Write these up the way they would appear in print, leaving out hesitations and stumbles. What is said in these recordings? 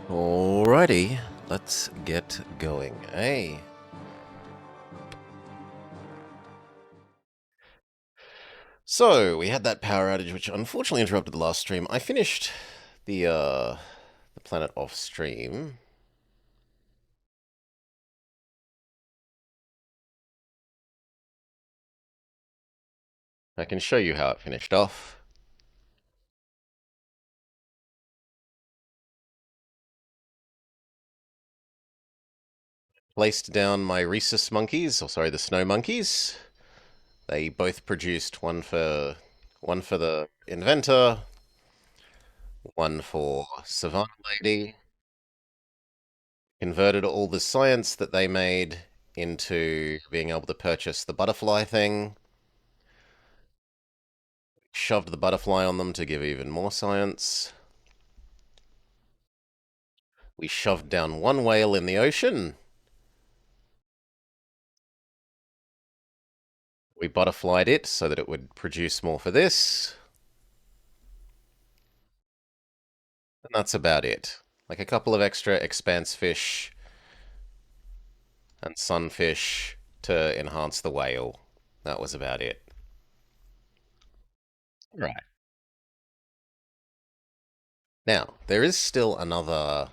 Alrighty, let's get going. Hey. So, we had that power outage, which unfortunately interrupted the last stream. I finished the planet off stream. I can show you how it finished off. Placed down my rhesus monkeys, or sorry, the snow monkeys. They both produced one for the inventor, one for Savannah Lady. Converted all the science that they made into being able to purchase the butterfly thing. Shoved the butterfly on them to give even more science. We shoved down one whale in the ocean. We butterflied it so that it would produce more for this. And that's about it. Like a couple of extra expanse fish and sunfish to enhance the whale. That was about it. Right. Now, there is still another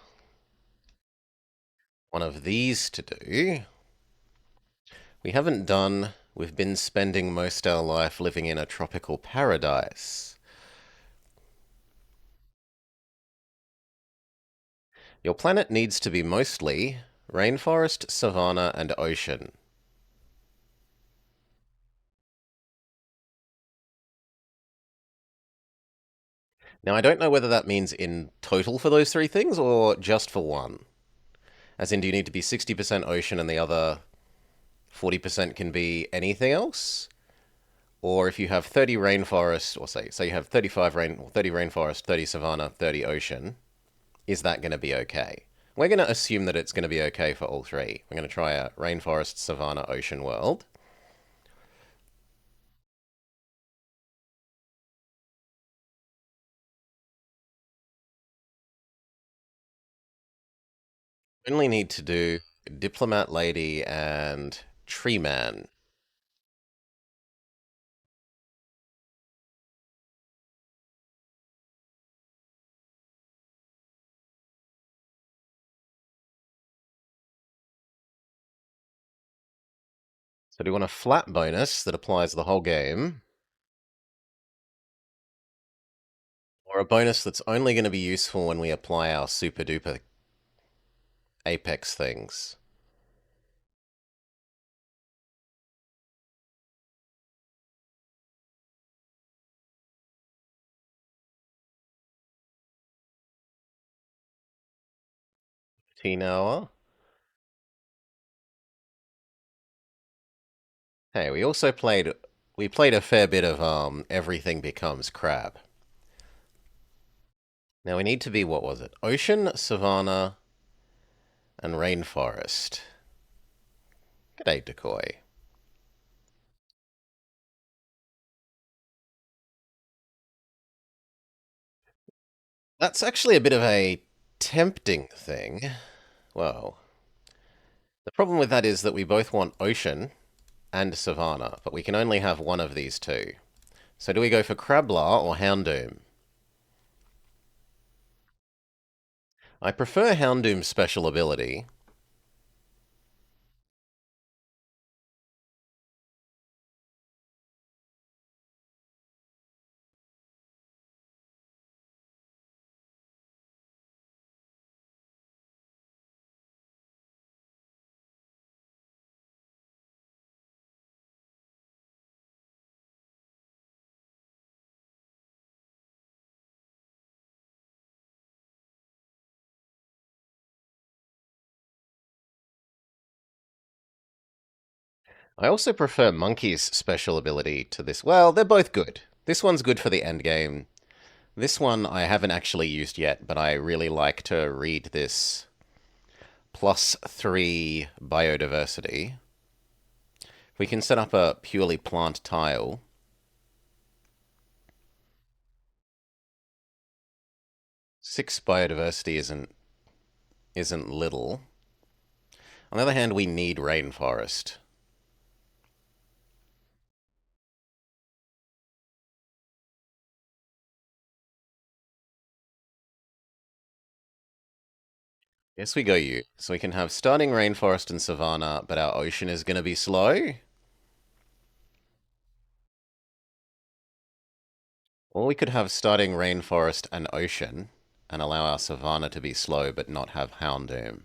one of these to do. We haven't done. We've been spending most our life living in a tropical paradise. Your planet needs to be mostly rainforest, savanna, and ocean. Now, I don't know whether that means in total for those three things or just for one. As in, do you need to be 60% ocean and the other 40% can be anything else? Or if you have 30 rainforest, or say you have 30 rainforest, 30 savanna, 30 ocean, is that going to be okay? We're going to assume that it's going to be okay for all three. We're going to try a rainforest, savanna, ocean world. We only need to do diplomat lady and tree man. So do you want a flat bonus that applies the whole game? Or a bonus that's only going to be useful when we apply our super duper apex things? Teen hour. Hey, we played a fair bit of everything becomes crab. Now we need to be, what was it? Ocean, savanna, and rainforest. G'day, Decoy. That's actually a bit of a tempting thing. Well, the problem with that is that we both want ocean and savanna, but we can only have one of these two. So do we go for Crablar or Houndoom? I prefer Houndoom's special ability. I also prefer Monkey's special ability to this. Well, they're both good. This one's good for the end game. This one I haven't actually used yet, but I really like to read this +3 biodiversity. We can set up a purely plant tile. 6 biodiversity isn't isn't little. On the other hand, we need rainforest. Yes, we go you. So we can have starting rainforest and savanna, but our ocean is going to be slow. Or we could have starting rainforest and ocean and allow our savanna to be slow but not have Houndoom.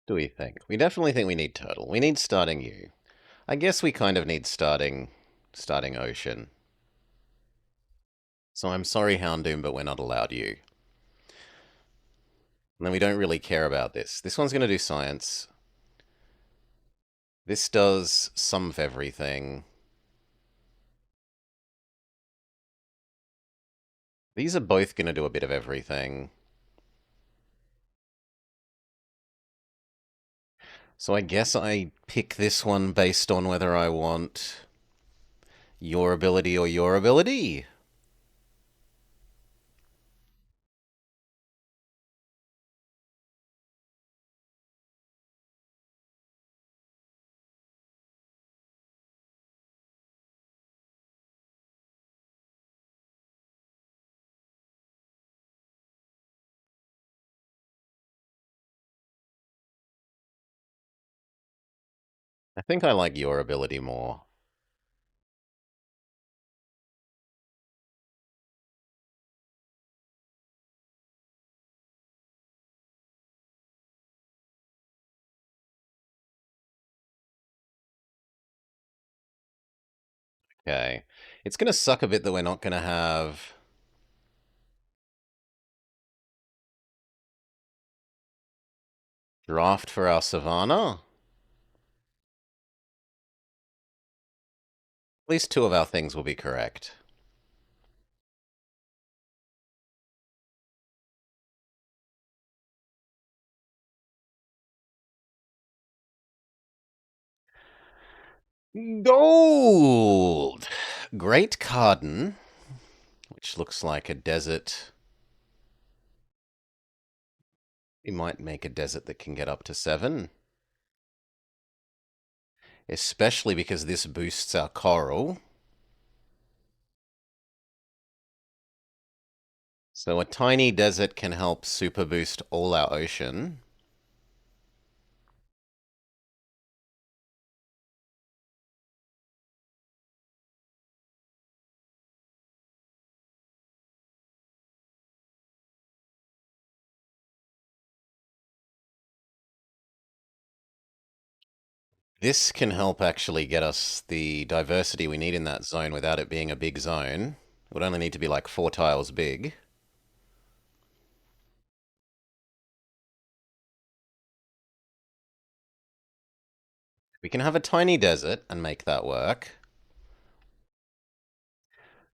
Do we think? We definitely think we need turtle. We need starting U. I guess we kind of need starting ocean. So I'm sorry, Houndoom, but we're not allowed you. And then we don't really care about this. This one's going to do science. This does some of everything. These are both going to do a bit of everything. So I guess I pick this one based on whether I want your ability or your ability. I think I like your ability more. Okay. It's going to suck a bit that we're not going to have draft for our Savannah. At least two of our things will be correct. Gold! Great Carden, which looks like a desert. We might make a desert that can get up to 7. Especially because this boosts our coral. So a tiny desert can help super boost all our ocean. This can help actually get us the diversity we need in that zone without it being a big zone. It would only need to be like 4 tiles big. We can have a tiny desert and make that work.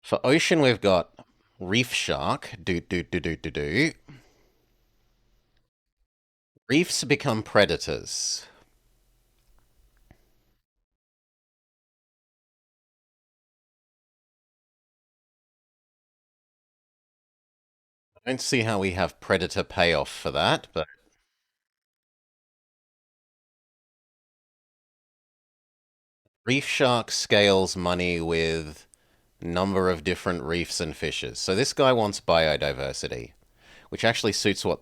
For ocean, we've got reef shark. Do do do do do do. Reefs become predators. I don't see how we have predator payoff for that, but reef shark scales money with number of different reefs and fishes. So this guy wants biodiversity, which actually suits what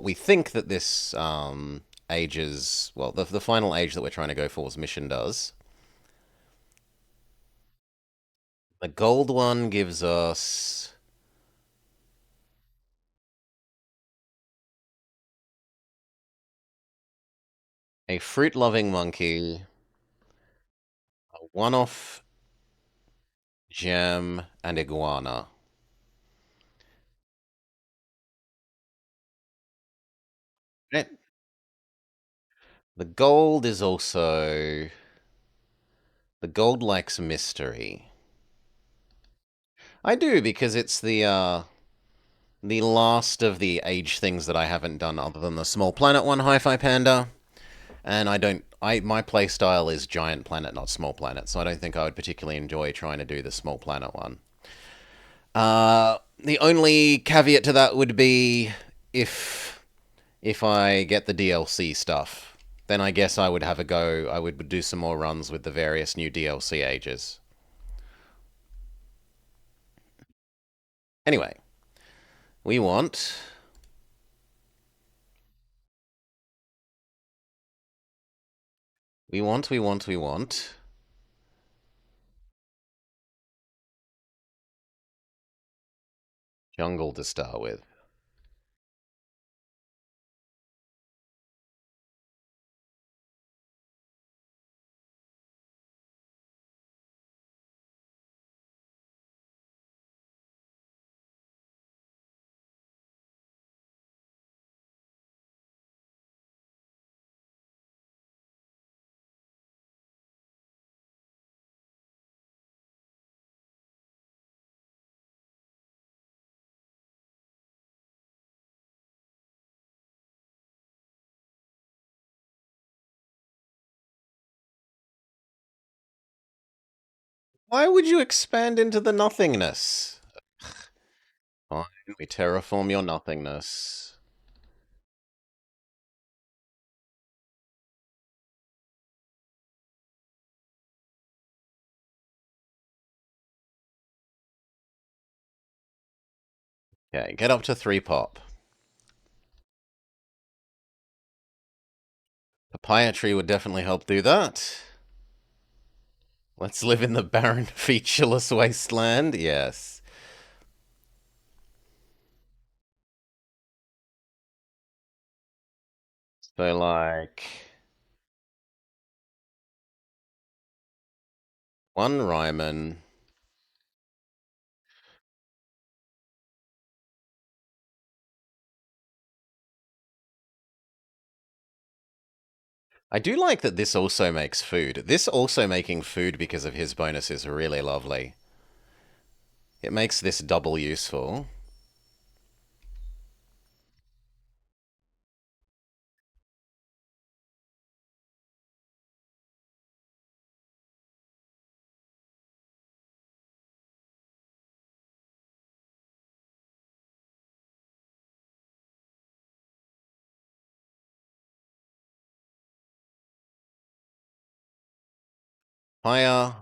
we think that this age's well, the final age that we're trying to go for's mission does. The gold one gives us a fruit-loving monkey One off, gem, and iguana. Right. The gold is also. The gold likes mystery. I do because it's the last of the age things that I haven't done other than the small planet one, Hi-Fi Panda. And I don't. My play style is giant planet, not small planet, so I don't think I would particularly enjoy trying to do the small planet one. The only caveat to that would be if if I get the DLC stuff, then I guess I would have a go. I would do some more runs with the various new DLC ages. Anyway, we want we want jungle to start with. Why would you expand into the nothingness? Fine, we terraform your nothingness. Okay, get up to 3 pop. Papaya tree would definitely help do that. Let's live in the barren, featureless wasteland. Yes. So, like, one Ryman. I do like that this also makes food. This also making food because of his bonus is really lovely. It makes this double useful. Higher.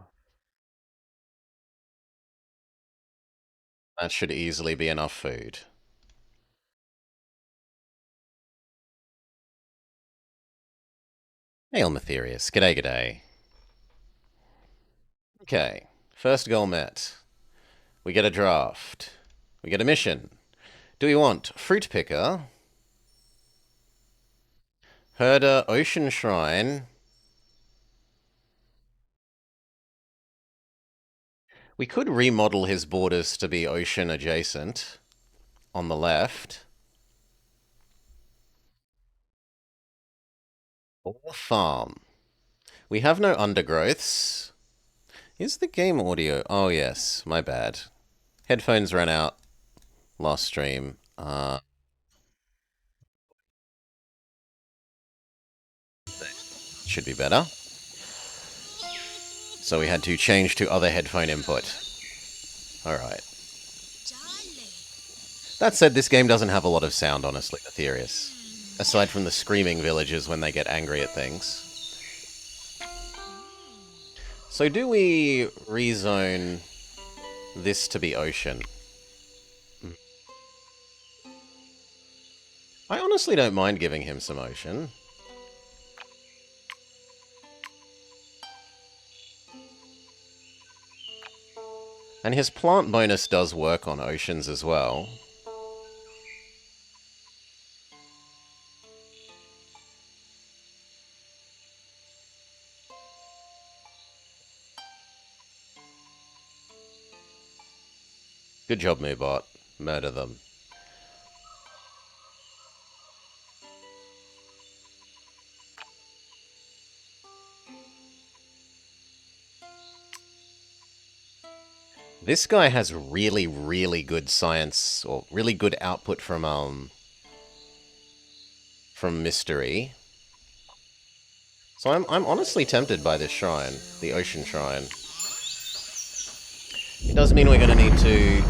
That should easily be enough food. Hail Matherius. G'day, g'day. Okay. First goal met. We get a draft. We get a mission. Do we want Fruit Picker, Herder, Ocean Shrine? We could remodel his borders to be ocean adjacent on the left. Or farm. We have no undergrowths. Is the game audio? Oh, yes. My bad. Headphones ran out last stream. Should be better. So we had to change to other headphone input. Alright. That said, this game doesn't have a lot of sound, honestly, Aetherius. Aside from the screaming villagers when they get angry at things. So do we rezone this to be ocean? I honestly don't mind giving him some ocean. And his plant bonus does work on oceans as well. Good job, Moobot. Murder them. This guy has really, really good science, or really good output from mystery. So I'm honestly tempted by this shrine, the ocean shrine. It does mean we're going to need to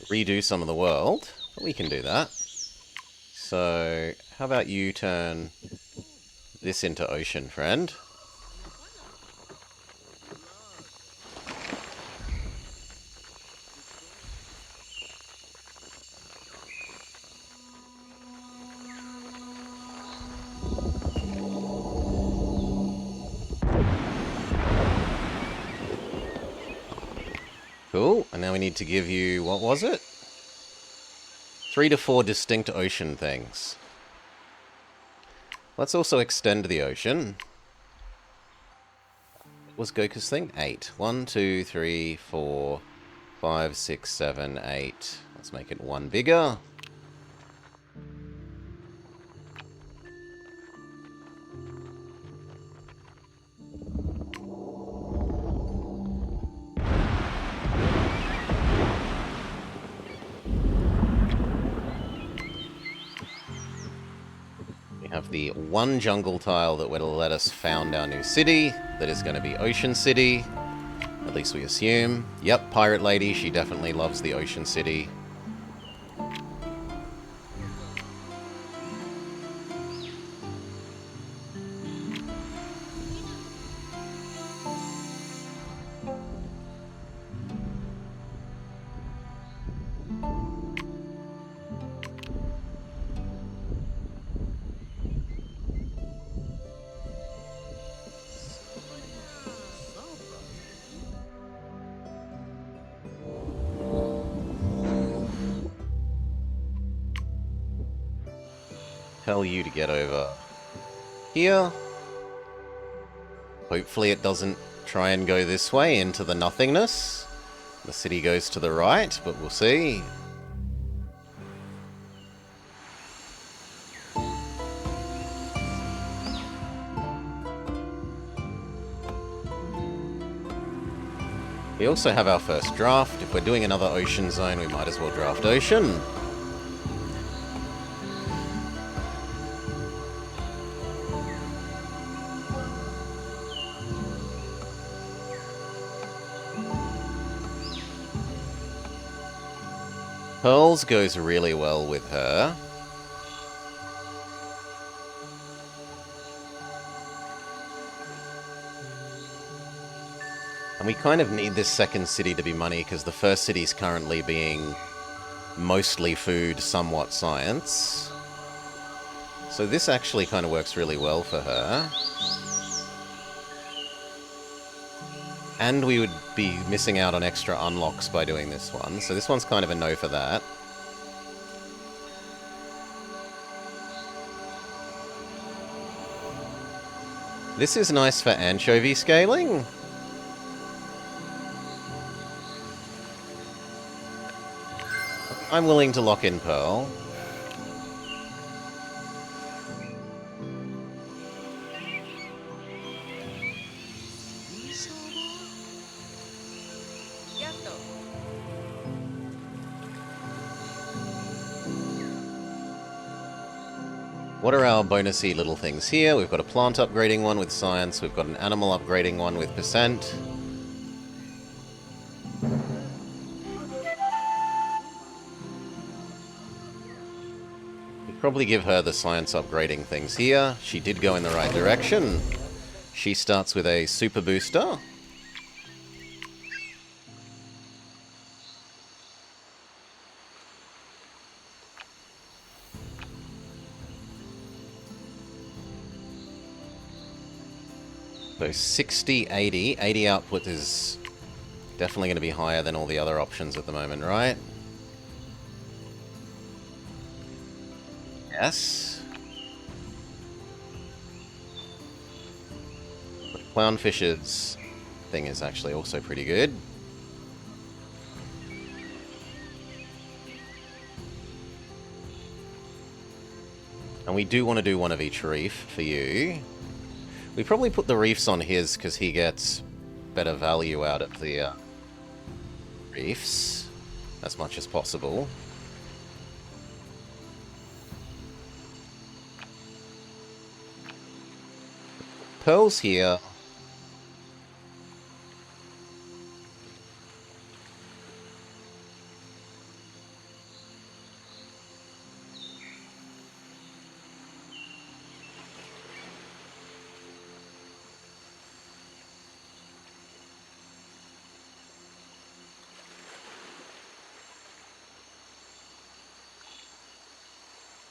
redo some of the world, but we can do that. So, how about you turn this into ocean, friend? Cool, and now we need to give you, what was it? 3 to 4 distinct ocean things. Let's also extend the ocean. What was Goku's thing? 8. 1, 2, 3, 4, 5, 6, 7, 8. Let's make it 1 bigger. Have the one jungle tile that will let us found our new city. That is going to be Ocean City. At least we assume. Yep, Pirate Lady, she definitely loves the Ocean City. Tell you to get over here. Hopefully it doesn't try and go this way into the nothingness. The city goes to the right, but we'll see. We also have our first draft. If we're doing another ocean zone, we might as well draft ocean. Pearls goes really well with her. And we kind of need this second city to be money, because the first city's currently being mostly food, somewhat science. So this actually kind of works really well for her. And we would be missing out on extra unlocks by doing this one. So this one's kind of a no for that. This is nice for anchovy scaling. I'm willing to lock in Pearl. What are our bonusy little things here? We've got a plant upgrading one with science. We've got an animal upgrading one with percent. We'd probably give her the science upgrading things here. She did go in the right direction. She starts with a super booster. So 60, 80. 80 output is definitely going to be higher than all the other options at the moment, right? Yes. But Clownfish's thing is actually also pretty good. And we do want to do one of each reef for you. We probably put the reefs on his because he gets better value out of the reefs as much as possible. Pearls here.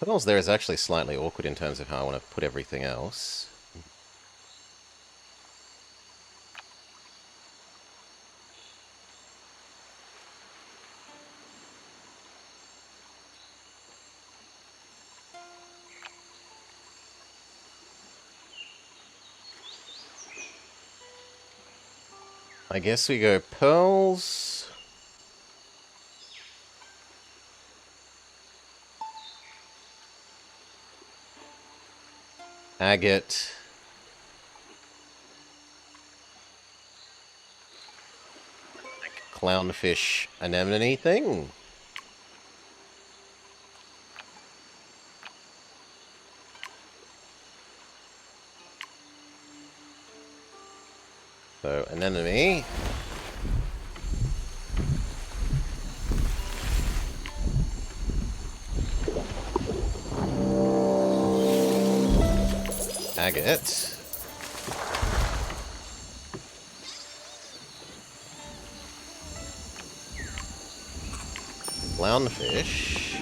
Pearls there is actually slightly awkward in terms of how I want to put everything else. I guess we go pearls. Agate. Clownfish anemone thing. So, anemone. Agate. Clownfish.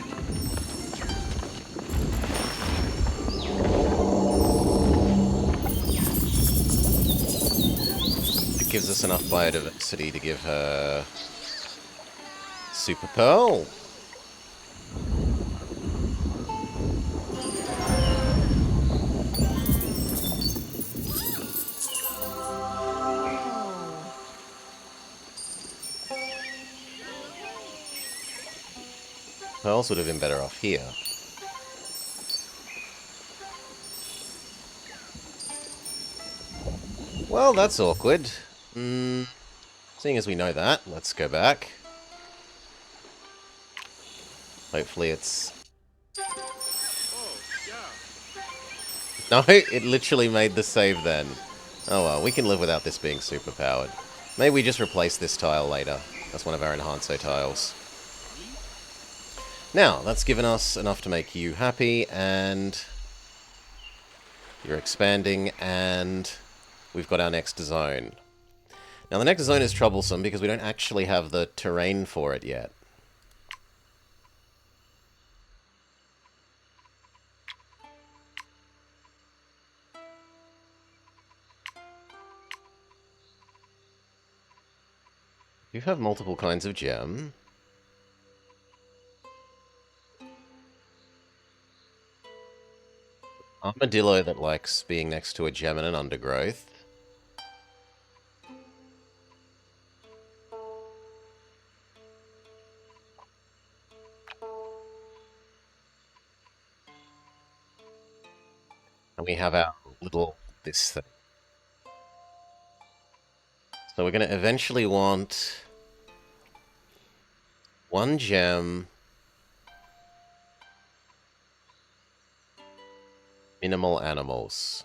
It gives us enough biodiversity to give her Super Pearl. Pearls would have been better off here. Well, that's awkward. Seeing as we know that, let's go back. Hopefully it's... No, it literally made the save then. Oh well, we can live without this being super powered. Maybe we just replace this tile later. That's one of our enhancer tiles. Now, that's given us enough to make you happy, and you're expanding, and we've got our next zone. Now, the next zone is troublesome because we don't actually have the terrain for it yet. You have multiple kinds of gem. Armadillo that likes being next to a gem and an undergrowth. And we have our little this thing. So we're going to eventually want one gem, minimal animals.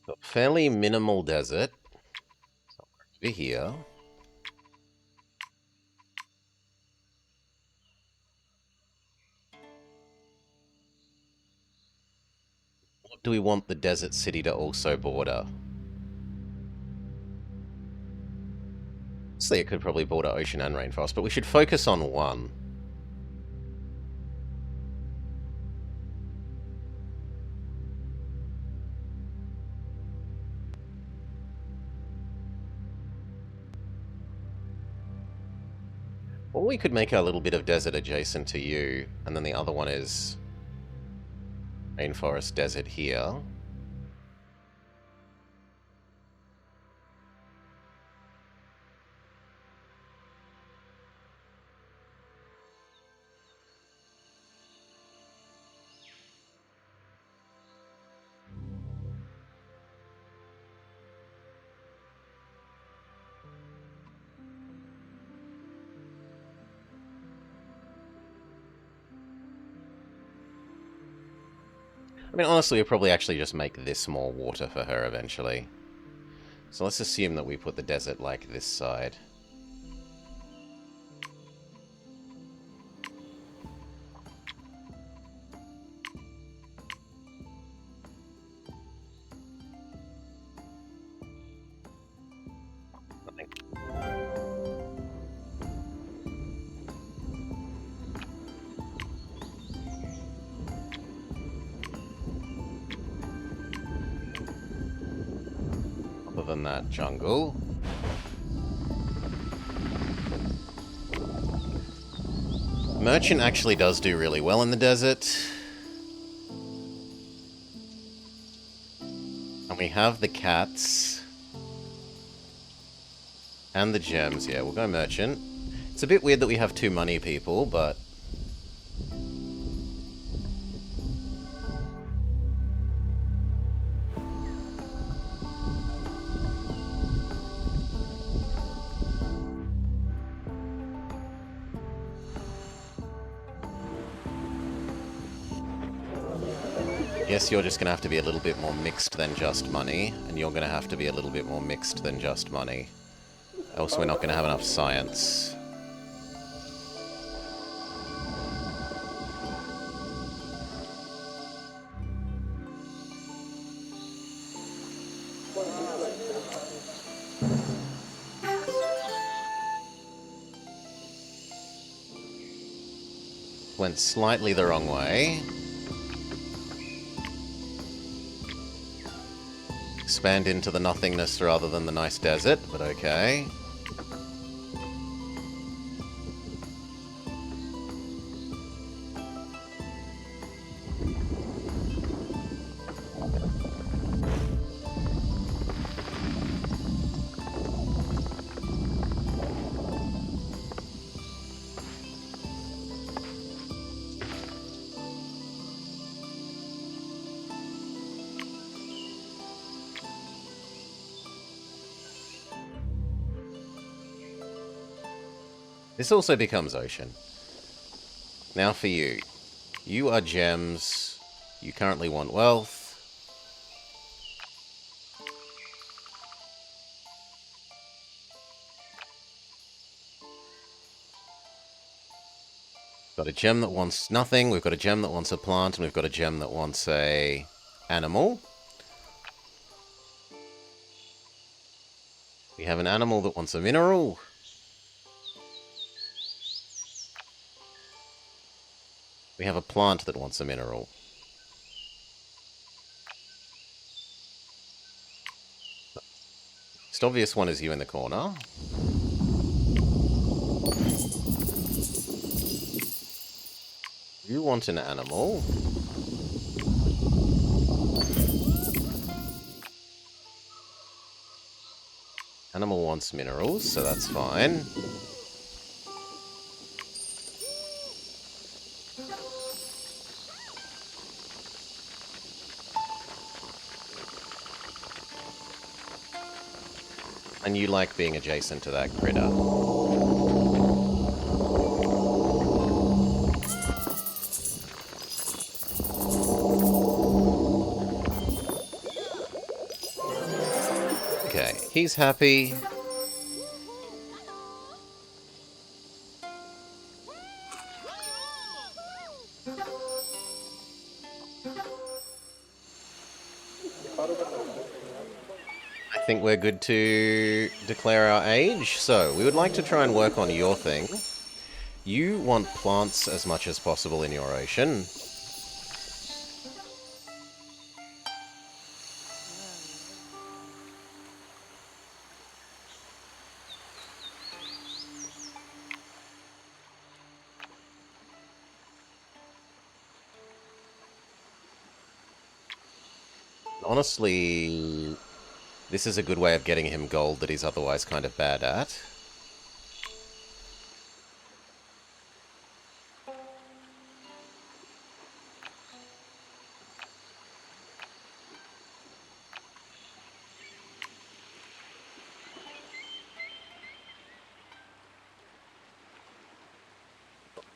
So fairly minimal desert. Over here. What do we want the desert city to also border? So it could probably border ocean and rainforest, but we should focus on one. Or we could make a little bit of desert adjacent to you, and then the other one is rainforest desert here. I mean, honestly, we'll probably actually just make this more water for her eventually. So let's assume that we put the desert like this side. Other than that, jungle. Merchant actually does do really well in the desert. And we have the cats. And the gems, yeah, we'll go merchant. It's a bit weird that we have two money people, but... Guess you're just going to have to be a little bit more mixed than just money, and you're going to have to be a little bit more mixed than just money. Else we're not going to have enough science. Went slightly the wrong way. Expand into the nothingness rather than the nice desert, but okay. This also becomes ocean. Now for you. You are gems. You currently want wealth. Got a gem that wants nothing. We've got a gem that wants a plant. And we've got a gem that wants a animal. We have an animal that wants a mineral. We have a plant that wants a mineral. Most obvious one is you in the corner. You want an animal. Animal wants minerals, so that's fine. And you like being adjacent to that critter. Okay, he's happy. I think we're good to declare our age. So, we would like to try and work on your thing. You want plants as much as possible in your ocean. Honestly, this is a good way of getting him gold that he's otherwise kind of bad at.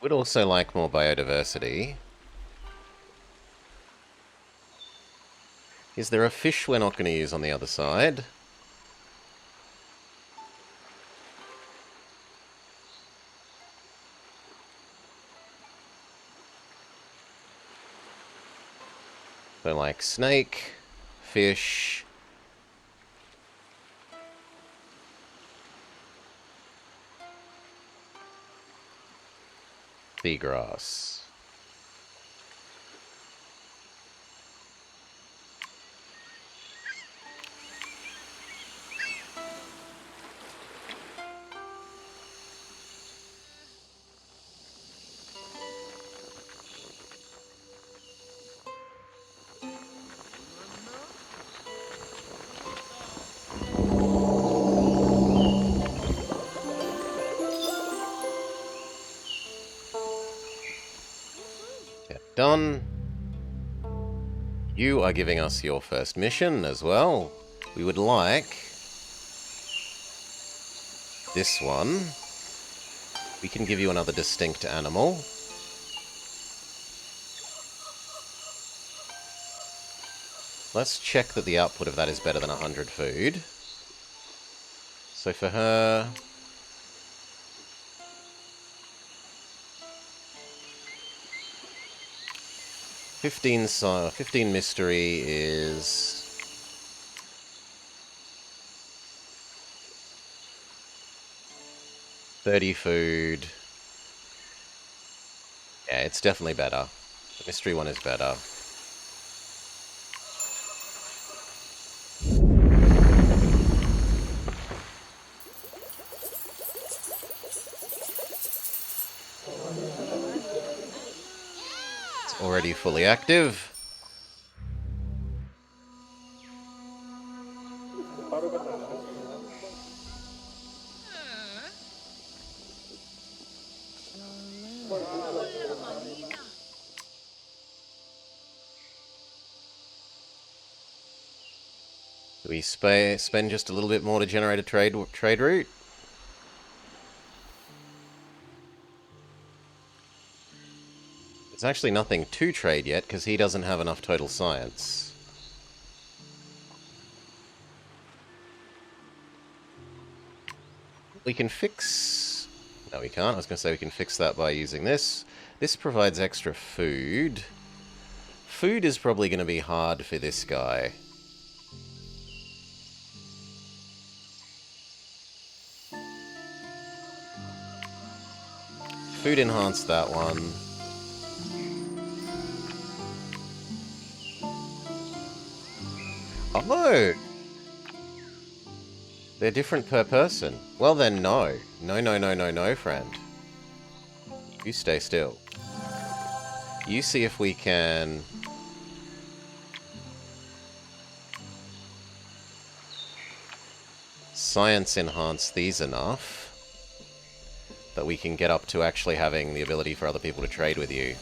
Would also like more biodiversity. Is there a fish we're not going to use on the other side? So like snake, fish, seagrass. Done. You are giving us your first mission as well. We would like this one. We can give you another distinct animal. Let's check that the output of that is better than 100 food. So for her... 15 mystery is 30 food. Yeah, it's definitely better. The mystery one is better. It's already fully active. Do we spend just a little bit more to generate a trade route? There's actually nothing to trade yet, because he doesn't have enough total science. We can fix... No, we can't. I was going to say we can fix that by using this. This provides extra food. Food is probably going to be hard for this guy. Food enhanced that one. Oh! They're different per person. Well then, no. No, no, no, no, no, friend. You stay still. You see if we can... science enhance these enough that we can get up to actually having the ability for other people to trade with you.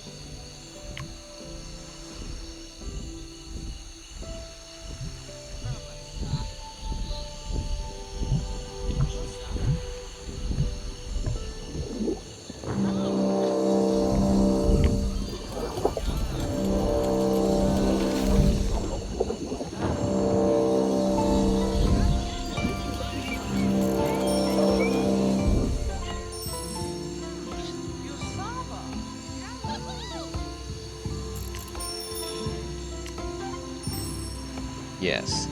Yes.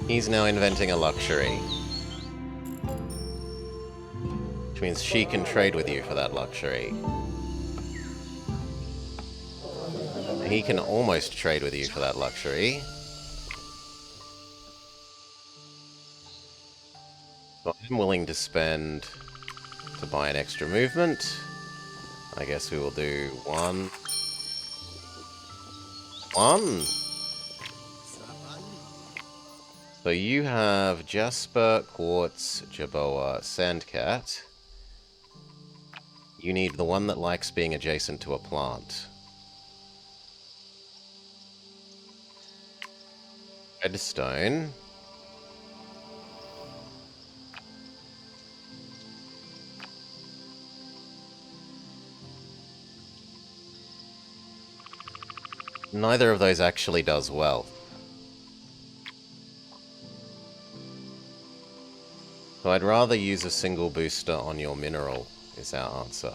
He's now inventing a luxury. Which means she can trade with you for that luxury. He can almost trade with you for that luxury. So I'm willing to spend to buy an extra movement. I guess we will do one. So you have Jasper, Quartz, Jaboa, Sandcat. You need the one that likes being adjacent to a plant. Redstone. Neither of those actually does well. So I'd rather use a single booster on your mineral, is our answer.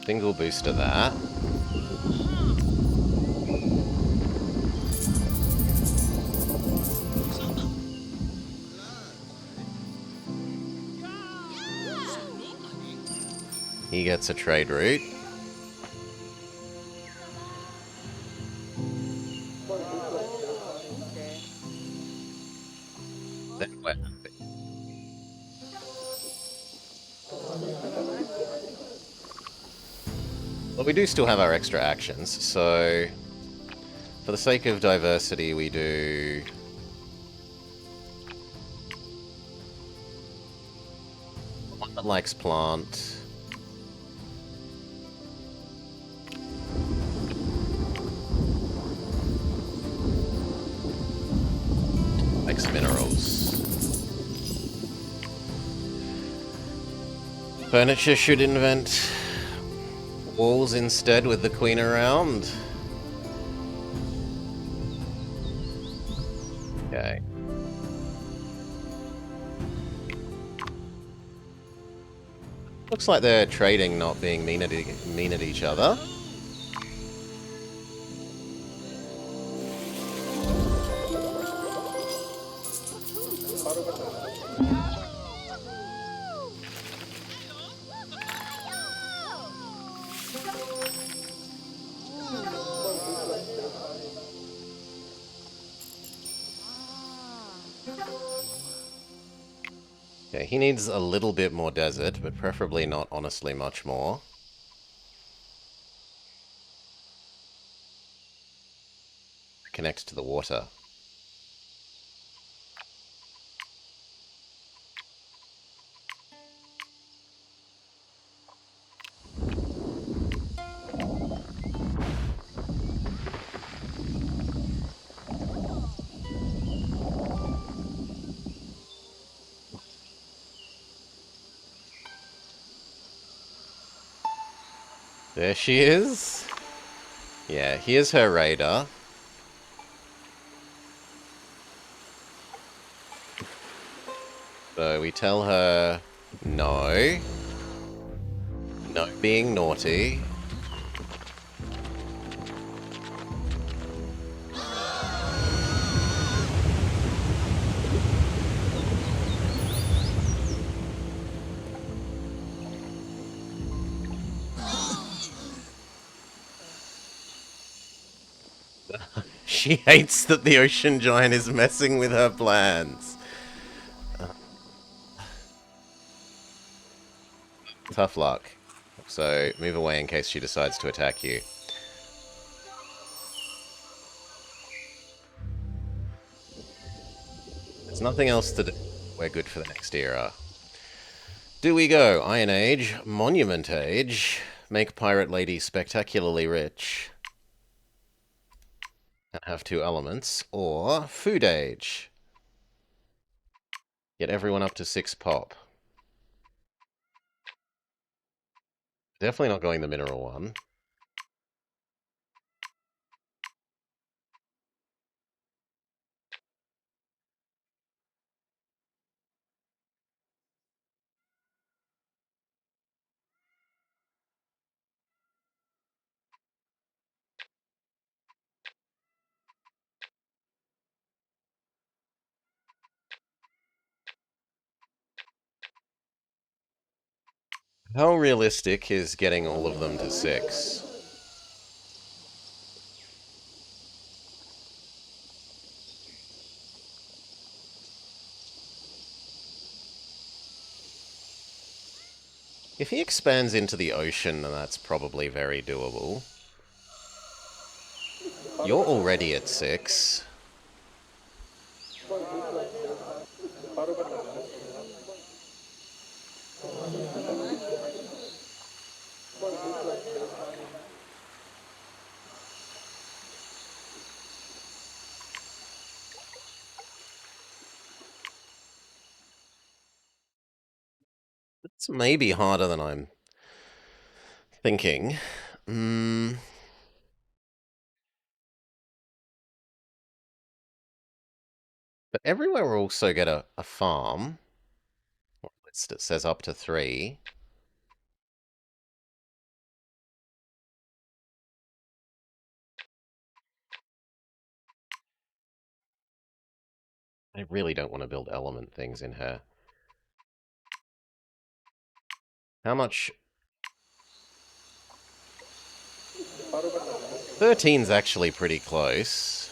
Single booster that. He gets a trade route. Then we're happy. Well, we do still have our extra actions, so for the sake of diversity, we do one that likes plant. Likes minerals. Furniture should invent walls instead with the queen around. Okay. Looks like they're trading, not being mean at each other. Okay, he needs a little bit more desert, but preferably not honestly much more. Connect to the water. There she is. Yeah, here's her radar. So we tell her no. No being naughty. She hates that the ocean giant is messing with her plans. Tough luck. So move away in case she decides to attack you. There's nothing else to do. We're good for the next era. Do we go Iron Age, Monument Age, make Pirate Lady spectacularly rich, and have two elements, or Food Age? Get everyone up to 6 pop. Definitely not going the mineral one. How realistic is getting all of them to 6? If he expands into the ocean, then that's probably very doable. You're already at 6. It's maybe harder than I'm thinking. But everywhere will also get a farm. Or at least it says up to 3. I really don't want to build element things in here. How much? 13's actually pretty close.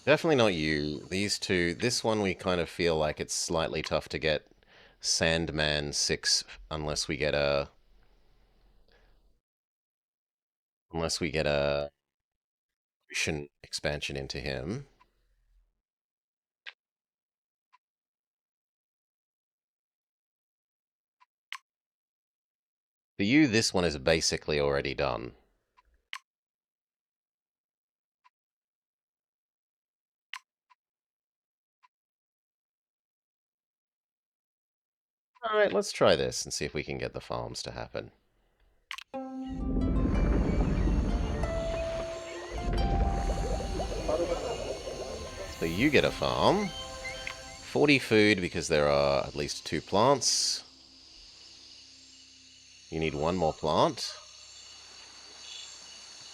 Definitely not you. These two, this one we kind of feel like it's slightly tough to get Sandman 6 unless we get a ocean expansion into him. For you, this one is basically already done. Alright, let's try this and see if we can get the farms to happen. So you get a farm. 40 food because there are at least 2 plants. You need 1 more plant.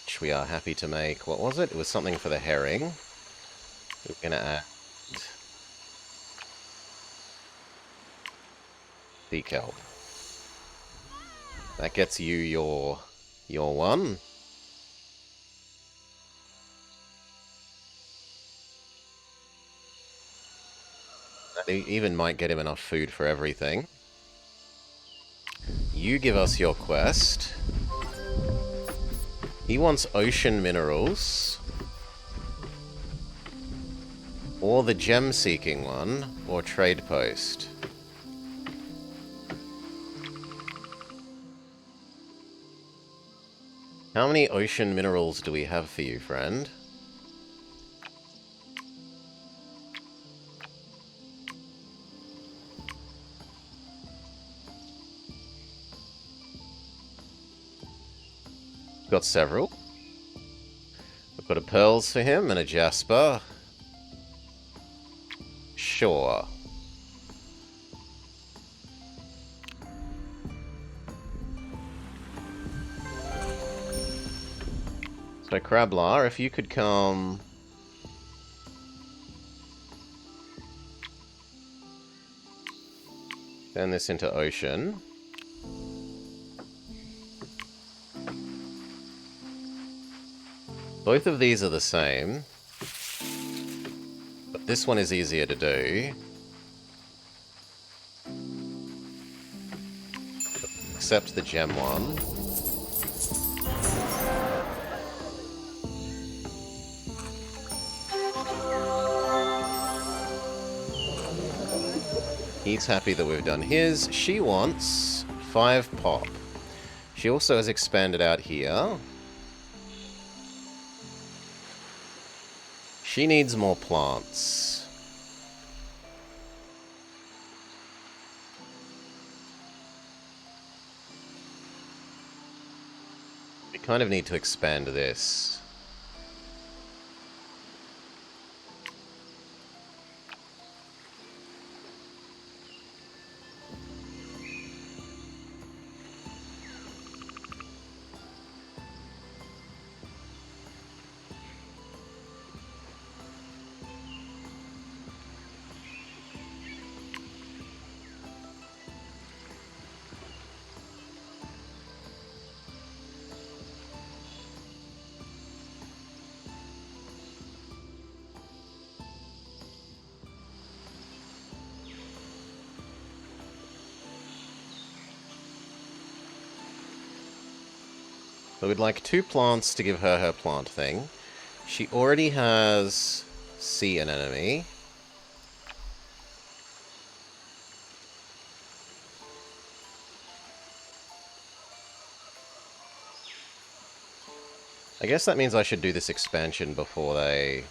Which we are happy to make. What was it? It was something for the herring. We're gonna add sea kelp. That gets you your 1. That even might get him enough food for everything. You give us your quest. He wants ocean minerals. Or the gem-seeking one, or trade post. How many ocean minerals do we have for you, friend? Got several. We've got a pearls for him and a jasper. Sure. So Crablar, if you could come... turn this into ocean. Both of these are the same. But this one is easier to do. Except the gem one. He's happy that we've done his. She wants 5 pop. She also has expanded out here. She needs more plants. We kind of need to expand this. So we'd like 2 plants to give her her plant thing. She already has sea anemone. I guess that means I should do this expansion before they...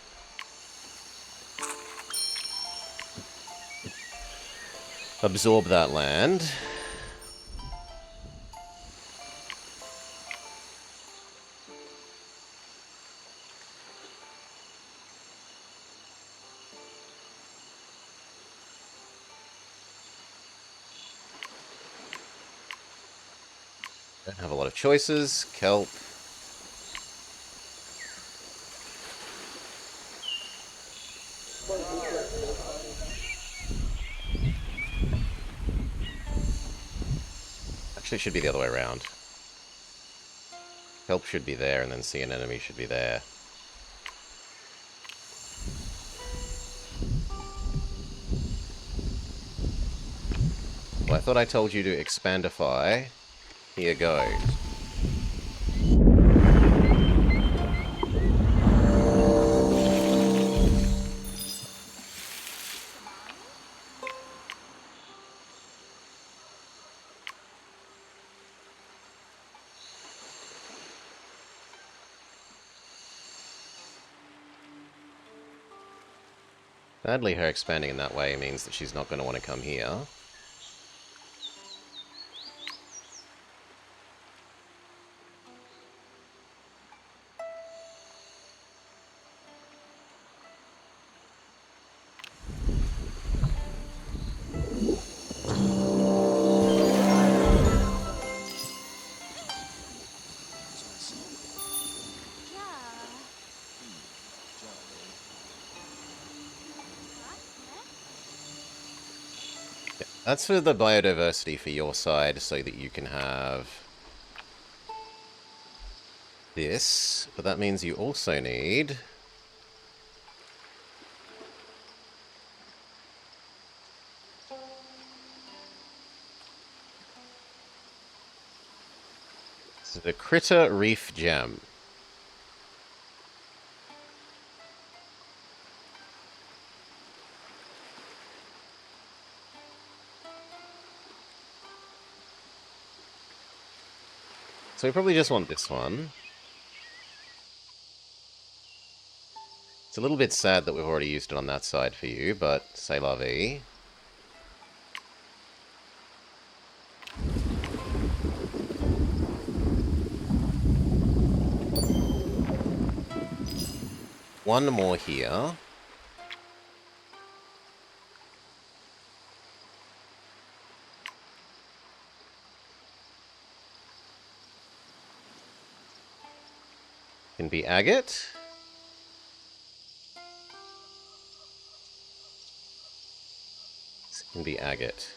absorb that land. Don't have a lot of choices. Kelp. Actually, it should be the other way around. Kelp should be there, and then see an enemy should be there. Well, I thought I told you to expandify. Here you go. Sadly, her expanding in that way means that she's not going to want to come here. That's for the biodiversity for your side, so that you can have this. But that means you also need the Critter Reef Gem. So we probably just want this one. It's a little bit sad that we've already used it on that side for you, but c'est la vie. One more here. Can be agate. This can be agate.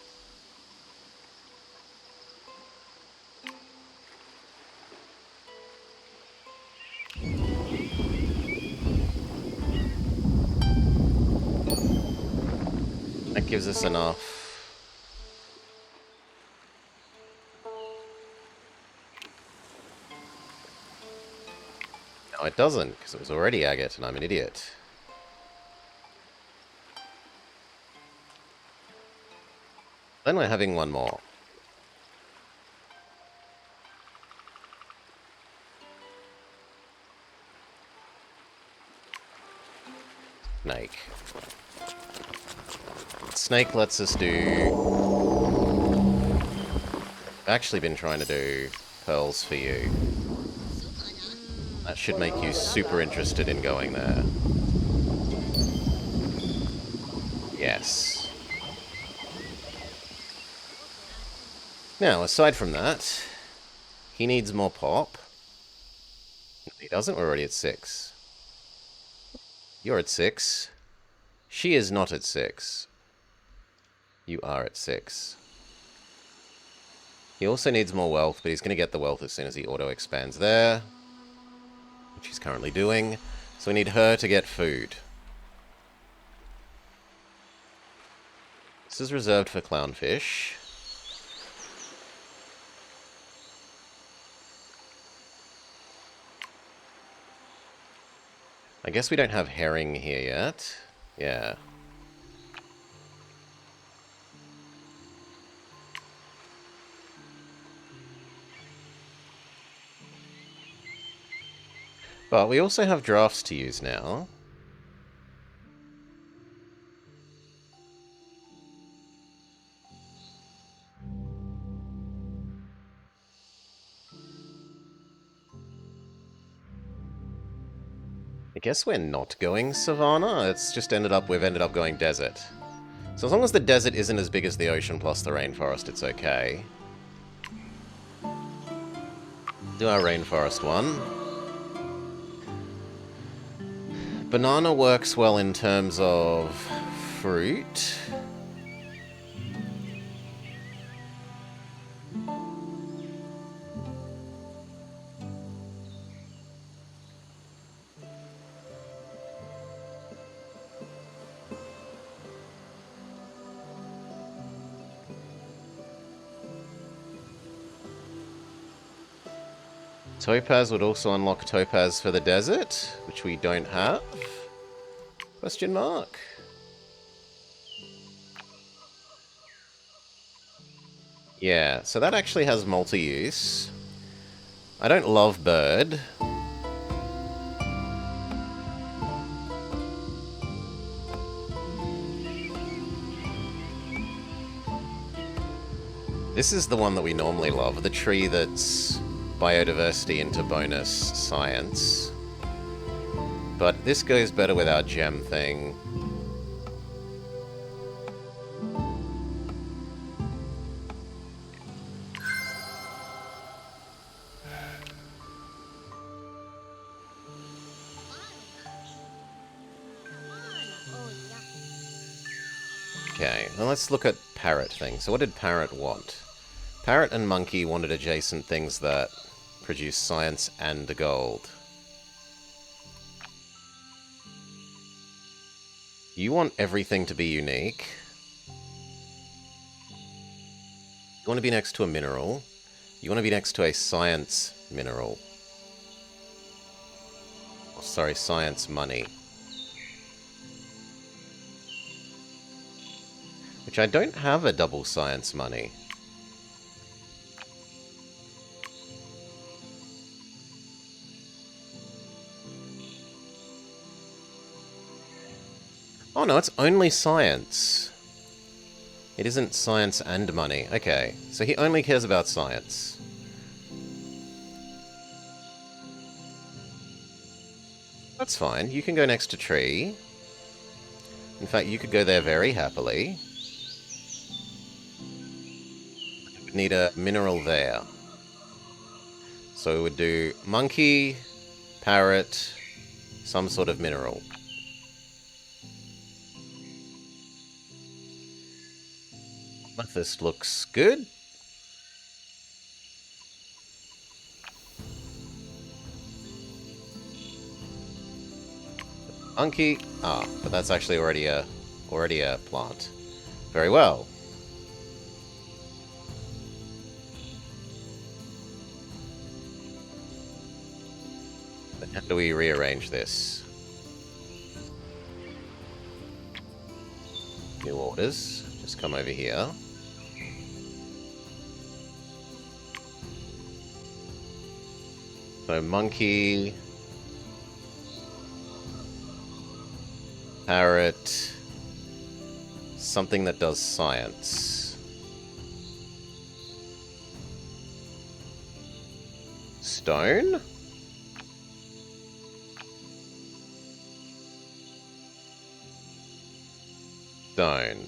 That gives us enough. No, it doesn't, because it was already agate, and I'm an idiot. Then we're having one more. Snake. Snake lets us do... I've actually been trying to do pearls for you. That should make you super interested in going there. Yes. Now, aside from that, he needs more pop. No, he doesn't. We're already at 6. You're at 6. She is not at 6. You are at 6. He also needs more wealth, but he's going to get the wealth as soon as he auto-expands there, which he's currently doing. So we need her to get food. This is reserved for clownfish. I guess we don't have herring here yet. Yeah. But we also have drafts to use now. I guess we're not going Savannah. It's just we've ended up going desert. So as long as the desert isn't as big as the ocean plus the rainforest, it's okay. Do our rainforest one. Banana works well in terms of fruit. Topaz would also unlock Topaz for the desert, which we don't have. Question mark. Yeah, so that actually has multi-use. I don't love bird. This is the one that we normally love, the tree that's biodiversity into bonus science. But this goes better with our gem thing. Okay, well let's look at Parrot thing. So what did Parrot want? Parrot and Monkey wanted adjacent things that produce science and gold. You want everything to be unique. You want to be next to a mineral. You want to be next to a science mineral. Oh, sorry, science money. Which I don't have a double science money. Oh no, it's only science. It isn't science and money. Okay, so he only cares about science. That's fine. You can go next to tree. In fact, you could go there very happily. We'd need a mineral there. So we would do monkey, parrot, some sort of mineral. This looks good. Monkey. Ah, but that's actually already a plant. Very well. Then how do we rearrange this? New orders. Just come over here. So monkey, parrot, something that does science. Stone? Stone.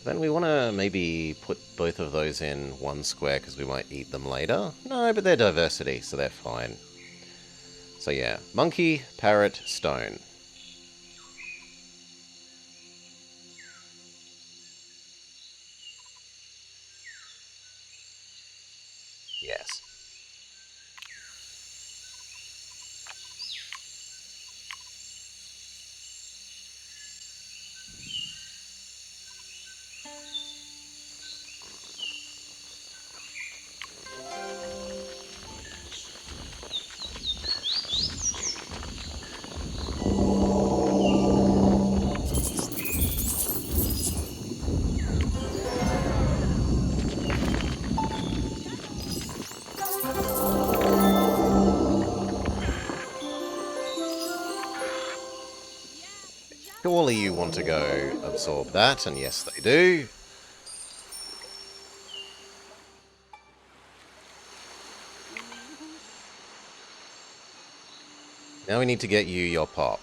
Then we want to maybe put both of those in one square because we might eat them later. No, but they're diversity, so they're fine. So yeah, monkey, parrot, stone. Yes. Surely you want to go absorb that, and yes they do. Now we need to get you your pop.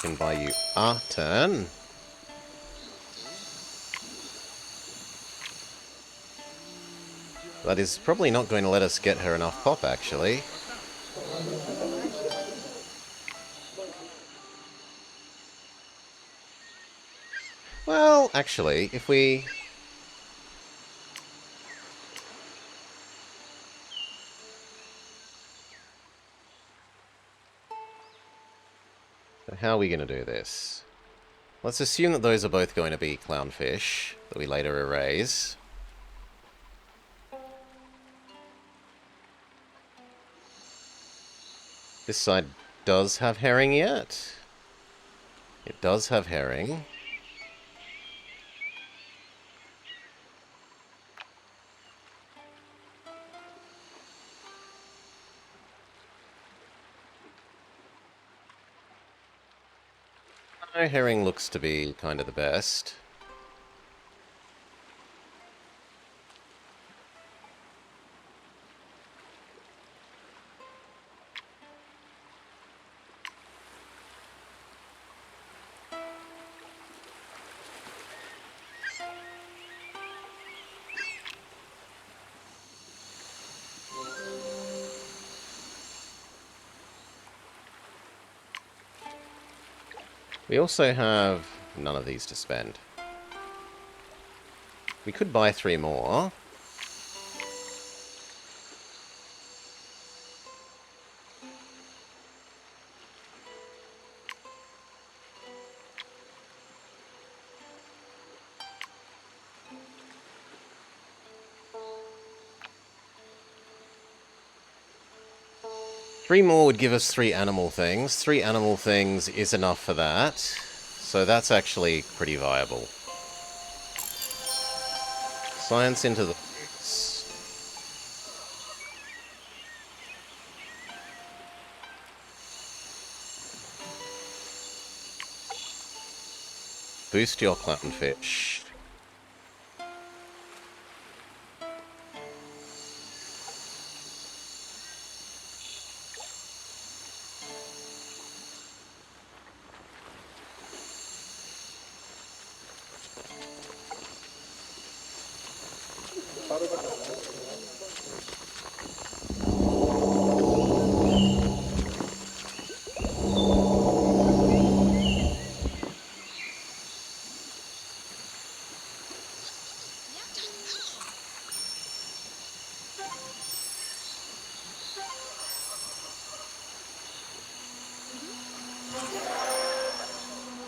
can buy you a turn. That is probably not going to let us get her enough pop, actually. Well, actually, if we... So how are we going to do this? Let's assume that those are both going to be clownfish that we later erase. This side does have herring yet. It does have herring. No, herring looks to be kind of the best. We also have none of these to spend. We could buy 3 more. Three more would give us 3 animal things. 3 animal things is enough for that. So that's actually pretty viable. Science into the roots. Boost your clownfish.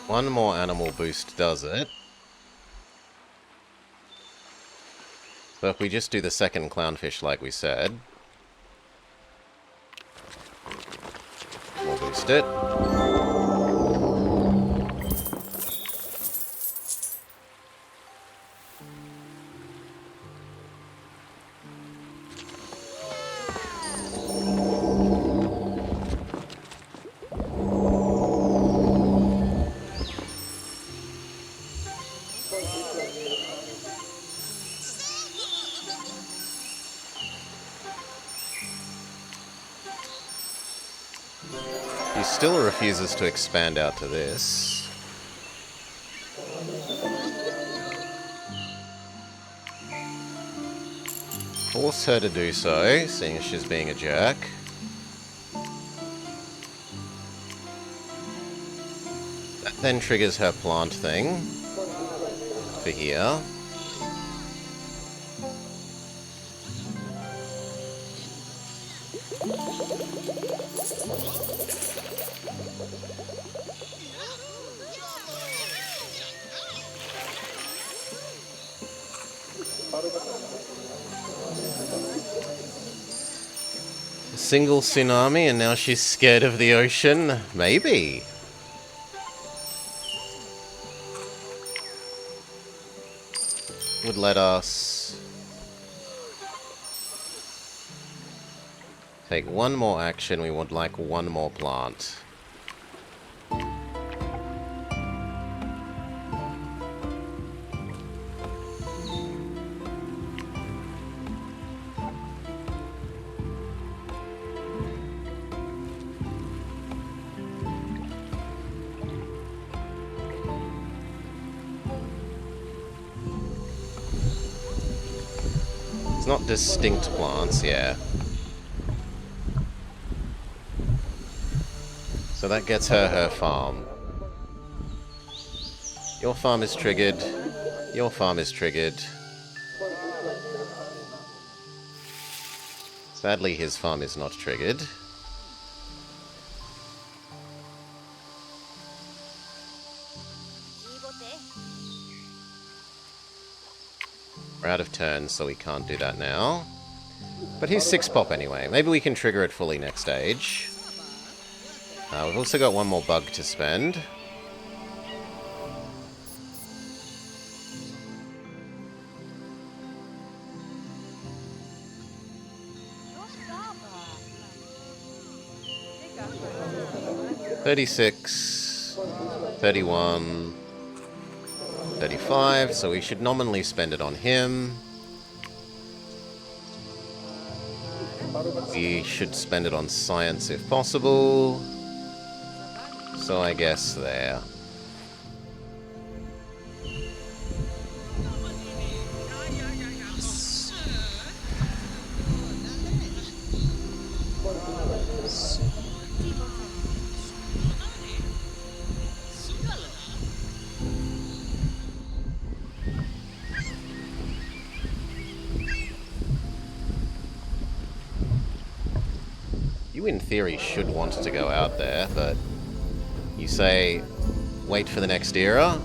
One more animal boost does it. So if we just do the second clownfish like we said, we'll boost it. He still refuses to expand out to this. Force her to do so, seeing as she's being a jerk. That then triggers her plant thing for here. Single tsunami and now she's scared of the ocean? Maybe. Would let us take one more action. We would like one more plant. It's not distinct plants, yeah. So that gets her farm. Your farm is triggered. Your farm is triggered. Sadly, his farm is not triggered. We're out of turns, so we can't do that now. But he's 6 pop anyway. Maybe we can trigger it fully next stage. We've also got one more bug to spend. $36, $31, $35, so we should nominally spend it on him. We should spend it on science if possible. So I guess there. You, in theory, should want to go out there, but you say, wait for the next era.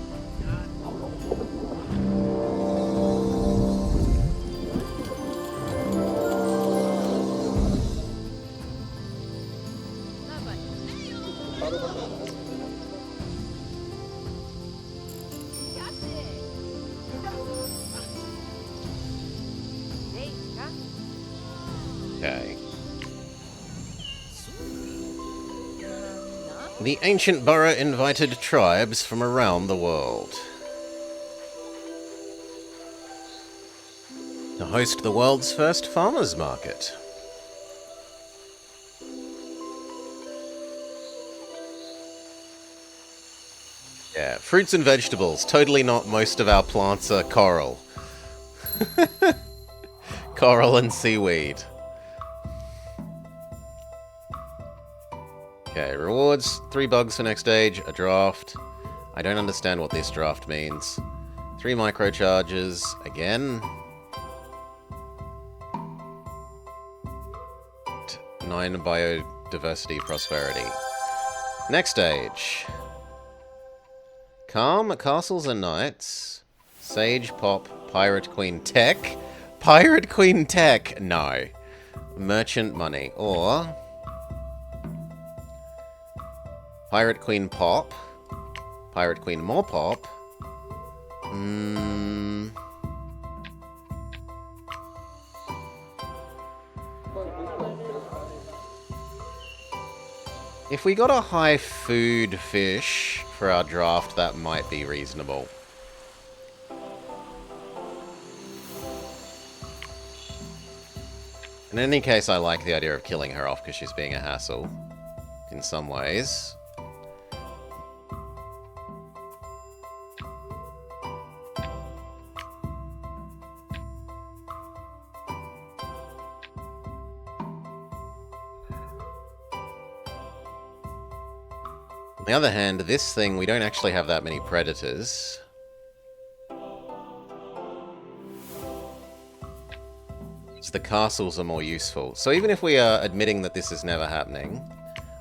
Okay. The ancient borough invited tribes from around the world to host the world's first farmers' market. Yeah, fruits and vegetables. Totally not most of our plants are coral. Coral and seaweed. Okay, rewards, 3 bugs for next stage, a draft. I don't understand what this draft means. 3 microcharges, again. 9 biodiversity prosperity. Next stage. Calm, castles and knights. Sage, pop, pirate queen tech. Pirate queen tech, no. Merchant money, or... Pirate Queen Pop. Pirate Queen more Pop. If we got a high food fish for our draft, that might be reasonable. In any case, I like the idea of killing her off because she's being a hassle in some ways. On the other hand, this thing, we don't actually have that many predators. So the castles are more useful. So even if we are admitting that this is never happening,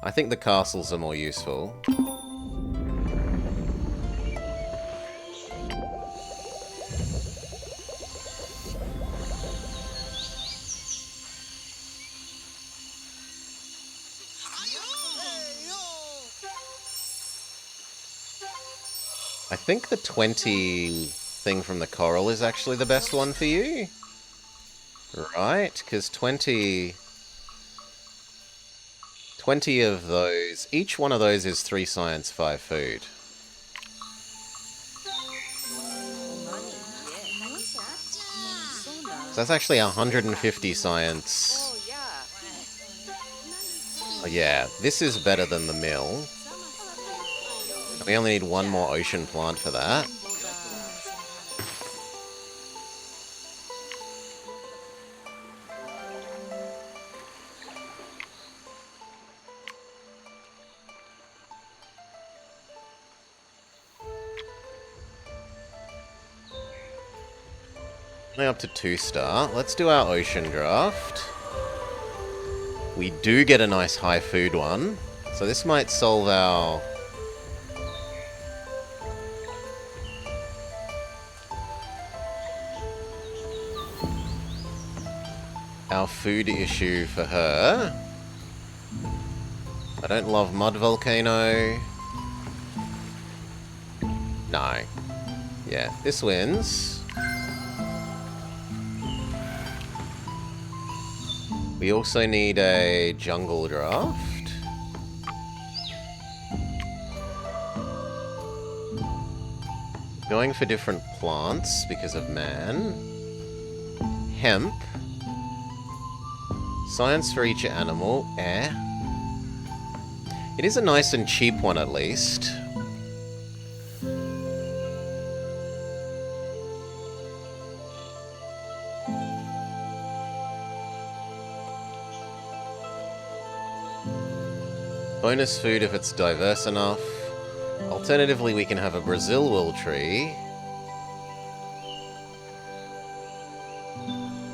I think the castles are more useful. I think the 20 thing from the coral is actually the best one for you. Right? Because 20 of those... Each one of those is 3 science, 5 food. So that's actually 150 science. Oh yeah, this is better than the mill. We only need 1 more ocean plant for that. Now up to 2-star. Let's do our ocean draft. We do get a nice high food one. So this might solve our food issue for her. I don't love Mud Volcano. No. Yeah, this wins. We also need a jungle draft. Going for different plants because of man. Hemp. Science for each animal. It is a nice and cheap one at least. Bonus food if it's diverse enough. Alternatively, we can have a Brazil wool tree.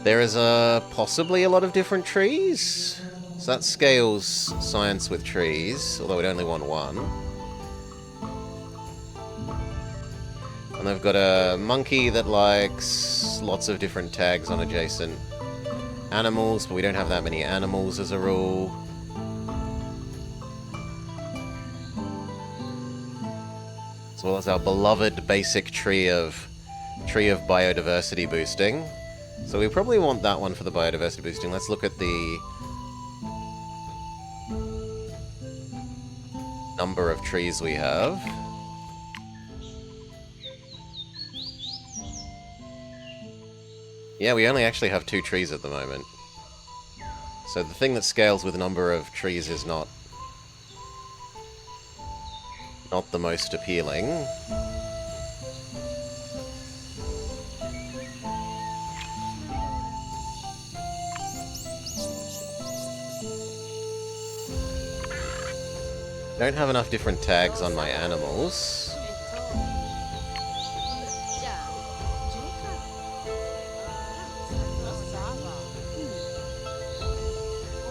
There is possibly a lot of different trees. So that scales science with trees, although we'd only want one. And they've got a monkey that likes lots of different tags on adjacent animals, but we don't have that many animals as a rule. As well as our beloved basic tree of biodiversity boosting. So we probably want that one for the biodiversity boosting. Let's look at the number of trees we have. Yeah, we only actually have 2 trees at the moment. So the thing that scales with number of trees is not the most appealing. Don't have enough different tags on my animals.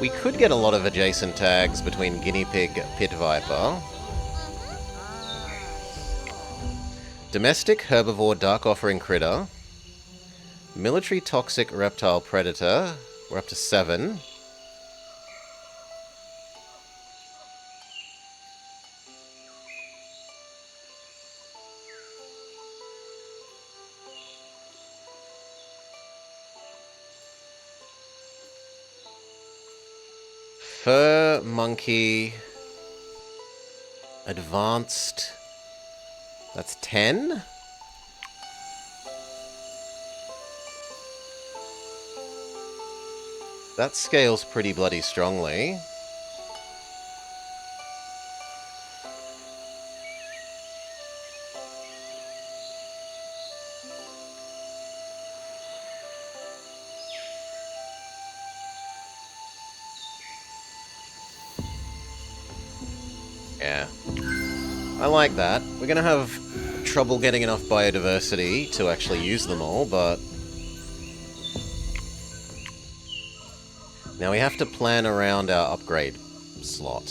We could get a lot of adjacent tags between guinea pig, pit viper. Domestic herbivore dark offering critter. Military toxic reptile predator. We're up to 7. Fur monkey. Advanced. That's 10? That scales pretty bloody strongly. Yeah. I like that. We're gonna have trouble getting enough biodiversity to actually use them all, but... Now we have to plan around our upgrade slot.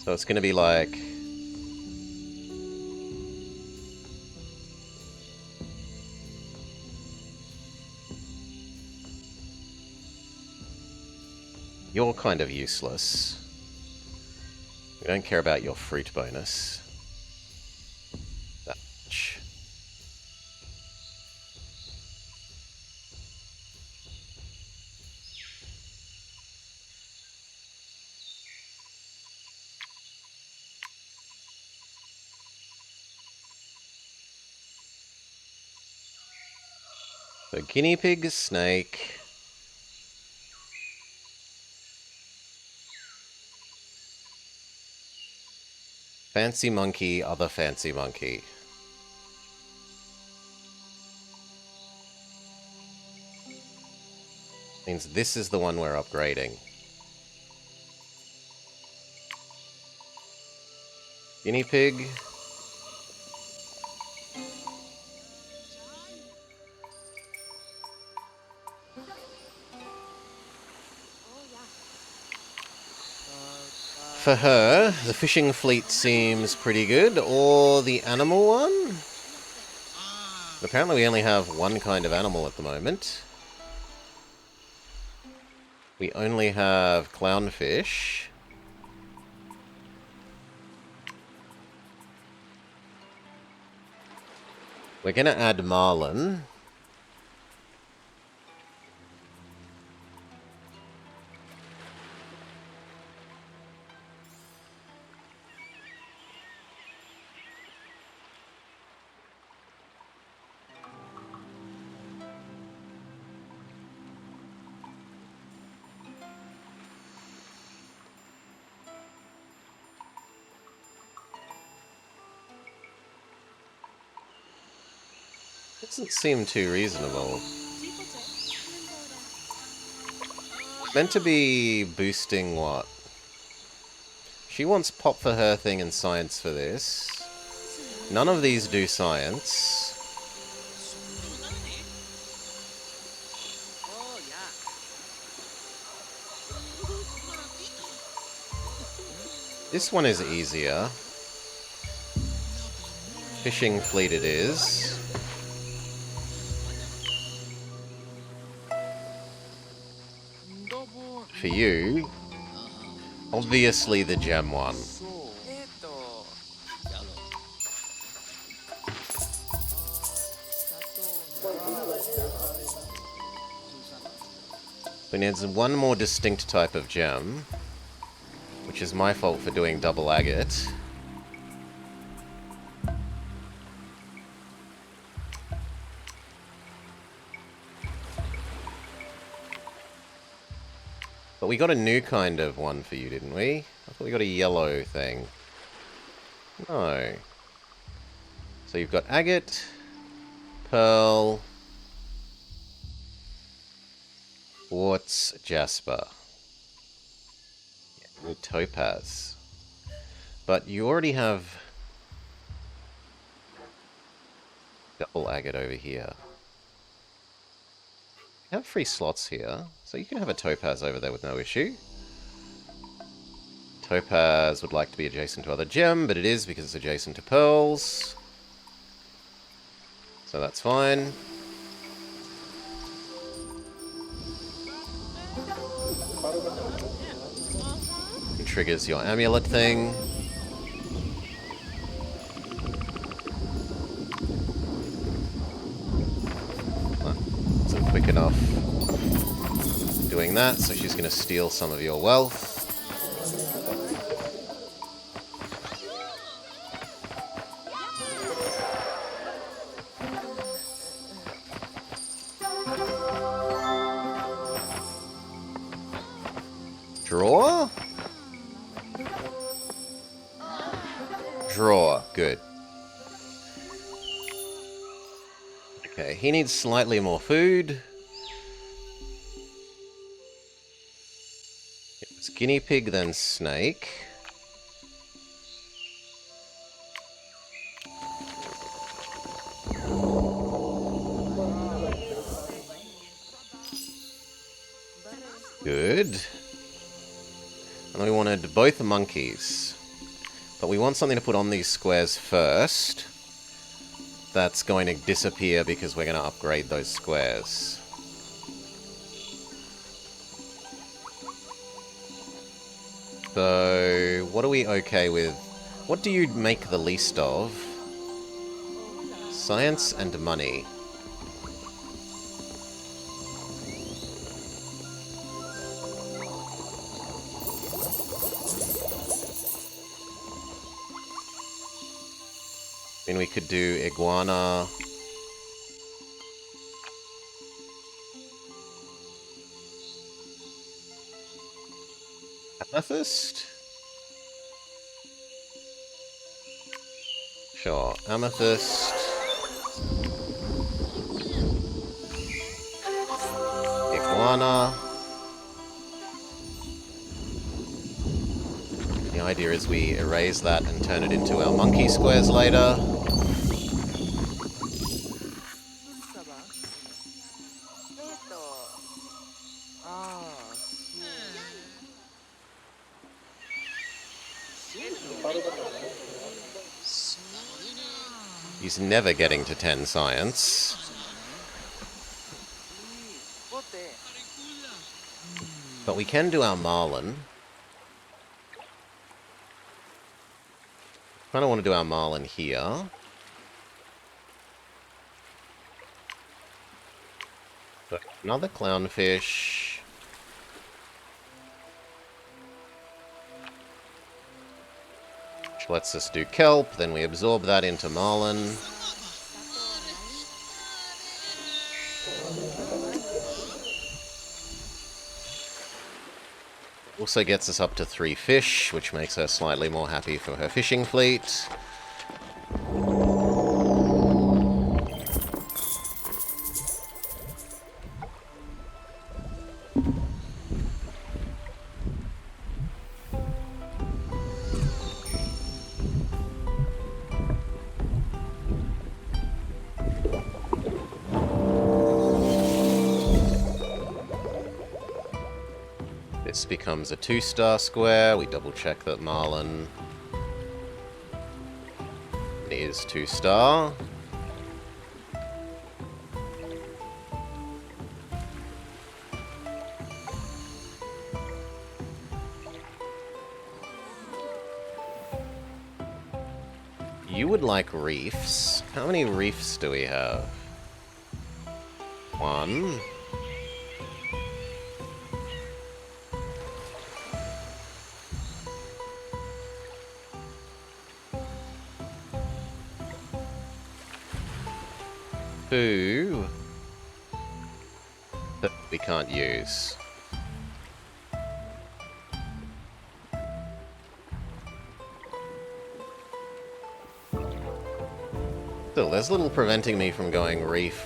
So it's gonna be like... You're kind of useless. We don't care about your fruit bonus. That much. So guinea pig, snake... Fancy monkey, other fancy monkey. Means this is the one we're upgrading. Guinea pig. For her, the fishing fleet seems pretty good, or the animal one? Apparently we only have one kind of animal at the moment. We only have clownfish. We're gonna add marlin. Doesn't seem too reasonable. Meant to be boosting what? She wants pop for her thing and science for this. None of these do science. This one is easier. Fishing fleet it is. For you, obviously the gem one. We need one more distinct type of gem, which is my fault for doing double agate. But we got a new kind of one for you, didn't we? I thought we got a yellow thing. No. So you've got agate, pearl, quartz, jasper. Yeah, topaz. But you already have double agate over here. You have free slots here, so you can have a topaz over there with no issue. Topaz would like to be adjacent to other gem, but it is because it's adjacent to pearls. So that's fine. It triggers your amulet thing. Isn't quick enough doing that, so she's going to steal some of your wealth. Draw? Draw. Good. Okay, he needs slightly more food. It's guinea pig, then snake. Good. And we wanted both monkeys. But we want something to put on these squares first. That's going to disappear because we're going to upgrade those squares. So, what are we okay with? What do you make the least of? Science and money. I mean, we could do iguana. Amethyst? Sure, amethyst. Iguana. The idea is we erase that and turn it into our monkey squares later. He's never getting to 10 science. But we can do our Marlin. Kind of want to do our Marlin here. But another clownfish. Which lets us do kelp, then we absorb that into Marlin. Also gets us up to 3 fish, which makes her slightly more happy for her fishing fleet. This becomes a 2-star square. We double check that Marlin is 2-star. You would like reefs. How many reefs do we have? 1. 2 that we can't use. Still, there's little preventing me from going reef,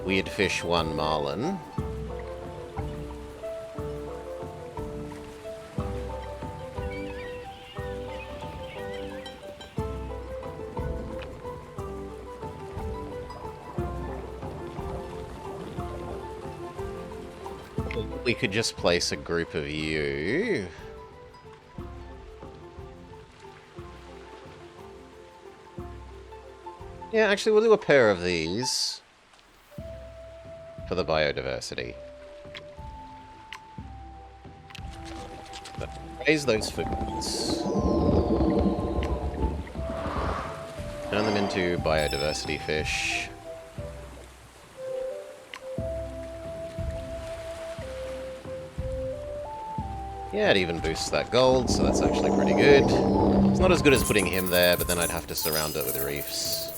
weird fish 1 marlin. We could just place a group of you. Yeah, actually, we'll do a pair of these for the biodiversity. But raise those foods. Turn them into biodiversity fish. Yeah, it even boosts that gold, so that's actually pretty good. It's not as good as putting him there, but then I'd have to surround it with reefs.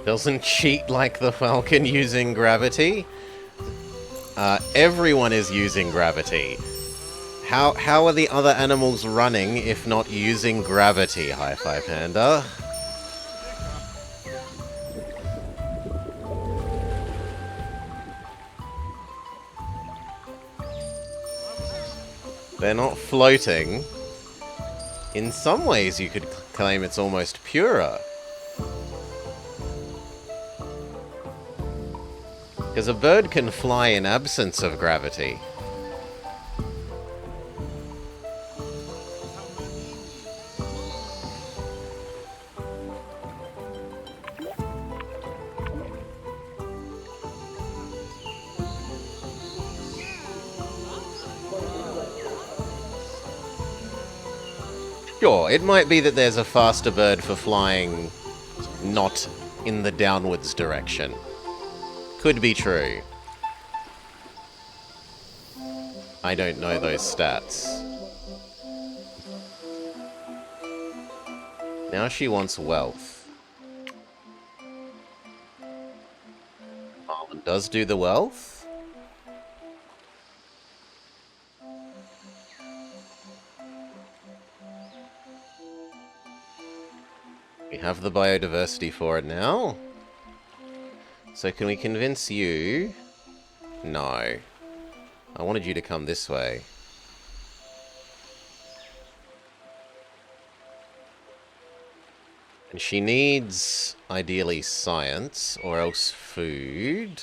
Doesn't cheat like the Falcon using gravity. Everyone is using gravity. How are the other animals running if not using gravity, High Five Panda? They're not floating. In some ways, you could claim it's almost purer. Because a bird can fly in absence of gravity. Sure, it might be that there's a faster bird for flying not in the downwards direction. Could be true. I don't know those stats. Now she wants wealth. Marlin does do the wealth. We have the biodiversity for it now. So can we convince you? No. I wanted you to come this way. And she needs, ideally, science, or else food.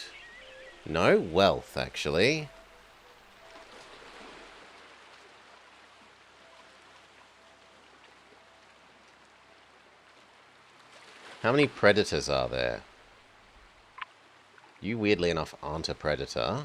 No, wealth, actually. How many predators are there? You, weirdly enough, aren't a predator.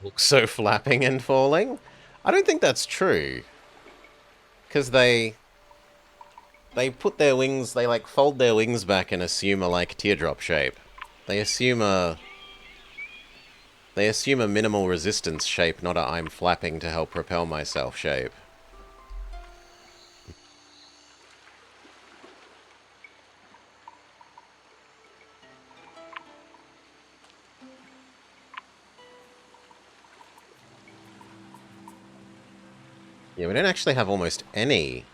Look so flapping and falling. I don't think that's true. Because they put their wings, they like fold their wings back and assume a like teardrop shape. They assume a minimal resistance shape, not a I'm flapping to help propel myself shape. Yeah, we don't actually have almost any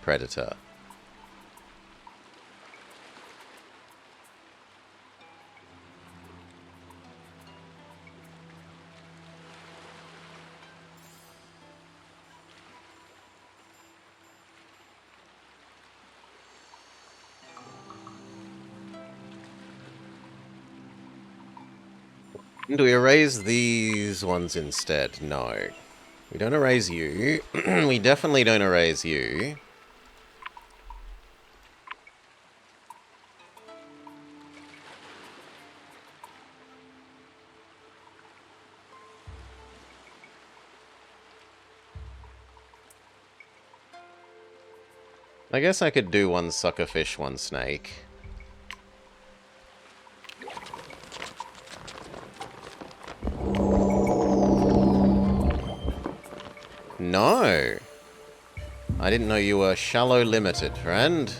predator. Do we erase these ones instead? No. We don't erase you. We definitely don't erase you. I guess I could do one suckerfish, one snake. No! I didn't know you were shallow limited, friend.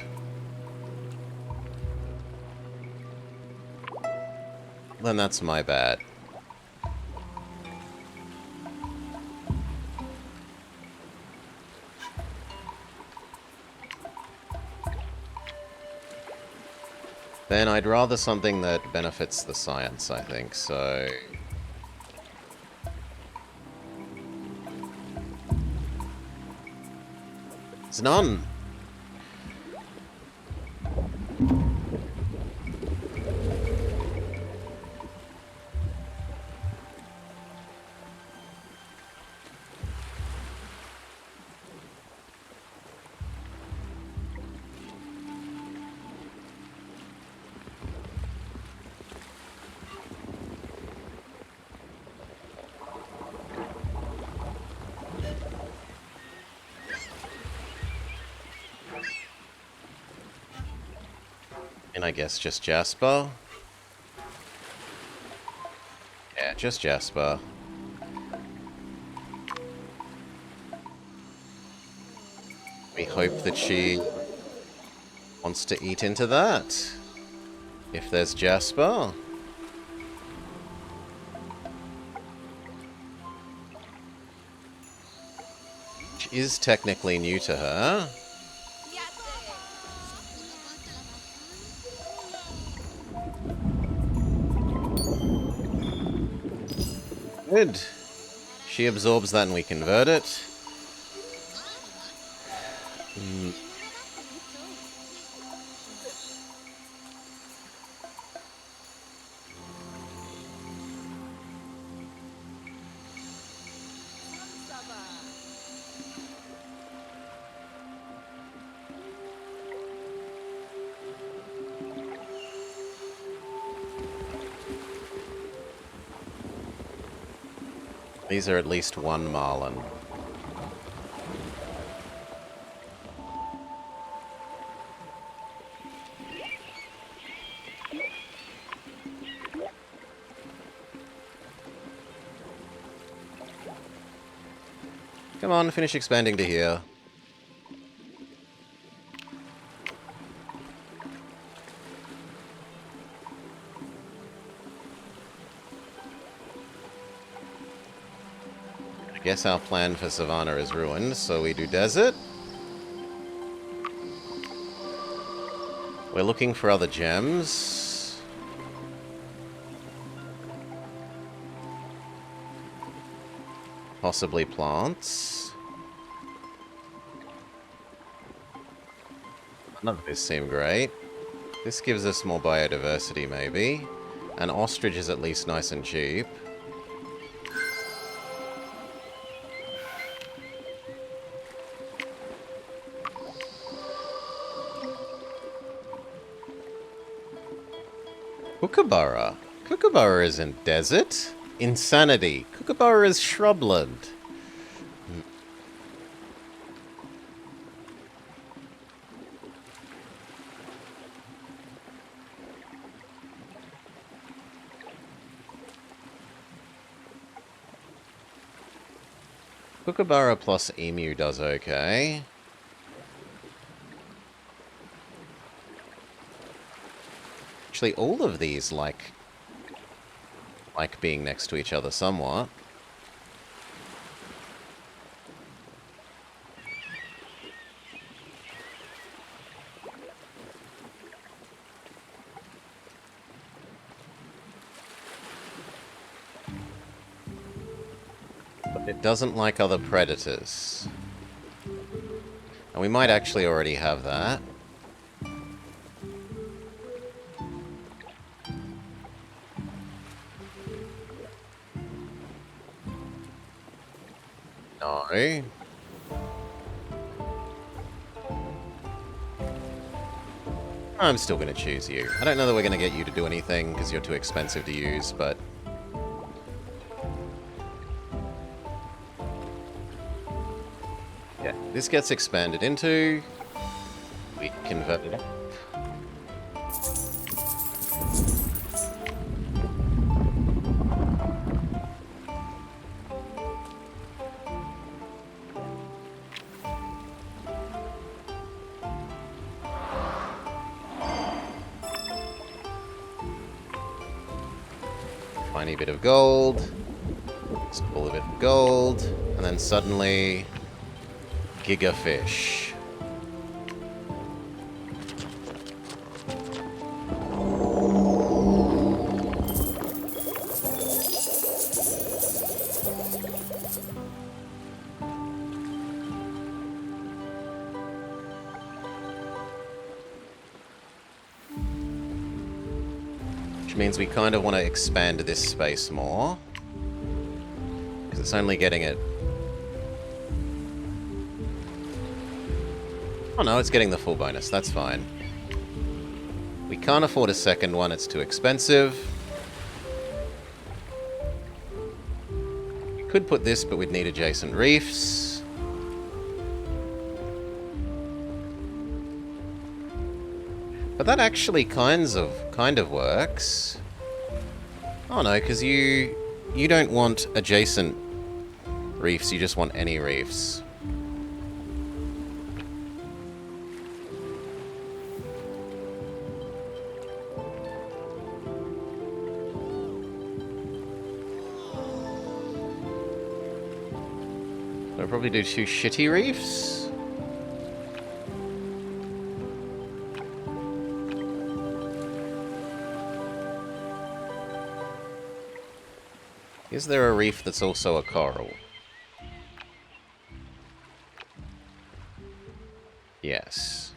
Then that's my bad. Then I'd rather something that benefits the science, I think, so... It's none! And I guess just Jasper? Yeah, just Jasper. We hope that she wants to eat into that. If there's Jasper. Which is technically new to her. Good. She absorbs that and we convert it. These are at least one marlin. Come on, finish expanding to here. Guess our plan for Savannah is ruined, so we do desert. We're looking for other gems. Possibly plants. None of this seem great. This gives us more biodiversity, maybe. An ostrich is at least nice and cheap. Kookaburra. Kookaburra isn't desert. Insanity. Kookaburra is shrubland. Kookaburra plus emu does okay. Actually, all of these like being next to each other somewhat. But it doesn't like other predators. And we might actually already have that. No. I'm still going to choose you. I don't know that we're going to get you to do anything because you're too expensive to use, but... yeah, this gets expanded into... we convert it. Tiny bit of gold. Just pull a bit of gold. And then suddenly... Giga fish. Which means we kind of want to expand this space more. Because it's only getting it... oh no, it's getting the full bonus. That's fine. We can't afford a second one. It's too expensive. We could put this, but we'd need adjacent reefs. But that actually kind of works. Oh no, because you don't want adjacent reefs, you just want any reefs. I'll probably do 2 shitty reefs. Is there a reef that's also a coral? Yes.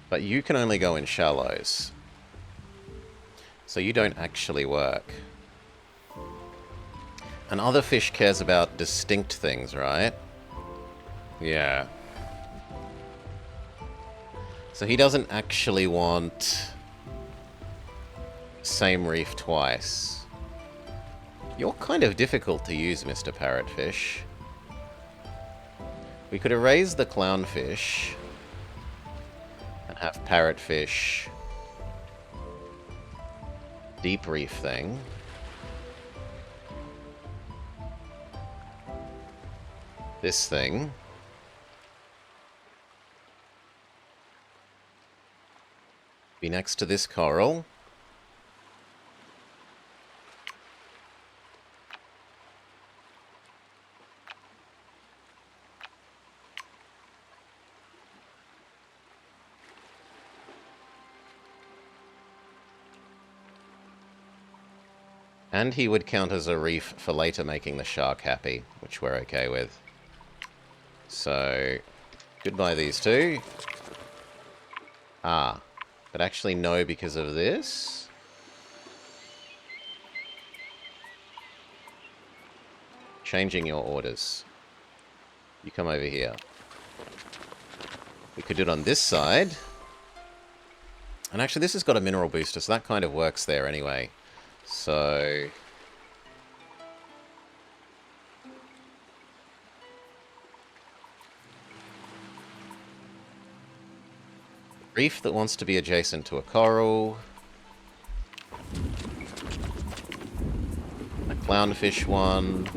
But you can only go in shallows. So you don't actually work. And other fish cares about distinct things, right? Yeah. So he doesn't actually want... same reef twice. You're kind of difficult to use, Mr. Parrotfish. We could erase the clownfish and have parrotfish deep reef thing. This thing. Be next to this coral. And he would count as a reef for later making the shark happy, which we're okay with. So, goodbye these two. Ah, but actually no because of this. Changing your orders. You come over here. We could do it on this side. And actually this has got a mineral booster, so that kind of works there anyway. So... reef that wants to be adjacent to a coral. A clownfish one.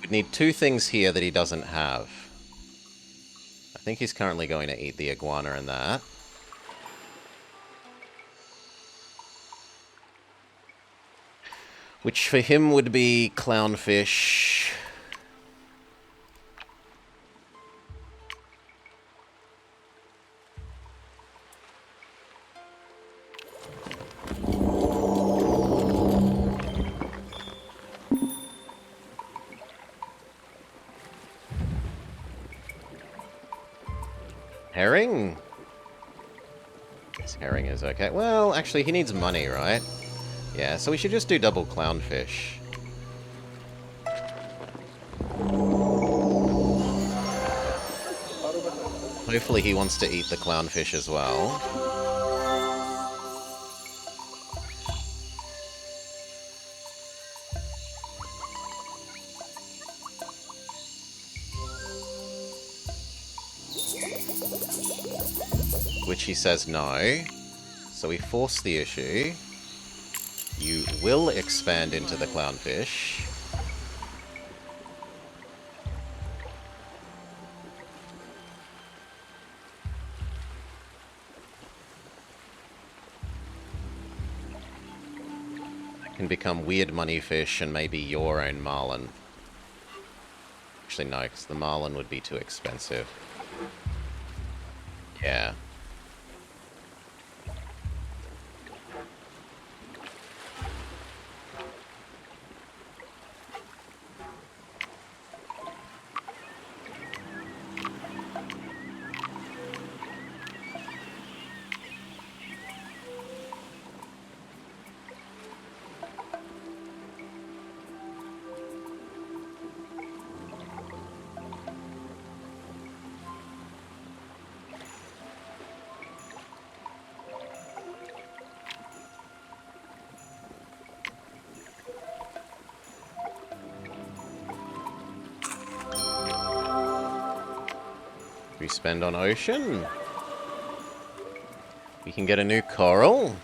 We'd need two things here that he doesn't have. I think he's currently going to eat the iguana and that. Which for him would be clownfish. Herring? This herring is okay. Well, actually, he needs money, right? Yeah, so we should just do double clownfish. Hopefully he wants to eat the clownfish as well. Which he says no. So we force the issue. You will expand into the clownfish. That can become weird money fish and maybe your own marlin. Actually, no, because the marlin would be too expensive. Yeah. We spend on ocean. We can get a new coral.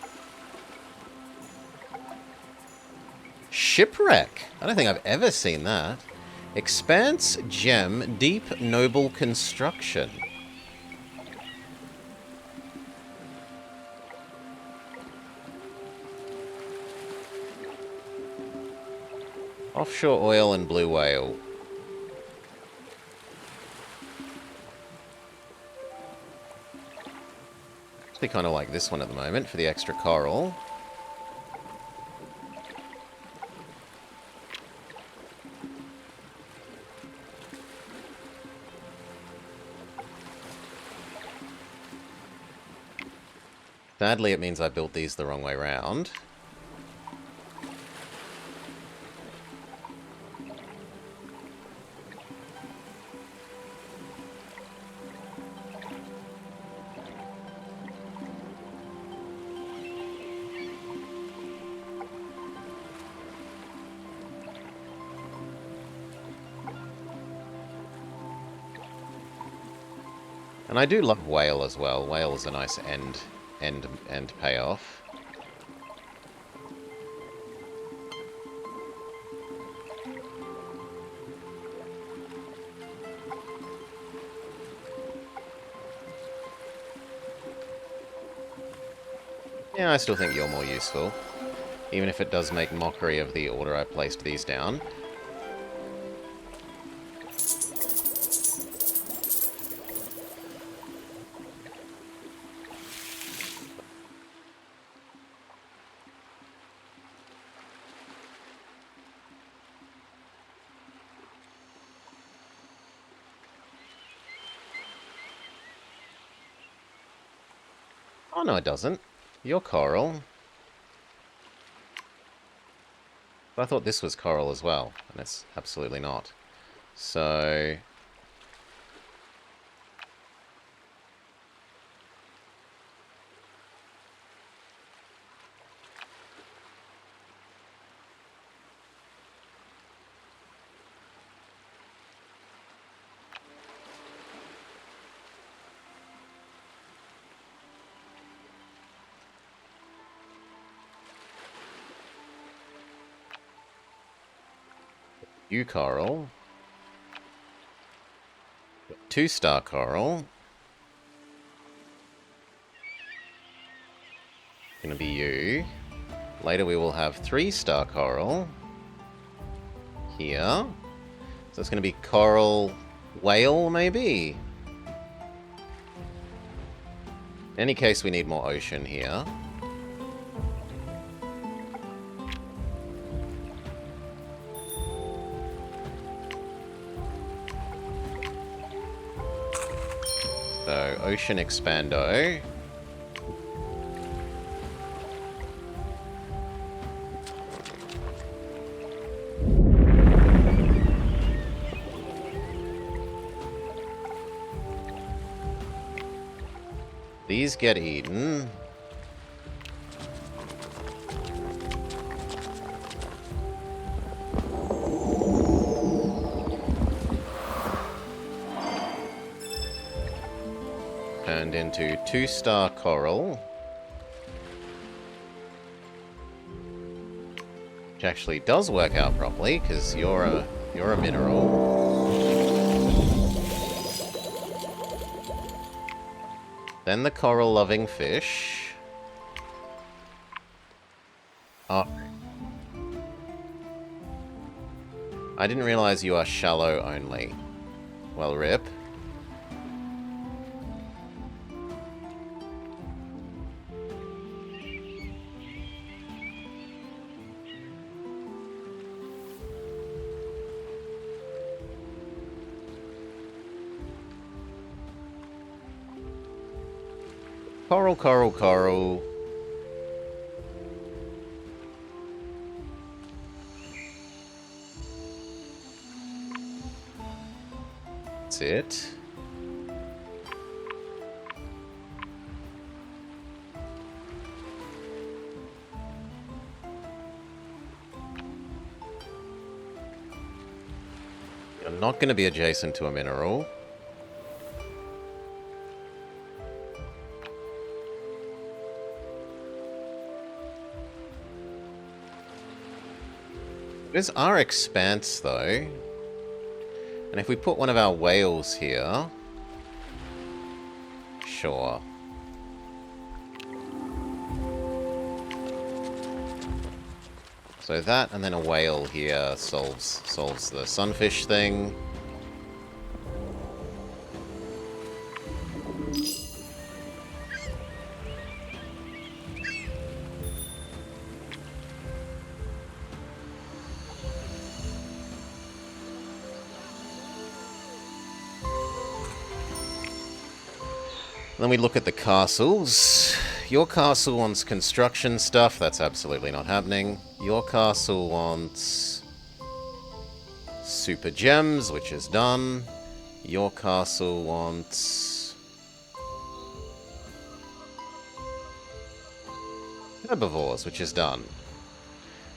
Shipwreck. I don't think I've ever seen that. Expanse gem, deep noble construction. Offshore oil and blue whale. I kind of like this one at the moment for the extra coral. Sadly, it means I built these the wrong way round. And I do love whale as well. Whale is a nice end payoff. Yeah, I still think you're more useful. Even if it does make mockery of the order I placed these down. Oh, no, it doesn't. You're coral. But I thought this was coral as well, and it's absolutely not. So... you coral. 2-star coral. Gonna be you. Later we will have 3-star coral. Here. So it's gonna be coral whale, maybe? In any case, we need more ocean here. So, ocean expando. These get eaten. Turned into 2-star coral. Which actually does work out properly, because you're a mineral. Then the coral-loving fish. Oh. I didn't realize you are shallow only. Well, rip. Coral, coral, coral. That's it. You're not going to be adjacent to a mineral. There's our expanse, though. And if we put one of our whales here... Sure. So that, and then a whale here solves the sunfish thing. Then we look at the castles. Your castle wants construction stuff. That's absolutely not happening. Your castle wants super gems, which is done. Your castle wants herbivores, which is done.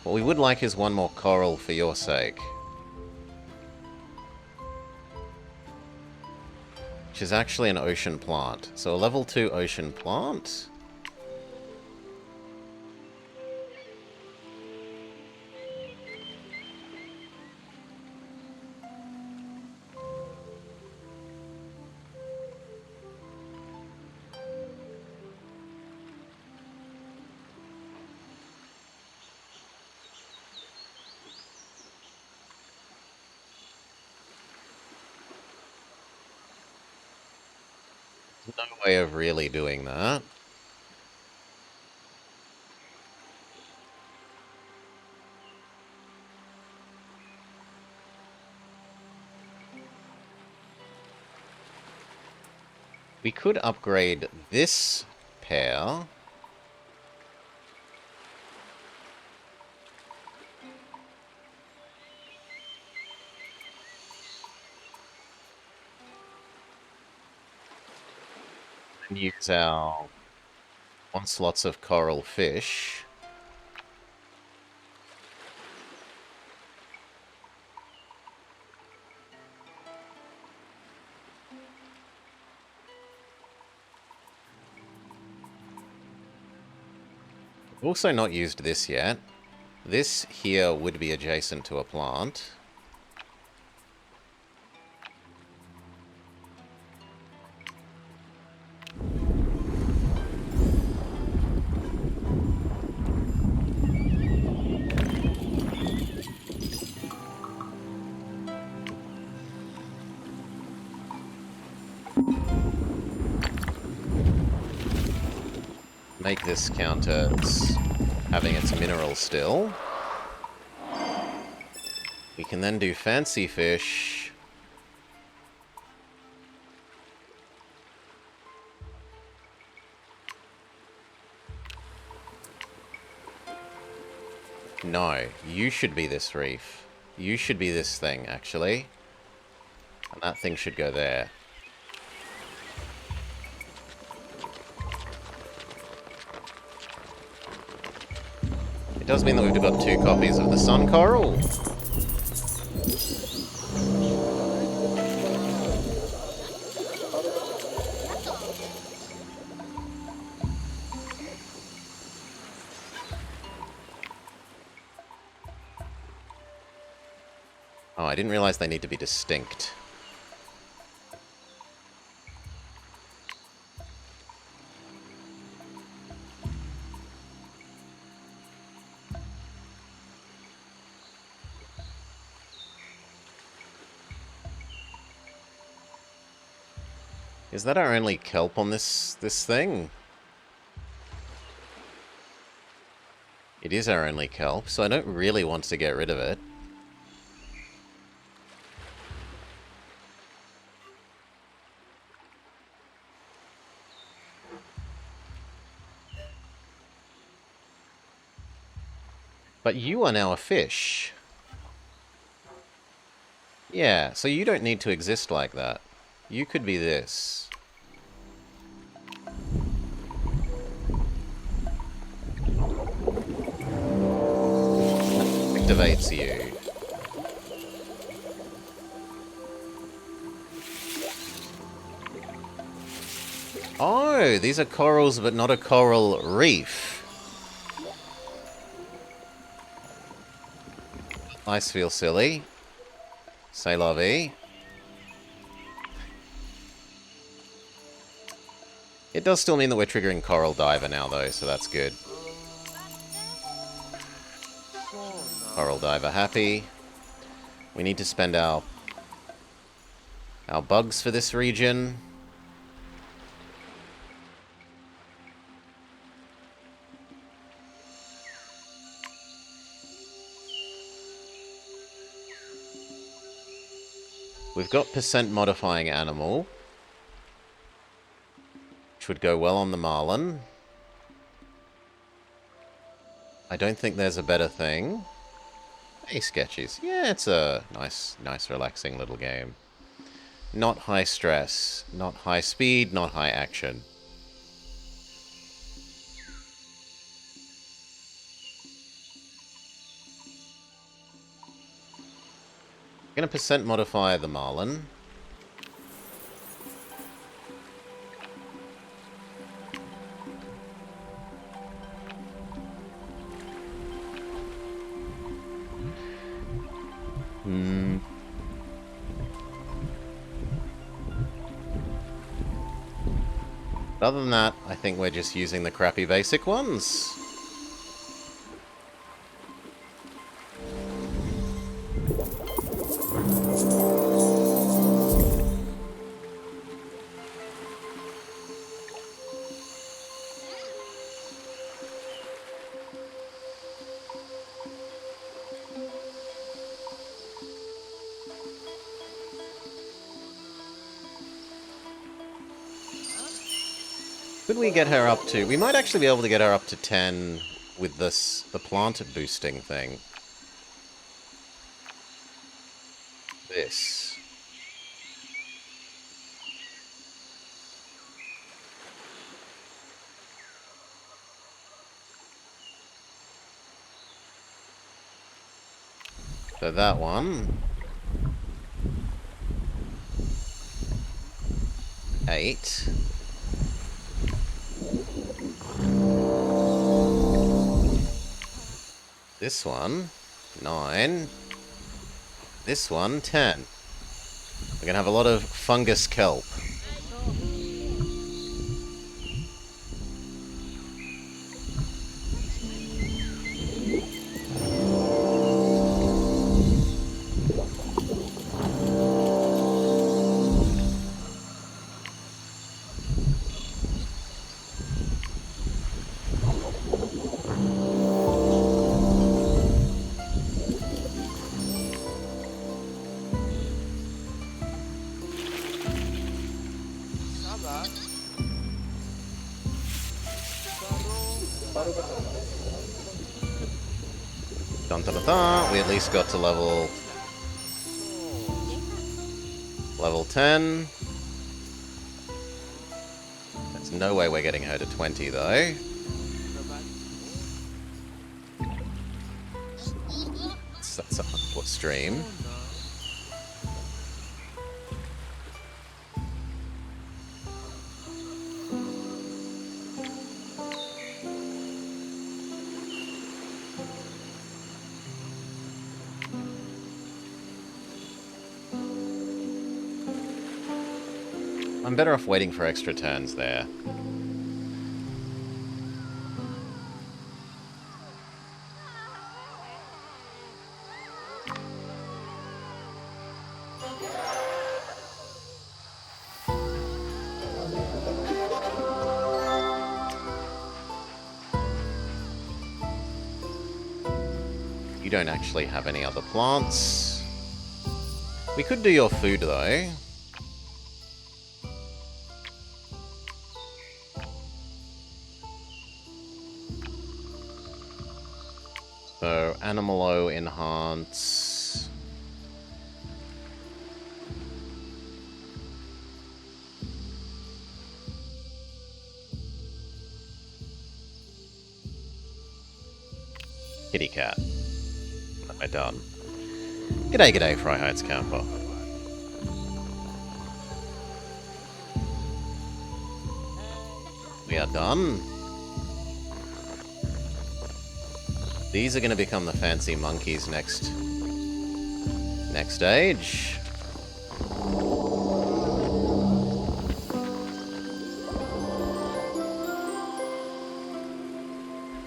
What we would like is one more coral for your sake. Which is actually an ocean plant. So a level 2 ocean plant. No way of really doing that. We could upgrade this pair. And use our onslaughts of coral fish. Also not used this yet. This here would be adjacent to a plant. Make this count as having its mineral still. We can then do fancy fish. No, you should be this reef. You should be this thing, actually. And that thing should go there. It does mean that we've got 2 copies of the sun coral. Oh, I didn't realize they need to be distinct. Is that our only kelp on this thing? It is our only kelp, so I don't really want to get rid of it. But you are now a fish. Yeah, so you don't need to exist like that. You could be this. Activates you. Oh, these are corals, but not a coral reef. I feel silly. C'est la vie. It does still mean that we're triggering Coral Diver now, though, so that's good. Coral Diver happy. We need to spend our bugs for this region. We've got percent modifying animal, which would go well on the marlin. I don't think there's a better thing. Hey, Sketchies. Yeah, it's a nice, relaxing little game. Not high stress, not high speed, not high action. I'm going to percent modify the marlin. Other than that, I think we're just using the crappy basic ones. Could we get her up to... We might actually be able to get her up to 10 with the plant boosting thing. This. So that one. 8. This one, 9. This one, 10. We're going to have a lot of fungus kelp. Dun, dun, dun, dun. We at least got to level 10. There's no way we're getting her to 20 though. That's a what stream. I'm better off waiting for extra turns there. You don't actually have any other plants. We could do your food though. So, Animalo enhance. Kitty cat. We're done. G'day, g'day, Fry Heights Camper. We are done. These are going to become the fancy monkeys next stage.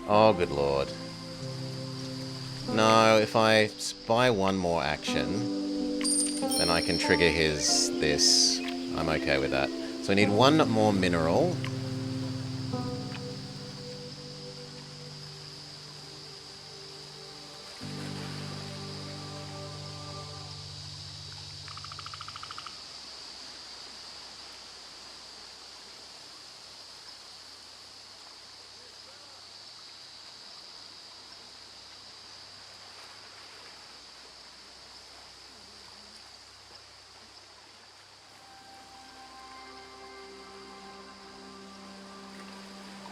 Oh, good lord. No, if I buy one more action, then I can trigger this. I'm okay with that. So I need one more mineral.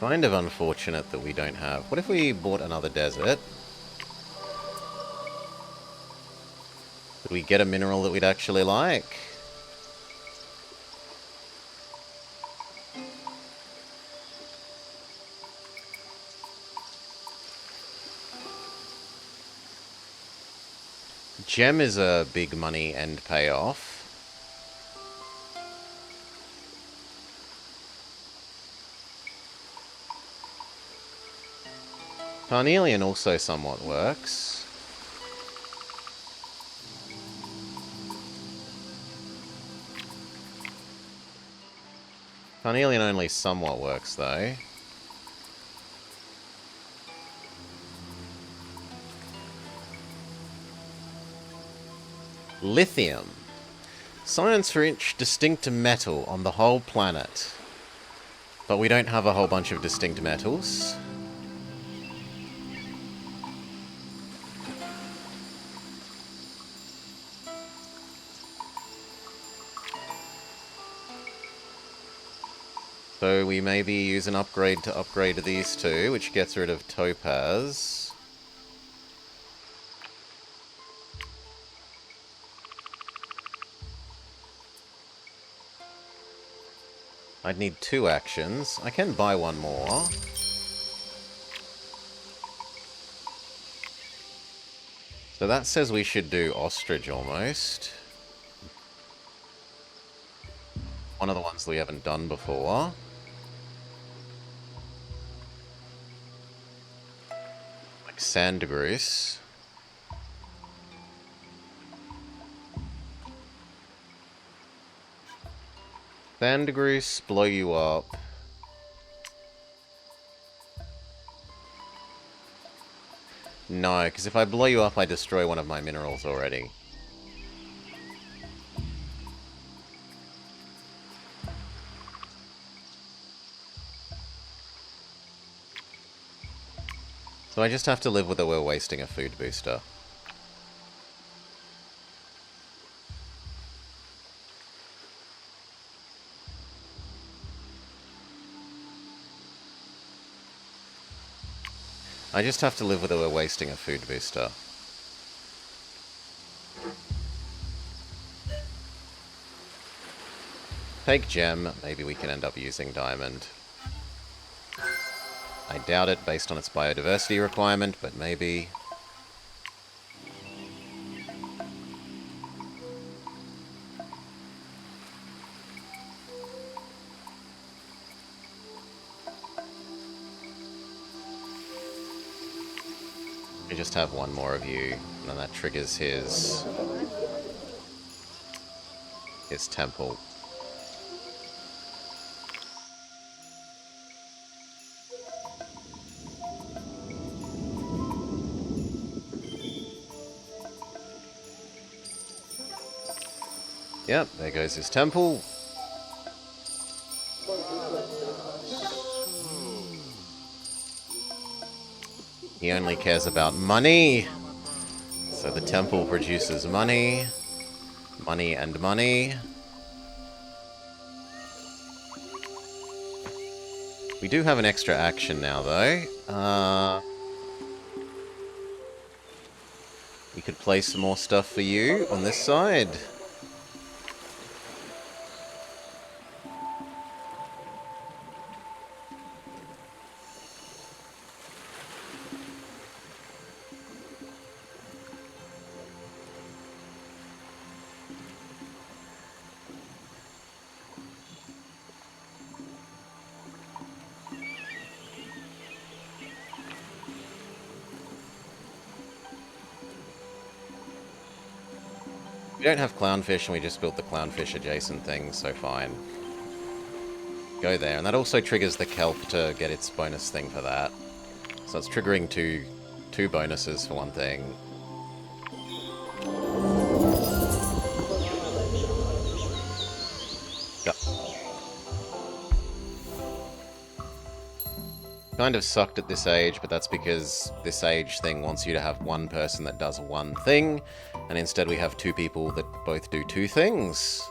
Kind of unfortunate that we don't have... What if we bought another desert? Could we get a mineral that we'd actually like? Gem is a big money end payoff. Carnelian also somewhat works. Carnelian only somewhat works, though. Lithium. Science for each distinct metal on the whole planet. But we don't have a whole bunch of distinct metals. So we maybe use an upgrade to upgrade these two, which gets rid of topaz. I'd need 2 actions. I can buy one more. So that says we should do ostrich almost. One of the ones we haven't done before. Like sandgrouse. Sandgrouse, blow you up. No, because if I blow you up, I destroy one of my minerals already. So I just have to live with it. We're wasting a food booster. I just have to live with it. We're wasting a food booster. Take gem. Maybe we can end up using diamond. I doubt it based on its biodiversity requirement, but maybe. We just have one more of you, and then that triggers his temple. Yep, there goes his temple. He only cares about money. So the temple produces money. Money and money. We do have an extra action now, though. We could play some more stuff for you on this side. We don't have clownfish, and we just built the clownfish adjacent thing, so fine. Go there, and that also triggers the kelp to get its bonus thing for that. So it's triggering two bonuses for one thing. Yep. Kind of sucked at this age, but that's because this age thing wants you to have one person that does one thing, and instead we have 2 people that both do 2 things.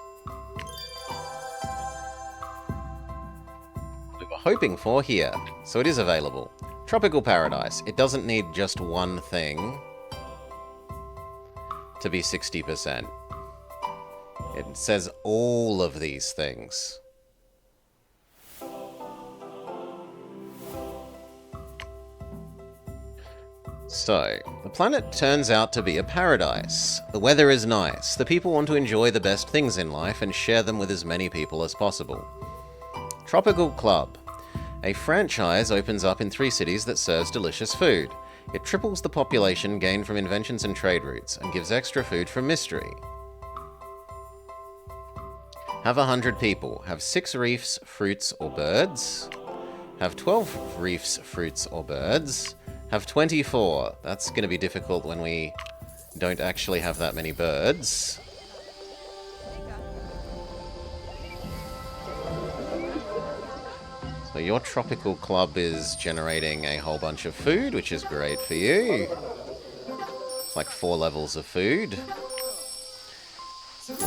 We were hoping for here, so it is available. Tropical Paradise. It doesn't need just one thing to be 60%. It says all of these things. So, the planet turns out to be a paradise. The weather is nice, the people want to enjoy the best things in life and share them with as many people as possible. Tropical Club. A franchise opens up in 3 cities that serves delicious food. It triples the population gained from inventions and trade routes, and gives extra food from mystery. Have 100 people. Have 6 reefs, fruits, or birds. Have 12 reefs, fruits, or birds. Have 24. That's going to be difficult when we don't actually have that many birds. your tropical club is generating a whole bunch of food, which is great for you. It's like 4 levels of food.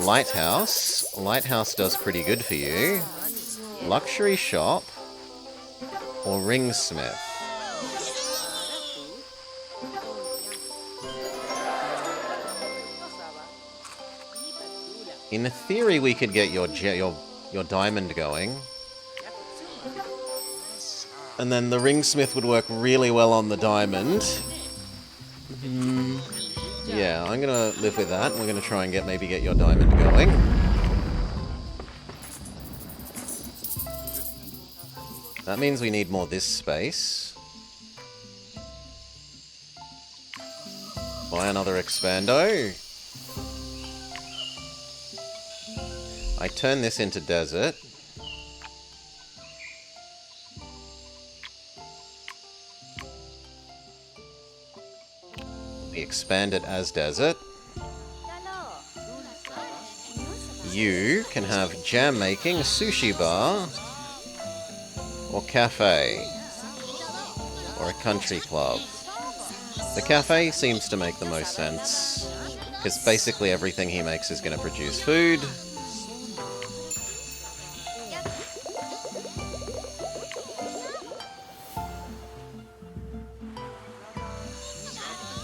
Lighthouse. Lighthouse does pretty good for you. Luxury shop or ringsmith. In theory, we could get your diamond going. And then the ringsmith would work really well on the diamond. Yeah, I'm gonna live with that. We're gonna try and maybe get your diamond going. That means we need more this space. Buy another expando. I turn this into desert. We expand it as desert. You can have jam making, sushi bar, or cafe, or a country club. The cafe seems to make the most sense, because basically everything he makes is going to produce food.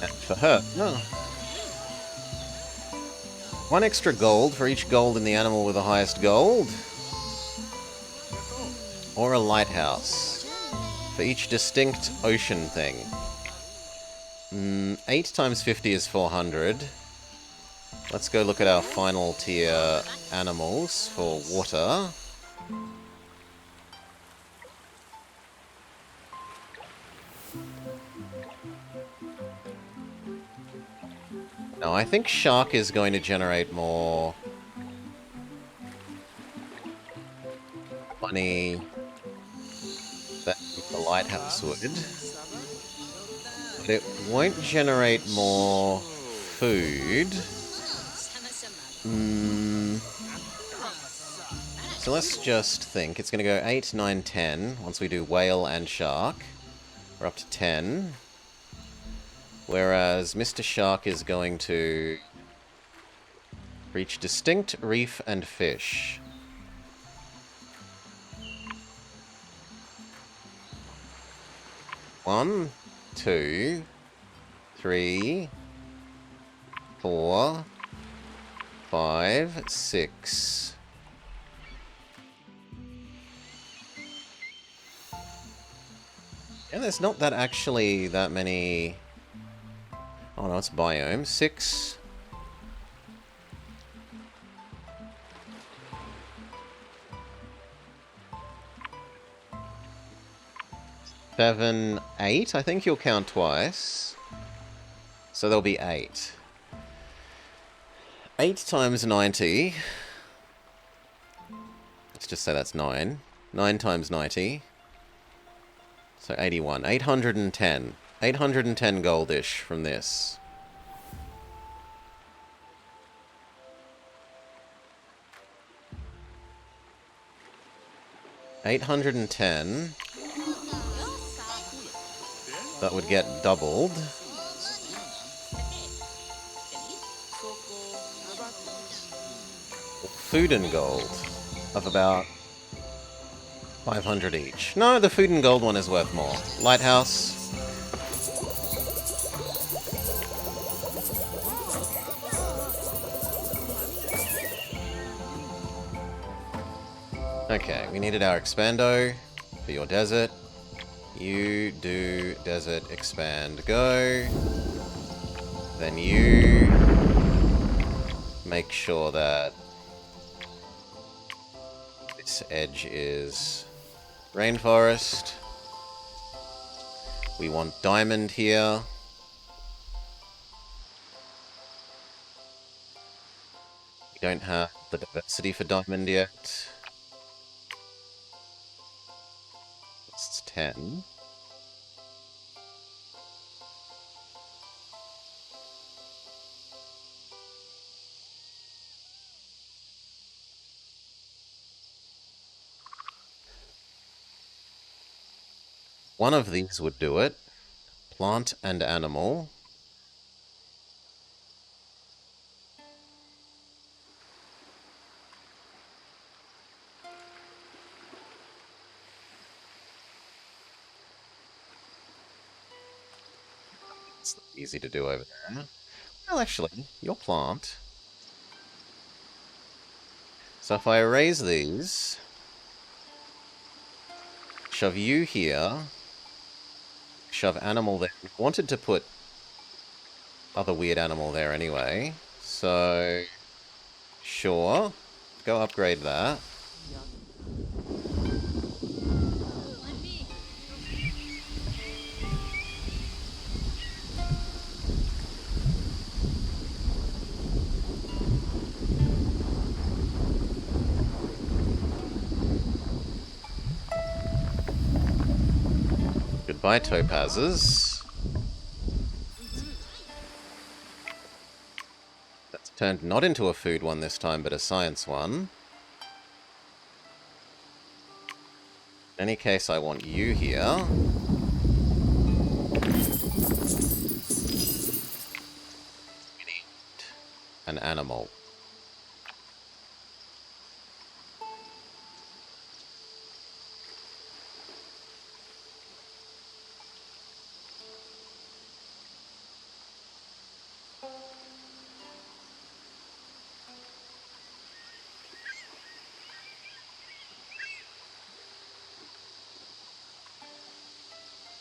And for her, no. 1 extra gold for each gold in the animal with the highest gold. Or a lighthouse for each distinct ocean thing. 8 times 50 is 400. Let's go look at our final tier animals for water. Now, I think shark is going to generate more money than the lighthouse would. But it won't generate more food. So let's just think. It's going to go 8, 9, 10 once we do whale and shark. We're up to 10. Whereas Mr. Shark is going to reach distinct reef and fish. One, 2, 3, 4, 5, 6. And there's not actually that many. Oh no, it's biome. 6. 7, 8. I think you'll count twice. So there'll be 8. 8 times 90. Let's just say that's 9. 9 times 90. So 81. 810. 810 goldish from this. $810. That would get doubled. Food and gold of about 500 each. No, the food and gold one is worth more. Lighthouse. Okay, we needed our expando for your desert. You do desert expand go. Then you make sure that this edge is rainforest. We want diamond here. We don't have the diversity for diamond yet. It's 10. One of these would do it. Plant and animal. It's easy to do over there. Well, actually, your plant. So if I erase these, shove you here, shove animal there. I wanted to put other weird animal there anyway. So, sure. Go upgrade that. Goodbye, topazes. That's turned not into a food one this time, but a science one. In any case, I want you here. We need an animal.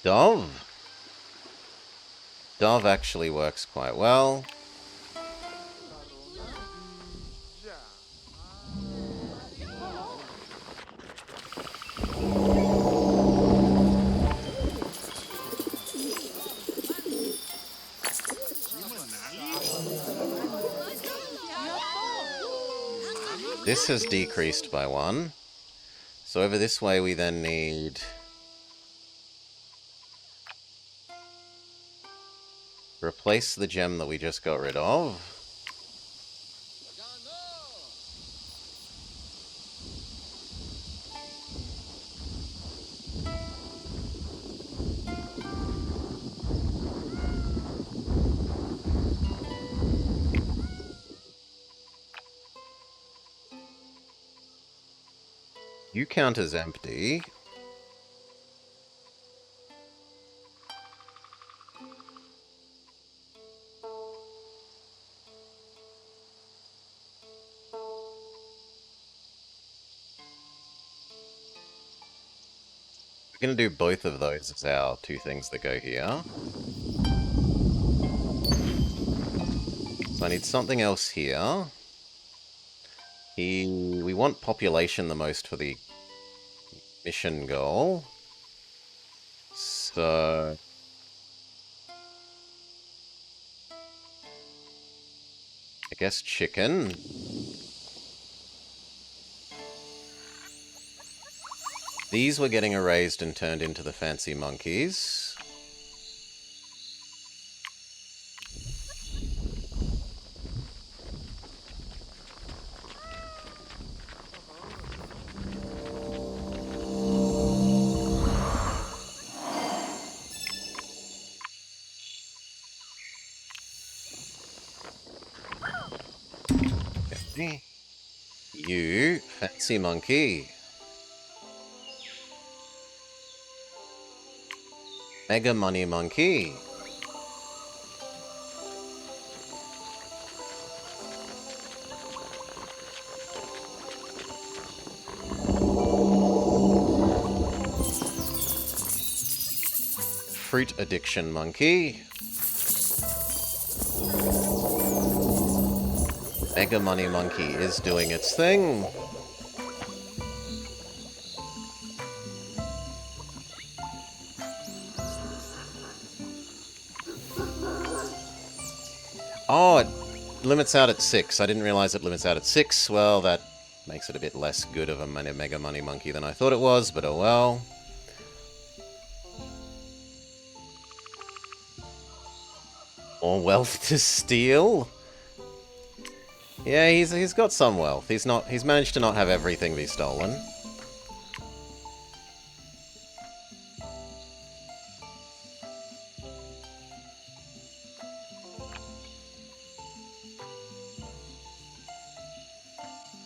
Dove. Dove actually works quite well. This has decreased by 1. So over this way we then need... replace the gem that we just got rid of. You count as empty. We're going to do both of those as our 2 things that go here. So I need something else here. We want population the most for the mission goal. So... I guess chicken. These were getting erased and turned into the fancy monkeys. Okay. You, fancy monkey. Mega money monkey. Fruit addiction monkey. Mega money monkey is doing its thing. Oh, it limits out at 6. I didn't realize it limits out at 6. Well, that makes it a bit less good of a Mega Money Monkey than I thought it was, but oh well. More wealth to steal? Yeah, he's got some wealth. He's managed to not have everything be stolen.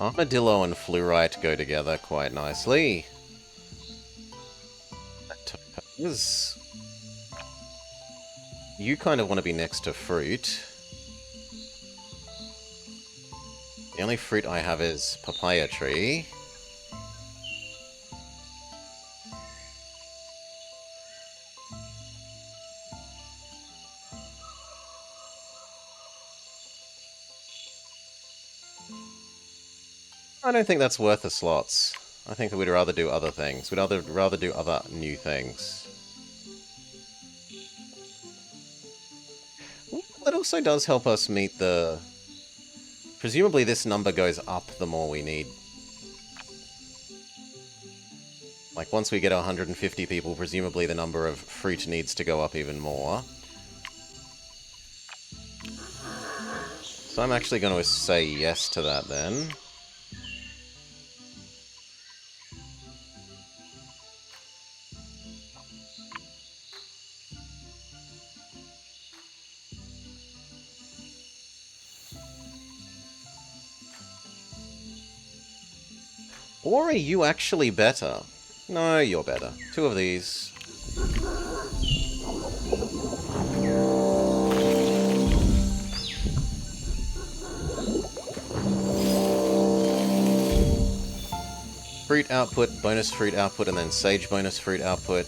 Armadillo and fluorite go together quite nicely. Topaz. You kind of want to be next to fruit. The only fruit I have is papaya tree. I don't think that's worth the slots. I think we'd rather do other things. We'd rather do other new things. That also does help us meet the... Presumably this number goes up the more we need. Like, once we get 150 people, presumably the number of fruit needs to go up even more. So I'm actually going to say yes to that then. Or are you actually better? No, you're better. 2 of these. Fruit output, bonus fruit output, and then sage bonus fruit output.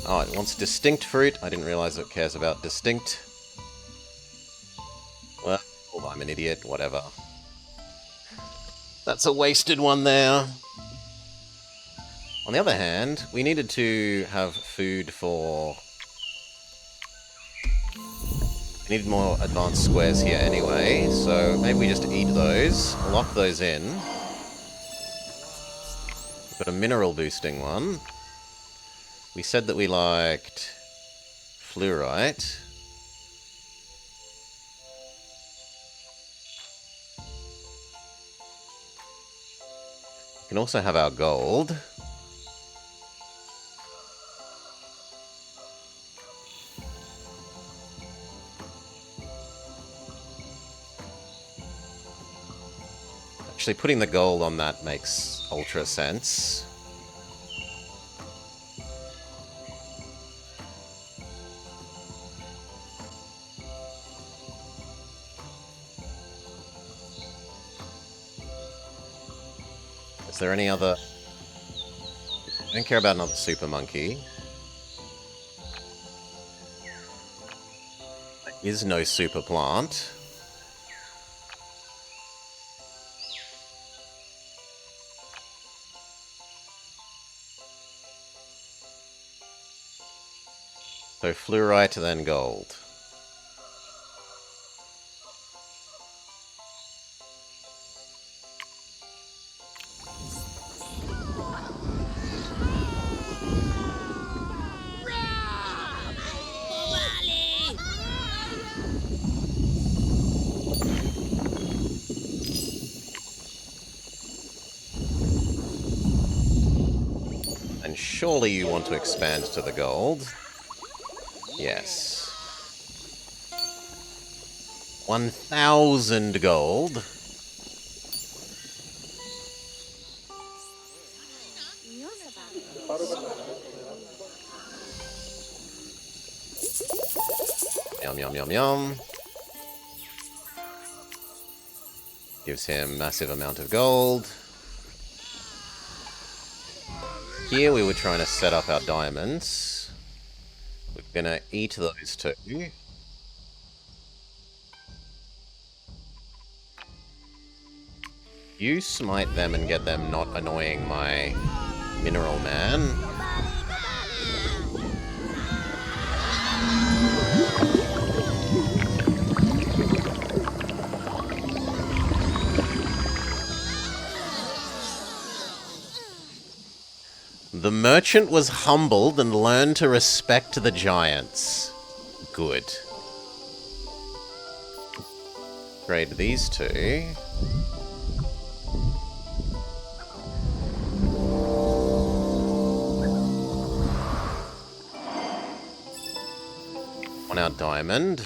Oh, it wants distinct fruit. I didn't realize it cares about distinct. Well, I'm an idiot, whatever. That's a wasted one there. On the other hand, we needed to have food for... We needed more advanced squares here anyway, so maybe we just eat those, lock those in. We've got a mineral boosting one. We said that we liked fluorite. We can also have our gold. Actually, putting the gold on that makes ultra sense. Is there any other... I don't care about another super monkey. There is no super plant. So fluorite, then gold. And surely you want to expand to the gold. Yes. 1,000 gold. Yum, yum, yum, yum. Gives him massive amount of gold. Here we were trying to set up our diamonds. We're gonna eat those two. You smite them and get them not annoying my mineral man. The merchant was humbled and learned to respect the giants. Good. Grade these two. On our diamond.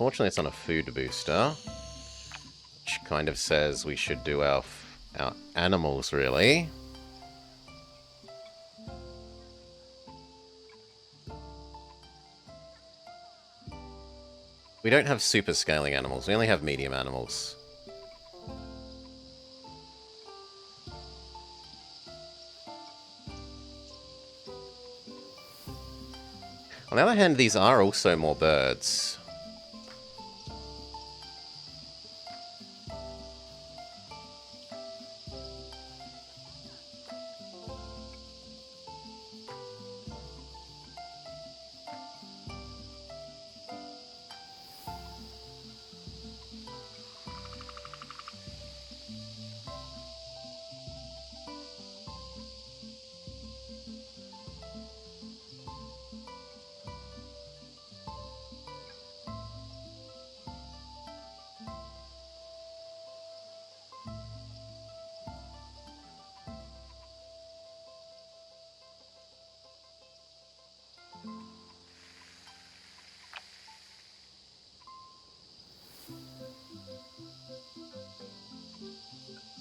Unfortunately, it's on a food booster, which kind of says we should do our animals, really. We don't have super scaling animals, we only have medium animals. On the other hand, these are also more birds.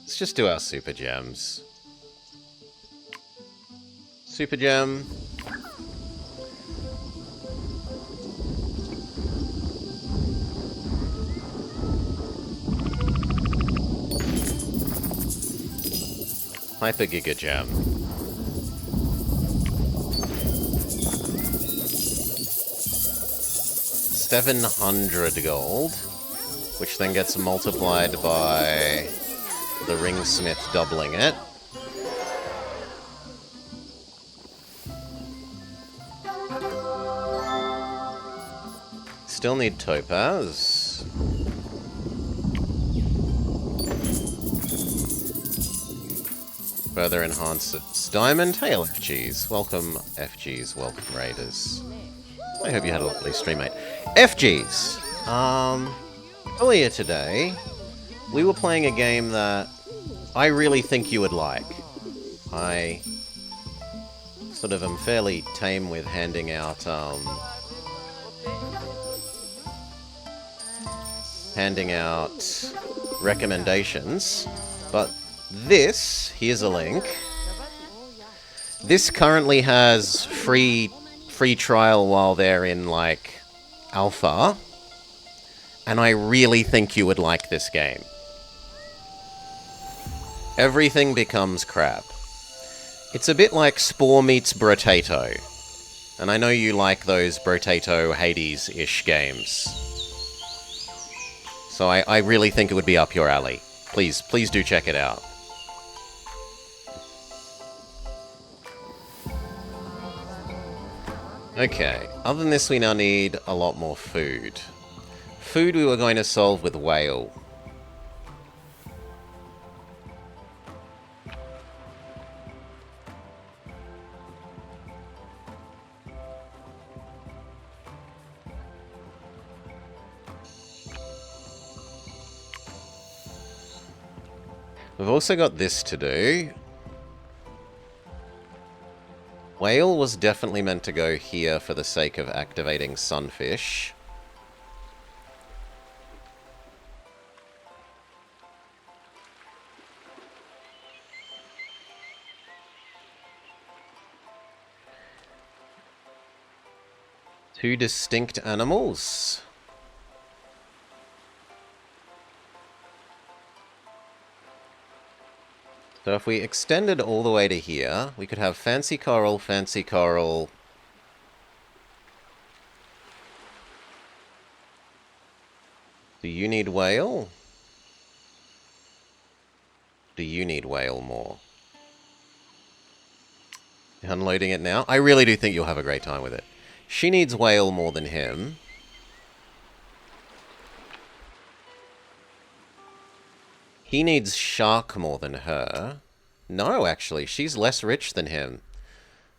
Let's just do our super gems. Super gem. Hyper Giga Gem. $700 gold, which then gets multiplied by the ringsmith doubling it. Still need topaz. Further enhances diamond. Hey, FGs. Welcome, FGs. Welcome, Raiders. I hope you had a lovely stream, mate. FGs. Earlier today, we were playing a game that I really think you would like. I sort of am fairly tame with handing out, recommendations, but here's a link. This currently has free trial while they're in, like, alpha, and I really think you would like this game. Everything becomes crap. It's a bit like Spore meets Brotato, and I know you like those Brotato Hades-ish games. So I really think it would be up your alley. Please do check it out. Okay, other than this, we now need a lot more food. Food we were going to solve with whale. We've also got this to do. Whale was definitely meant to go here for the sake of activating sunfish. Two distinct animals. So if we extended all the way to here, we could have fancy coral, fancy coral. Do you need whale? Do you need whale more? Unloading it now? I really do think you'll have a great time with it. She needs whale more than him. He needs shark more than her. No, actually, she's less rich than him.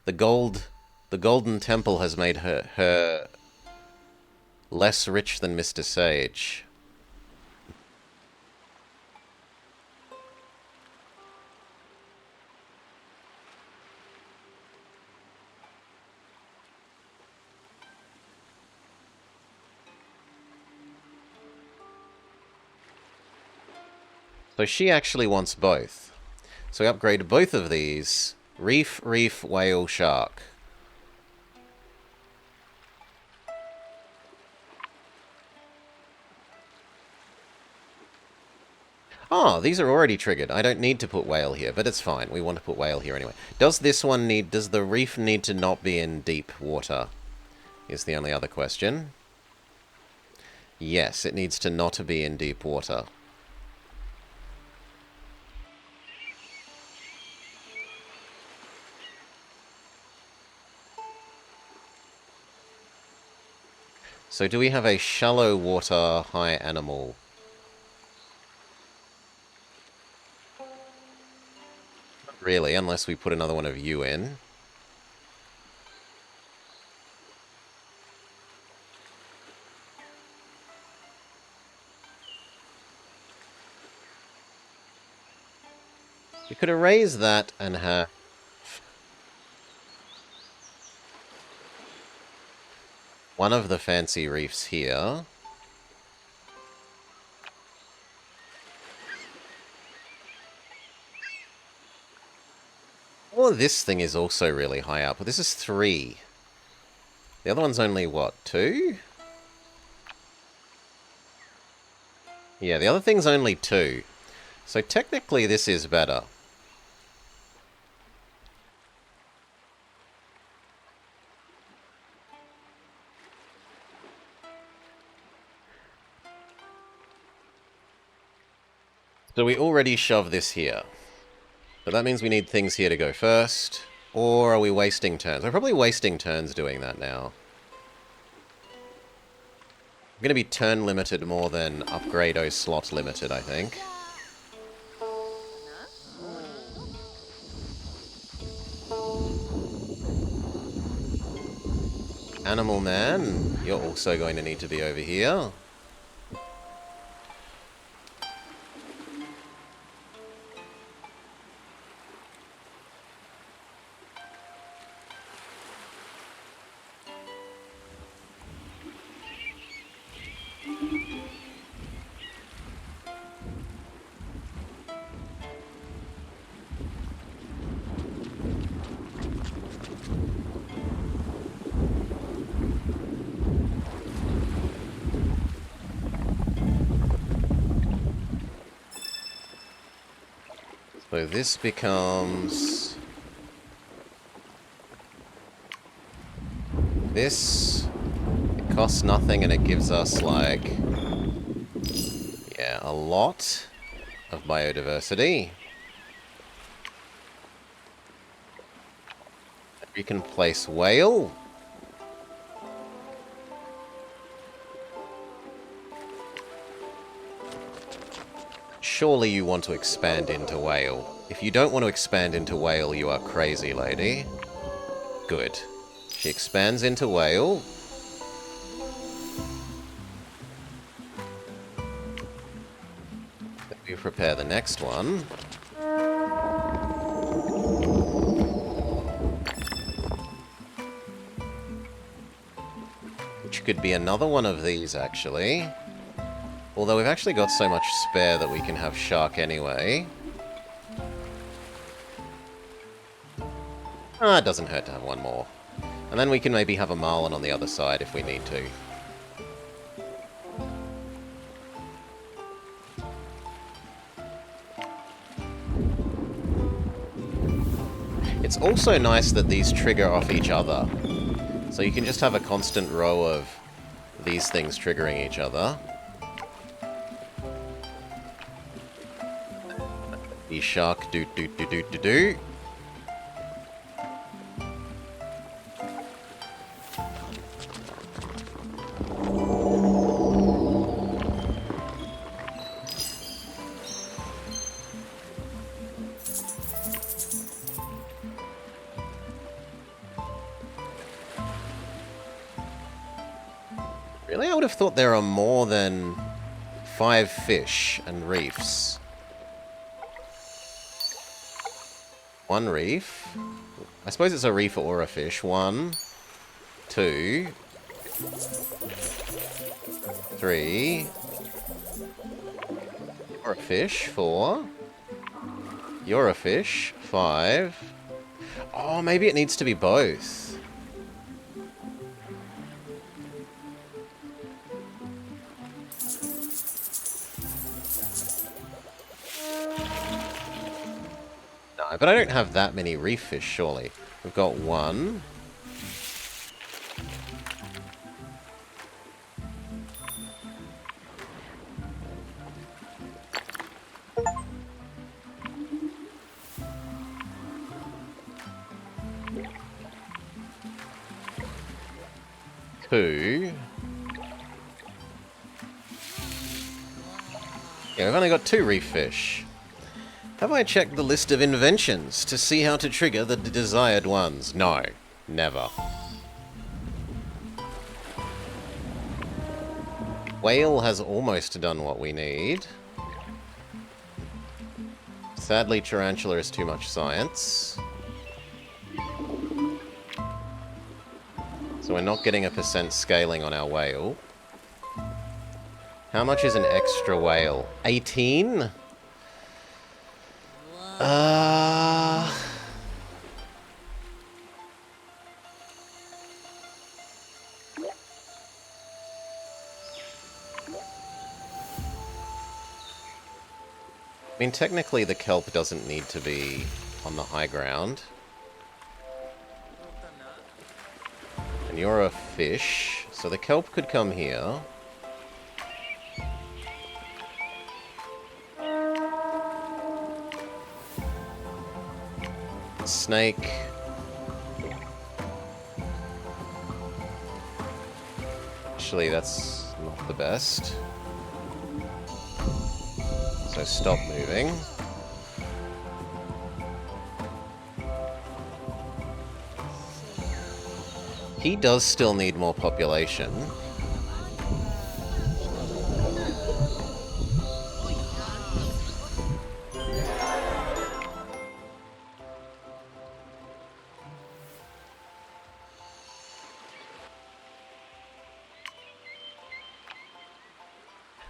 The Golden Temple has made her less rich than Mr. Sage. So she actually wants both. So we upgrade both of these. Reef, reef, whale, shark. Oh, these are already triggered. I don't need to put whale here, but it's fine. We want to put whale here anyway. Does the reef need to not be in deep water? Is the only other question. Yes, it needs to not be in deep water. So do we have a shallow water high animal? Not really, unless we put another one of you in. We could erase that and have one of the fancy reefs here. Oh, this thing is also really high up. This is 3. The other one's only, what, 2? Yeah, the other thing's only 2. So technically this is better. So we already shove this here. But that means we need things here to go first. Or are we wasting turns? We're probably wasting turns doing that now. I'm going to be turn limited more than upgrade-o slot limited, I think. Animal Man, you're also going to need to be over here. So this becomes... This... It costs nothing and it gives us, like... Yeah, a lot of biodiversity. We can place whale. Surely you want to expand into whale. If you don't want to expand into whale, you are crazy, lady. Good. She expands into whale. Let me prepare the next one. Which could be another one of these, actually. Although we've actually got so much spare that we can have shark anyway. Ah, it doesn't hurt to have one more. And then we can maybe have a marlin on the other side if we need to. It's also nice that these trigger off each other. So you can just have a constant row of these things triggering each other. The shark do do do do do do. Really? I would have thought there are more than 5 fish and reefs. 1 reef. I suppose it's a reef or a fish. 1, 2, 3. You're a fish. 4. You're a fish. 5. Oh, maybe it needs to be both. No, but I don't have that many reef fish, surely. We've got 1. Two. Yeah, we've only got 2 reef fish. Have I checked the list of inventions to see how to trigger the desired ones? No, never. Whale has almost done what we need. Sadly, tarantula is too much science. So we're not getting a % scaling on our whale. How much is an extra whale? 18? I mean, technically the kelp doesn't need to be on the high ground. And you're a fish, so the kelp could come here. Snake. Actually, that's not the best. So stop moving. He does still need more population.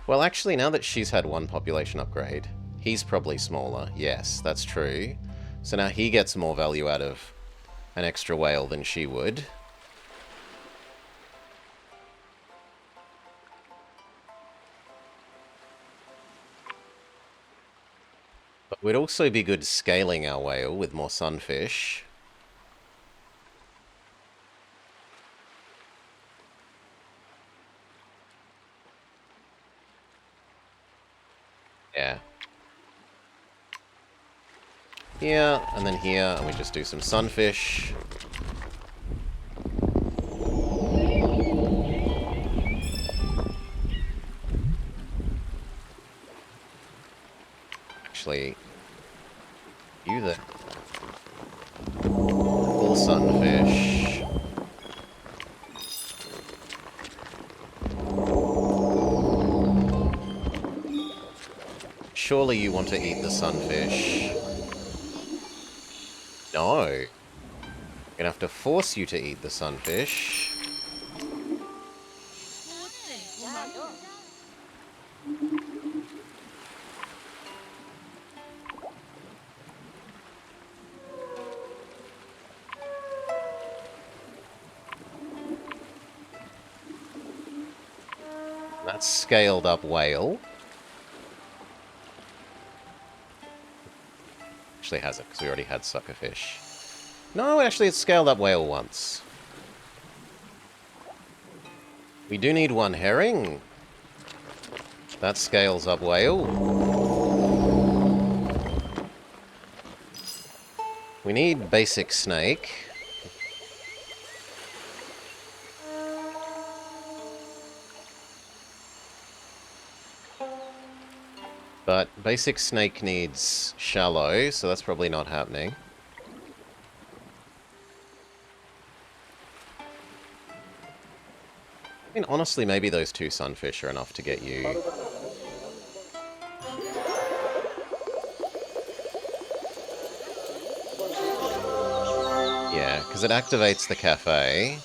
Well, actually, now that she's had 1 population upgrade, he's probably smaller. Yes, that's true. So now he gets more value out of an extra whale than she would. But we'd also be good scaling our whale with more sunfish. Yeah. Here, and then here, and we just do some sunfish. Actually, you the full sunfish. Surely you want to eat the sunfish. No. I'm gonna have to force you to eat the sunfish. That's scaled up whale. Actually hasn't, because we already had suckerfish. No, actually it's scaled up whale once. We do need 1 herring. That scales up whale. We need basic snake. But basic snake needs shallow, so that's probably not happening. I mean, honestly, maybe those 2 sunfish are enough to get you. Yeah, because it activates the cafe.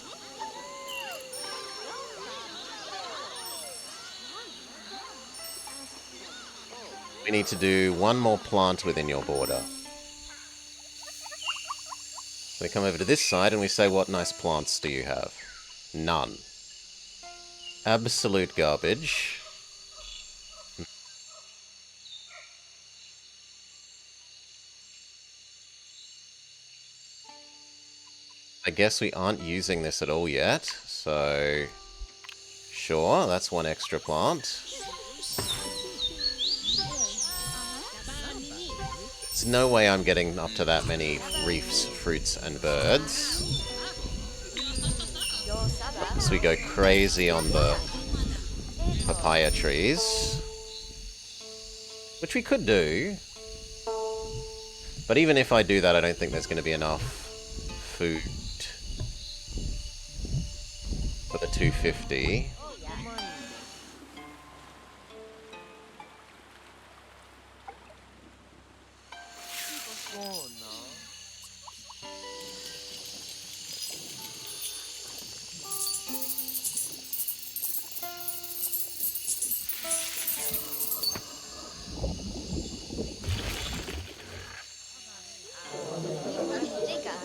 We need to do one more plant within your border. We come over to this side and we say, what nice plants do you have? None. Absolute garbage. I guess we aren't using this at all yet, so... Sure, that's one extra plant. There's no way I'm getting up to that many reefs, fruits, and birds. So we go crazy on the papaya trees. Which we could do. But even if I do that, I don't think there's going to be enough food for the 250.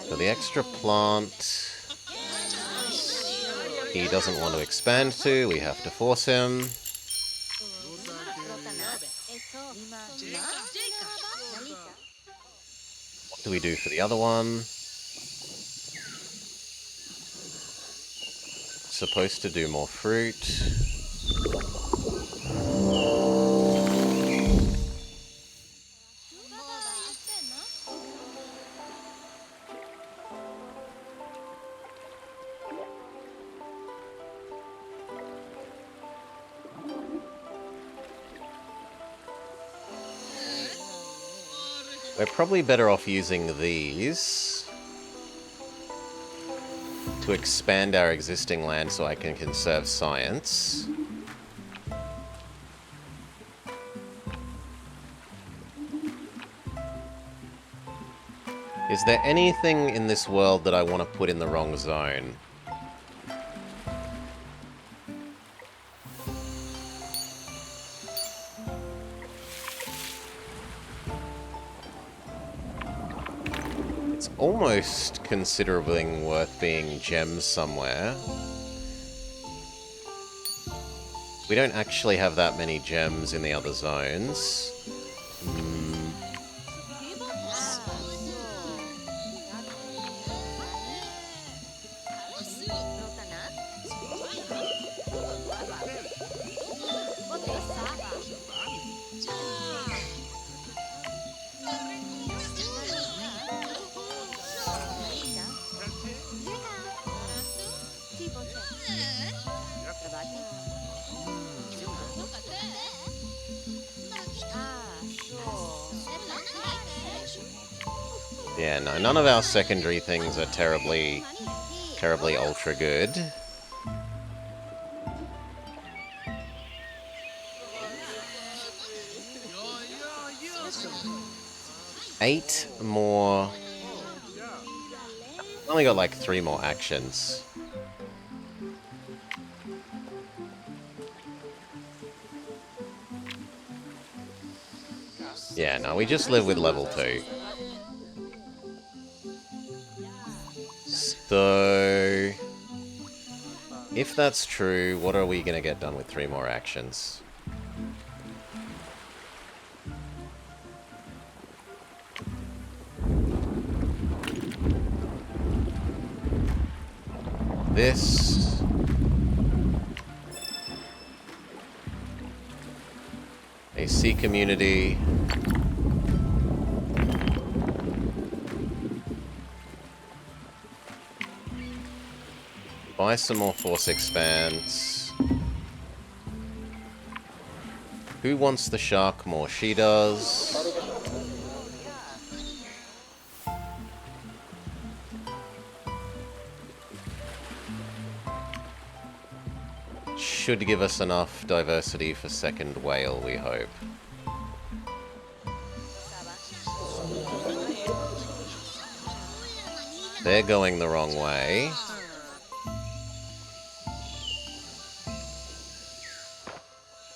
For the extra plant, he doesn't want to expand to, we have to force him. What do we do for the other one? Supposed to do more fruit. We're probably better off using these to expand our existing land so I can conserve science. Is there anything in this world that I want to put in the wrong zone? It's almost considerably worth being gems somewhere. We don't actually have that many gems in the other zones. Yeah, no, none of our secondary things are terribly ultra good. Eight more... Only got like 3 more actions. Yeah, no, we just live with level 2. So... If that's true, what are we gonna get done with 3 more actions? This... A sea community... Buy some more force expands. Who wants the shark more? She does. Should give us enough diversity for second whale, we hope. They're going the wrong way.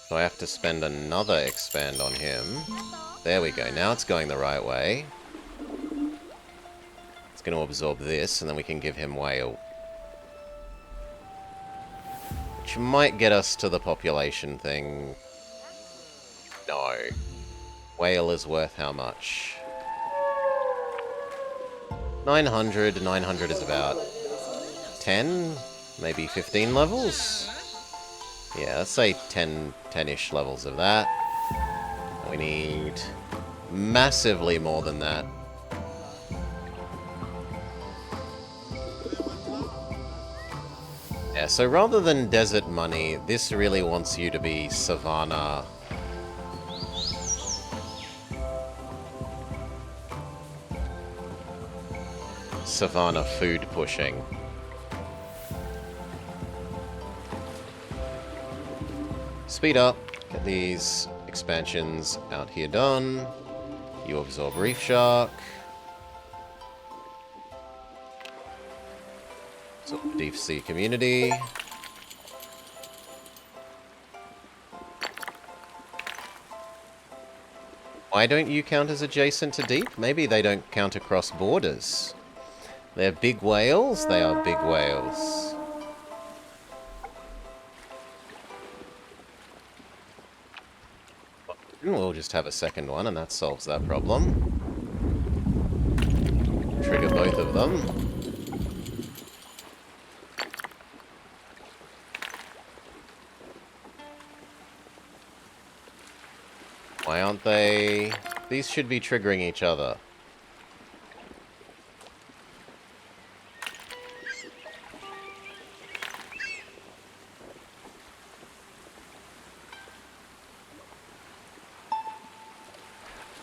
So I have to spend another expand on him. There we go. Now it's going the right way. It's going to absorb this, and then we can give him whale. Which might get us to the population thing. No. Whale is worth how much? 900. 900 is about 10, maybe 15 levels? Yeah, let's say 10-ish levels of that. We need massively more than that. Yeah, so rather than desert money, this really wants you to be Savannah. Savannah food pushing. Speed up. Get these expansions out here done. You absorb Reef Shark. Absorb Deep Sea Community. Why don't you count as adjacent to deep? Maybe they don't count across borders. They're big whales? They are big whales. We'll just have a second one, and that solves that problem. Trigger both of them. Why aren't they... These should be triggering each other.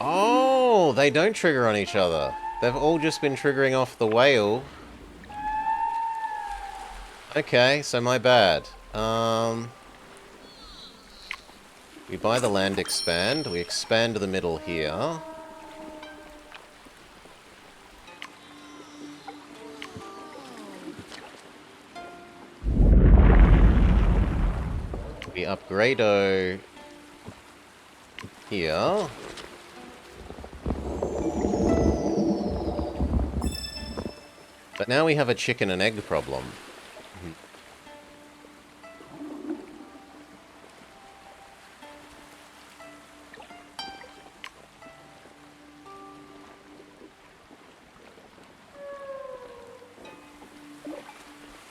Oh, they don't trigger on each other. They've all just been triggering off the whale. Okay, so my bad. We buy the land expand. We expand the middle here. We upgrade here. But now we have a chicken and egg problem.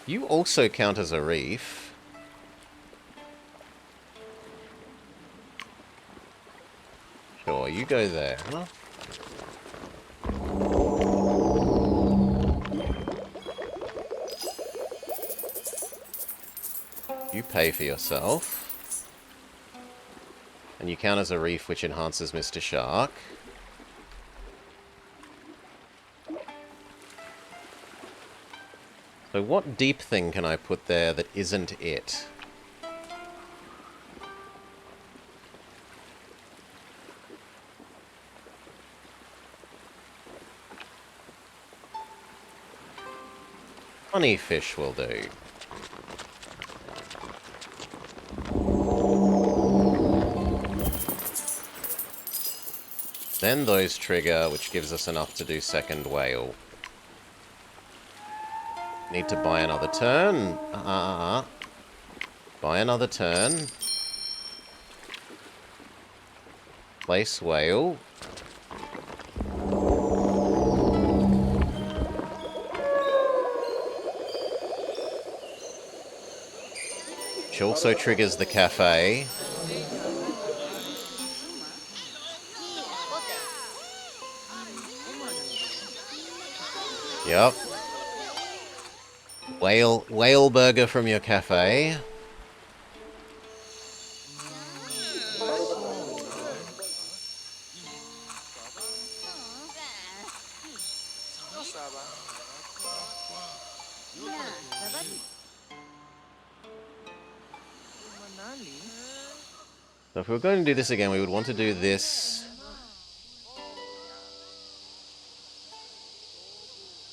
You also count as a reef. Sure, you go there. You pay for yourself. And you count as a reef, which enhances Mr. Shark. So what deep thing can I put there that isn't it? Honeyfish will do. Then those trigger, which gives us enough to do second whale. Need to buy another turn. Buy another turn. Place whale. Which also triggers the cafe. Yep. Whale burger from your cafe. So if we were going to do this again, we would want to do this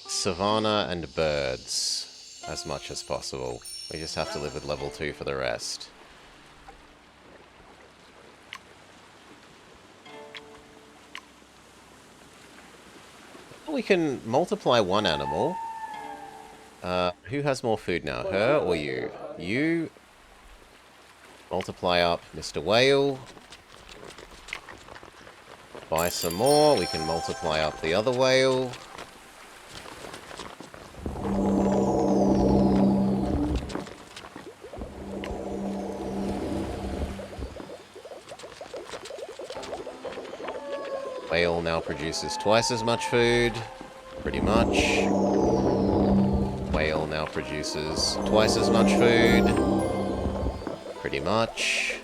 Savannah and birds as much as possible. We just have to live with level 2 for the rest. We can multiply one animal. Who has more food now, her or you? You multiply up Mr. Whale. Buy some more. We can multiply up the other whale. Whale now produces twice as much food. Pretty much. Whale now produces twice as much food. Pretty much.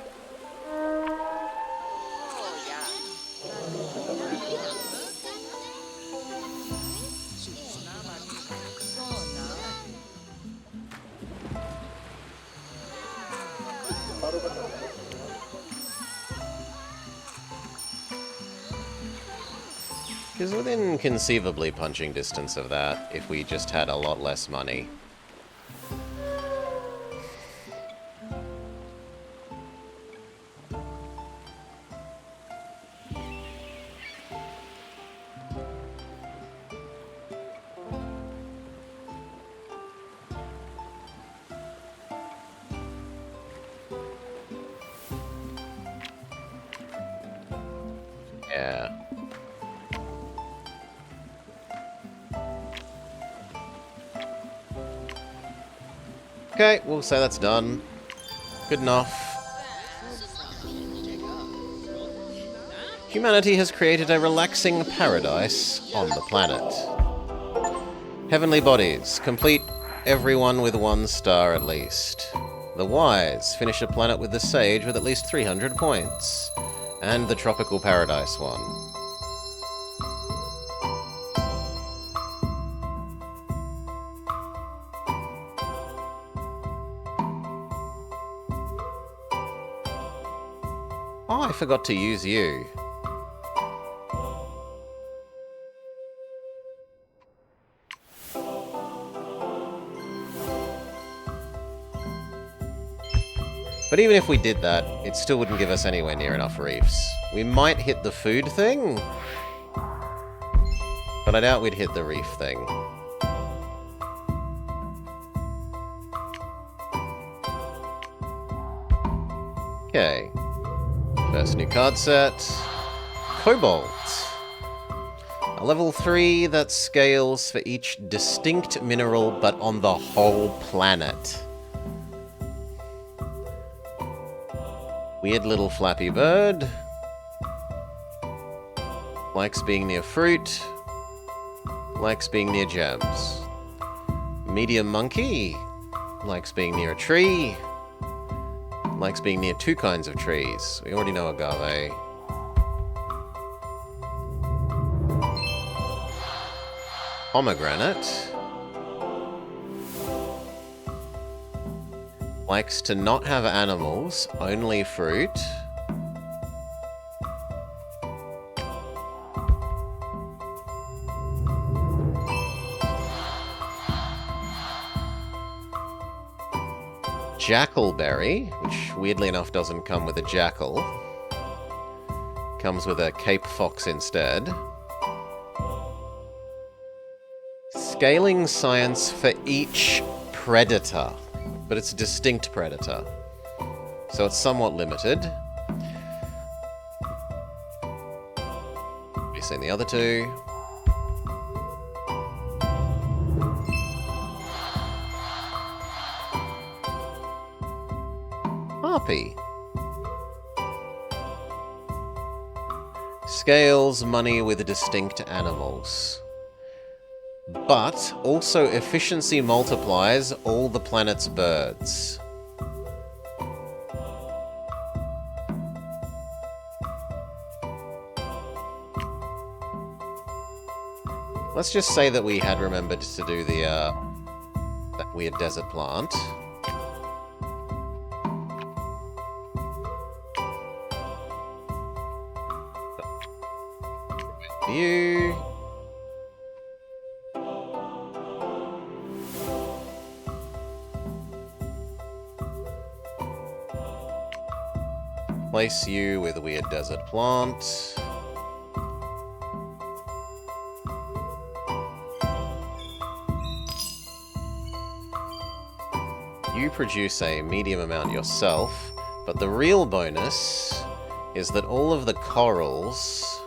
Is within conceivably punching distance of that if we just had a lot less money. Yeah. Okay, we'll say that's done. Good enough. Humanity has created a relaxing paradise on the planet. Heavenly bodies, complete everyone with 1 star at least. The wise, finish a planet with the sage with at least 300 points. And the tropical paradise one. Oh, I forgot to use you. But even if we did that, it still wouldn't give us anywhere near enough reefs. We might hit the food thing, but I doubt we'd hit the reef thing. Okay. First new card set. Cobalt. A level 3 that scales for each distinct mineral, but on the whole planet. Weird little flappy bird. Likes being near fruit. Likes being near gems. Medium monkey. Likes being near a tree. Likes being near 2 kinds of trees. We already know agave. Pomegranate. Likes to not have animals, only fruit. Jackalberry, which weirdly enough doesn't come with a jackal. Comes with a Cape Fox instead. Scaling science for each predator, but it's a distinct predator, so it's somewhat limited. Have you seen the other 2? Harpy. Scales money with distinct animals. But also efficiency multiplies all the planet's birds. Let's just say that we had remembered to do the that weird desert plant. You. Place you with a weird desert plant. you produce a medium amount yourself, but the real bonus is that all of the corals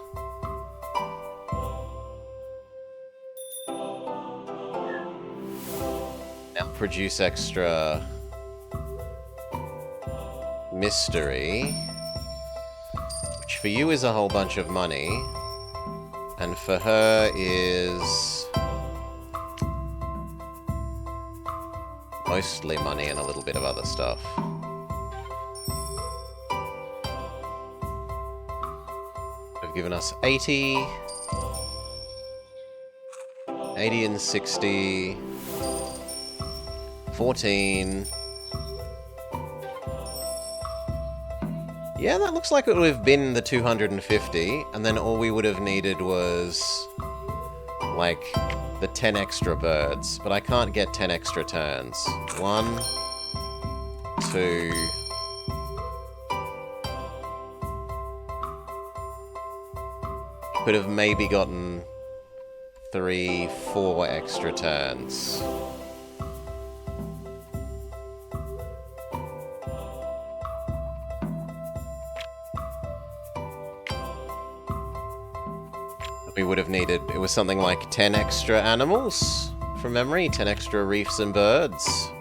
now produce extra mystery, which for you is a whole bunch of money, and for her is mostly money and a little bit of other stuff. They've given us 80, 80 and 60, 14. Yeah, that looks like it would have been the 250, and then all we would have needed was, like, the 10 extra birds. But I can't get 10 extra turns. 1, 2... Could have maybe gotten 3, 4 extra turns. We would have needed, it was something like 10 extra animals, from memory, 10 extra reefs and birds.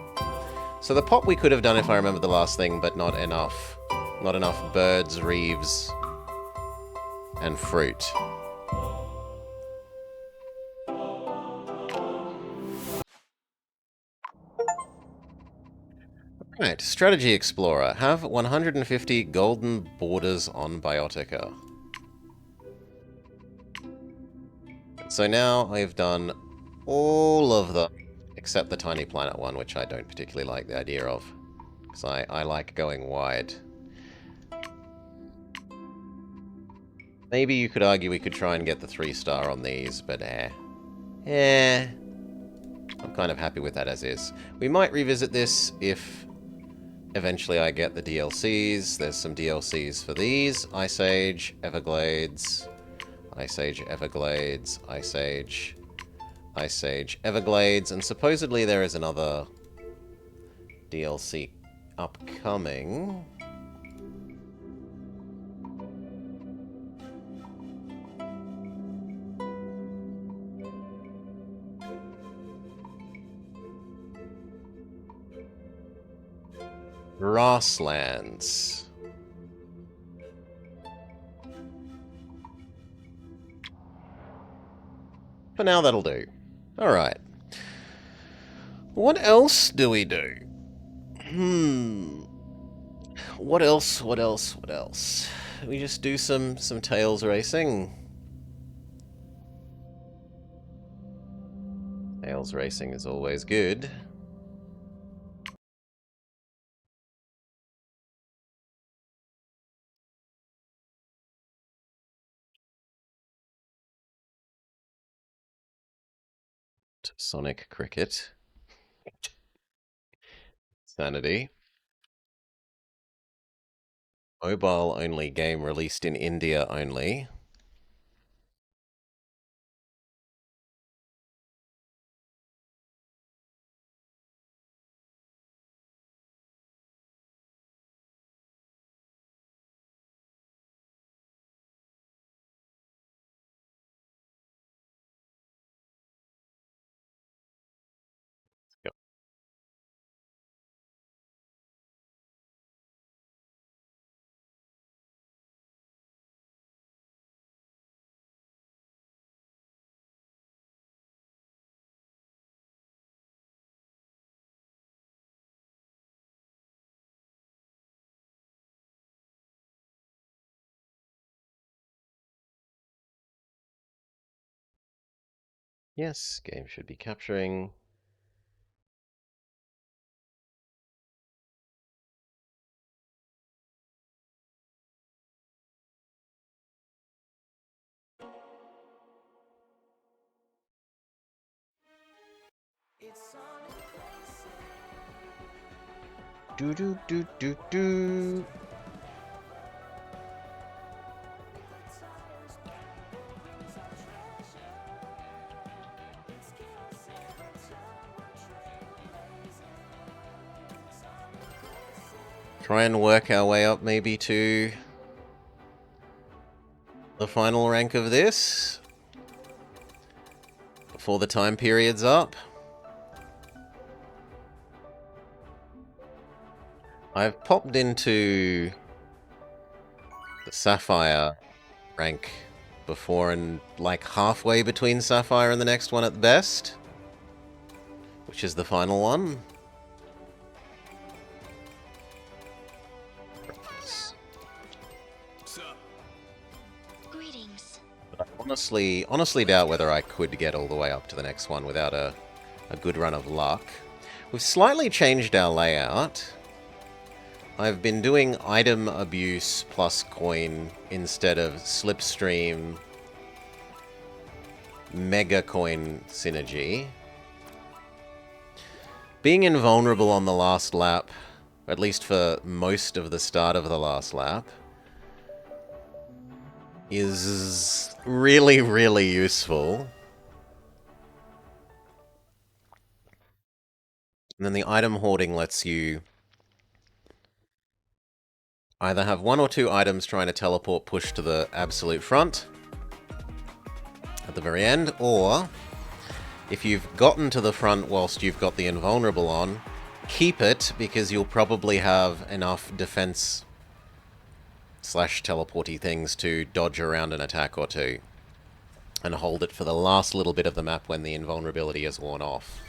So the pot we could have done if I remember the last thing, but not enough. Not enough birds, reeves, and fruit. Right, Strategy Explorer. Have 150 golden borders on Biotica. So now I've done all of them, except the tiny planet one, which I don't particularly like the idea of. Because I like going wide. Maybe you could argue we could try and get the 3-star on these, but I'm kind of happy with that as is. We might revisit this if eventually I get the DLCs. There's some DLCs for these. Ice Age, Everglades, Ice Age, Everglades, Ice Age, Ice Age, Everglades, and supposedly there is another DLC upcoming. Grasslands. For now, that'll do. Alright. What else do we do? What else? What else? What else? We just do some Tails racing. Tails racing is always good. Sonic Cricket. Sanity. Mobile only game released in India only. Yep. Yes, game should be capturing. Do do do do do. Try and work our way up maybe to the final rank of this before the time period's up. I've popped into the Sapphire rank before and like halfway between Sapphire and the next one at the best, which is the final one. Greetings. But I honestly doubt whether I could get all the way up to the next one without a good run of luck. We've slightly changed our layout. I've been doing item abuse plus coin instead of slipstream mega coin synergy. Being invulnerable on the last lap, at least for most of the start of the last lap, is really, really useful. And then the item hoarding lets you either have one or two items trying to teleport push to the absolute front at the very end, or if you've gotten to the front whilst you've got the invulnerable on, keep it because you'll probably have enough defense slash teleporty things to dodge around an attack or two, and hold it for the last little bit of the map when the invulnerability is worn off.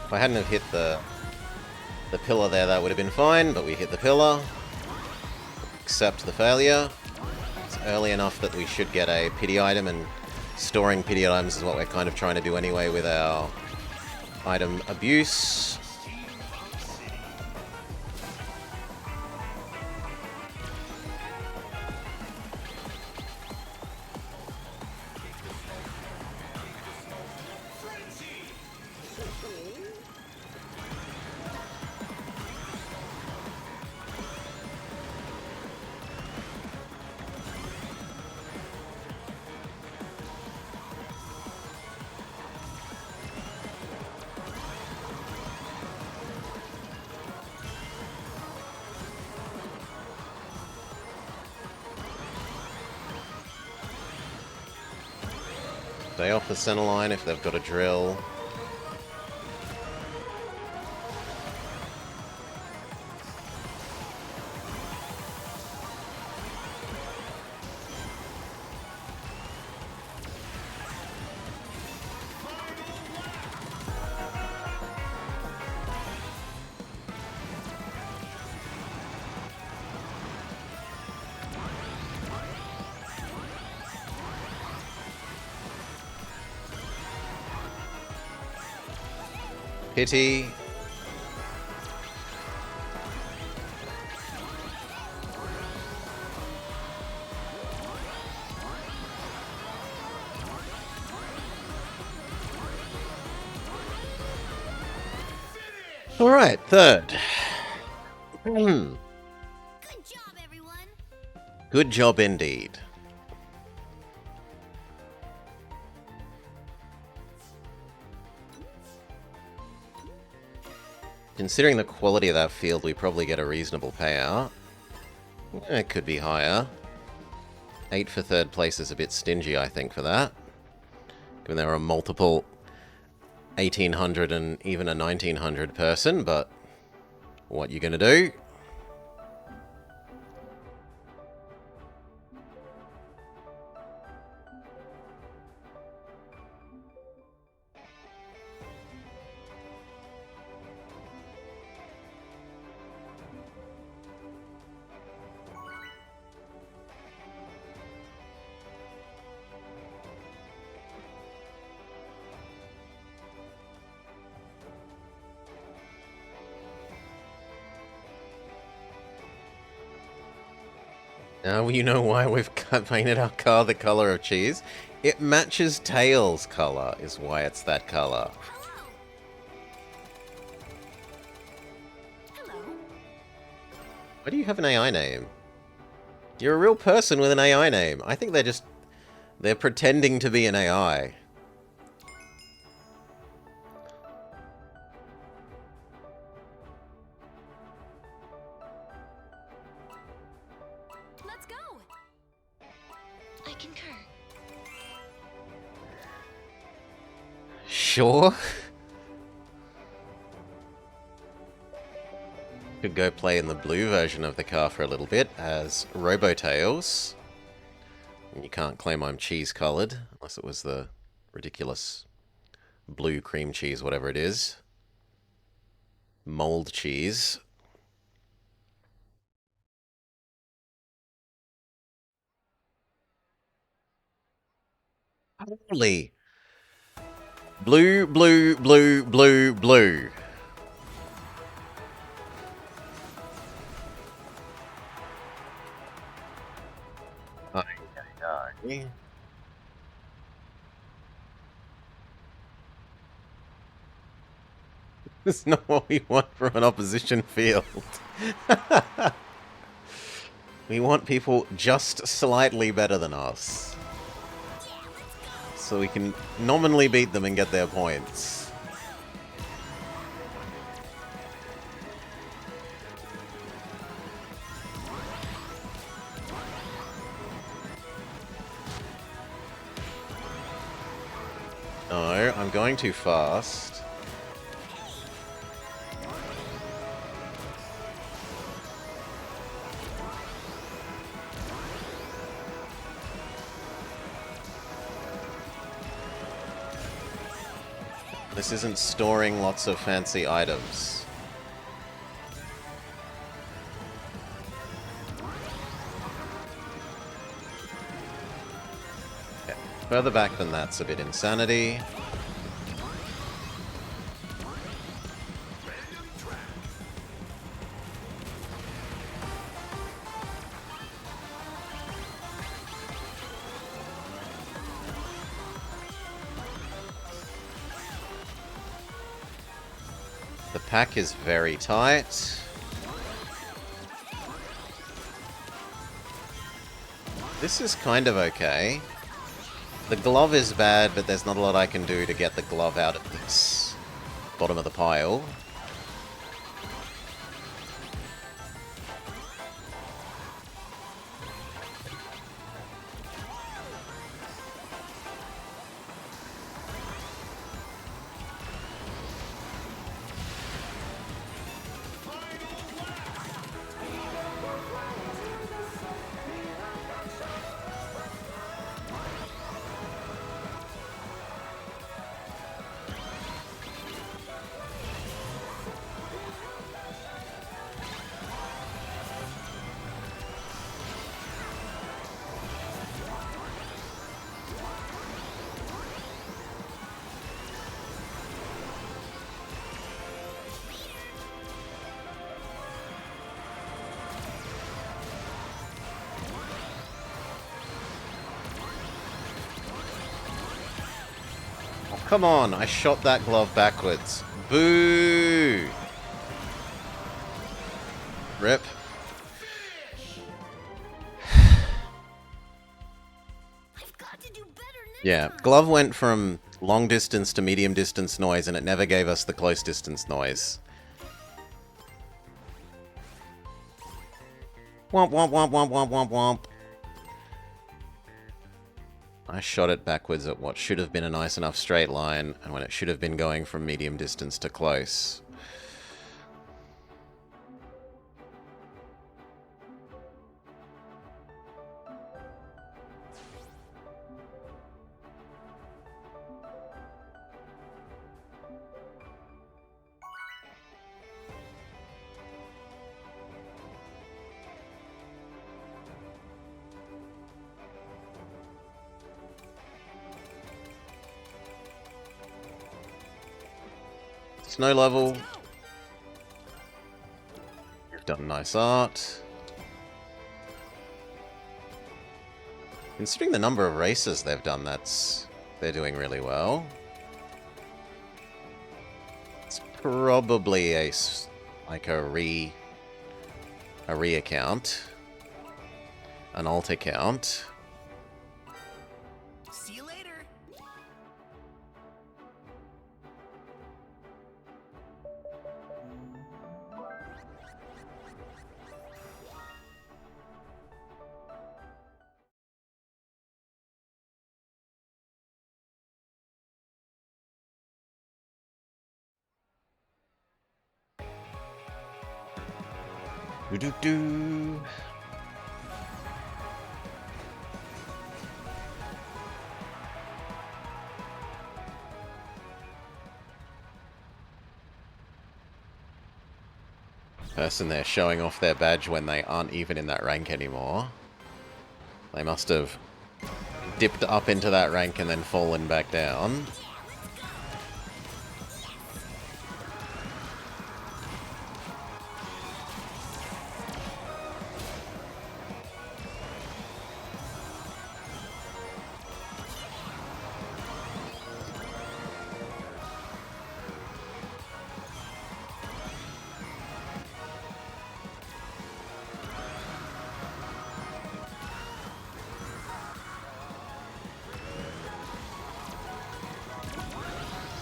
If I hadn't have hit the pillar there, that would have been fine, but we hit the pillar. Accept the failure. It's early enough that we should get a pity item, and storing pity items is what we're kind of trying to do anyway with our item abuse. Stay off the center line if they've got a drill. Pity. All right, third. Good job, everyone. Good job indeed. Considering the quality of that field, we probably get a reasonable payout. It could be higher. 8 for third place is a bit stingy, I think, for that. Given there are multiple 1800 and even a 1900 person, but what you gonna do? Now you know why we've painted our car the color of cheese. It matches Tails' color, is why it's that color. Hello. Hello. Why do you have an AI name? You're a real person with an AI name. I think they're pretending to be an AI. Let's go. I concur. Sure. Could go play in the blue version of the car for a little bit as Robotails. And you can't claim I'm cheese-coloured, unless it was the ridiculous blue cream cheese, whatever it is. Mold cheese. Holy. Blue, blue, blue, blue, blue. Aye, aye, aye. That's not what we want from an opposition field. We want people just slightly better than us. So we can nominally beat them and get their points. No, I'm going too fast. This isn't storing lots of fancy items. Yeah. Further back than that's a bit insanity. The pack is very tight. This is kind of okay. The glove is bad, but there's not a lot I can do to get the glove out of this bottom of the pile. Come on, I shot that glove backwards. Boo! Rip. I've got to do better next Yeah, time. glove went from long distance to medium distance noise, and it never gave us the close distance noise. Womp womp womp womp womp womp womp. I shot it backwards at what should have been a nice enough straight line, and when it should have been going from medium distance to close. Snow level. You've done nice art. Considering the number of races they've done, they're doing really well. It's probably like a re-account, an alt account. See you later. Do-do-do. Person there showing off their badge when they aren't even in that rank anymore. They must have dipped up into that rank and then fallen back down.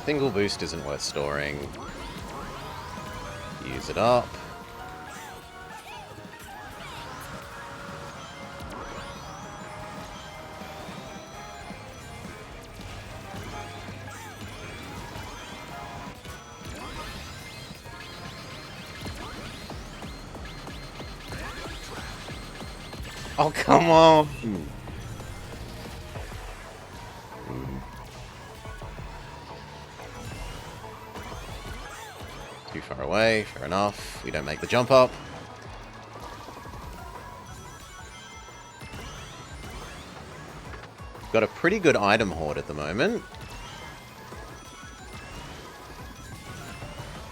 Single boost isn't worth storing. Use it up. Oh, come on! Too far away, fair enough. We don't make the jump up. Got a pretty good item hoard at the moment.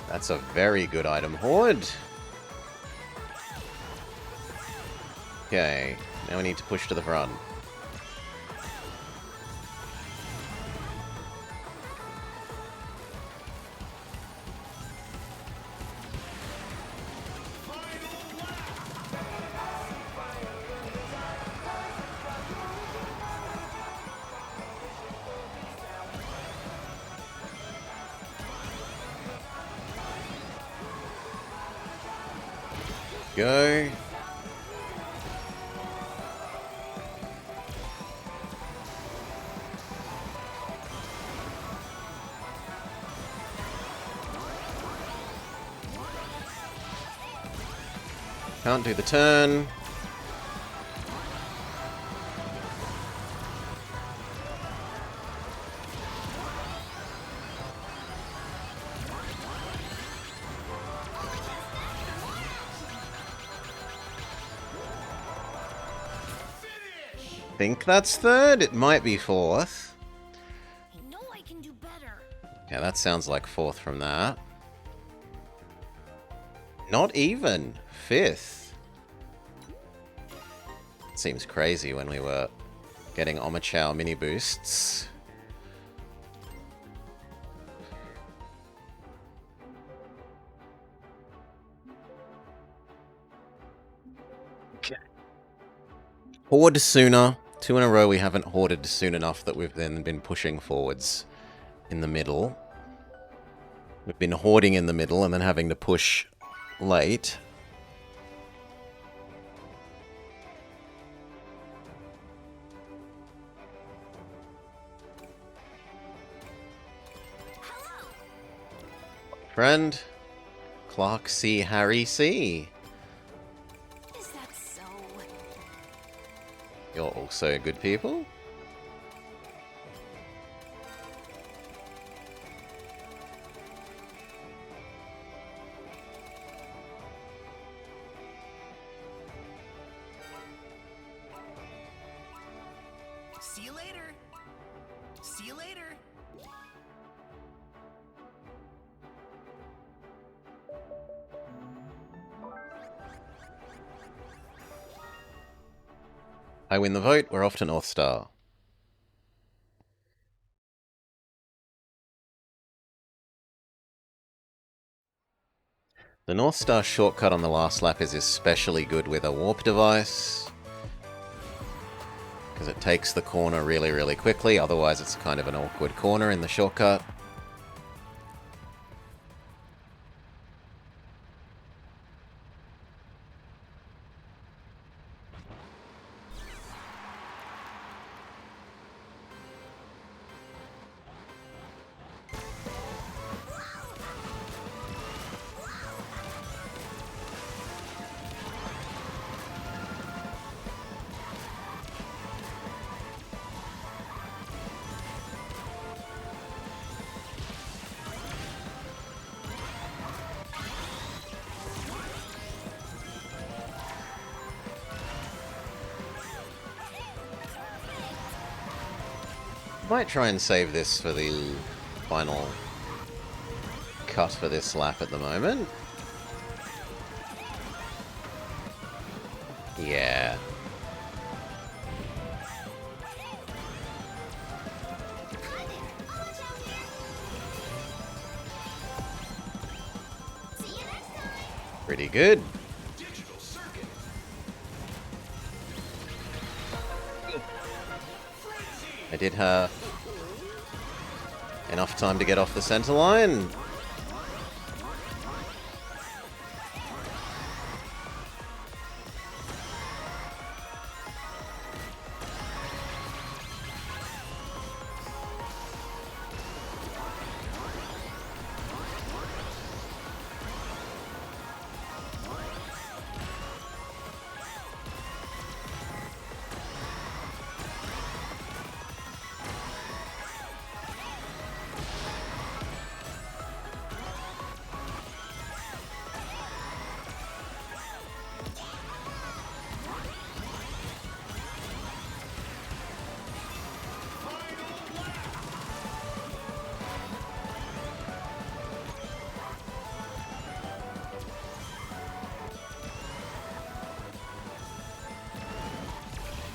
That's a very good item hoard. Okay, now we need to push to the front. Go. Can't do the turn. Think that's third? It might be fourth. I know I can do better. Yeah, that sounds like fourth from that. Not even. Fifth. Seems crazy when we were getting Omochao mini boosts. Okay. Hoard sooner. 2 in a row we haven't hoarded soon enough that we've then been pushing forwards in the middle. We've been hoarding in the middle and then having to push late. Hello. Friend. Clark C. Harry C. Is that so? You're also good people? See you later. See you later. I win the vote. We're off to North Star. The North Star shortcut on the last lap is especially good with a warp device, because it takes the corner really, really quickly. Otherwise, it's kind of an awkward corner in the shortcut. Might try and save this for the final cut for this lap at the moment. Yeah. Pretty good. I did have enough time to get off the center line.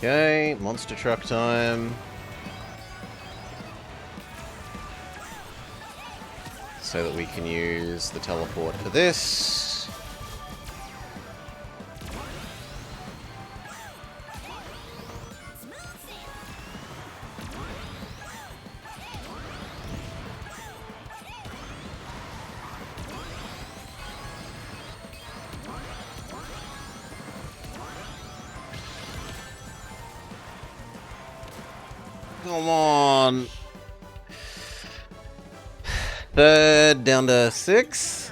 Okay, monster truck time. So that we can use the teleport for this. Come on. Third down to 6.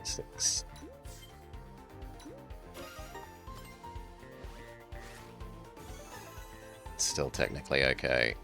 Six. Still technically okay.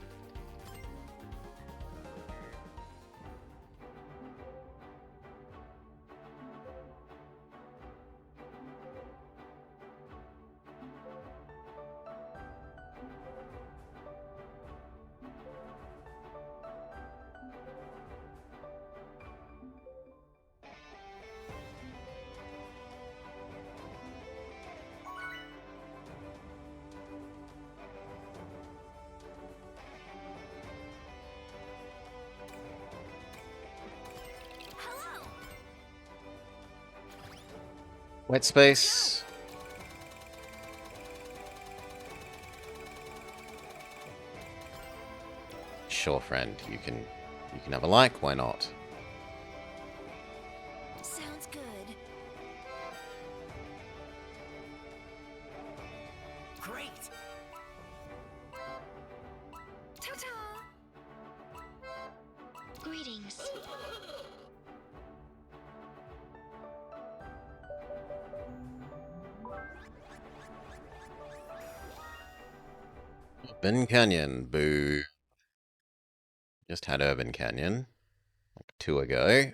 Wet space. Sure, friend. You can have a like. Why not? Sounds good. Great. Ta-ta. Greetings. Urban Canyon. Boo. Just had Urban Canyon. Like 2 ago.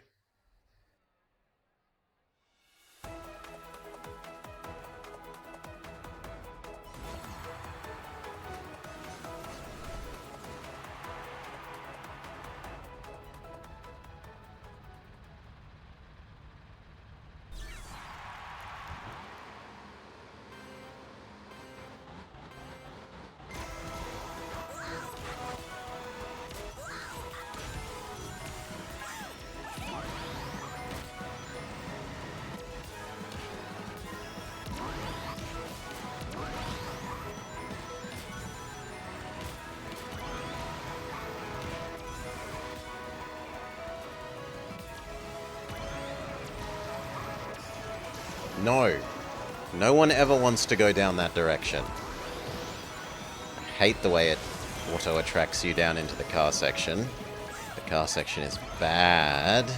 No. No one ever wants to go down that direction. I hate the way it auto-attracts you down into the car section. The car section is bad.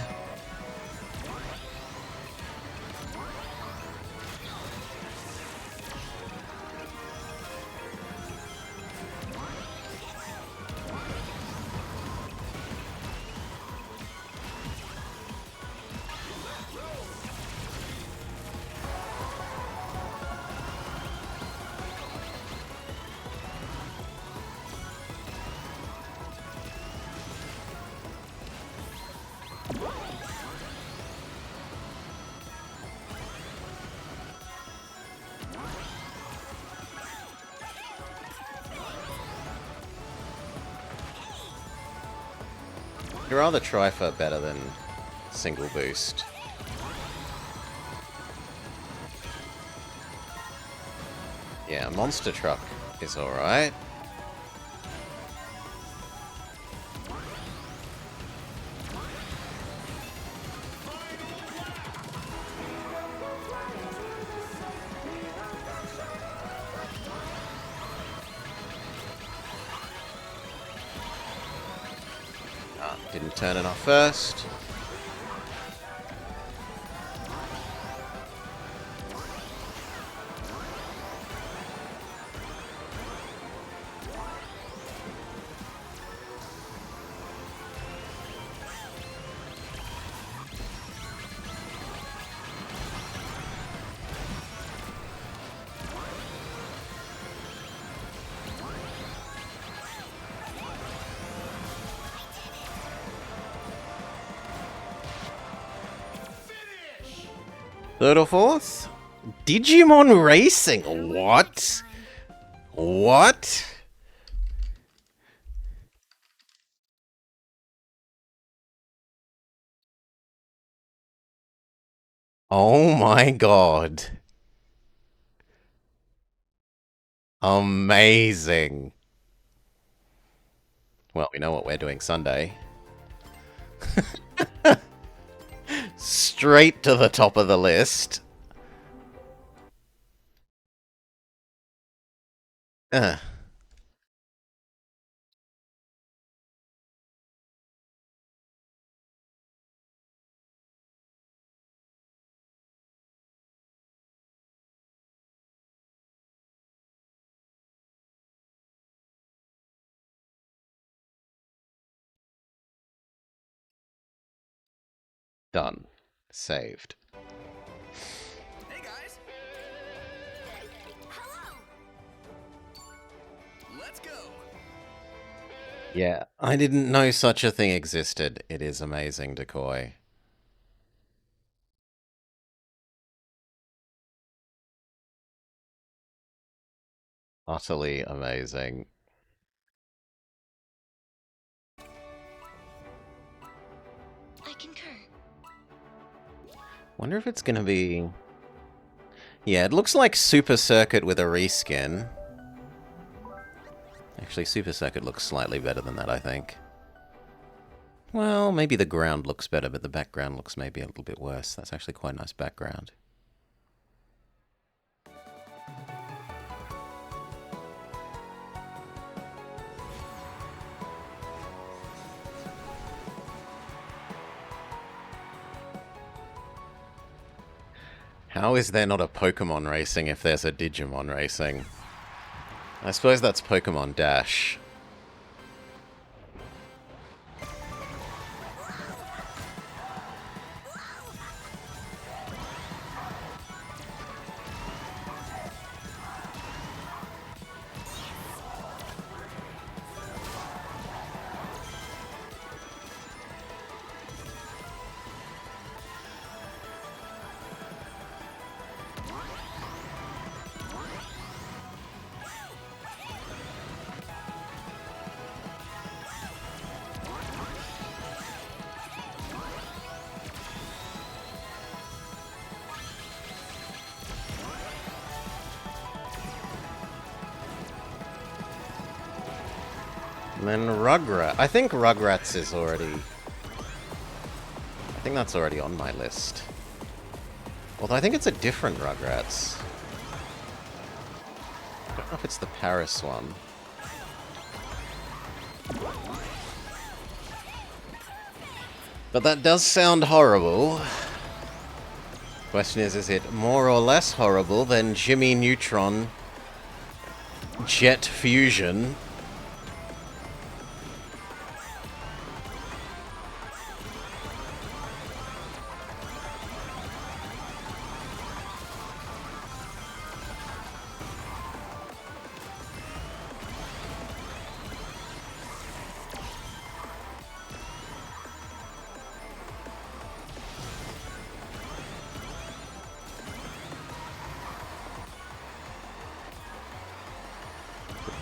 I'd rather try for better than single boost. Yeah, monster truck is alright. Didn't turn it off first. Third or fourth? Digimon Racing? What? What? Oh my god. Amazing. Well, we know what we're doing Sunday. Straight to the top of the list. Uh, done. Saved. Hey guys. Hello. Let's go. Yeah, I didn't know such a thing existed. It is amazing, Decoy. Utterly amazing. I concur. Wonder if it's gonna be... Yeah, it looks like Super Circuit with a reskin. Actually, Super Circuit looks slightly better than that, I think. Well, maybe the ground looks better, but the background looks maybe a little bit worse. That's actually quite a nice background. How is there not a Pokemon racing if there's a Digimon racing? I suppose that's Pokemon Dash. And then Rugrat. I think Rugrats is already... I think that's already on my list. Although I think it's a different Rugrats. I don't know if it's the Paris one. But that does sound horrible. Question is it more or less horrible than Jimmy Neutron Jet Fusion?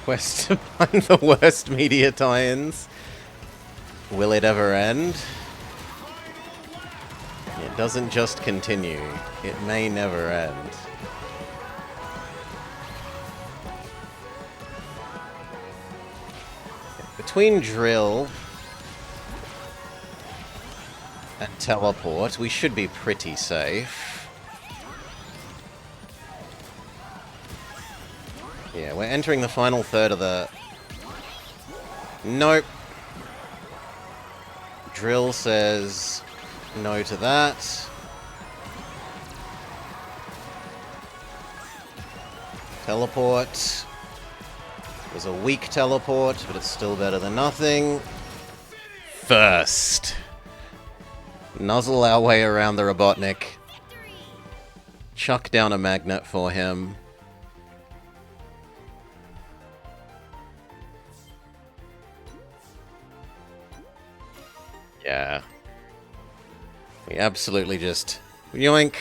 Quest to find the worst media tie-ins. Will it ever end? It doesn't just continue. It may never end. Between drill and teleport, we should be pretty safe. Yeah, we're entering the final third of the... Nope. Drill says no to that. Teleport. It was a weak teleport, but it's still better than nothing. First. Nuzzle our way around the Robotnik. Chuck down a magnet for him. Yeah. We absolutely just yoink,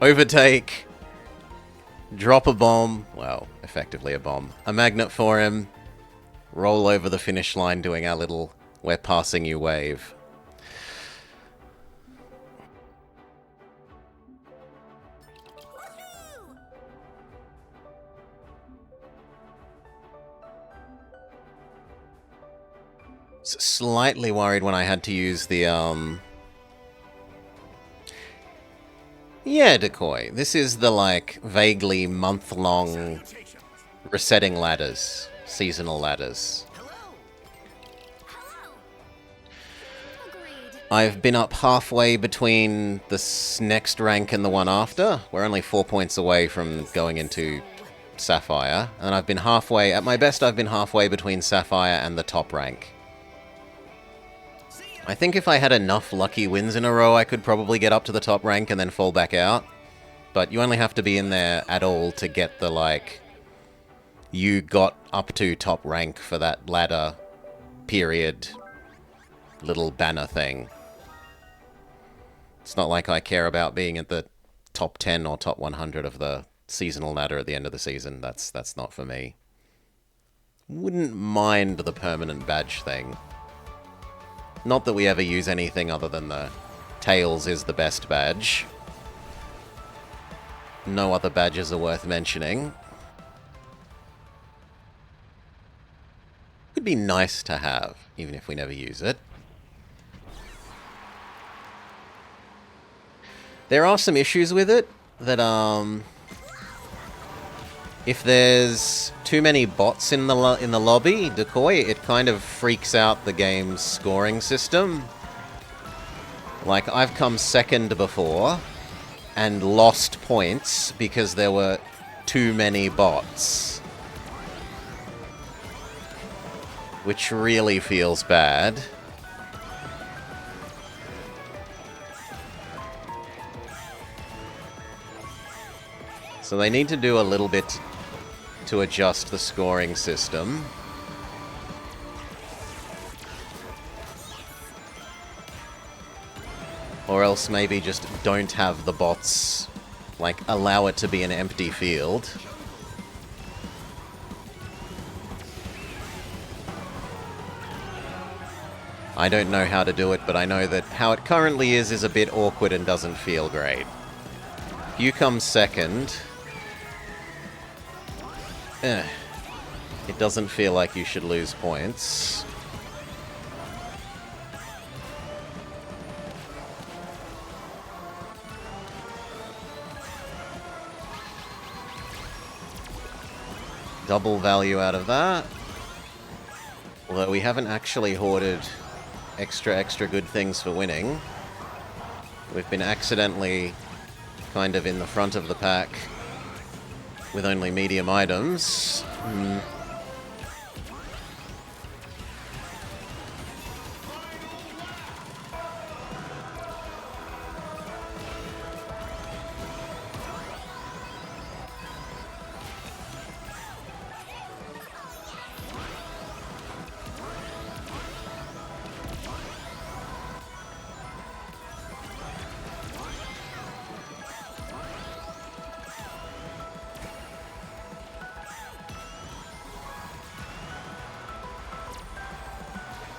overtake, drop a bomb, well, effectively a bomb, a magnet for him, roll over the finish line doing our little "we're passing you" wave. Slightly worried when I had to use the, yeah, decoy. This is the, like, vaguely month-long resetting ladders. Seasonal ladders. I've been up halfway between this next rank and the one after. We're only 4 points away from going into Sapphire. And I've been halfway, at my best, I've been halfway between Sapphire and the top rank. I think if I had enough lucky wins in a row, I could probably get up to the top rank and then fall back out. But you only have to be in there at all to get the, like, you got up to top rank for that ladder period little banner thing. It's not like I care about being at the top 10 or top 100 of the seasonal ladder at the end of the season. That's not for me. Wouldn't mind the permanent badge thing. Not that we ever use anything other than the Tails is the best badge. No other badges are worth mentioning. Would be nice to have, even if we never use it. There are some issues with it that, if there's too many bots in the lobby, decoy, it kind of freaks out the game's scoring system. Like, I've come second before and lost points because there were too many bots. Which really feels bad. So they need to do a little bit to adjust the scoring system. Or else maybe just don't have the bots, like, allow it to be an empty field. I don't know how to do it, but I know that how it currently is a bit awkward and doesn't feel great. If you come second... it doesn't feel like you should lose points. double value out of that. Although we haven't actually hoarded extra good things for winning. We've been accidentally kind of in the front of the pack with only medium items.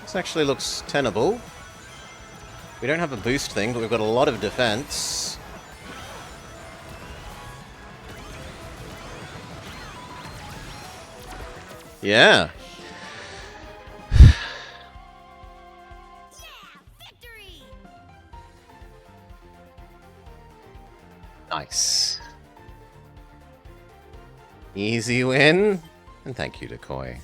This actually looks tenable. We don't have a boost thing, but we've got a lot of defense. Yeah. Victory! Nice. Easy win. And thank you, Decoy.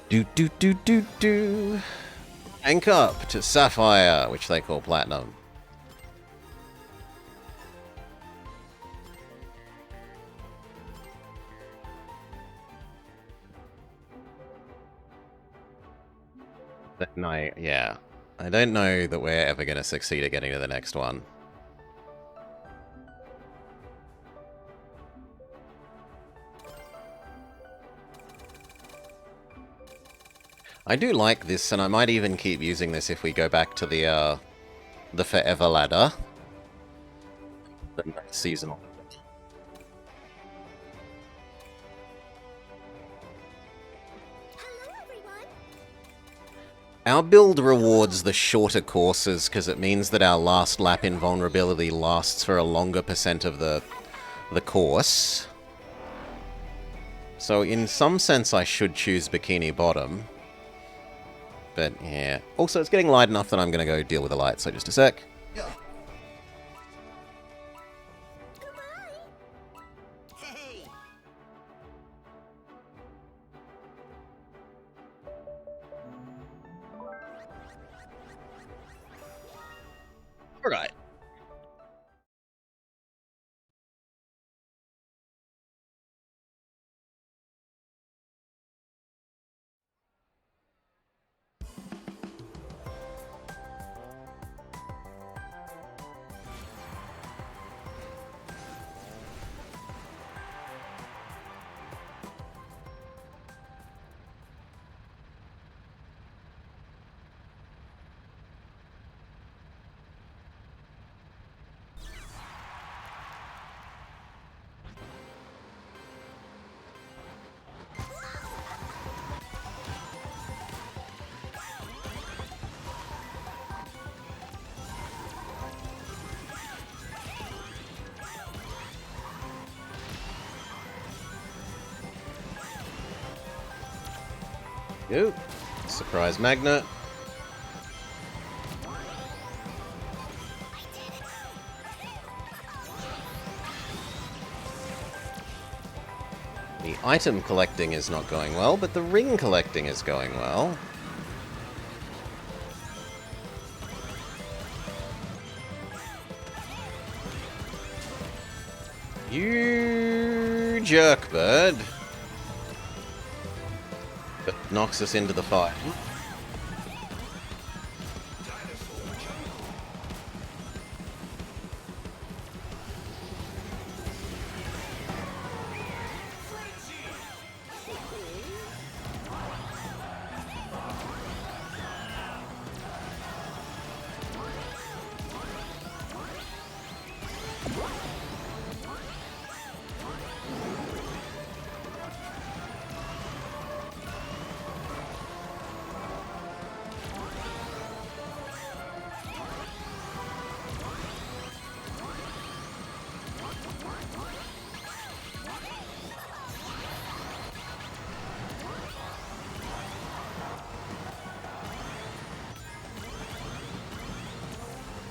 Do. Rank up to Sapphire, which they call Platinum. But no, yeah. I don't know that we're ever going to succeed at getting to the next one. I do like this, and I might even keep using this if we go back to the Forever Ladder. The seasonal. Hello, everyone. Our build rewards the shorter courses because it means that our last lap invulnerability lasts for a longer percent of the course. So in some sense I should choose Bikini Bottom. But yeah. Also, it's getting light enough that I'm going to go deal with the light, so just a sec. Hey! Alright. Go. Surprise magnet. The item collecting is not going well, but the ring collecting is going well. You jerk bird. That knocks us into the fight.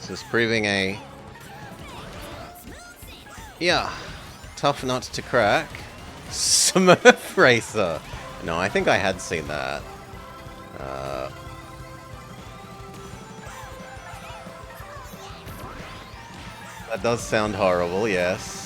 This is proving a Yeah. Tough nut to crack. Smurf Racer. No, I think I had seen that. That does sound horrible, yes.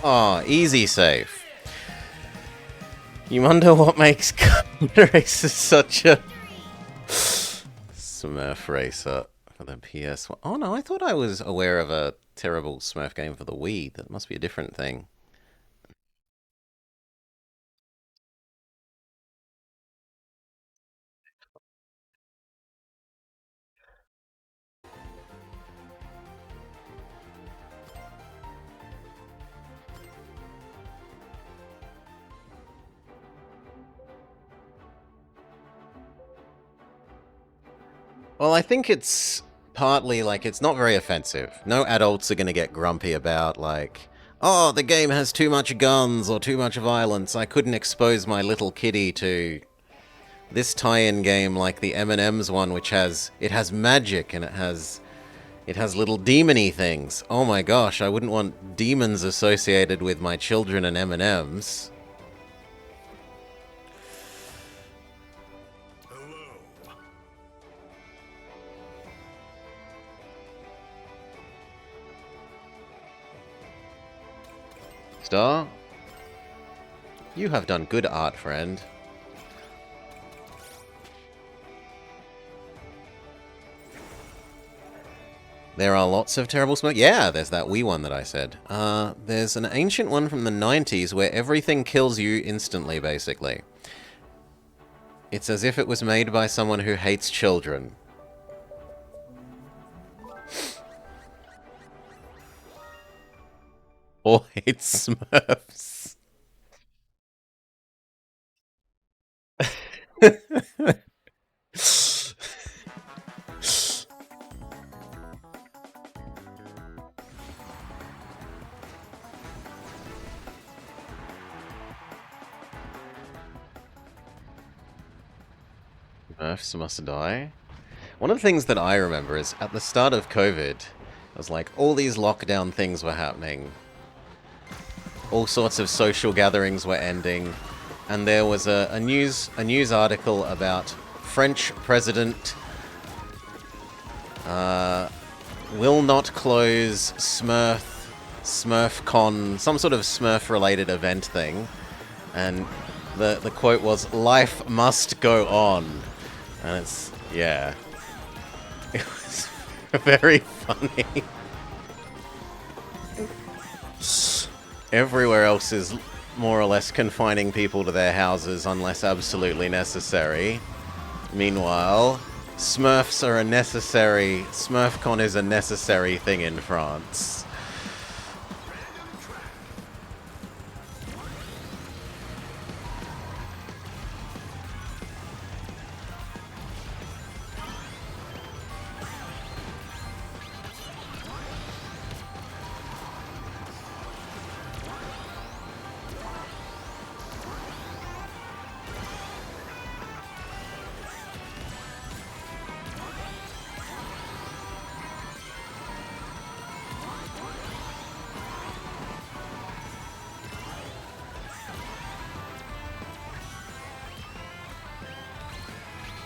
Oh, easy save. You wonder what makes Kart Racer such a Smurf Racer for the PS1. Oh no, I thought I was aware of a terrible Smurf game for the Wii. That must be a different thing. Well, I think it's partly like it's not very offensive. No adults are going to get grumpy about like, oh, the game has too much guns or too much violence. I couldn't expose my little kitty to this tie-in game like the M&M's one, which has magic and it has little demony things. Oh my gosh, I wouldn't want demons associated with my children and M&Ms. Star, you have done good art, friend. There are lots of terrible smoke. Yeah, there's that Wii one that I said. There's an ancient one from the 90s where everything kills you instantly, basically. It's as if it was made by someone who hates children. Or hates Smurfs. Smurfs must die. One of the things that I remember is at the start of COVID, it was like all these lockdown things were happening. All sorts of social gatherings were ending, and there was a news article about French president will not close SmurfCon, some sort of Smurf related event thing, and the quote was "Life must go on," and it's yeah, it was very funny. Everywhere else is more or less confining people to their houses unless absolutely necessary. Meanwhile, SmurfCon is a necessary thing in France.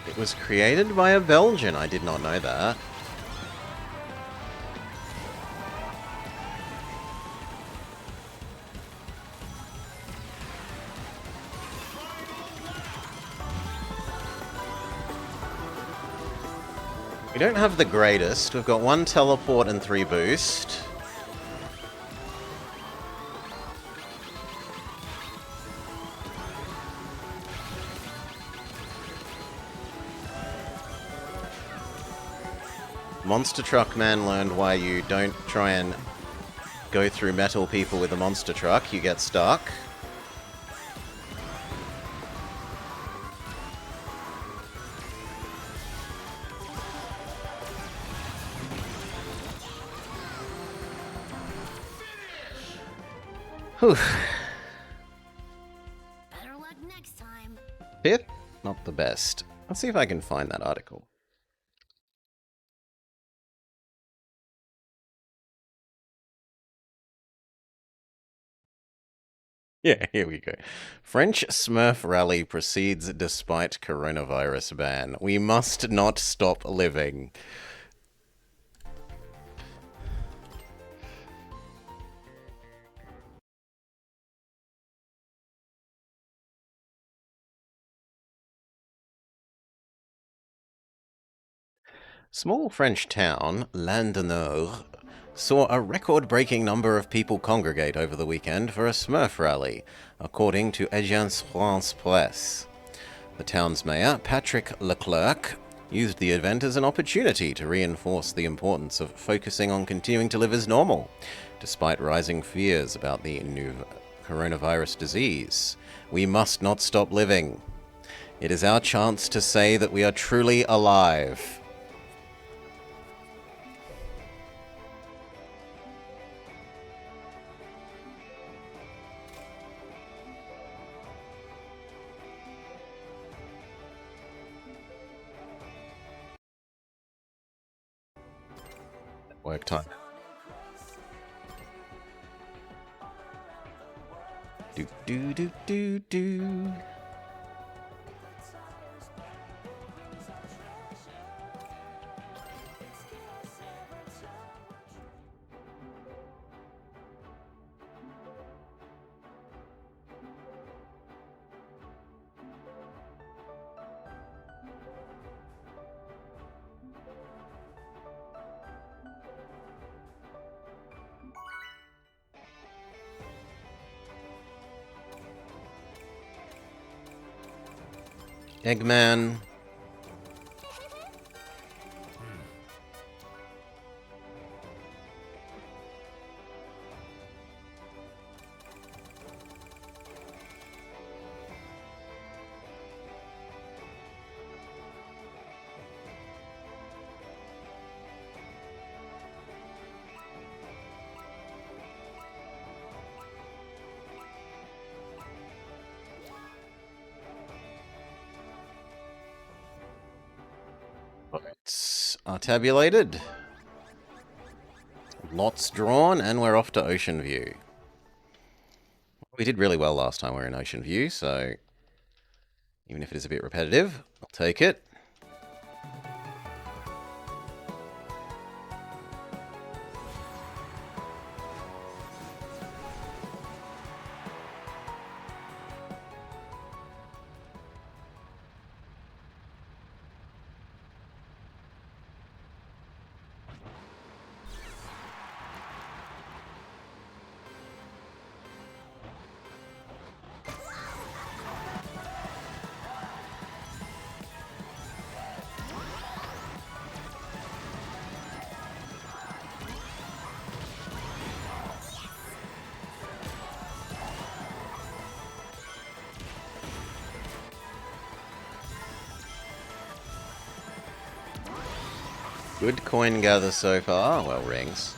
It was created by a Belgian. I did not know that. We don't have the greatest. We've got 1 teleport and 3 boost. Monster Truck Man learned why you don't try and go through metal people with a monster truck. You get stuck. Whew. Better luck next time. Fifth? Not the best. Let's see if I can find that article. Yeah, here we go. French Smurf rally proceeds despite coronavirus ban. We must not stop living. Small French town, Landeneur, saw a record-breaking number of people congregate over the weekend for a Smurf rally, according to Agence France Presse. The town's mayor, Patrick Leclerc, used the event as an opportunity to reinforce the importance of focusing on continuing to live as normal, despite rising fears about the new coronavirus disease. We must not stop living. It is our chance to say that we are truly alive. Work time. Do do do do do. Eggman. Votes are tabulated. Lots drawn, and we're off to Ocean View. We did really well last time we were in Ocean View, so even if it is a bit repetitive, I'll take it. Good coin gather so far. Well, rings.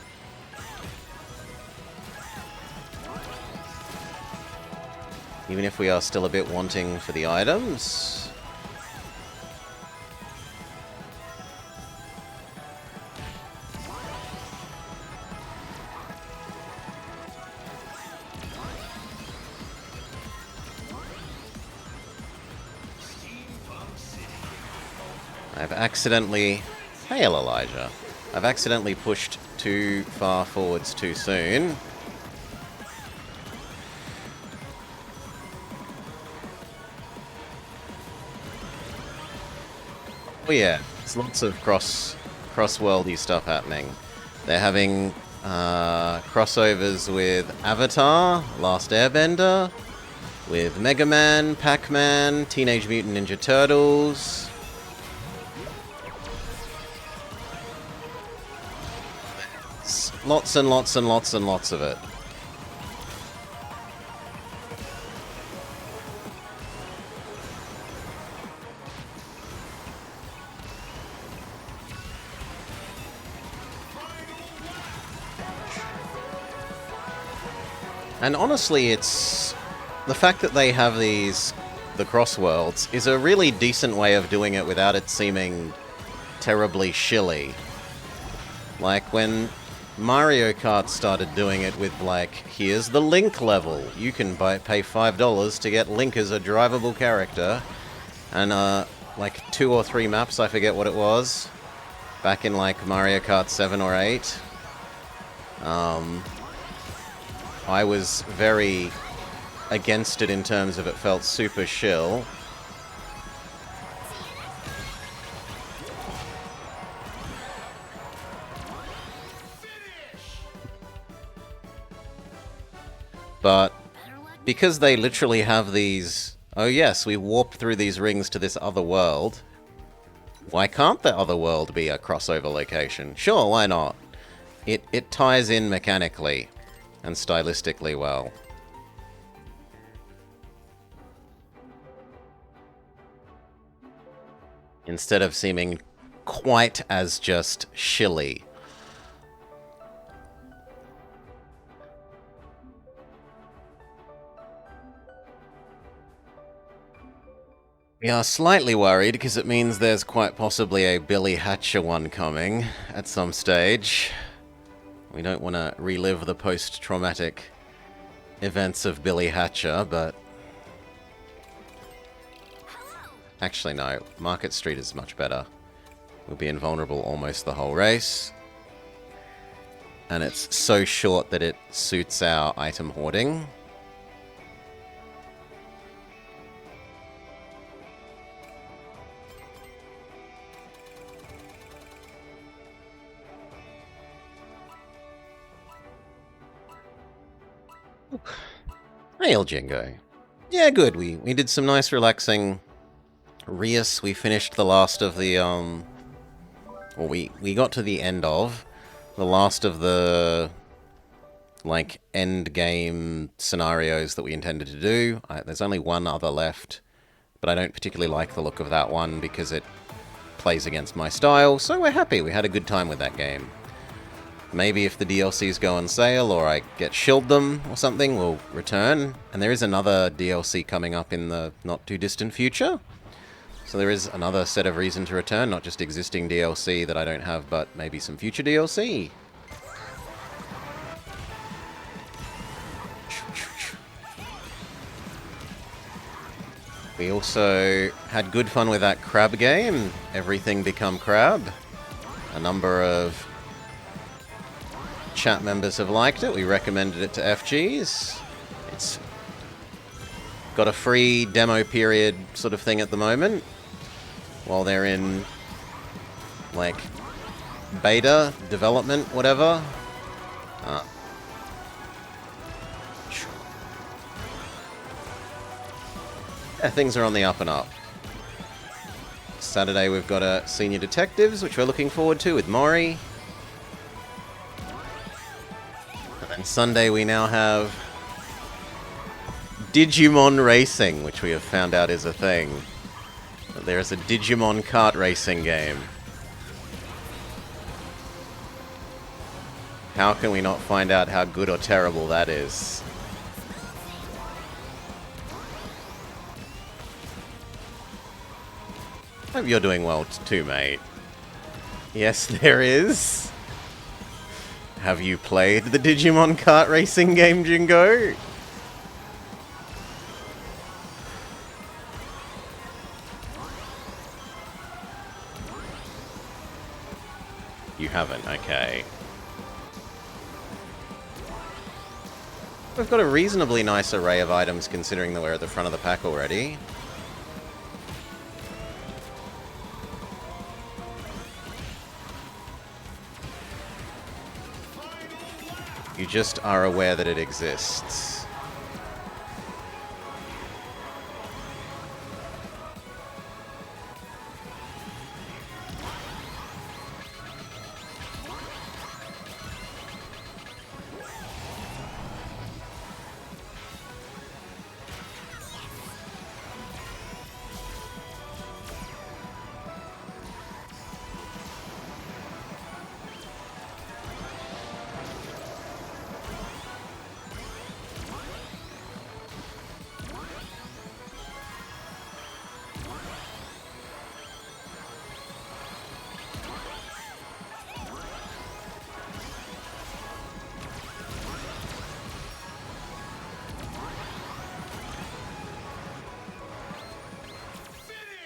Even if we are still a bit wanting for the items. I've accidentally... Hail, Elijah. I've accidentally pushed too far forwards too soon. Oh yeah, there's lots of cross-worldy stuff happening. They're having crossovers with Avatar, Last Airbender, with Mega Man, Pac-Man, Teenage Mutant Ninja Turtles. Lots and lots and lots and lots of it. And honestly, it's... the fact that they have the cross worlds is a really decent way of doing it without it seeming terribly shilly. Like when Mario Kart started doing it with, like, here's the Link level. You can pay $5 to get Link as a drivable character. And, like 2 or 3 maps, I forget what it was, back in, like, Mario Kart 7 or 8. I was very against it in terms of it felt super shill. But because they literally have these... oh yes, we warped through these rings to this other world. Why can't the other world be a crossover location? Sure, why not? It ties in mechanically and stylistically well. Instead of seeming quite as just shilly. We are slightly worried because it means there's quite possibly a Billy Hatcher one coming at some stage. We don't want to relive the post-traumatic events of Billy Hatcher, but... actually, no. Market Street is much better. We'll be invulnerable almost the whole race. And it's so short that it suits our item hoarding. Hail, Jingo. Yeah, good. We did some nice relaxing Reus. We finished the last of the, or we got to the end of the last of the, like, end game scenarios that we intended to do. There's only one other left, but I don't particularly like the look of that one because it plays against my style, so we're happy. We had a good time with that game. Maybe if the DLCs go on sale or I get shilled them or something, we'll return. And there is another DLC coming up in the not too distant future. So there is another set of reason to return, not just existing DLC that I don't have, but maybe some future DLC. We also had good fun with that crab game, Everything Become Crab. A number of chat members have liked it. We recommended it to FGs. It's got a free demo period sort of thing at the moment, while they're in, like, beta, development, whatever. Yeah, things are on the up and up. Saturday we've got a Senior Detectives, which we're looking forward to with Maury. And Sunday we now have Digimon Racing, which we have found out is a thing. There is a Digimon kart racing game. How can we not find out how good or terrible that is? Hope you're doing well too, mate. Yes, there is. Have you played the Digimon kart racing game, Jingo? You haven't, okay. We've got a reasonably nice array of items considering that we're at the front of the pack already. You just are aware that it exists.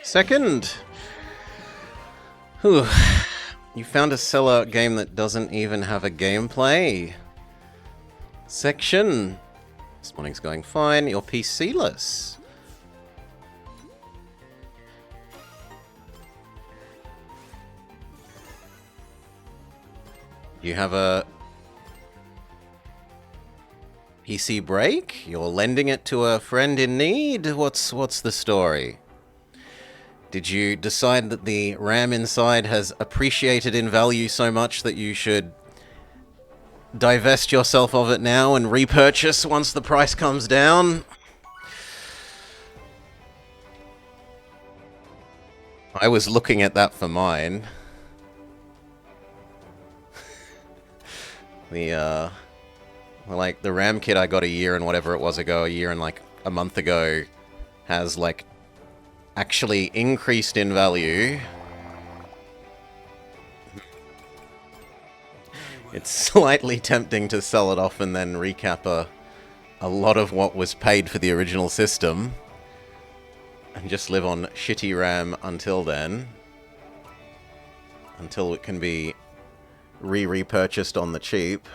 Second. Whew. You found a sellout game that doesn't even have a gameplay section. This morning's going fine. You're PC-less. You have a PC break? You're lending it to a friend in need? What's the story? Did you decide that the RAM inside has appreciated in value so much that you should divest yourself of it now and repurchase once the price comes down? I was looking at that for mine. The RAM kit I got a year and whatever it was ago, a year and like a month ago, has like actually increased in value. It's slightly tempting to sell it off and then recap a lot of what was paid for the original system and just live on shitty RAM until then. Until it can be repurchased on the cheap.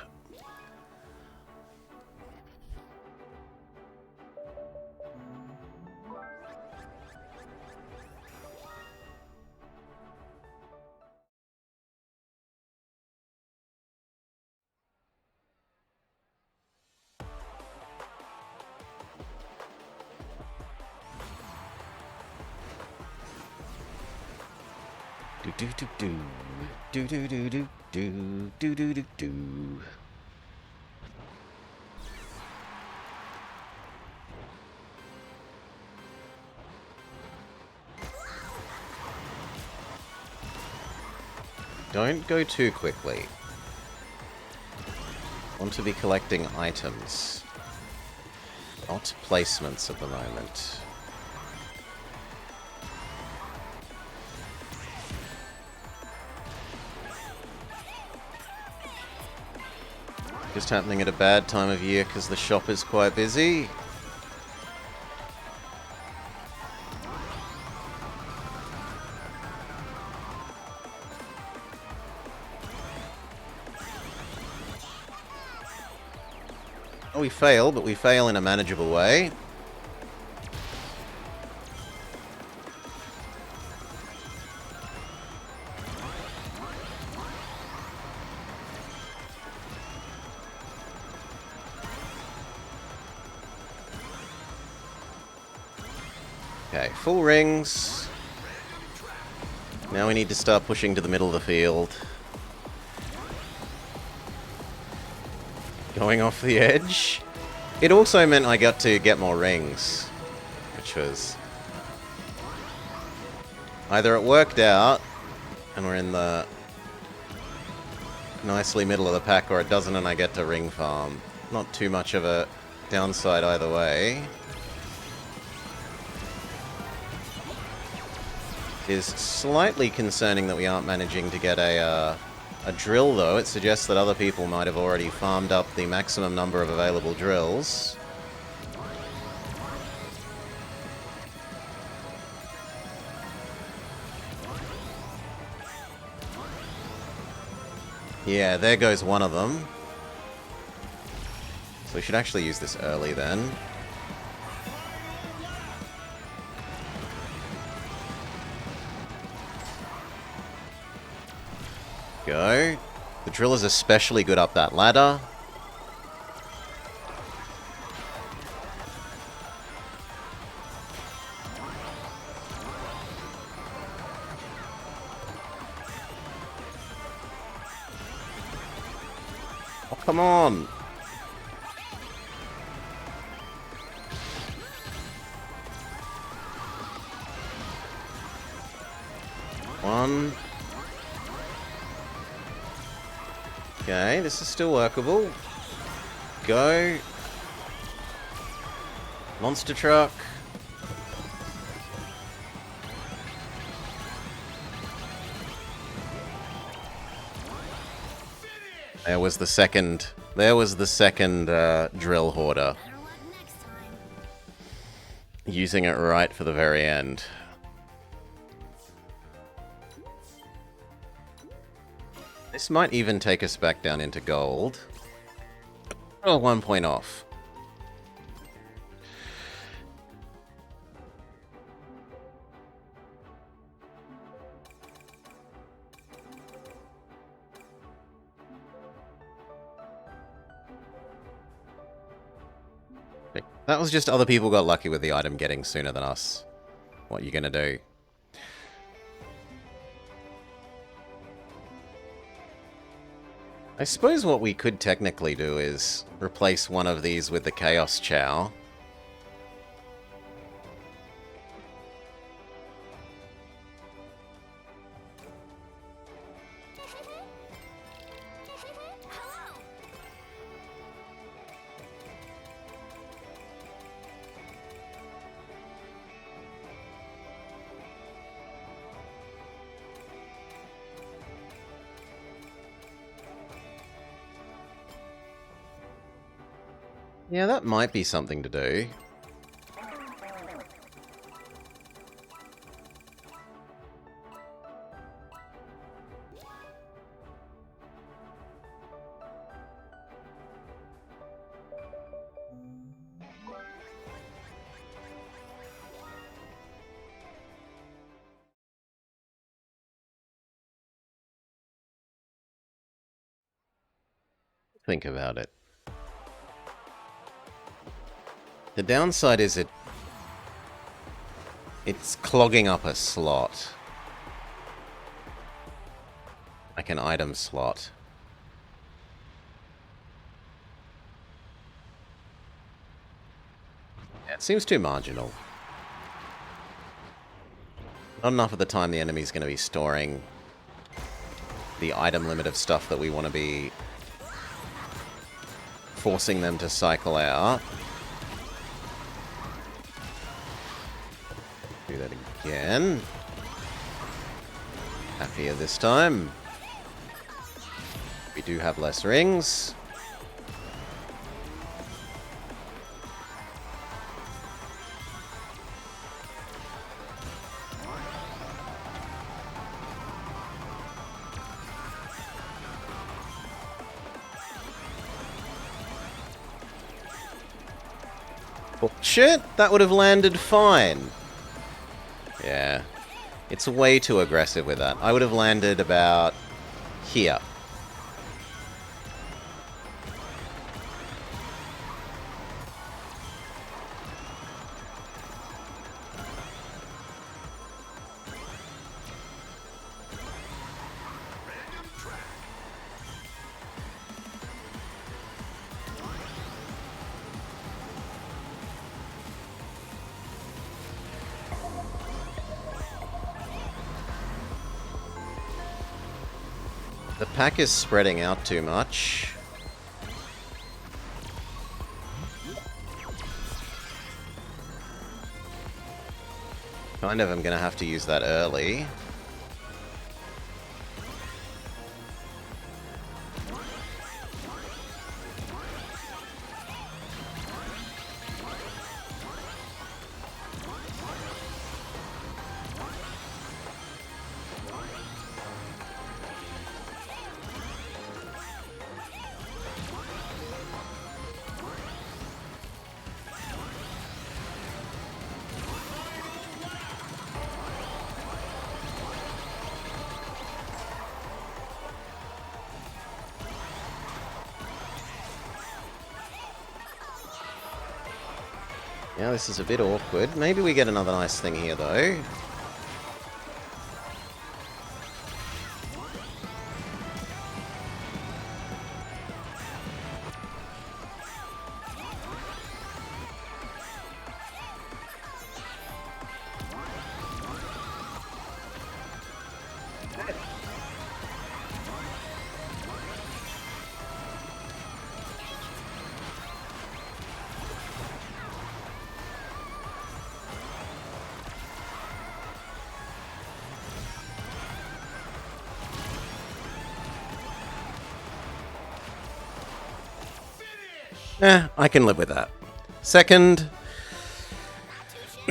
Do do do do do do do do do do do do. Don't go too quickly. Want to be collecting items, not placements at the moment. Just happening at a bad time of year because the shop is quite busy. Oh, we fail, but we fail in a manageable way. Okay, full rings. Now we need to start pushing to the middle of the field. Going off the edge. It also meant I got to get more rings, which was... either it worked out, and we're in the nicely middle of the pack, or it doesn't and I get to ring farm. Not too much of a downside either way. It is slightly concerning that we aren't managing to get a drill, though. It suggests that other people might have already farmed up the maximum number of available drills. Yeah, there goes one of them. So we should actually use this early then. Go. The drill is especially good up that ladder. Oh, come on. One. Okay, this is still workable. Go. Monster truck. There was the second drill hoarder. Better luck next time. Using it right for the very end. This might even take us back down into gold. Oh, 1 point off. That was just other people got lucky with the item getting sooner than us. What are you gonna do? I suppose what we could technically do is replace one of these with the Chaos Chow. Yeah, that might be something to do. Think about it. The downside is it's clogging up a slot. Like an item slot. Yeah, it seems too marginal. Not enough of the time the enemy's going to be storing the item limit of stuff that we want to be forcing them to cycle out. Do that again. Happier this time. We do have less rings. Oh, shit! That would have landed fine. Yeah. It's way too aggressive with that. I would have landed about here. The pack is spreading out too much. Kind of, I'm gonna have to use that early. Yeah, this is a bit awkward. Maybe we get another nice thing here, though. I can live with that. Second,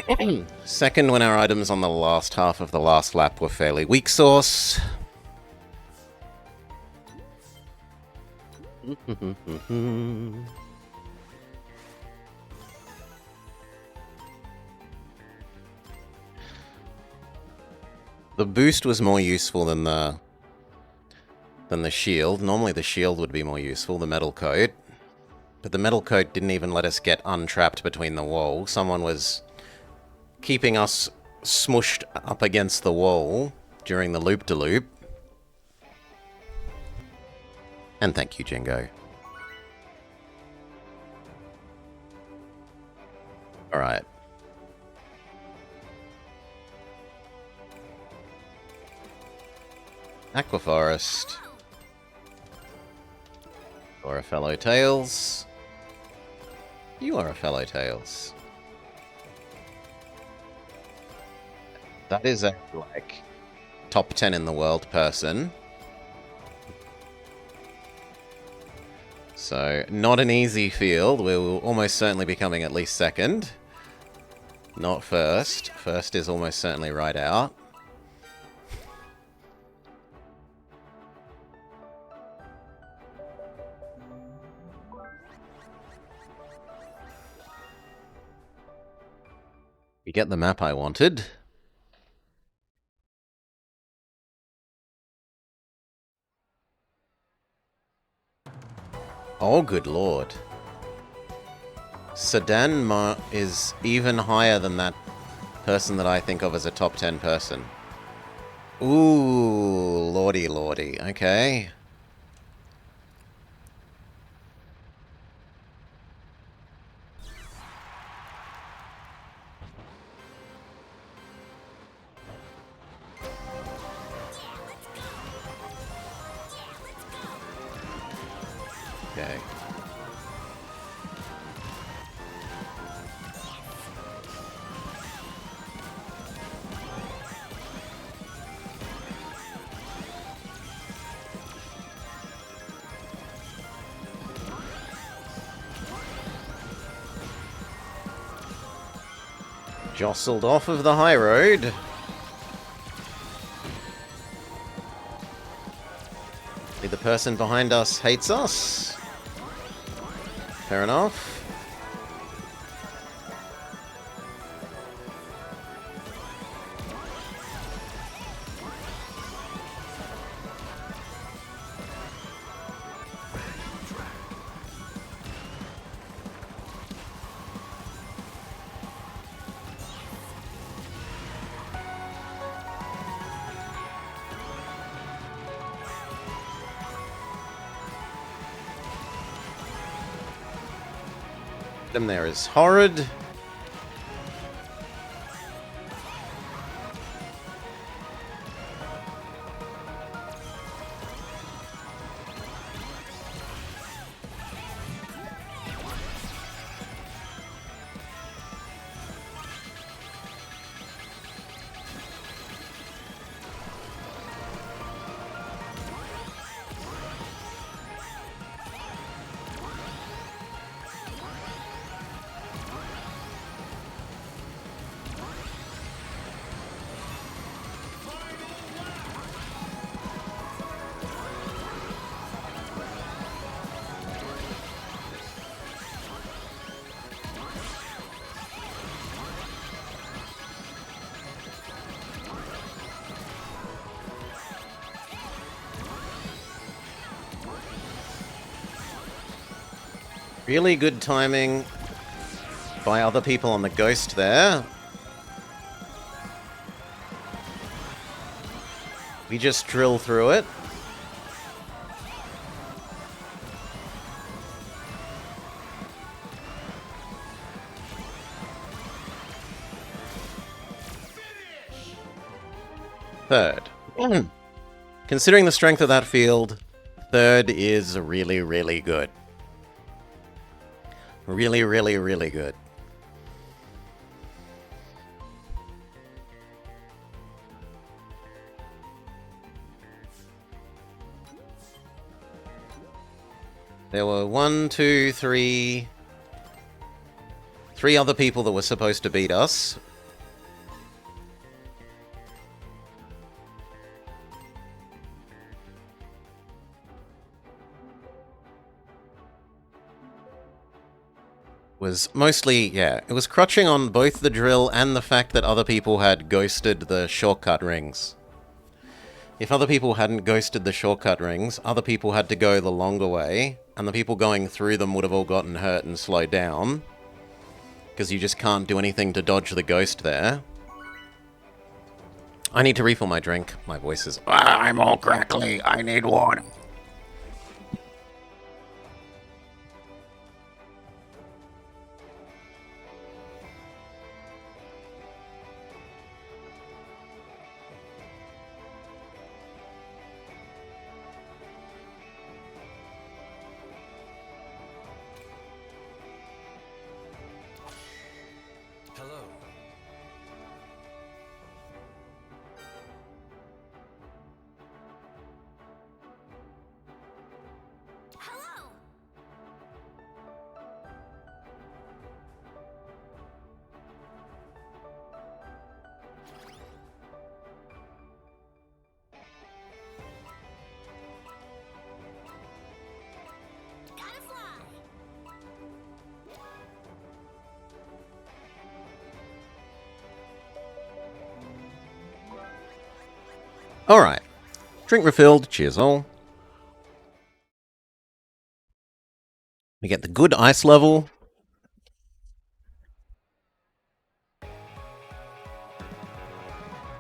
when our items on the last half of the last lap were fairly weak sauce. The boost was more useful than the shield. Normally the shield would be more useful, the metal coat. But the metal coat didn't even let us get untrapped between the wall. Someone was keeping us smushed up against the wall during the loop-de-loop. And thank you, Jingo. Alright. Aquaforest. You are a fellow Tails. You are a fellow Tails. That is a, like, top 10 in the world person. So, not an easy field. We will almost certainly be coming at least second. Not first. First is almost certainly right out. You get the map I wanted. Oh, good lord. Sedan is even higher than that person that I think of as a top 10 person. Ooh, lordy lordy. Okay. Okay. Jostled off of the high road. The person behind us hates us. Fair enough. Them there is horrid. Really good timing by other people on the ghost there. We just drill through it. Third. Considering the strength of that field, third is really, really good. Really, really, really good. There were three other people that were supposed to beat us. was mostly, yeah, it was crutching on both the drill and the fact that other people had ghosted the shortcut rings. If other people hadn't ghosted the shortcut rings, other people had to go the longer way, and the people going through them would have all gotten hurt and slowed down, because you just can't do anything to dodge the ghost there. I need to refill my drink. My voice is, I'm all crackly, I need water. Hello. Hello! Gotta fly! Alright. Drink refilled. Cheers all. We get the good ice level.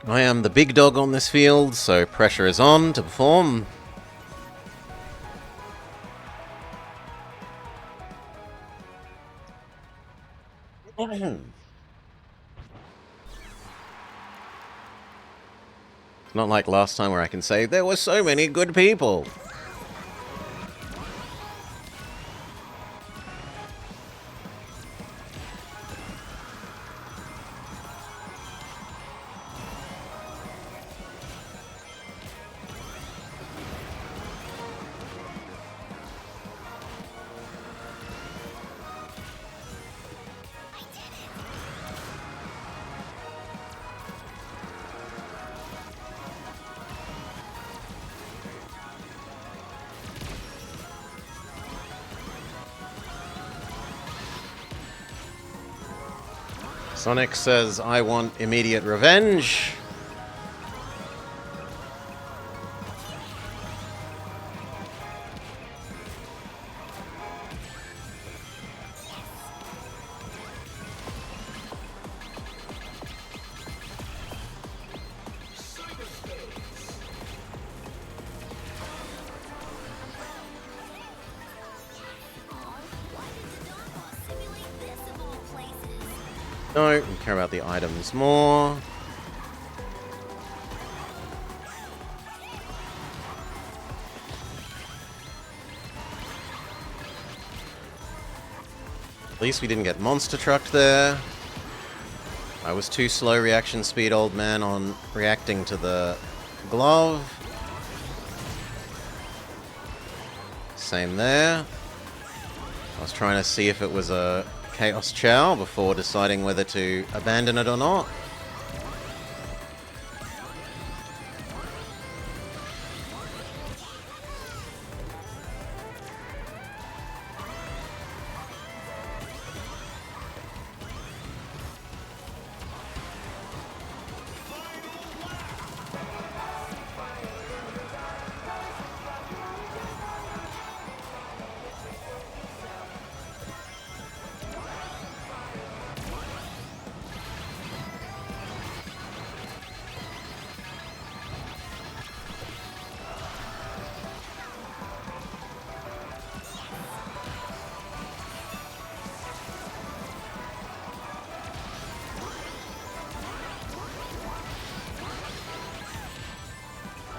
I am the big dog on this field, so pressure is on to perform. It's not like last time where I can say, there were so many good people. Sonic says, I want immediate revenge. Why did Stone Boss simulate this of all places? No, we care about the items more. At least we didn't get monster trucked there. I was too slow reaction speed, old man, on reacting to the glove. Same there. I was trying to see if it was a Chaos Chow before deciding whether to abandon it or not.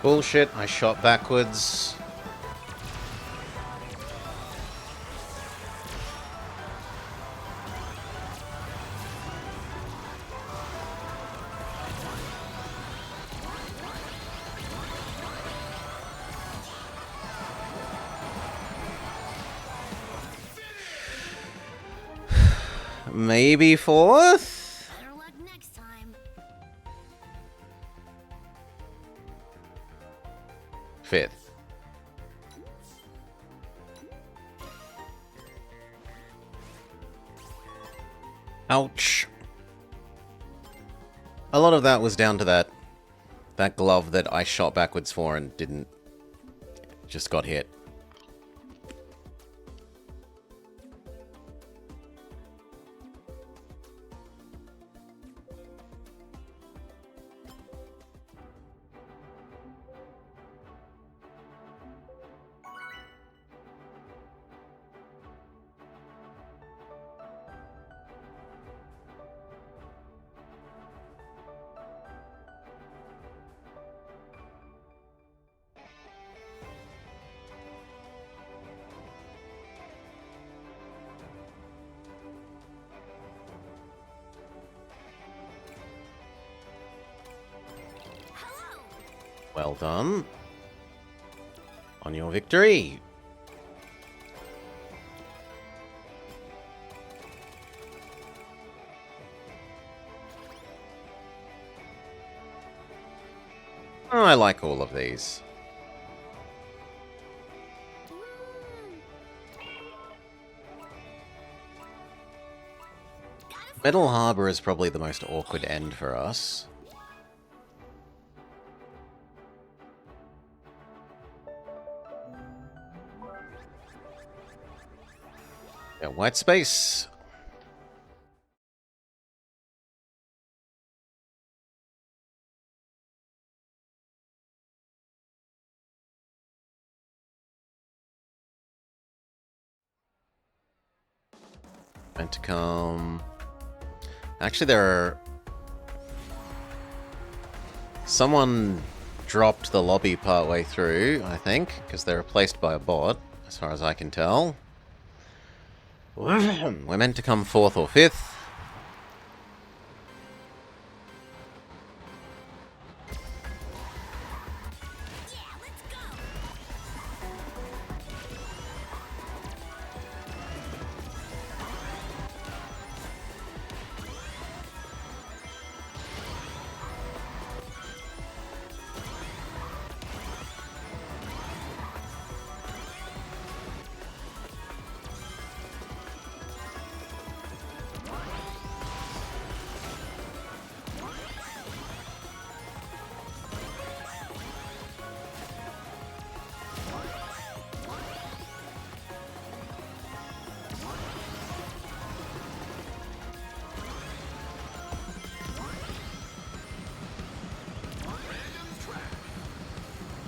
Bullshit, I shot backwards. Maybe fourth? Better luck next time. Fifth. Ouch. A lot of that was down to that glove that I shot backwards for and didn't. Just got hit. Well done. On your victory. Oh, I like all of these. Metal Harbor is probably the most awkward end for us. Yeah, white space. Meant to come. Actually, there are. Someone dropped the lobby partway through, I think, because they're replaced by a bot, as far as I can tell. We're meant to come 4th or 5th.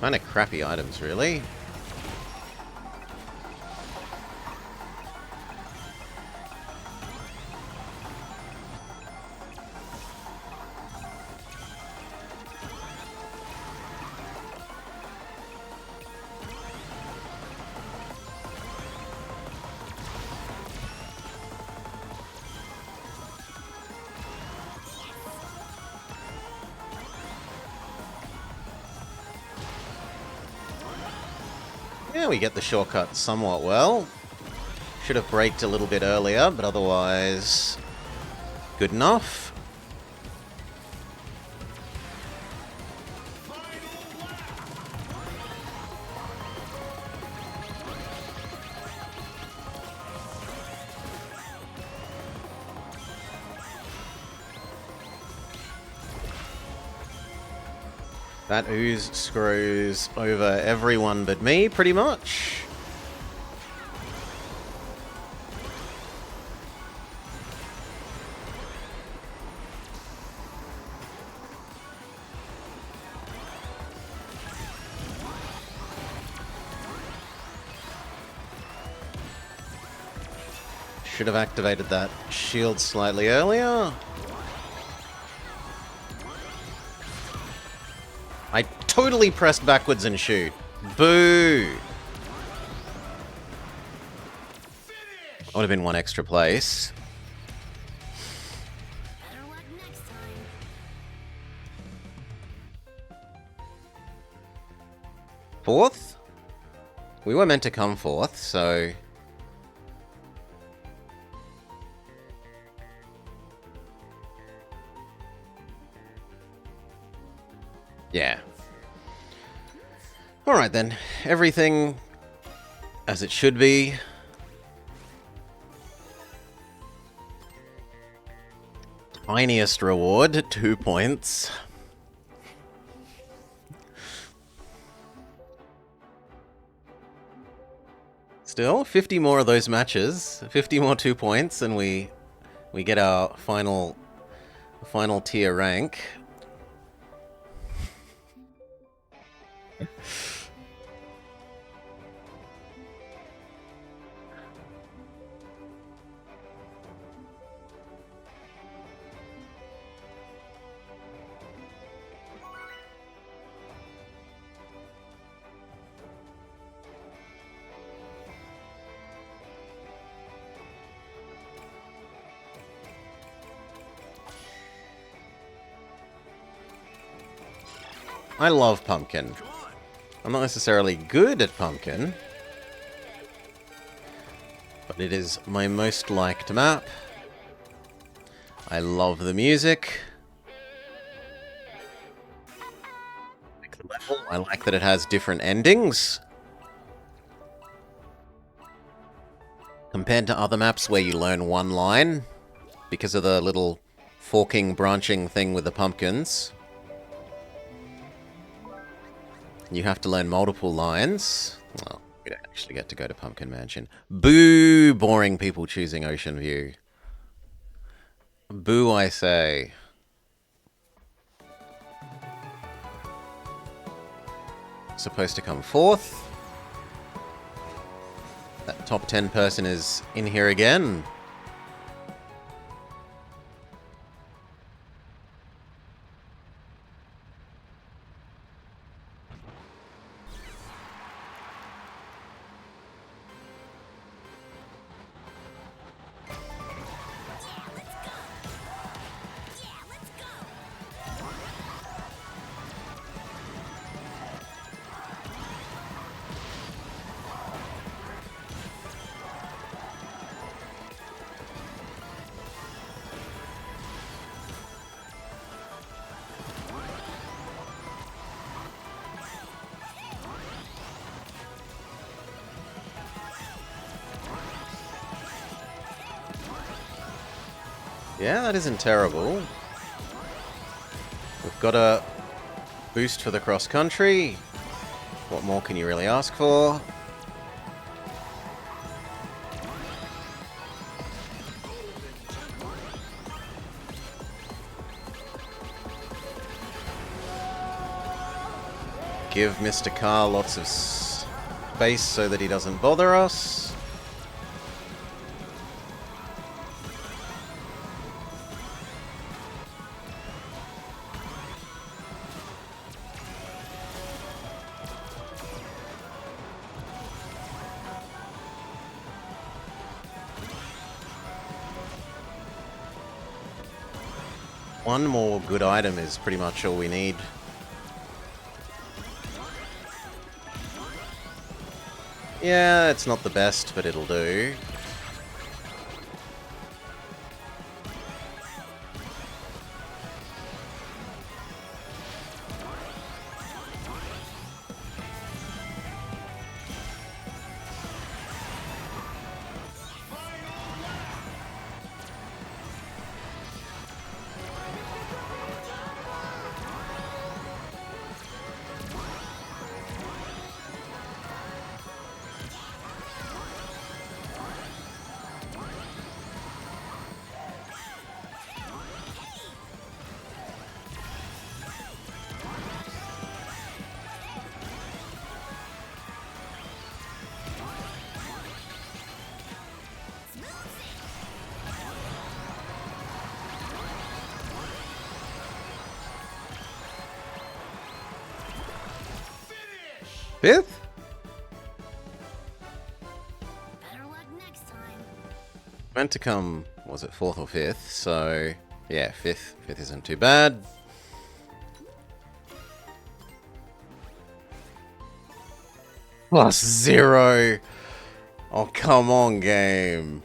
Kind of crappy items, really. Yeah, we get the shortcut somewhat well. Should have braked a little bit earlier, but otherwise good enough. That ooze screws over everyone but me, pretty much. Should have activated that shield slightly earlier. I totally pressed backwards and shoot. Boo! Would have been one extra place. Better luck next time. 4th? We were meant to come 4th, so... yeah. Alright then. Everything as it should be. Tiniest reward, 2 points. Still, 50 more of those matches, 50 more 2 points, and we get our final tier rank. I love Pumpkin. I'm not necessarily good at Pumpkin, but it is my most liked map. I love the music. I like the level. I like that it has different endings. Compared to other maps where you learn one line, because of the little forking, branching thing with the pumpkins. You have to learn multiple lines. Well, we don't actually get to go to Pumpkin Mansion. Boo! Boring people choosing Ocean View. Boo, I say. Supposed to come fourth. That top 10 person is in here again. Yeah, that isn't terrible. We've got a boost for the cross country. What more can you really ask for? Give Mr. Carr lots of space so that he doesn't bother us. One more good item is pretty much all we need. Yeah, it's not the best, but it'll do. Fifth? Better luck next time. Meant to come, was it fourth or fifth? So, yeah, fifth. Fifth isn't too bad. +0. Oh, come on, game.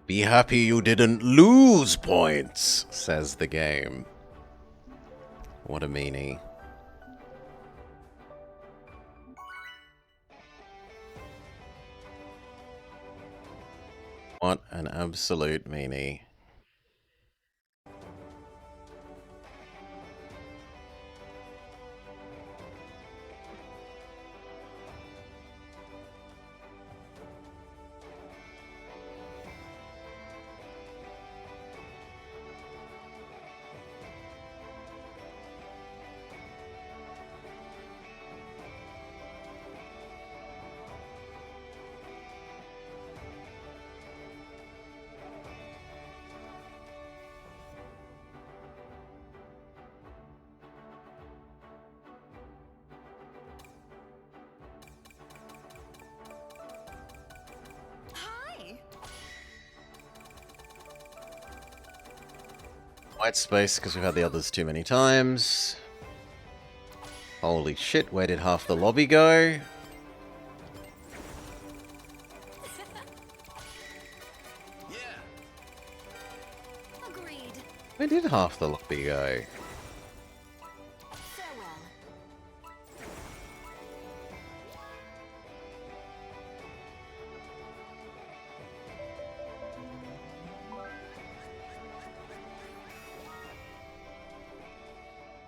Be happy you didn't lose points, says the game. What a meanie. An absolute meanie. Hi. White space because we've had the others too many times. Holy shit, where did half the lobby go? Yeah. Agreed. Where did half the lobby go? Farewell.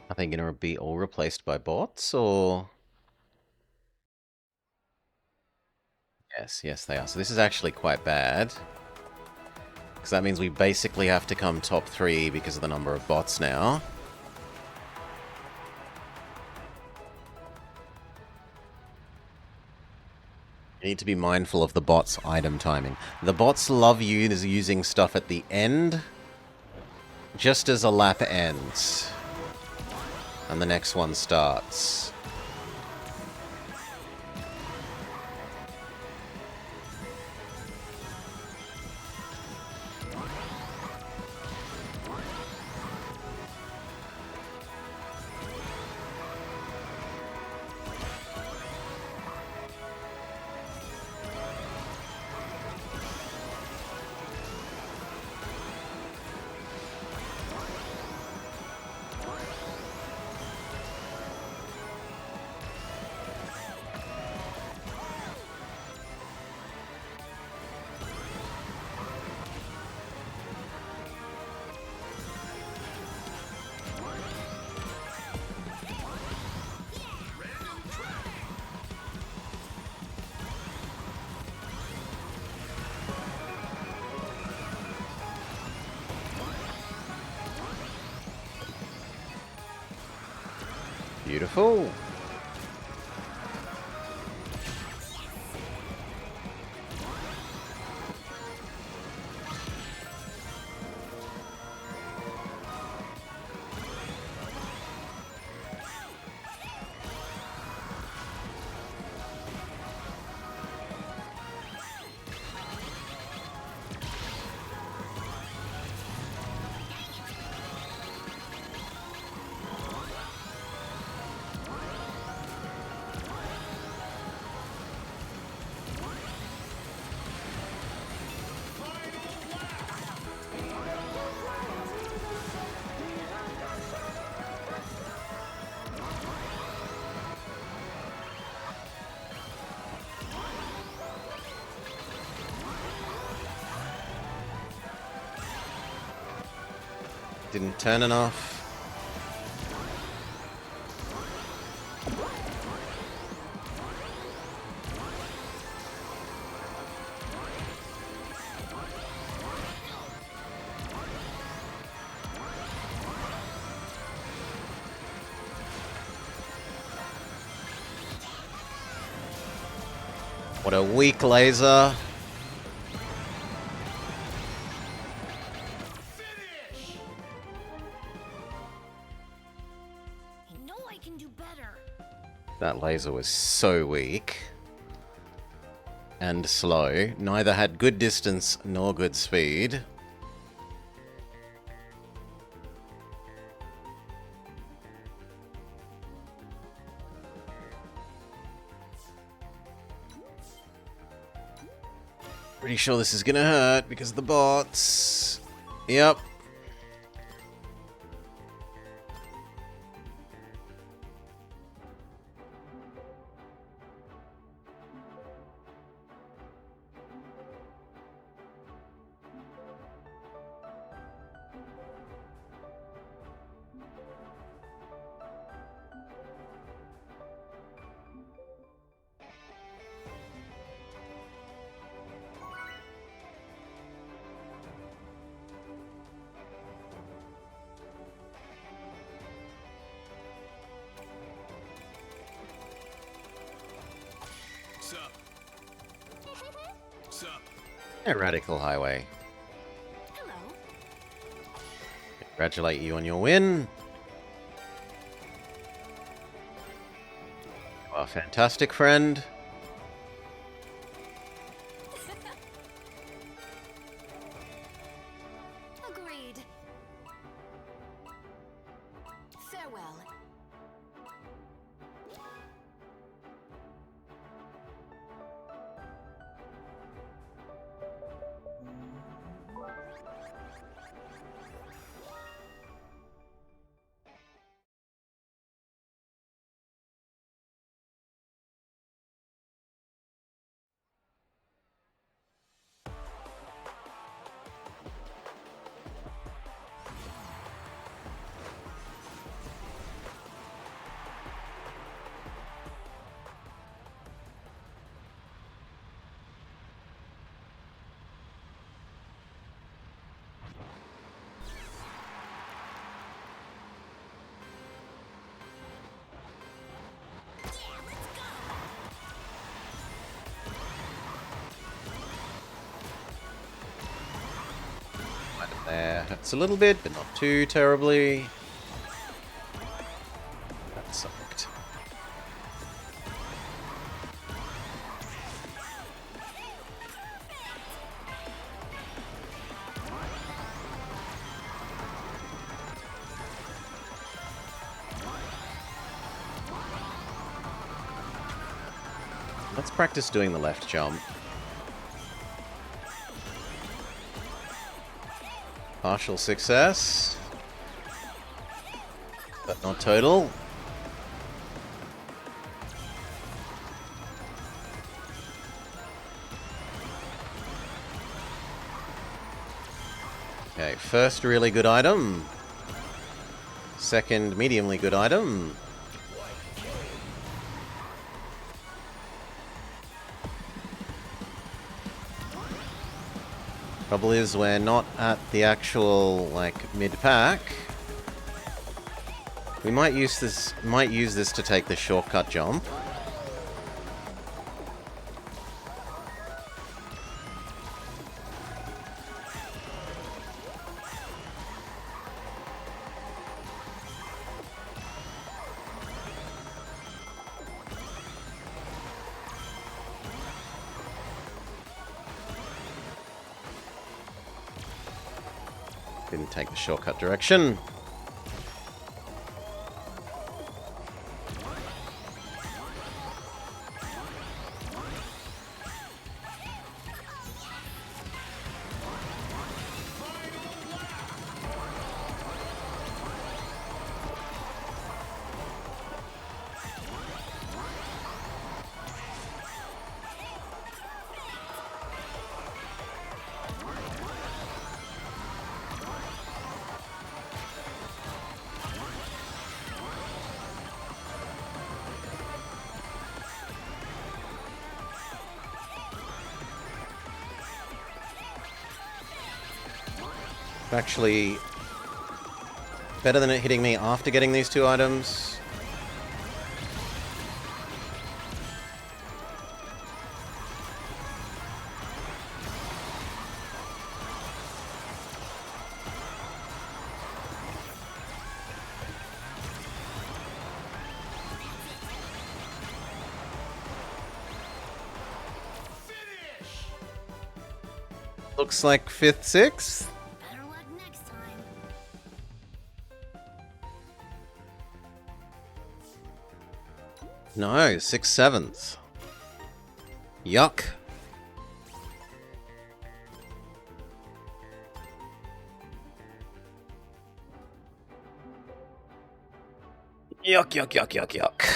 Are they going to be all replaced by bots, or...? Yes, they are. So this is actually quite bad. Because that means we basically have to come top 3 because of the number of bots now. You need to be mindful of the bots' item timing. The bots love using stuff at the end, just as a lap ends. And the next one starts. Beautiful. Didn't turn enough. What a weak laser. I know I can do better. That laser was so weak. And slow. Neither had good distance nor good speed. Pretty sure this is gonna hurt because of the bots. Yep. Yeah, Radical Highway. Hello. Congratulate you on your win. You are fantastic, friend. Agreed. Farewell. There hurts a little bit, but not too terribly. That sucked. Let's practice doing the left jump. Partial success. But not total. Okay, first really good item. Second mediumly good item. Trouble is we're not at the actual, like, mid-pack. We might use this to take the shortcut jump. Didn't take the shortcut direction. Actually, better than it hitting me after getting these two items. Looks like 5th, 6th. Better luck next time. No, 6th, 7th. Yuck. Yuck, yuck, yuck, yuck, yuck.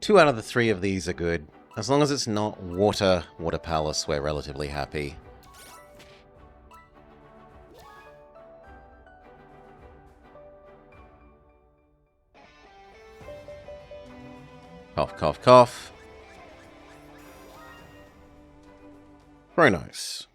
2 out of the 3 of these are good. As long as it's not Water Palace, we're relatively happy. Cough, cough, cough. Chronos.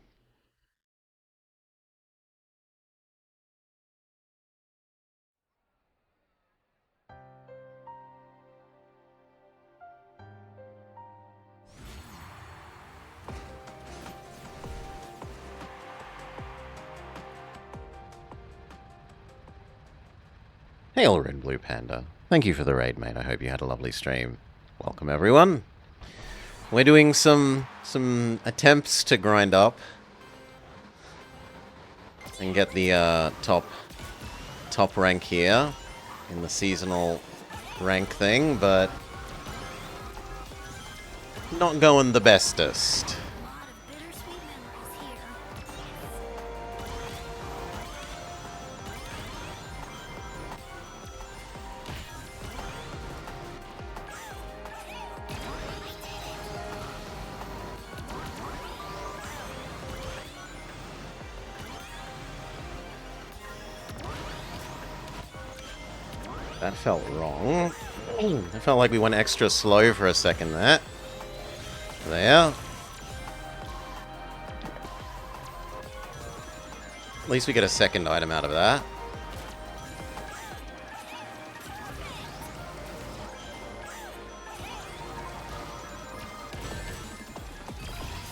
Hail, Red Blue Panda. Thank you for the raid, mate. I hope you had a lovely stream. Welcome, everyone. We're doing some attempts to grind up and get the top rank here in the seasonal rank thing, but not going the bestest. A lot of bittersweet memories here. That felt wrong. I felt like we went extra slow for a second there. There. At least we get a second item out of that.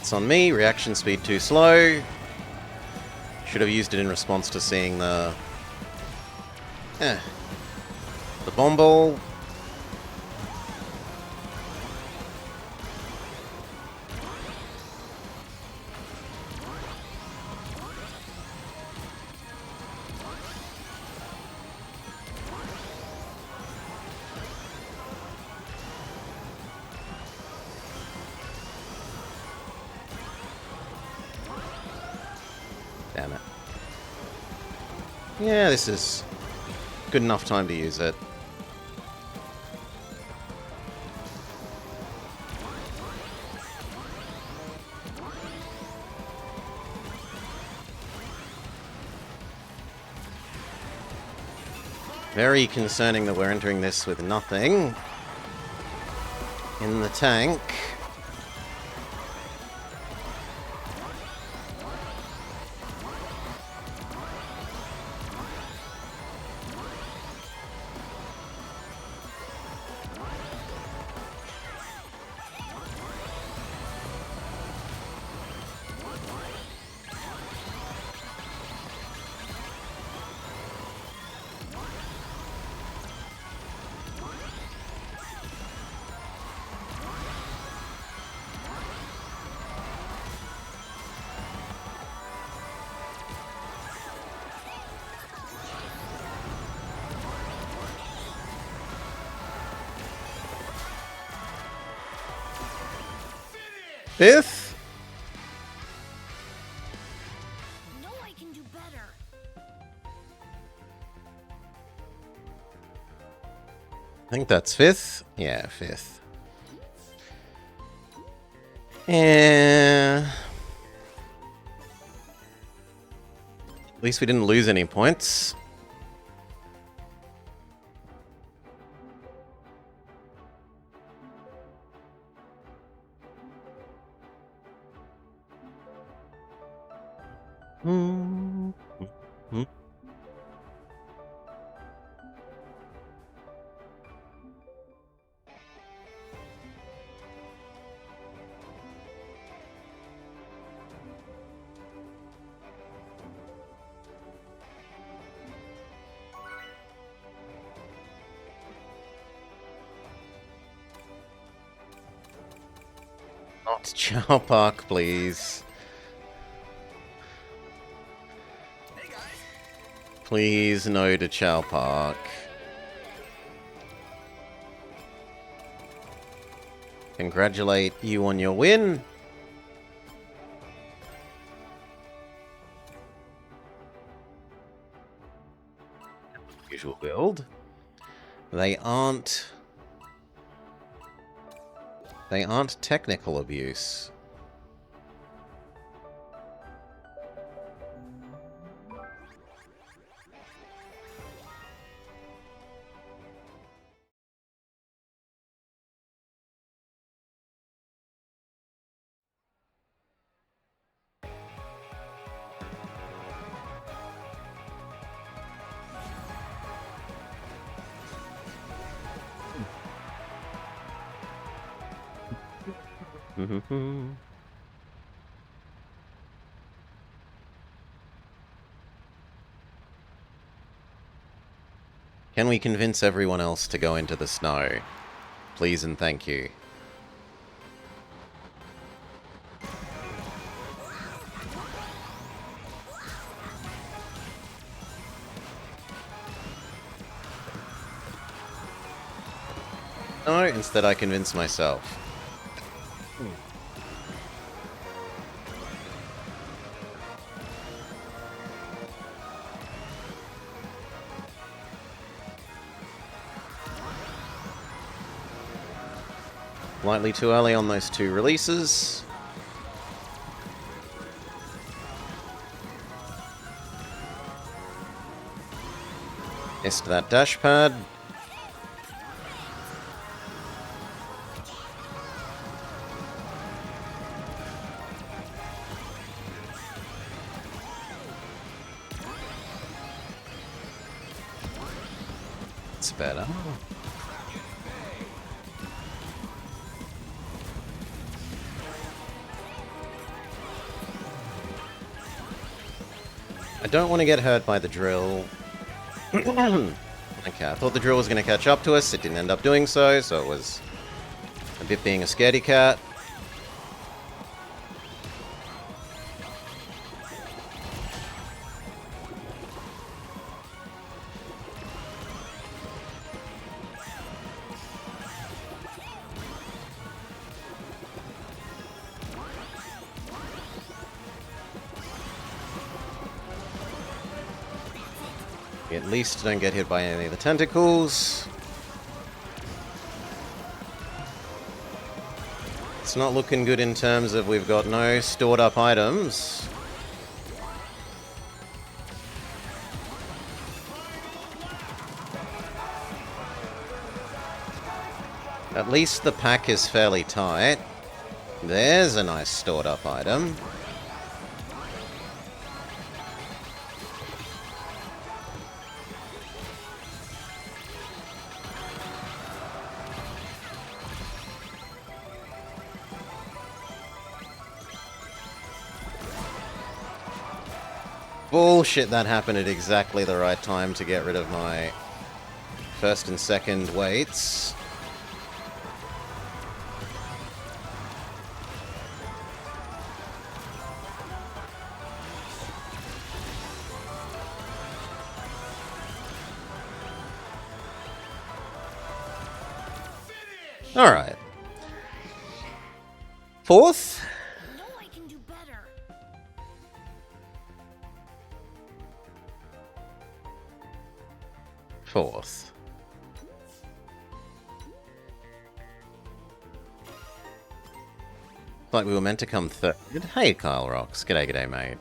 It's on me. Reaction speed too slow. Should have used it in response to seeing the bomb ball. Damn it. Yeah, this is good enough time to use it. Very concerning that we're entering this with nothing in the tank. Fifth? No, I can do better. I think that's fifth. Yeah, fifth. And at least we didn't lose any points. Not Chow Park, please. Hey guys. Please, no to Chow Park. Congratulate you on your win. Usual build. They aren't They aren't technical abuse. Can we convince everyone else to go into the snow? Please and thank you. No, instead I convince myself. Slightly too early on those two releases. Missed that dash pad. It's better. I don't want to get hurt by the drill. Okay, I thought the drill was going to catch up to us. It didn't end up doing so, so it was a bit being a scaredy cat. At least don't get hit by any of the tentacles. It's not looking good in terms of we've got no stored up items. At least the pack is fairly tight. There's a nice stored up item. Bullshit, that happened at exactly the right time to get rid of my first and second weights. Alright. Fourth? I know I can do better. Fourth. Like we were meant to come third. Hey, Kyle Rocks. G'day, g'day, mate.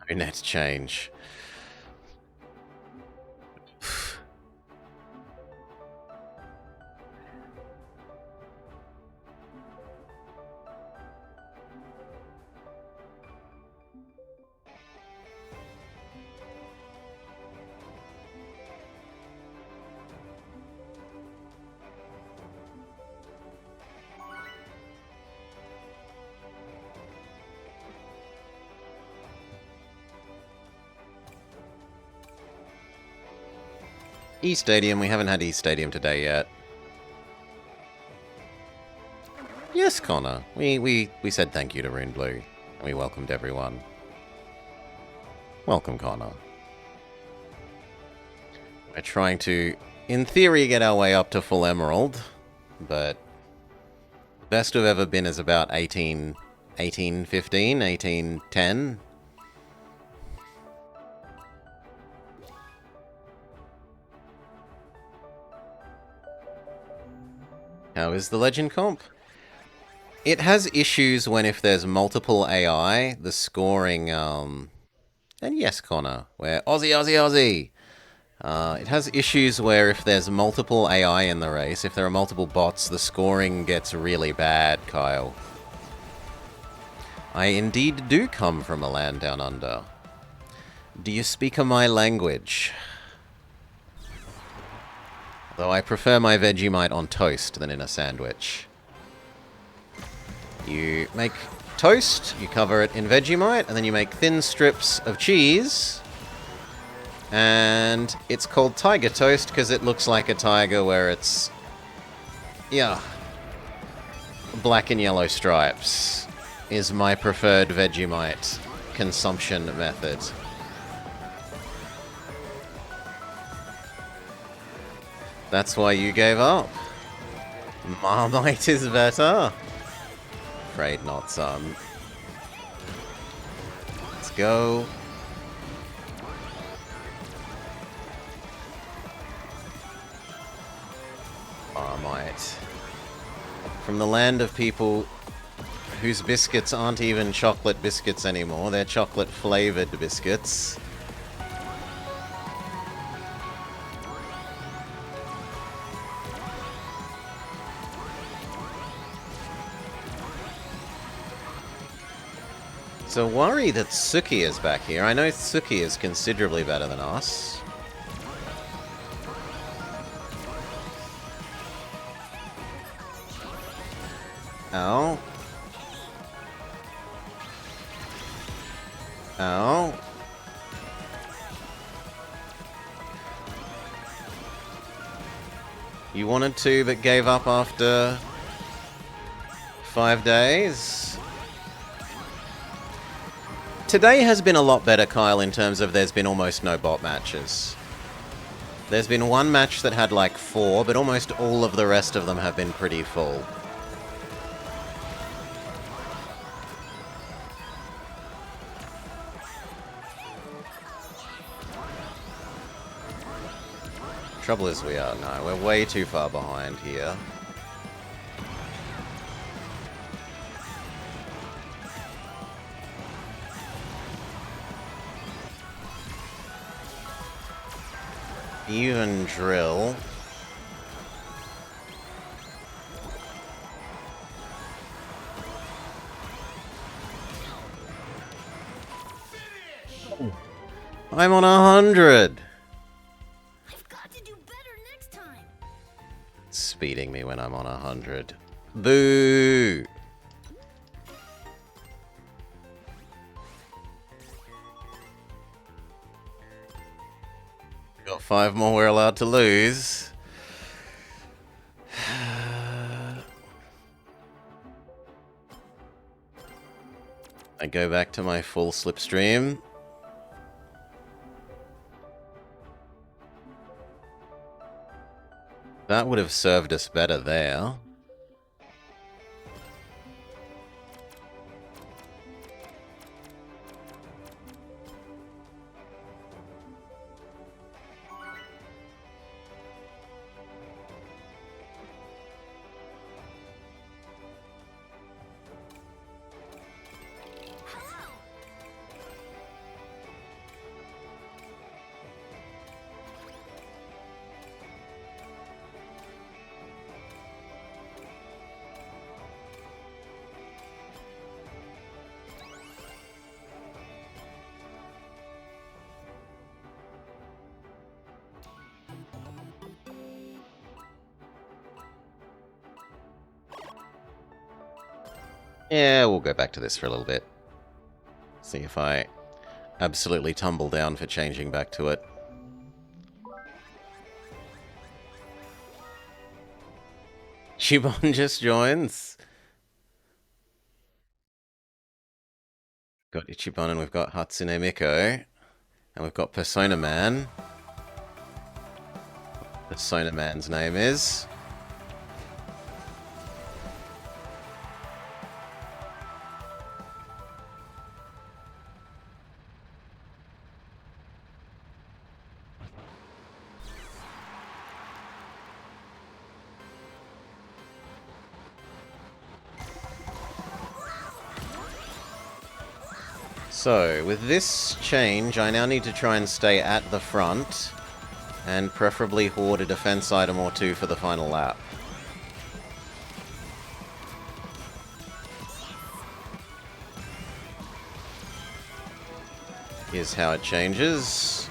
No net change. E-Stadium, we haven't had E-Stadium today yet. Yes, Connor. We said thank you to Rune Blue, and we welcomed everyone. Welcome, Connor. We're trying to, in theory, get our way up to full Emerald, but the best we've ever been is about 18, 15, 18, 10. How is the Legend comp? It has issues when if there's multiple AI, the scoring, and yes, Connor, where Aussie, Aussie, Aussie. It has issues where if there's multiple AI in the race, if there are multiple bots, the scoring gets really bad, Kyle. I indeed do come from a land down under. Do you speak a my language? Though I prefer my Vegemite on toast than in a sandwich. You make toast, you cover it in Vegemite, and then you make thin strips of cheese. And it's called tiger toast because it looks like a tiger where it's... yeah. Black and yellow stripes is my preferred Vegemite consumption method. That's why you gave up. Marmite is better. Afraid not, son. Let's go. Marmite. From the land of people whose biscuits aren't even chocolate biscuits anymore, they're chocolate-flavored biscuits. So worry that Suki is back here. I know Suki is considerably better than us. Ow. Ow. You wanted to, but gave up after 5 days? Today has been a lot better, Kyle, in terms of there's been almost no bot matches. There's been one match that had like 4, but almost all of the rest of them have been pretty full. Trouble is we're way too far behind here. Even drill. I'm on 100. I've got to do better next time. Speeding me when I'm on 100. Boo! Got 5 more we're allowed to lose. I go back to my full slipstream. That would have served us better there. Yeah, we'll go back to this for a little bit. See if I absolutely tumble down for changing back to it. Shibon just joins. Got Ichiban and we've got Hatsune Miku. And we've got Persona Man. Persona Man's name is... So, with this change, I now need to try and stay at the front, and preferably hoard a defense item or two for the final lap. Here's how it changes.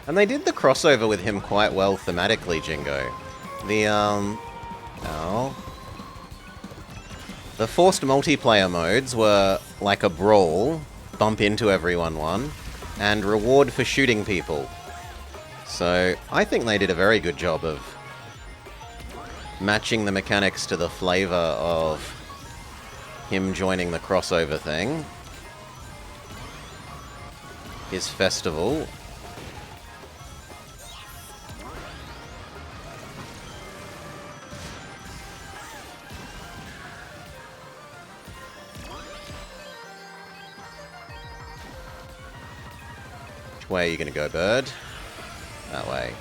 And they did the crossover with him quite well thematically, Jingo. The forced multiplayer modes were like a brawl, bump into everyone one, and reward for shooting people. So, I think they did a very good job of matching the mechanics to the flavor of him joining the crossover thing. His festival. Which way are you going to go, bird? That way.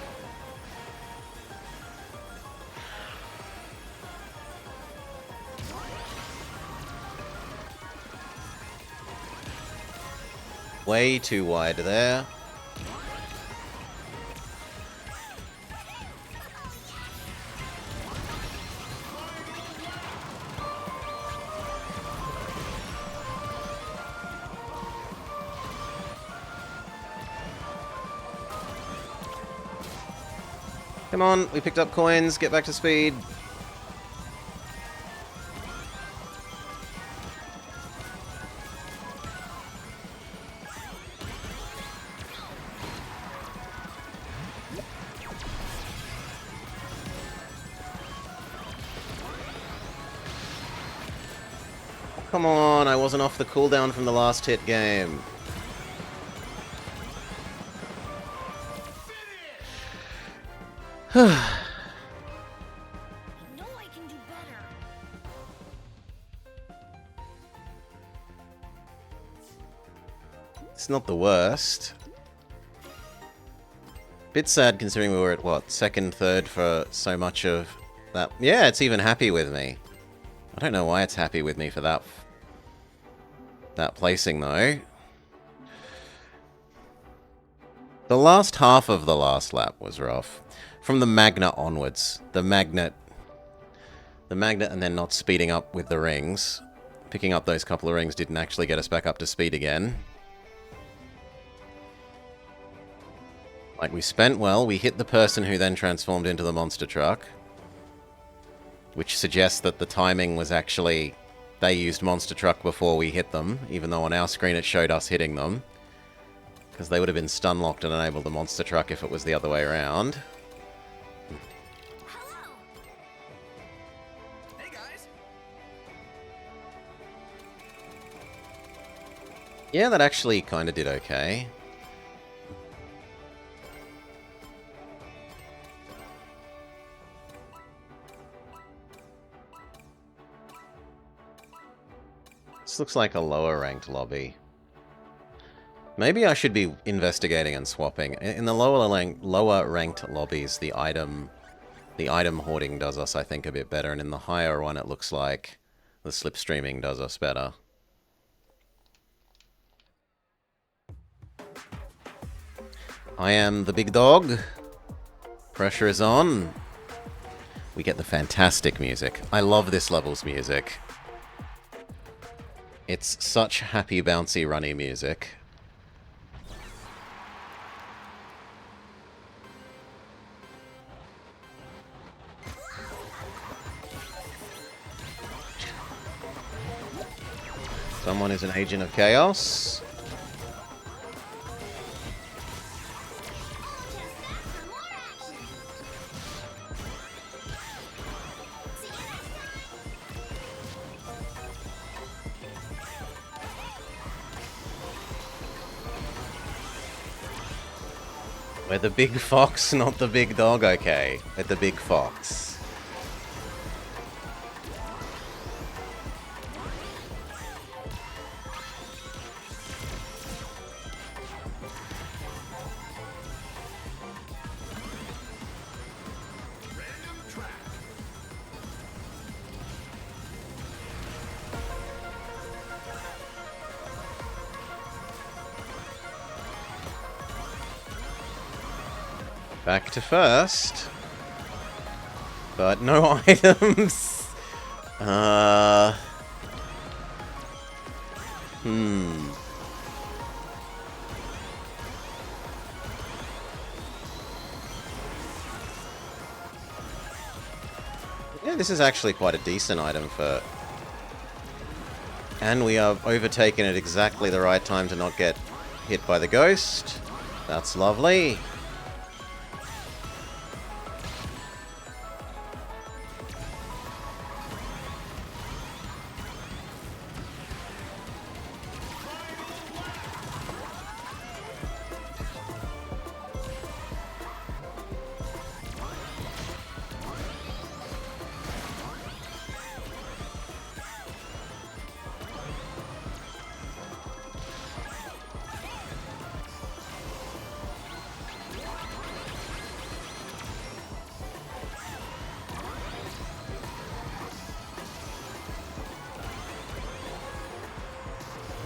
Way too wide there. Come on, we picked up coins, get back to speed. Come on, I wasn't off the cooldown from the last hit game. I know I can do better. It's not the worst. Bit sad considering we were at, what, second, third for so much of that. Yeah, it's even happy with me. I don't know why it's happy with me for that placing, though. The last half of the last lap was rough. From the magnet onwards. The magnet and then not speeding up with the rings. Picking up those couple of rings didn't actually get us back up to speed again. Like, we spent well, we hit the person who then transformed into the monster truck. Which suggests that the timing was actually... They used monster truck before we hit them, even though on our screen it showed us hitting them. Because they would have been stun locked and enabled the monster truck if it was the other way around. Hello. Hey guys. Yeah, that actually kind of did okay. This looks like a lower ranked lobby. Maybe I should be investigating and swapping. In the lower ranked lobbies, the item hoarding does us, I think, a bit better, and in the higher one it looks like the slipstreaming does us better. I am the big dog. Pressure is on. We get the fantastic music. I love this level's music. It's such happy, bouncy, runny music. Someone is an agent of chaos. We're the big fox, not the big dog, okay. We're the big fox. Back to first. But no items. Yeah, this is actually quite a decent item for... And we are overtaken at exactly the right time to not get hit by the ghost. That's lovely.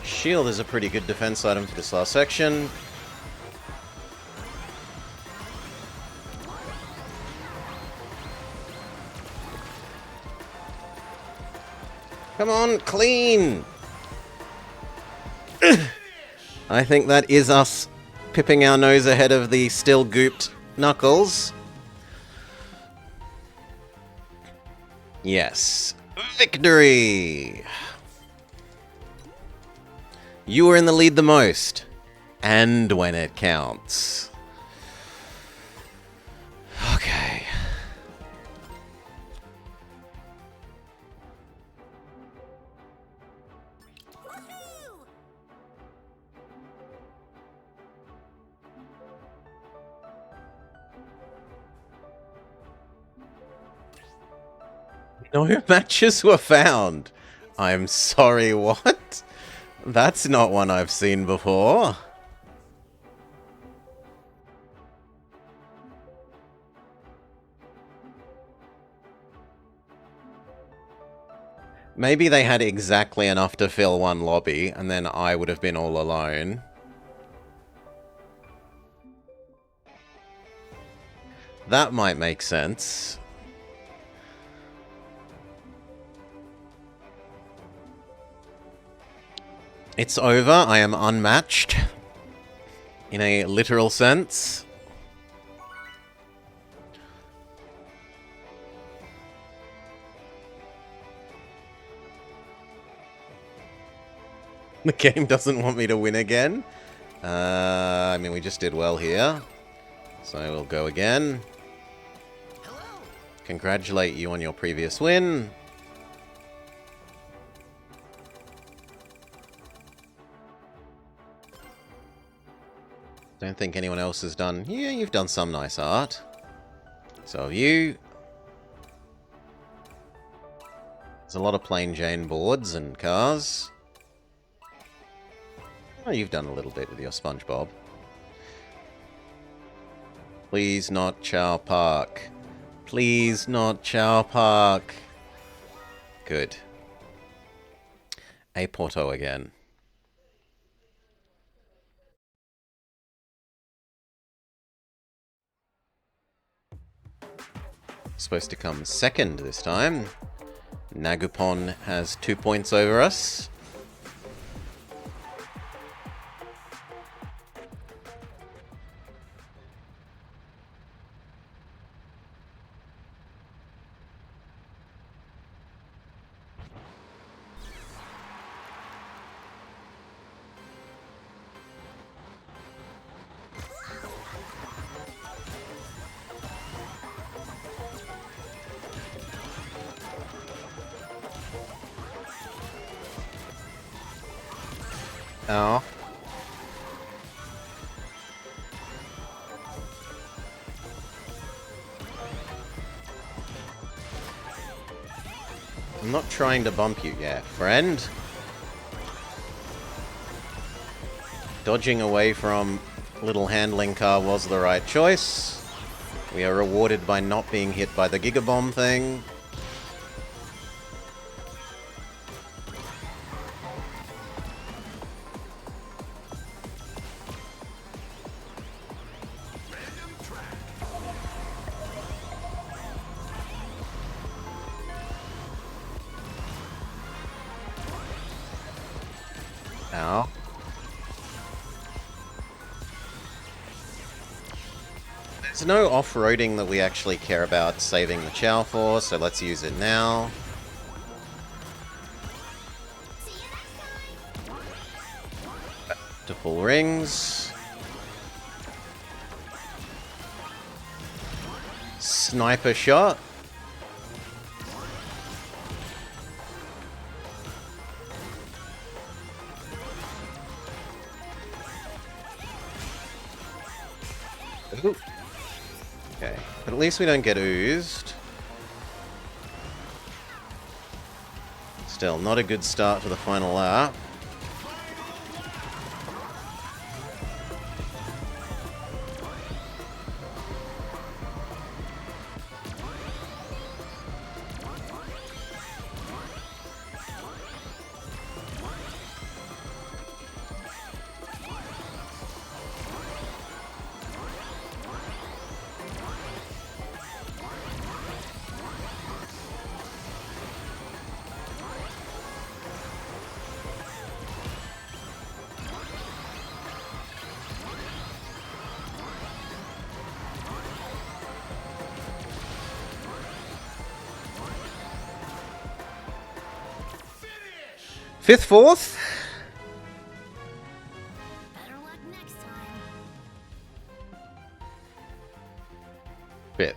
Shield is a pretty good defense item for this last section. Come on, clean! I think that is us pipping our nose ahead of the still gooped Knuckles. Yes. Victory! You were in the lead the most. And when it counts. Okay. Woohoo! No matches were found. I'm sorry, what? That's not one I've seen before. Maybe they had exactly enough to fill one lobby, and then I would have been all alone. That might make sense. It's over. I am unmatched. In a literal sense. The game doesn't want me to win again. I mean, we just did well here. So we'll go again. Hello. Congratulate you on your previous win. Don't think anyone else has done... Yeah, you've done some nice art. So have you. There's a lot of plain Jane boards and cars. Oh, you've done a little bit with your SpongeBob. Please not Chow Park. Please not Chow Park. Good. A Porto again. Supposed to come second this time. Nagupon has 2 points over us. Oh. I'm not trying to bump you yet, friend. Dodging away from little handling car was the right choice. We are rewarded by not being hit by the Gigabomb thing. There's no off-roading that we actually care about saving the Chow for, so let's use it now. To full rings. Sniper shot. Ooh. Okay, but at least we don't get oozed. Still, not a good start to the final lap. Fifth, fourth. Better luck next time. Fifth.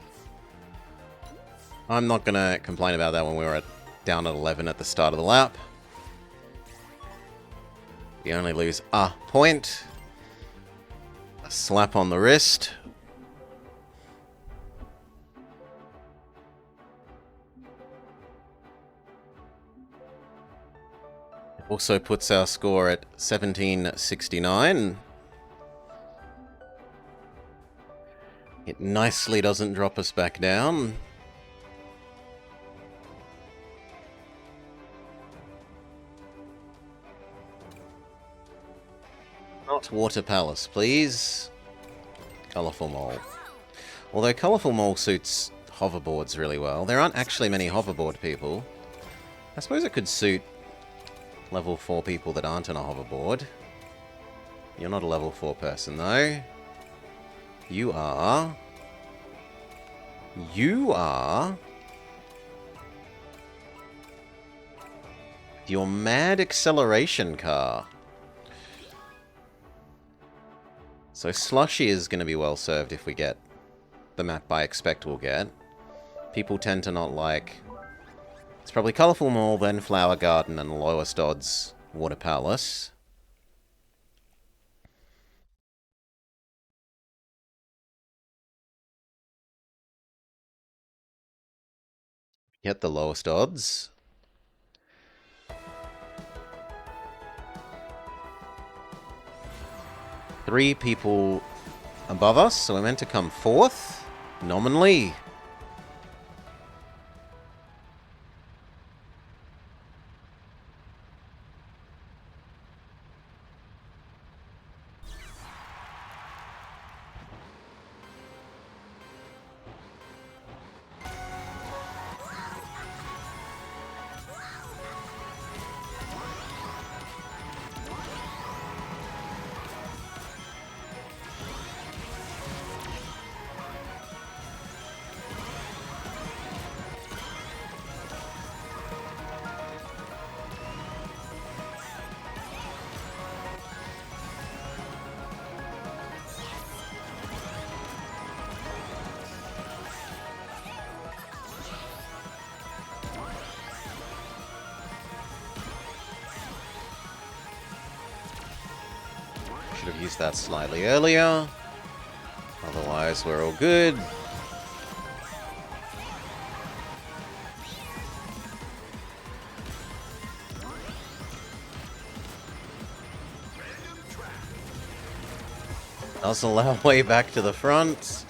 I'm not gonna complain about that when we were down at 11 at the start of the lap. We only lose a point. A slap on the wrist. Also puts our score at 1769. It nicely doesn't drop us back down. Not Water Palace, please. Colourful Mole. Although Colourful Mole suits hoverboards really well. There aren't actually many hoverboard people. I suppose it could suit level 4 people that aren't on a hoverboard. You're not a level 4 person, though. You are. You are. Your mad acceleration car. So Slushy is going to be well served if we get the map I expect we'll get. People tend to not like... It's probably Colourful Mall, then Flower Garden, and lowest odds Water Palace. Get the lowest odds. Three people above us, so we're meant to come fourth, nominally. Should have used that slightly earlier. Otherwise, we're all good. Nuzzle our way back to the front.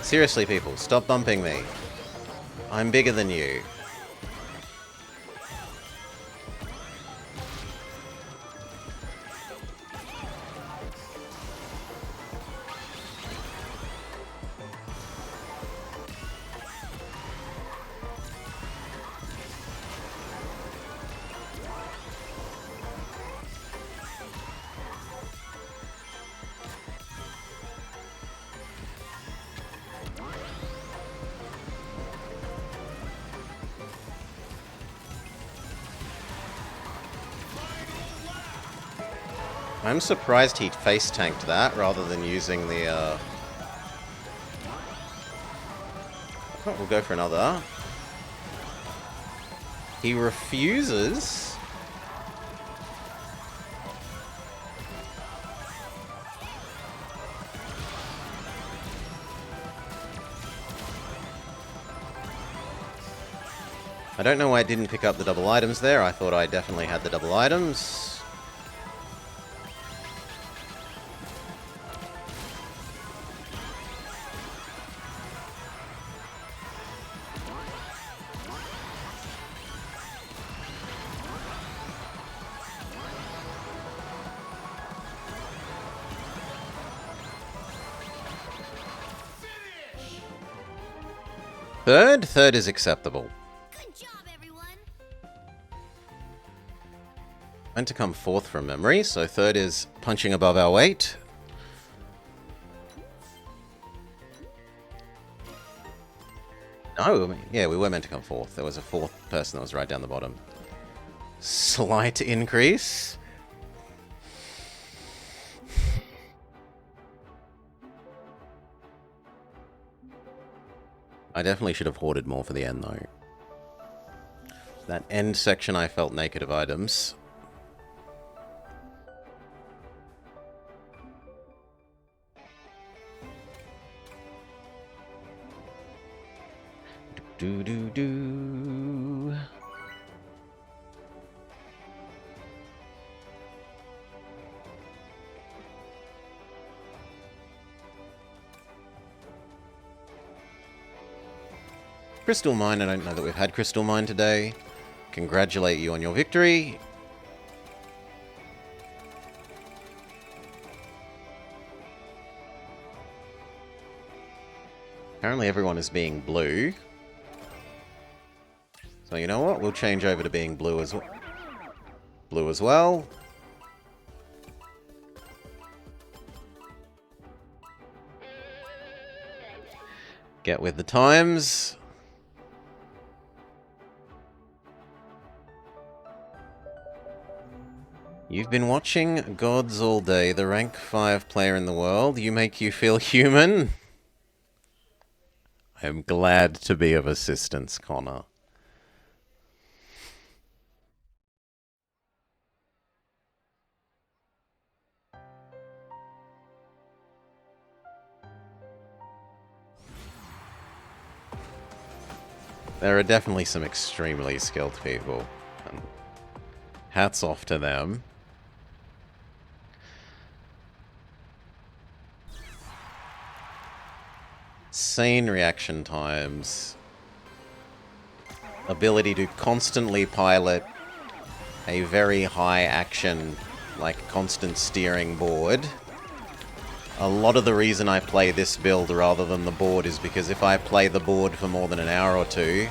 Seriously, people, stop bumping me. I'm bigger than you. I'm surprised he face tanked that rather than using the. Oh, we'll go for another. He refuses. I don't know why I didn't pick up the double items there. I thought I definitely had the double items. Third is acceptable. Good job, everyone. Meant to come fourth from memory, so third is punching above our weight. No, yeah, we were meant to come fourth. There was a fourth person that was right down the bottom. Slight increase. I definitely should have hoarded more for the end, though. That end section, I felt naked of items. Do. Crystal Mine, I don't know that we've had Crystal Mine today. Congratulate you on your victory. Apparently everyone is being blue. So you know what? We'll change over to being blue as well. Blue as well. Get with the times. You've been watching Gods all day, the rank 5 player in the world. You make you feel human? I am glad to be of assistance, Connor. There are definitely some extremely skilled people. And hats off to them. Insane reaction times. Ability to constantly pilot a very high action, like constant steering board. A lot of the reason I play this build rather than the board is because if I play the board for more than an hour or two,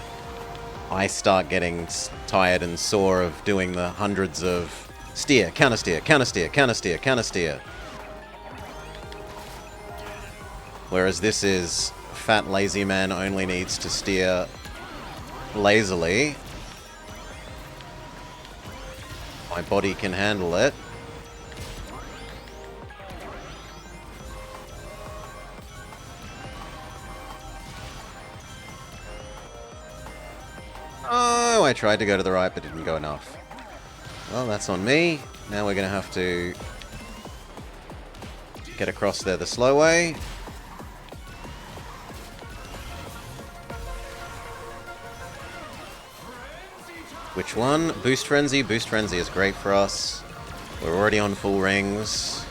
I start getting tired and sore of doing the hundreds of steer, counter steer, counter steer, counter steer, counter steer. Whereas this is fat lazy man only needs to steer lazily. My body can handle it. Oh, I tried to go to the right, but didn't go enough. Well, that's on me. Now we're going to have to get across there the slow way. Which one? Boost Frenzy. Boost Frenzy is great for us. We're already on full rings.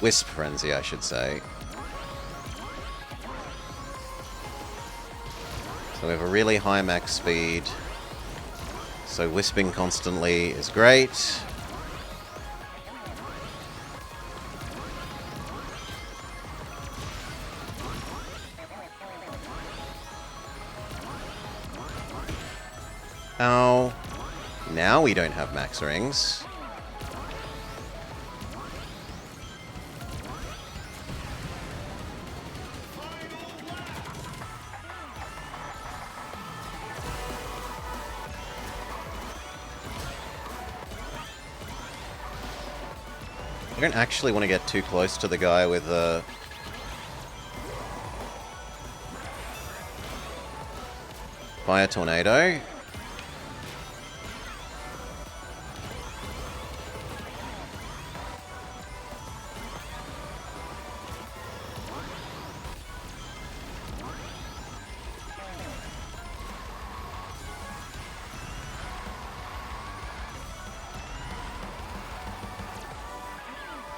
Wisp Frenzy, I should say. So we have a really high max speed. So wisping constantly is great. Ow. Now we don't have max rings. don't actually want to get too close to the guy with the... Fire tornado.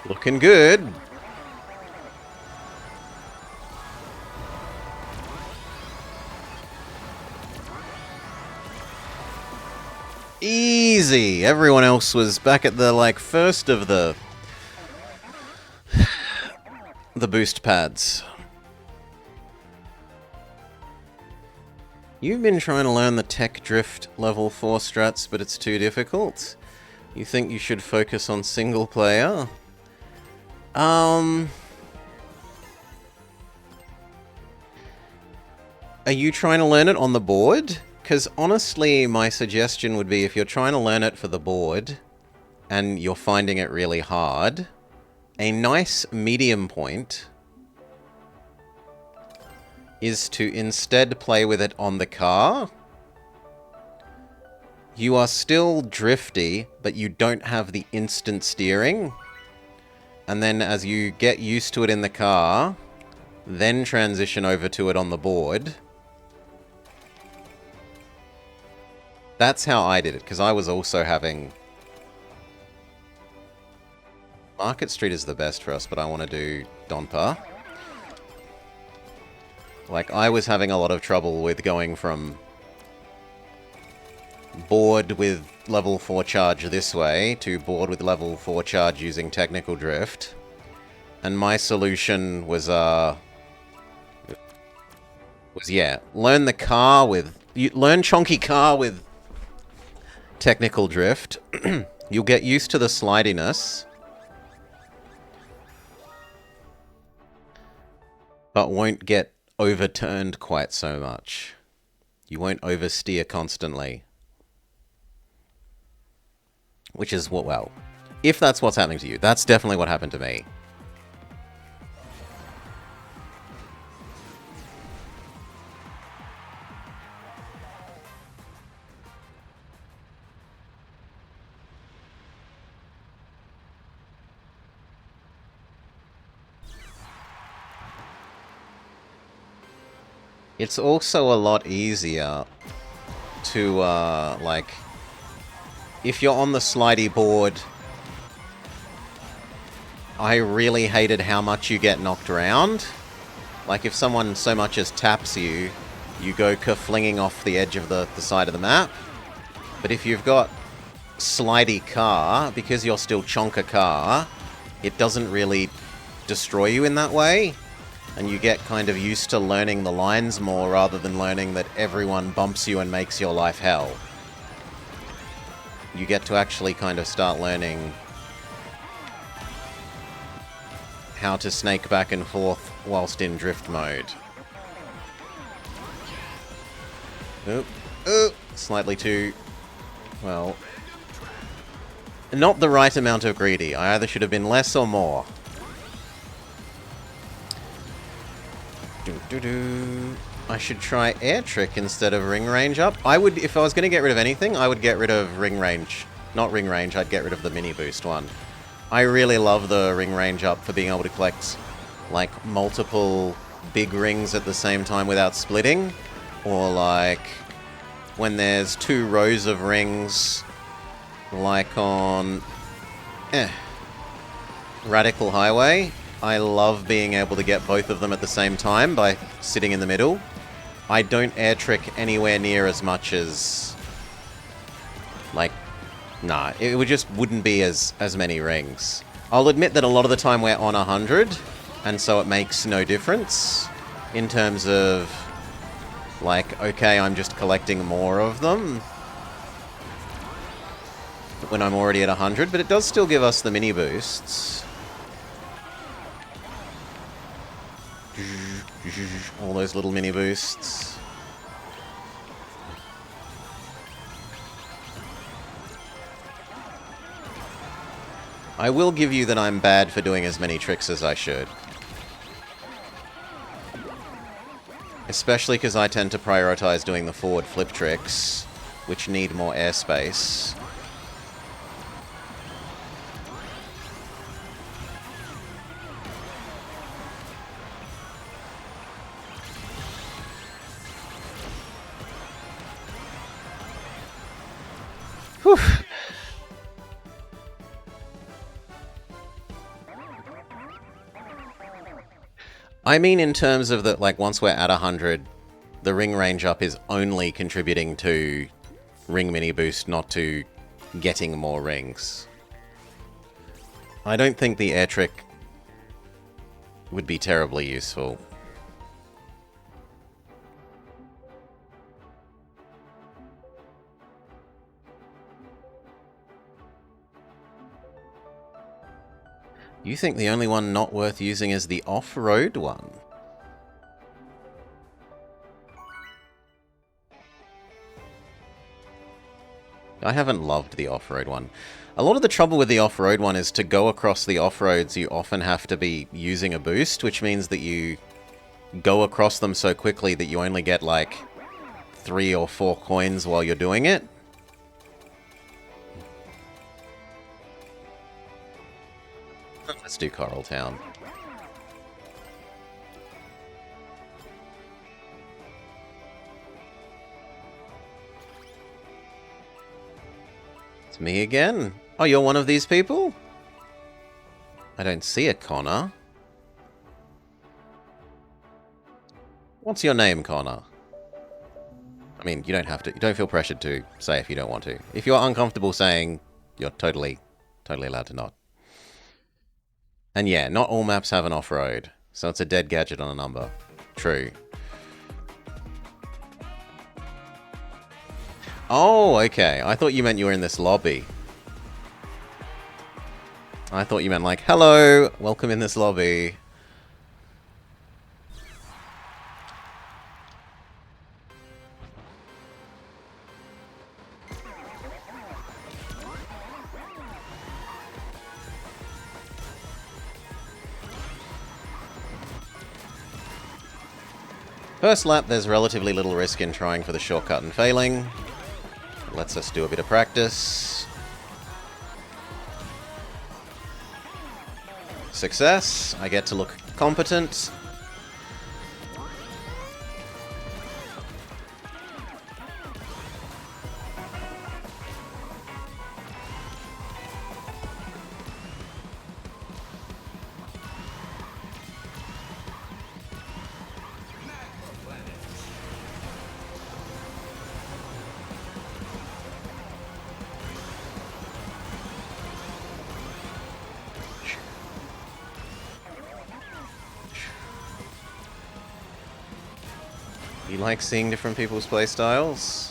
Looking good. Easy. Everyone else was back at the, like, first of the boost pads. You've been trying to learn the tech drift level 4 strats, but it's too difficult. You think you should focus on single player? Are you trying to learn it on the board? Because honestly, my suggestion would be if you're trying to learn it for the board and you're finding it really hard, a nice medium point is to instead play with it on the car. You are still drifty, but you don't have the instant steering. And then as you get used to it in the car, then transition over to it on the board. That's how I did it, because I was also having... Market Street is the best for us, but I want to do Donpa. Like, I was having a lot of trouble with going from board with level 4 charge this way to board with level 4 charge using technical drift. And my solution was, yeah, learn the car with... learn chonky car with technical drift. You'll get used to the slidiness. But won't get overturned quite so much. You won't oversteer constantly. Which is what, well, if that's what's happening to you, that's definitely what happened to me. It's also a lot easier to, like, if you're on the slidey board, I really hated how much you get knocked around. Like, if someone so much as taps you, you go kerflinging off the edge of the side of the map. But if you've got slidey car, because you're still chonka car, it doesn't really destroy you in that way. And you get kind of used to learning the lines more rather than learning that everyone bumps you and makes your life hell. You get to actually kind of start learning how to snake back and forth whilst in drift mode. Oop, oop, slightly too, well, not the right amount of greedy. I either should have been less or more. I should try air trick instead of ring range up. I would, if I was going to get rid of anything, I would get rid of ring range. Not ring range, I'd get rid of the mini boost one. I really love the ring range up for being able to collect, like, multiple big rings at the same time without splitting. Or, like, when there's 2 rows of rings, like on Radical Highway. I love being able to get both of them at the same time by sitting in the middle. I don't air trick anywhere near as much as... like, nah, it would just wouldn't be as many rings. I'll admit that a lot of the time we're on 100, and so it makes no difference in terms of, like, okay, I'm just collecting more of them when I'm already at 100, but it does still give us the mini boosts. All those little mini boosts. I will give you that I'm bad for doing as many tricks as I should. Especially because I tend to prioritize doing the forward flip tricks, which need more airspace. Whew. I mean in terms of that, like, once we're at 100, the ring range up is only contributing to ring mini boost, not to getting more rings. I don't think the air trick would be terribly useful. You think the only one not worth using is the off-road one? I haven't loved the off-road one. A lot of the trouble with the off-road one is to go across the off-roads, you often have to be using a boost, which means that you go across them so quickly that you only get, like, 3 or 4 coins while you're doing it. Let's do Coral Town. It's me again. Oh, you're one of these people? I don't see it, Connor. What's your name, Connor? I mean, you don't have to. You don't feel pressured to say if you don't want to. If you're uncomfortable saying, you're totally allowed to not. And yeah, not all maps have an off-road, so it's a dead gadget on a number. True. Oh, okay. I thought you meant you were in this lobby. I thought you meant like, hello, welcome in this lobby. First lap, there's relatively little risk in trying for the shortcut and failing. Lets us do a bit of practice. Success. I get to look competent. You like seeing different people's playstyles?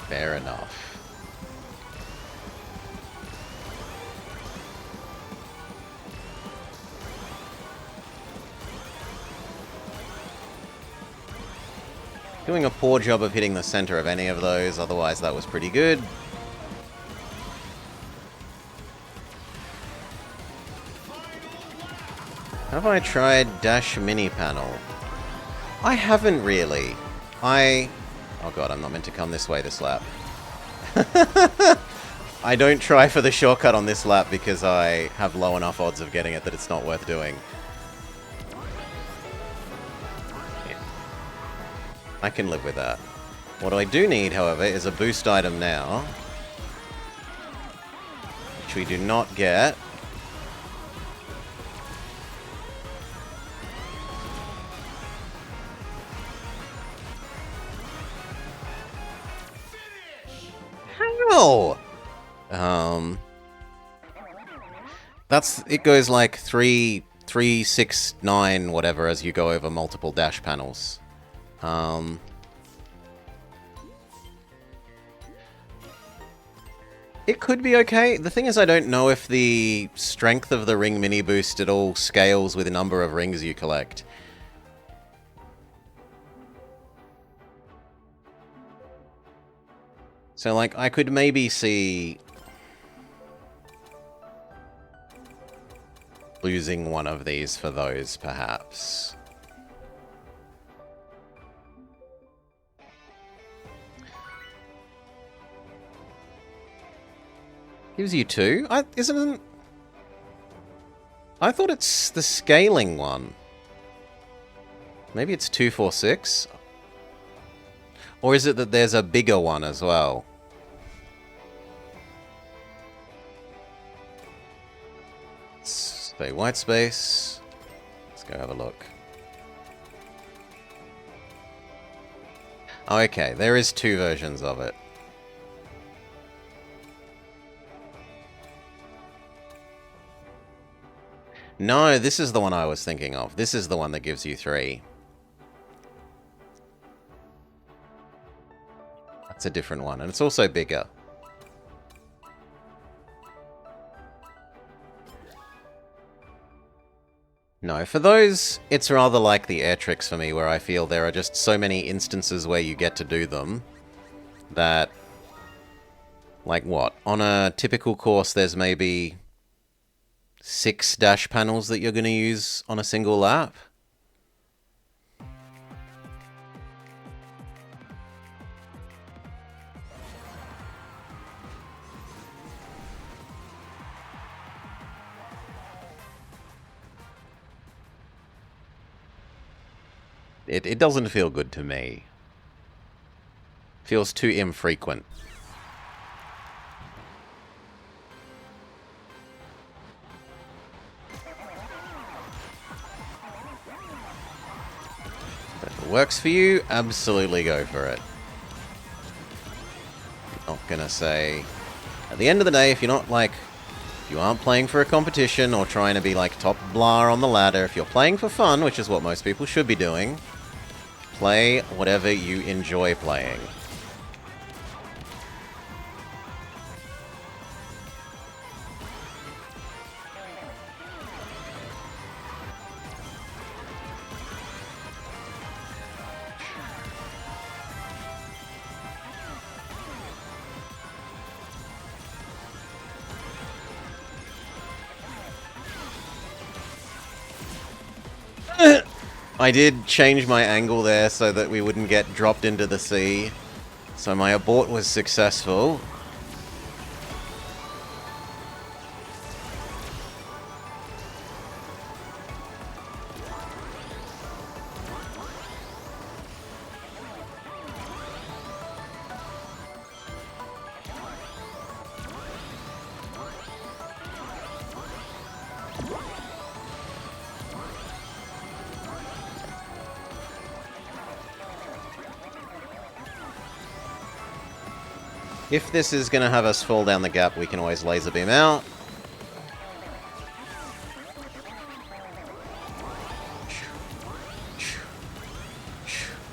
Fair enough. Doing a poor job of hitting the center of any of those, otherwise that was pretty good. Have I tried Dash Mini Panel? I haven't really. Oh god, I'm not meant to come this way this lap. I don't try for the shortcut on this lap because I have low enough odds of getting it that it's not worth doing. Yeah. I can live with that. What I do need, however, is a boost item now. Which we do not get. How? It goes like 3, 6, 9, whatever, as you go over multiple dash panels. It could be okay. The thing is, I don't know if the strength of the ring mini boost at all scales with the number of rings you collect. So, like, I could maybe see losing one of these for those, perhaps. Gives you 2? Isn't... I thought it's the scaling one. Maybe it's 2, 4, 6? Or is it that there's a bigger one as well? Say white space. Let's go have a look. Oh, okay, there is 2 versions of it. No, this is the one I was thinking of. This is the one that gives you 3. That's a different one, and it's also bigger. No, for those, it's rather like the air tricks for me, where I feel there are just so many instances where you get to do them that... Like what? On a typical course, there's maybe 6 dash panels that you're going to use on a single lap. It doesn't feel good to me. Feels too infrequent. If it works for you, absolutely go for it. Not gonna say... At the end of the day, if you're not like... If you aren't playing for a competition or trying to be like top blah on the ladder, if you're playing for fun, which is what most people should be doing, play whatever you enjoy playing. I did change my angle there so that we wouldn't get dropped into the sea. So my abort was successful. If this is going to have us fall down the gap, we can always laser beam out.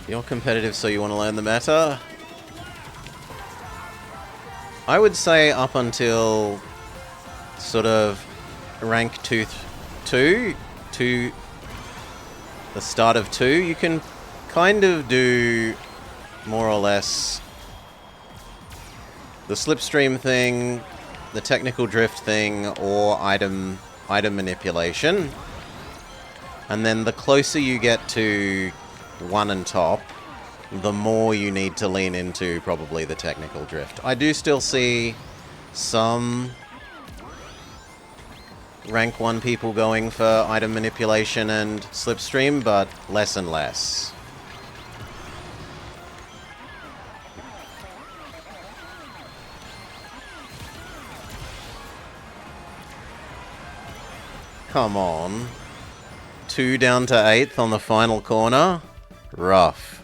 You're competitive, so you want to learn the meta? I would say up until sort of rank 2 to the start of 2, you can kind of do more or less the slipstream thing, the technical drift thing, or item manipulation. And then the closer you get to 1 and top, the more you need to lean into probably the technical drift. I do still see some rank 1 people going for item manipulation and slipstream, but less and less. Come on. 2 down to 8th on the final corner. Rough.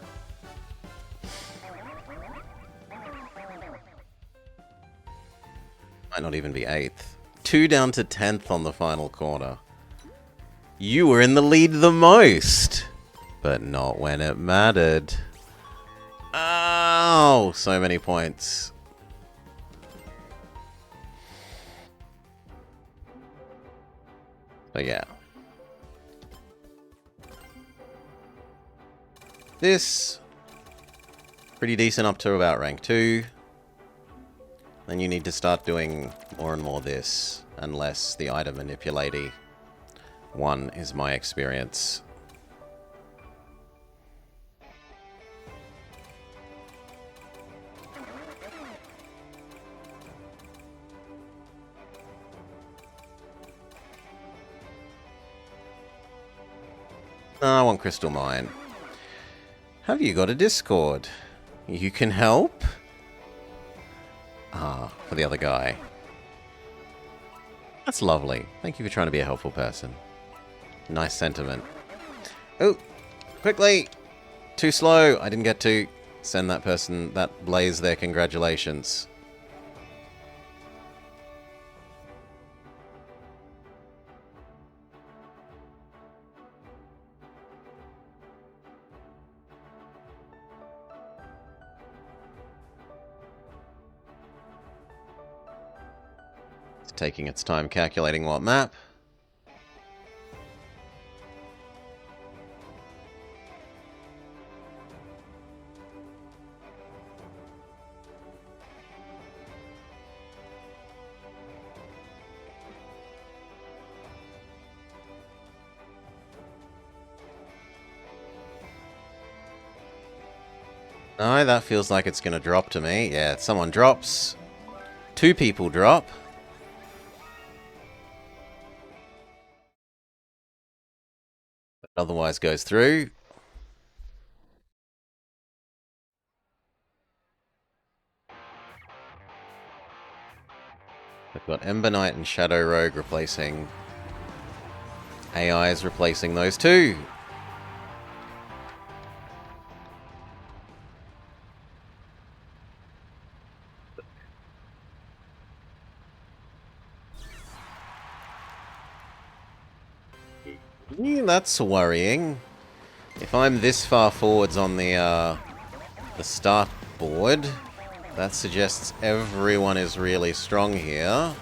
Might not even be 8th. 2 down to 10th on the final corner. You were in the lead the most. But not when it mattered. Oh, so many points. But yeah. This, pretty decent up to about rank 2. then you need to start doing more and more this, unless the item manipulating one is my experience. I want Crystal Mine. Have you got a Discord? You can help? Ah, for the other guy. That's lovely. Thank you for trying to be a helpful person. Nice sentiment. Oh, quickly! Too slow. I didn't get to send that person, that blaze, their congratulations. It's taking its time calculating what map. No, that feels like it's going to drop to me. Yeah, someone drops. 2 people drop. But otherwise goes through. We've got Ember Knight and Shadow Rogue replacing... AIs replacing those 2. That's worrying. If I'm this far forwards on the start board, that suggests everyone is really strong here.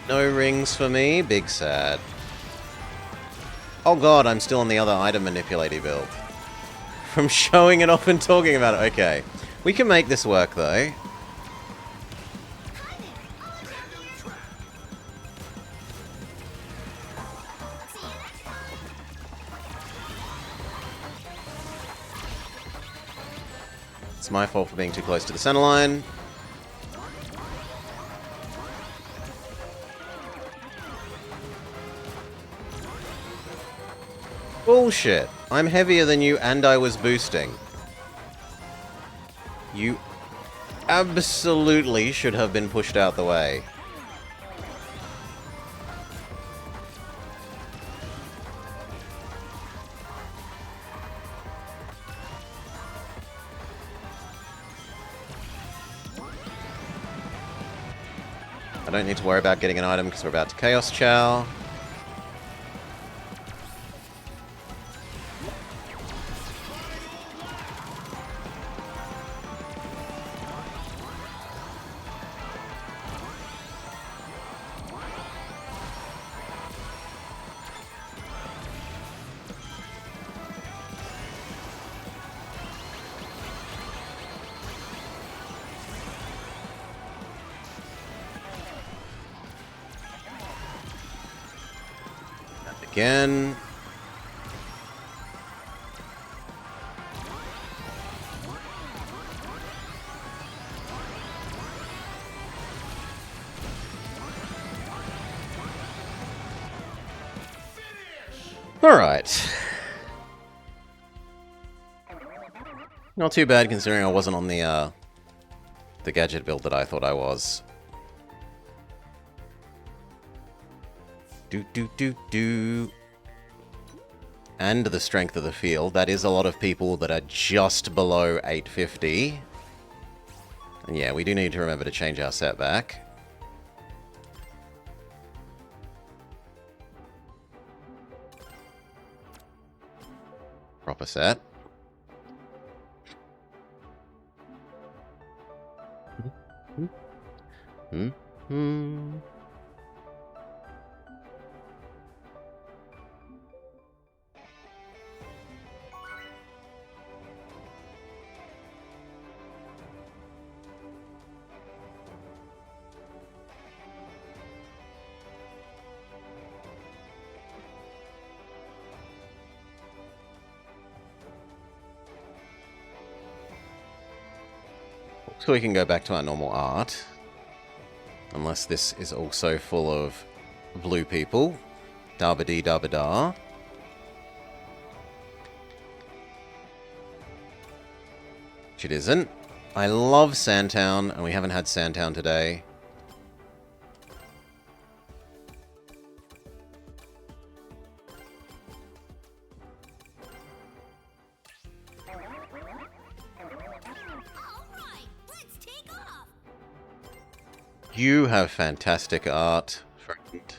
No rings for me, big sad. Oh god, I'm still on the other item manipulator build. From showing it off and talking about it. Okay. We can make this work though. It's my fault for being too close to the center line. Bullshit. I'm heavier than you and I was boosting. You absolutely should have been pushed out the way. I don't need to worry about getting an item because we're about to Chaos Chow. Again. Alright. Not too bad considering I wasn't on the gadget build that I thought I was. Do. And the strength of the field. That is a lot of people that are just below 850. And yeah, we do need to remember to change our setback. proper set. Hmm. So we can go back to our normal art. Unless this is also full of blue people. Dabba-dee dabba-da. Which it isn't. I love Sandtown, and we haven't had Sandtown today. Alright, let's take off! You have fantastic art, friend.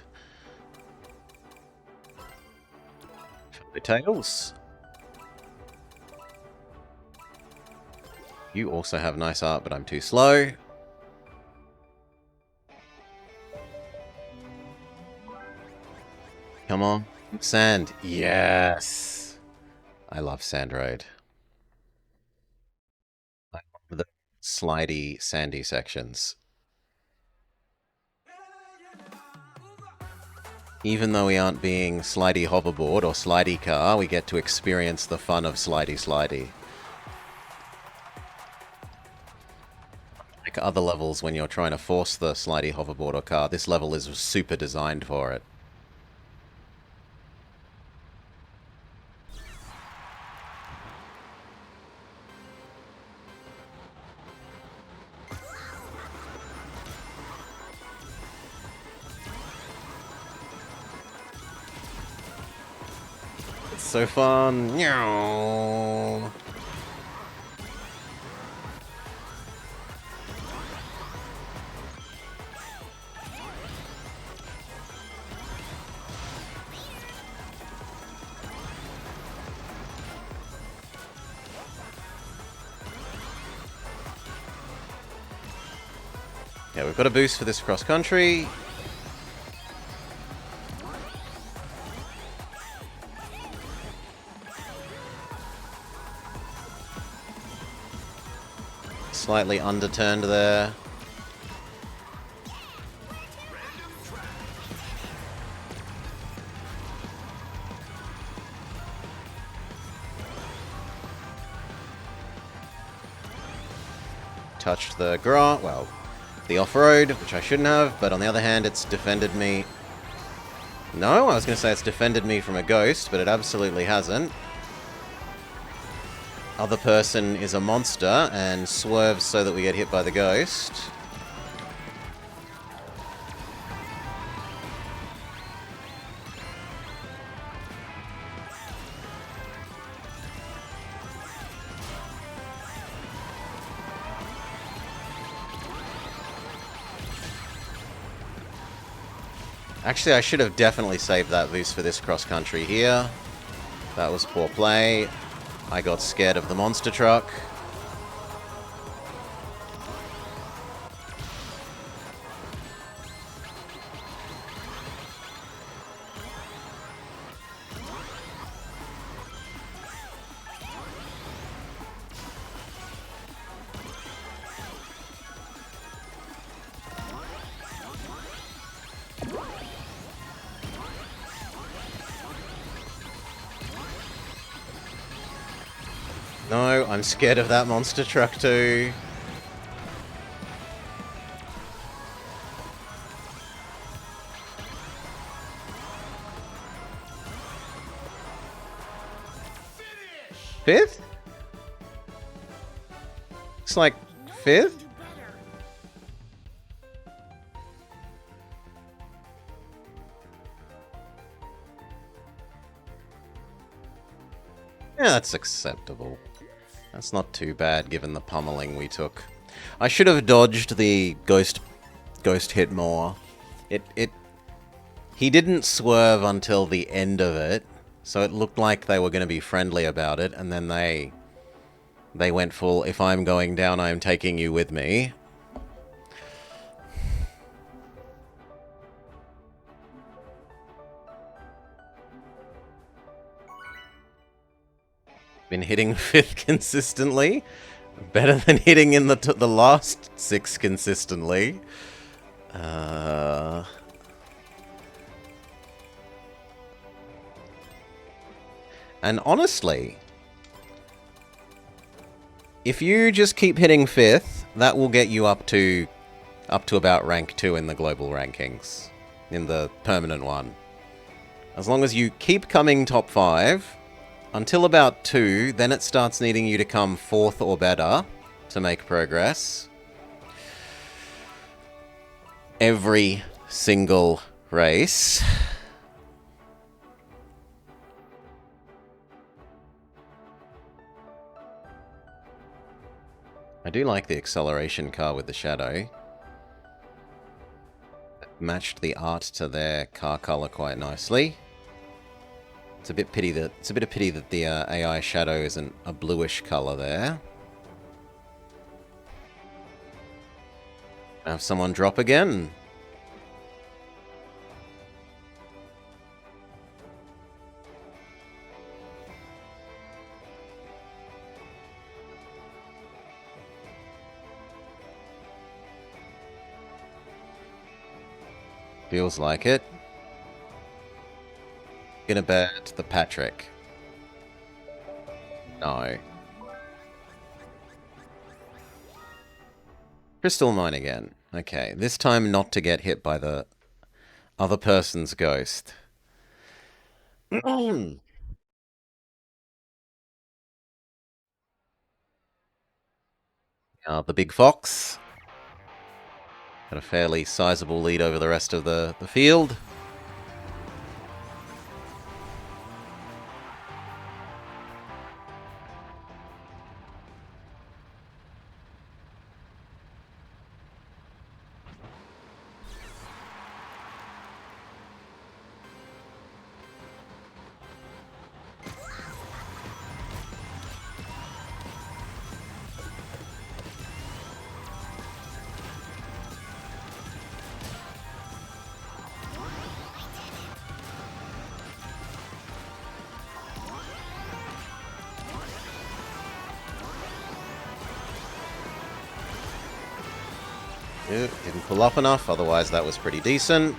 Tails. You also have nice art, but I'm too slow. Come on. Sand. Yes. I love Sand Road. I love the slidey, sandy sections. Even though we aren't being slidey hoverboard or slidey car, we get to experience the fun of slidey slidey. Like other levels when you're trying to force the slidey hoverboard or car, this level is super designed for it. It's so fun. Meow. Yeah, we've got a boost for this cross country. Slightly underturned there. Touched the well, the off-road, which I shouldn't have, but on the other hand, it's defended me. No, I was going to say it's defended me from a ghost, but it absolutely hasn't. Other person is a monster and swerves so that we get hit by the ghost. Actually, I should have definitely saved that boost for this cross-country here. That was poor play. I got scared of the monster truck. No, I'm scared of that monster truck too. Fifth? Looks like fifth? Do better. Yeah, that's acceptable. That's not too bad given the pummeling we took. I should have dodged the ghost hit more. He didn't swerve until the end of it, So it looked like they were going to be friendly about it, and then they went full, if I'm going down, I'm taking you with me. Been hitting 5th consistently. Better than hitting in the last 6 consistently. And honestly, if you just keep hitting 5th, that will get you up to about rank 2 in the global rankings, in the permanent one. As long as you keep coming top 5 until about 2, then it starts needing you to come 4th or better to make progress. Every single race. I do like the acceleration car with the shadow. Matched the art to their car color quite nicely. It's a bit of pity that the AI shadow isn't a bluish color there. Have someone drop again. Feels like it. Gonna bet the Patrick. No. Crystal mine again. Okay, this time not to get hit by the other person's ghost. The big fox. Got a fairly sizable lead over the rest of the field. Didn't pull up enough, otherwise that was pretty decent.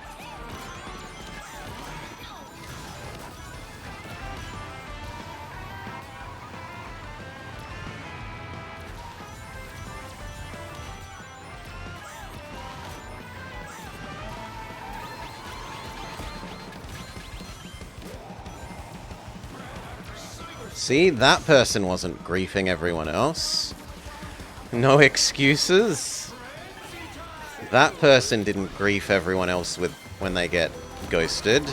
See, that person wasn't griefing everyone else. No excuses. That person didn't grief everyone else with when they get ghosted.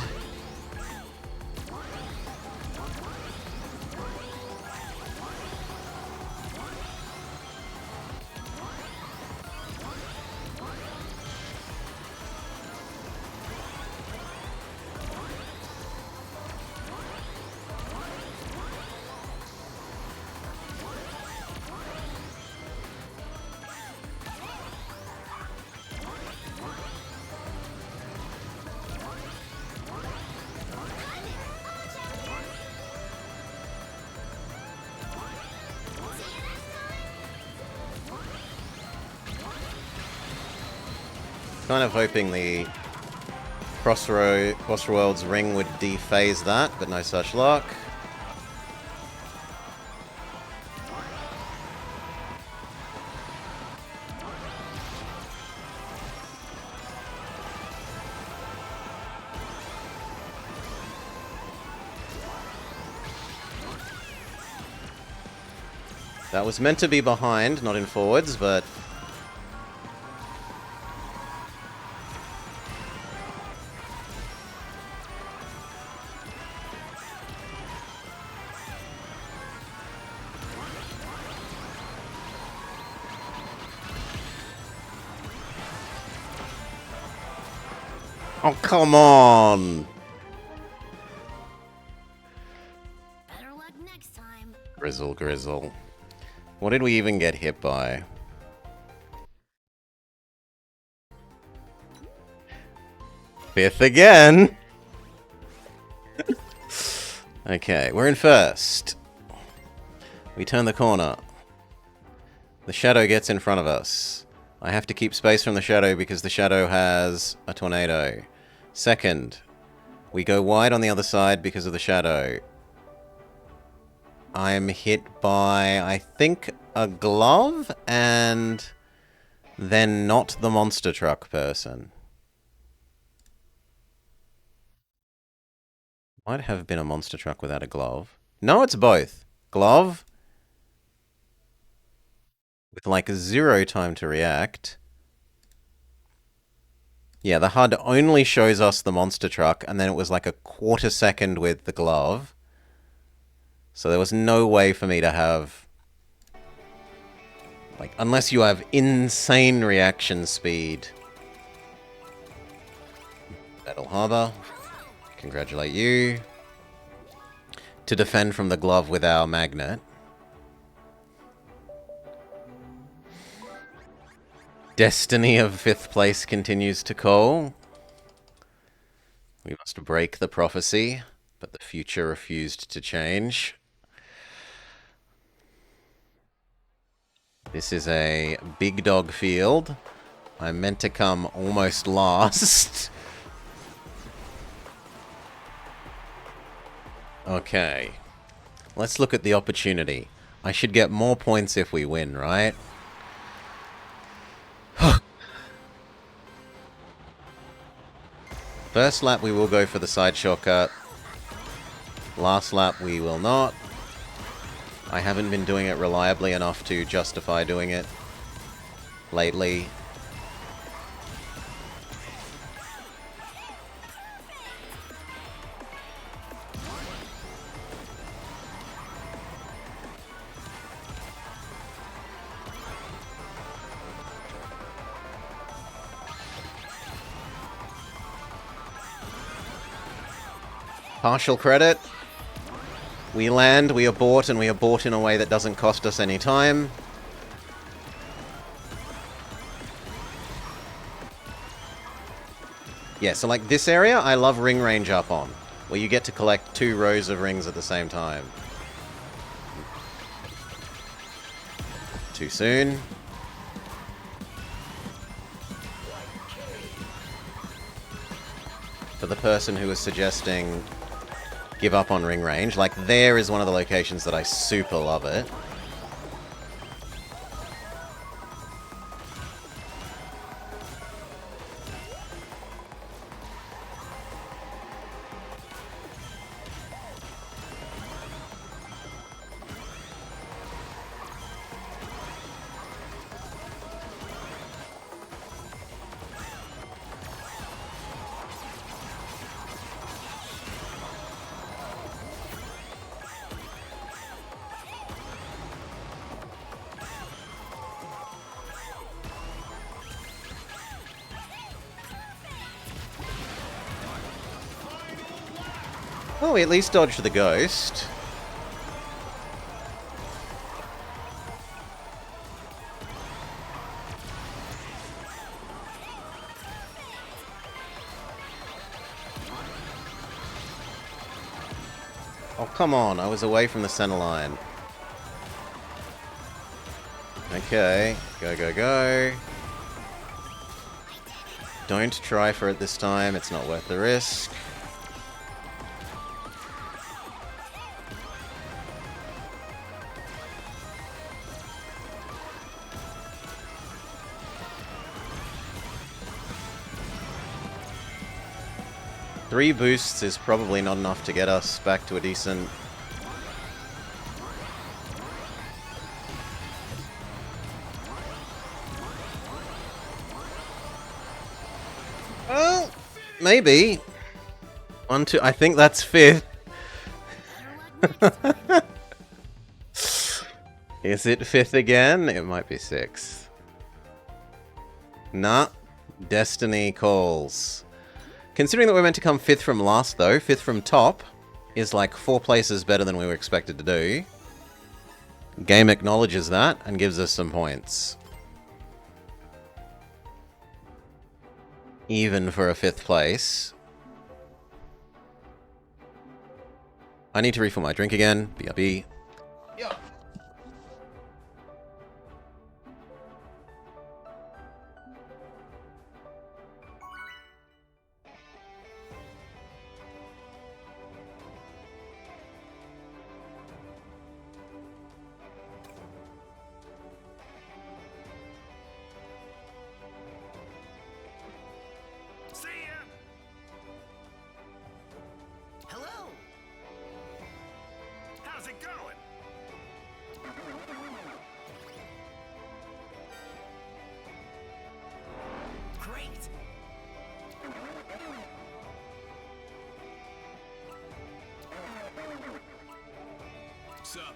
Kind of hoping the Crossroads ring would dephase that, but no such luck. That was meant to be behind, not in forwards, but... Oh, come on! Grizzle, grizzle. What did we even get hit by? Fifth again! Okay, we're in first. We turn the corner. The shadow gets in front of us. I have to keep space from the shadow because the shadow has a tornado. Second, we go wide on the other side because of the shadow. I'm hit by, I think, a glove and then not the monster truck person. Might have been a monster truck without a glove. No, it's both. Glove with like 0 time to react. Yeah, the HUD only shows us the monster truck, and then it was like a quarter second with the glove. So there was no way for me to have... Like, unless you have insane reaction speed. Battle Harbor. Congratulate you. To defend from the glove with our magnet. Destiny of 5th place continues to call. We must break the prophecy, but the future refused to change. This is a big dog field. I'm meant to come almost last. Okay. Let's look at the opportunity. I should get more points if we win, right? First lap we will go for the side shortcut. Last lap we will not. I haven't been doing it reliably enough to justify doing it lately. Partial credit. We land, we abort, and we abort in a way that doesn't cost us any time. Yeah, so like this area, I love ring range up on, where you get to collect 2 rows of rings at the same time. Too soon. For the person who was suggesting give up on ring range, like there is one of the locations that I super love it. Oh, we at least dodged the ghost. Oh, come on. I was away from the center line. Okay. Go, go, go. Don't try for it this time. It's not worth the risk. Three boosts is probably not enough to get us back to a decent... Well, maybe. 1, 2, I think that's 5th. Is it 5th again? It might be 6th. Nah. Destiny calls. Considering that we're meant to come 5th from last, though, 5th from top is like 4 places better than we were expected to do. Game acknowledges that and gives us some points. Even for a 5th place. I need to refill my drink again. BRB. Yeah. See ya. Hello. How's it going? Great. Sup?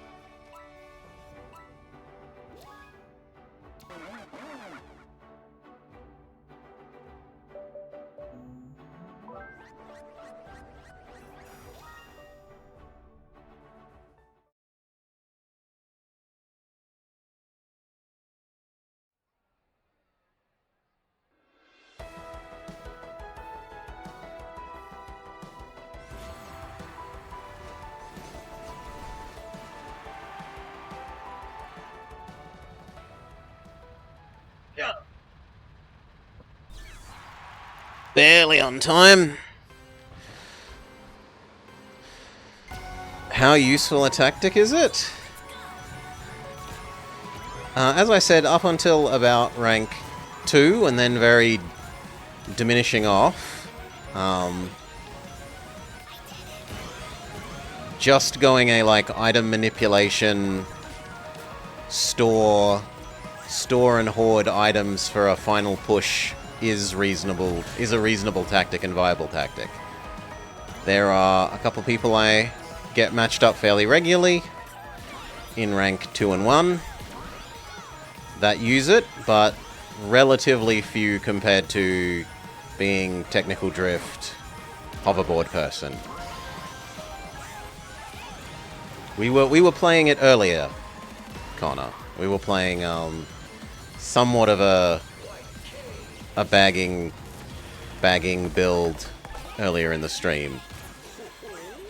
Barely on time. How useful a tactic is it? As I said, up until about rank 2, and then very diminishing off. Just going a, like, item manipulation, store and hoard items for a final push is a reasonable tactic and viable tactic. There are a couple people I get matched up fairly regularly in rank 2 and 1 that use it, but relatively few compared to being technical drift hoverboard person. We were playing it earlier, Connor. We were playing somewhat of a bagging build earlier in the stream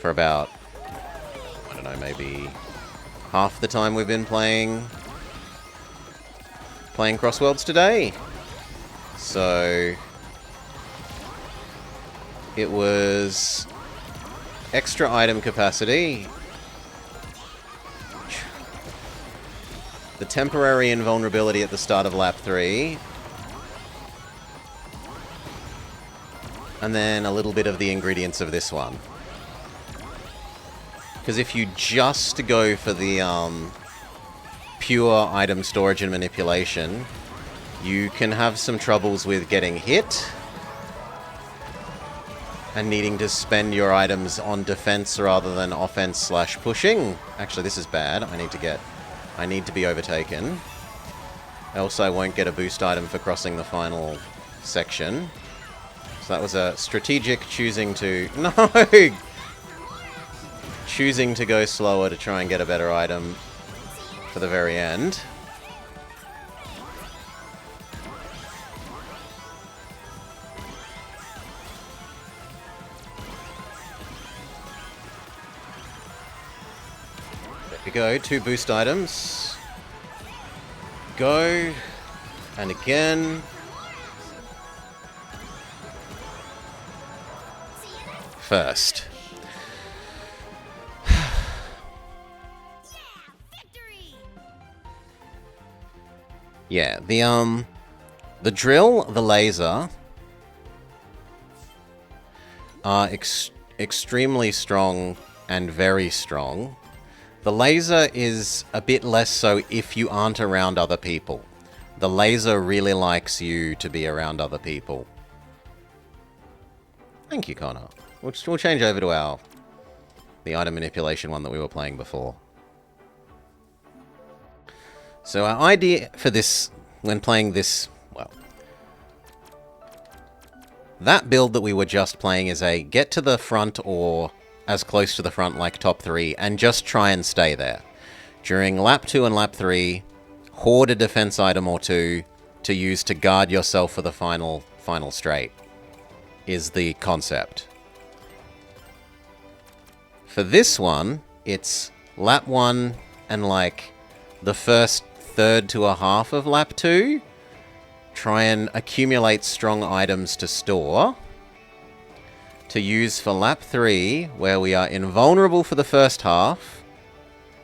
for about, I don't know, maybe half the time we've been playing Crossworlds today. So it was extra item capacity, the temporary invulnerability at the start of lap 3, and then a little bit of the ingredients of this one. Because if you just go for the pure item storage and manipulation, you can have some troubles with getting hit and needing to spend your items on defense rather than offense / pushing. Actually, this is bad. I need to be overtaken. Else I won't get a boost item for crossing the final section. So that was a strategic choosing to... No! Choosing to go slower to try and get a better item for the very end. There we go, 2 boost items. Go. And again. First. Yeah, the drill, the laser are extremely strong and very strong. The laser is a bit less so if you aren't around other people. The laser really likes you to be around other people. Thank you, Connor. We'll change over to the item manipulation one that we were playing before. So our idea for this, when playing this, well, that build that we were just playing is a get to the front or as close to the front like top 3 and just try and stay there. During lap 2 and lap 3, hoard a defense item or two to use to guard yourself for the final straight, is the concept. For this one, it's lap 1 and like the first third to a half of lap 2. Try and accumulate strong items to store, to use for lap 3, where we are invulnerable for the first half,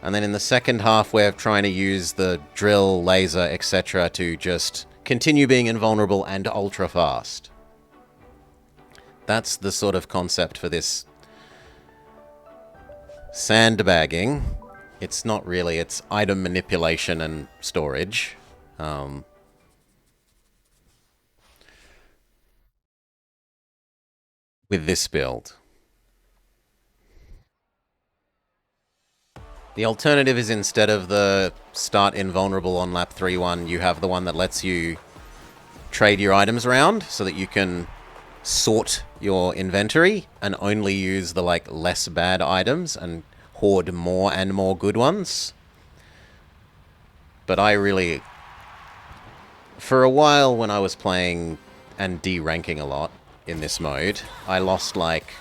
and then in the second half we're trying to use the drill, laser, etc. to just continue being invulnerable and ultra fast. That's the sort of concept for this sandbagging. It's not really, it's item manipulation and storage. With this build. The alternative is, instead of the start invulnerable on lap 3 one, you have the one that lets you trade your items around so that you can sort your inventory and only use the like less bad items and hoard more and more good ones. But I really, for a while when I was playing and de-ranking a lot in this mode, I lost like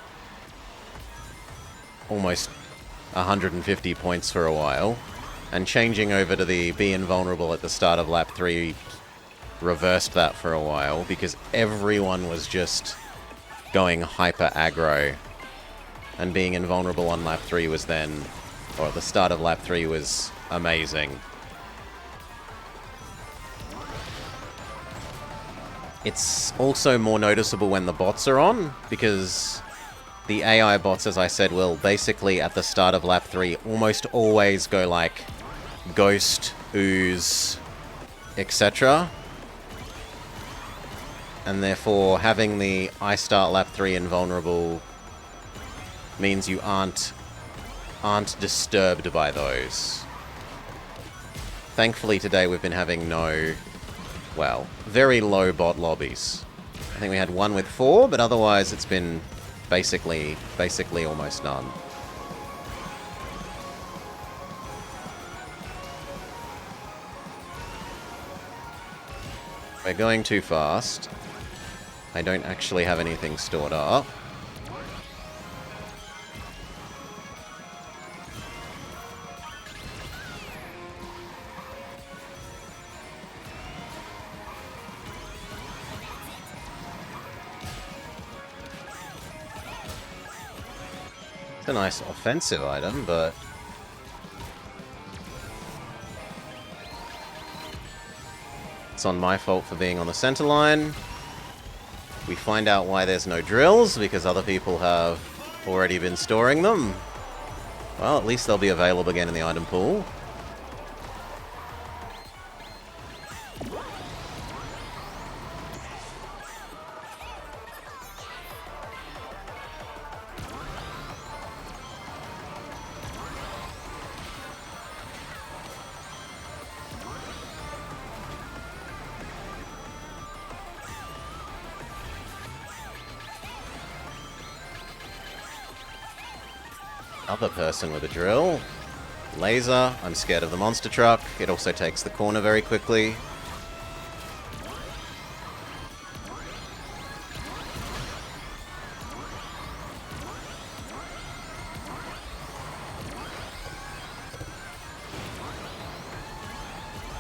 almost 150 points for a while, and changing over to the be invulnerable at the start of lap 3 reversed that for a while, because everyone was just going hyper aggro, and being invulnerable on lap 3 was then, or at the start of lap 3 was amazing. It's also more noticeable when the bots are on, because the AI bots, as I said, will basically at the start of lap 3 almost always go like Ghost, Ooze, etc. And therefore having the I start lap 3 invulnerable means you aren't disturbed by those. Thankfully today we've been having no, well, very low bot lobbies. I think we had one with 4, but otherwise it's been basically almost none. We're going too fast. I don't actually have anything stored up. It's a nice offensive item, but it's on my fault for being on the center line. We find out why there's no drills, because other people have already been storing them. Well, at least they'll be available again in the item pool. Other person with a drill. Laser. I'm scared of the monster truck. It also takes the corner very quickly.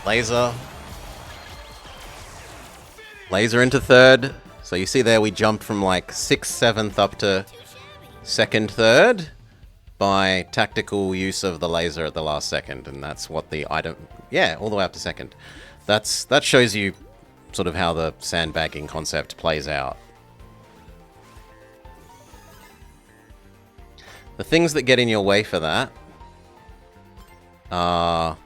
Laser. Laser into third. So you see there we jumped from like 6th, 7th up to 2nd, 3rd. By tactical use of the laser at the last second, and that's what the item... Yeah, all the way up to 2nd. That shows you sort of how the sandbagging concept plays out. The things that get in your way for that are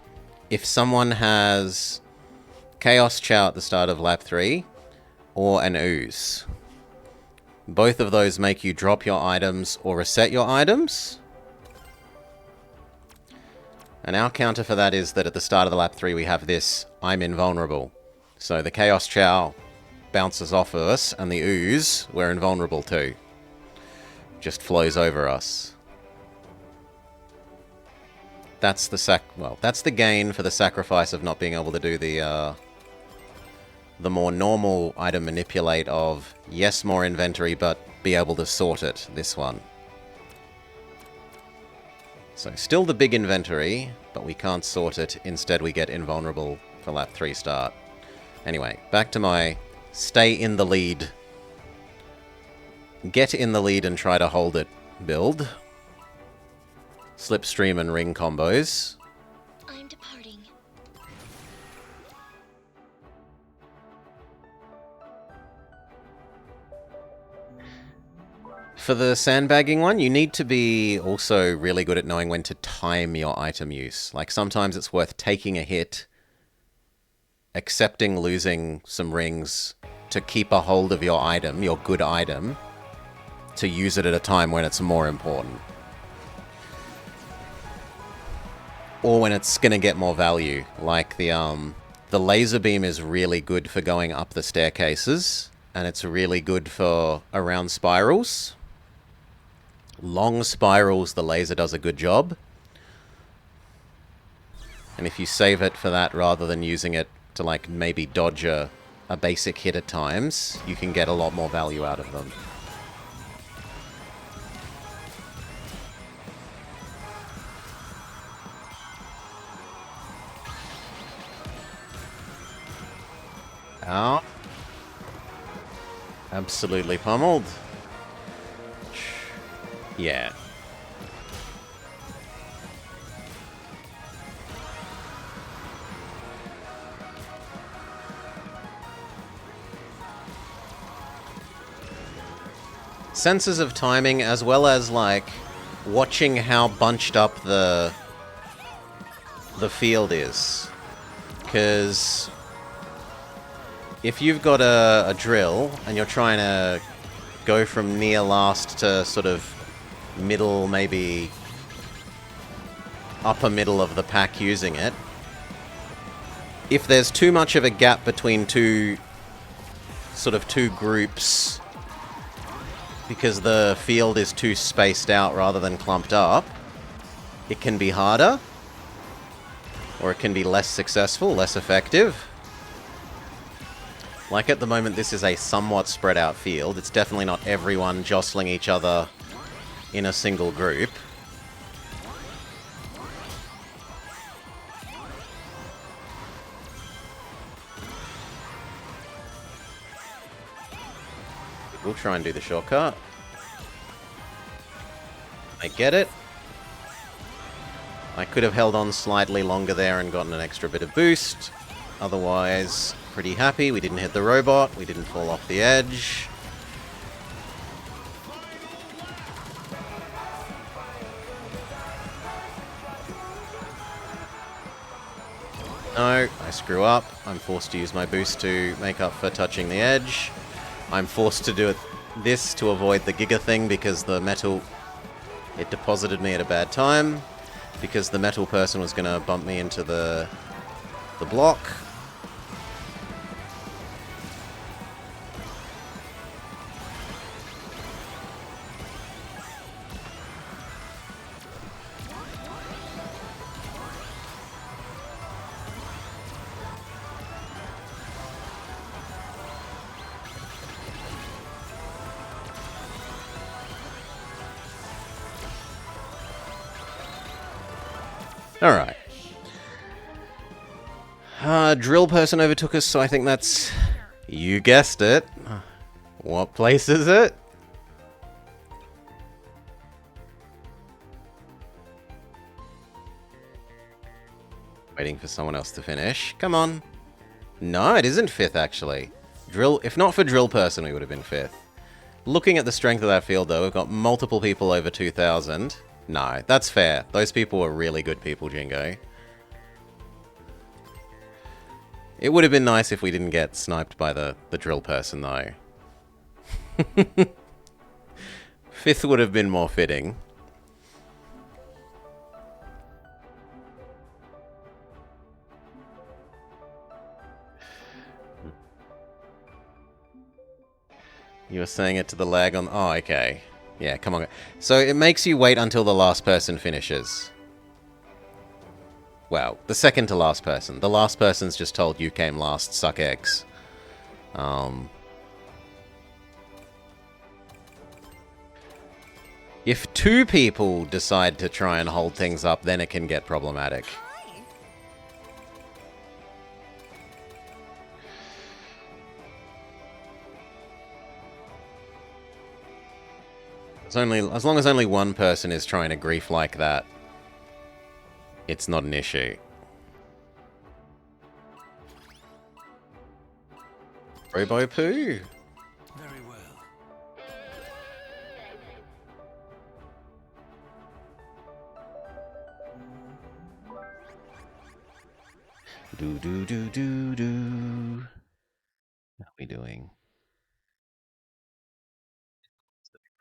if someone has Chaos Chow at the start of lap 3 or an Ooze. Both of those make you drop your items or reset your items. And our counter for that is that at the start of the lap 3 we have this I'm invulnerable. So the Chaos Chow bounces off of us, and the Ooze we're invulnerable to. Just flows over us. That's the that's the gain for the sacrifice of not being able to do the more normal item manipulate of, yes, more inventory, but be able to sort it, this one. So still the big inventory, but we can't sort it. Instead, we get invulnerable for lap 3 start. Anyway, back to my stay in the lead. Get in the lead and try to hold it build. Slipstream and ring combos. I'm departing. For the sandbagging one, you need to be also really good at knowing when to time your item use. Like, sometimes it's worth taking a hit, accepting losing some rings to keep a hold of your item, your good item, to use it at a time when it's more important. Or when it's gonna get more value. Like the laser beam is really good for going up the staircases, and it's really good for around spirals. Long spirals, the laser does a good job. And if you save it for that rather than using it to, like, maybe dodge a basic hit at times, you can get a lot more value out of them. Out. Absolutely pummeled. Yeah. Senses of timing, as well as, like, watching how bunched up the field is. Because if you've got a drill and you're trying to go from near last to sort of middle, maybe upper middle of the pack using it, if there's too much of a gap between two groups because the field is too spaced out rather than clumped up, it can be harder, or it can be less successful, less effective. Like, at the moment, this is a somewhat spread out field. It's definitely not everyone jostling each other in a single group. We'll try and do the shortcut. I get it. I could have held on slightly longer there and gotten an extra bit of boost. Otherwise, pretty happy. We didn't hit the robot. We didn't fall off the edge. No, I screw up. I'm forced to use my boost to make up for touching the edge. I'm forced to do this to avoid the Giga thing because the metal... It deposited me at a bad time. Because the metal person was going to bump me into the block. Alright. Drill person overtook us, so I think that's... You guessed it. What place is it? Waiting for someone else to finish. Come on. No, it isn't 5th, actually. If not for drill person, we would have been 5th. Looking at the strength of that field, though, we've got multiple people over 2,000. No, that's fair. Those people were really good people, Jingo. It would have been nice if we didn't get sniped by the drill person, though. 5th would have been more fitting. You were saying it to the lag on... Oh, okay. Yeah, come on. So it makes you wait until the last person finishes. Well, the second to last person. The last person's just told you came last, suck eggs. If two people decide to try and hold things up, then it can get problematic. Hi. As long as only one person is trying to grief like that, it's not an issue. Robo poo. Very well. Do do do do do. How are we doing?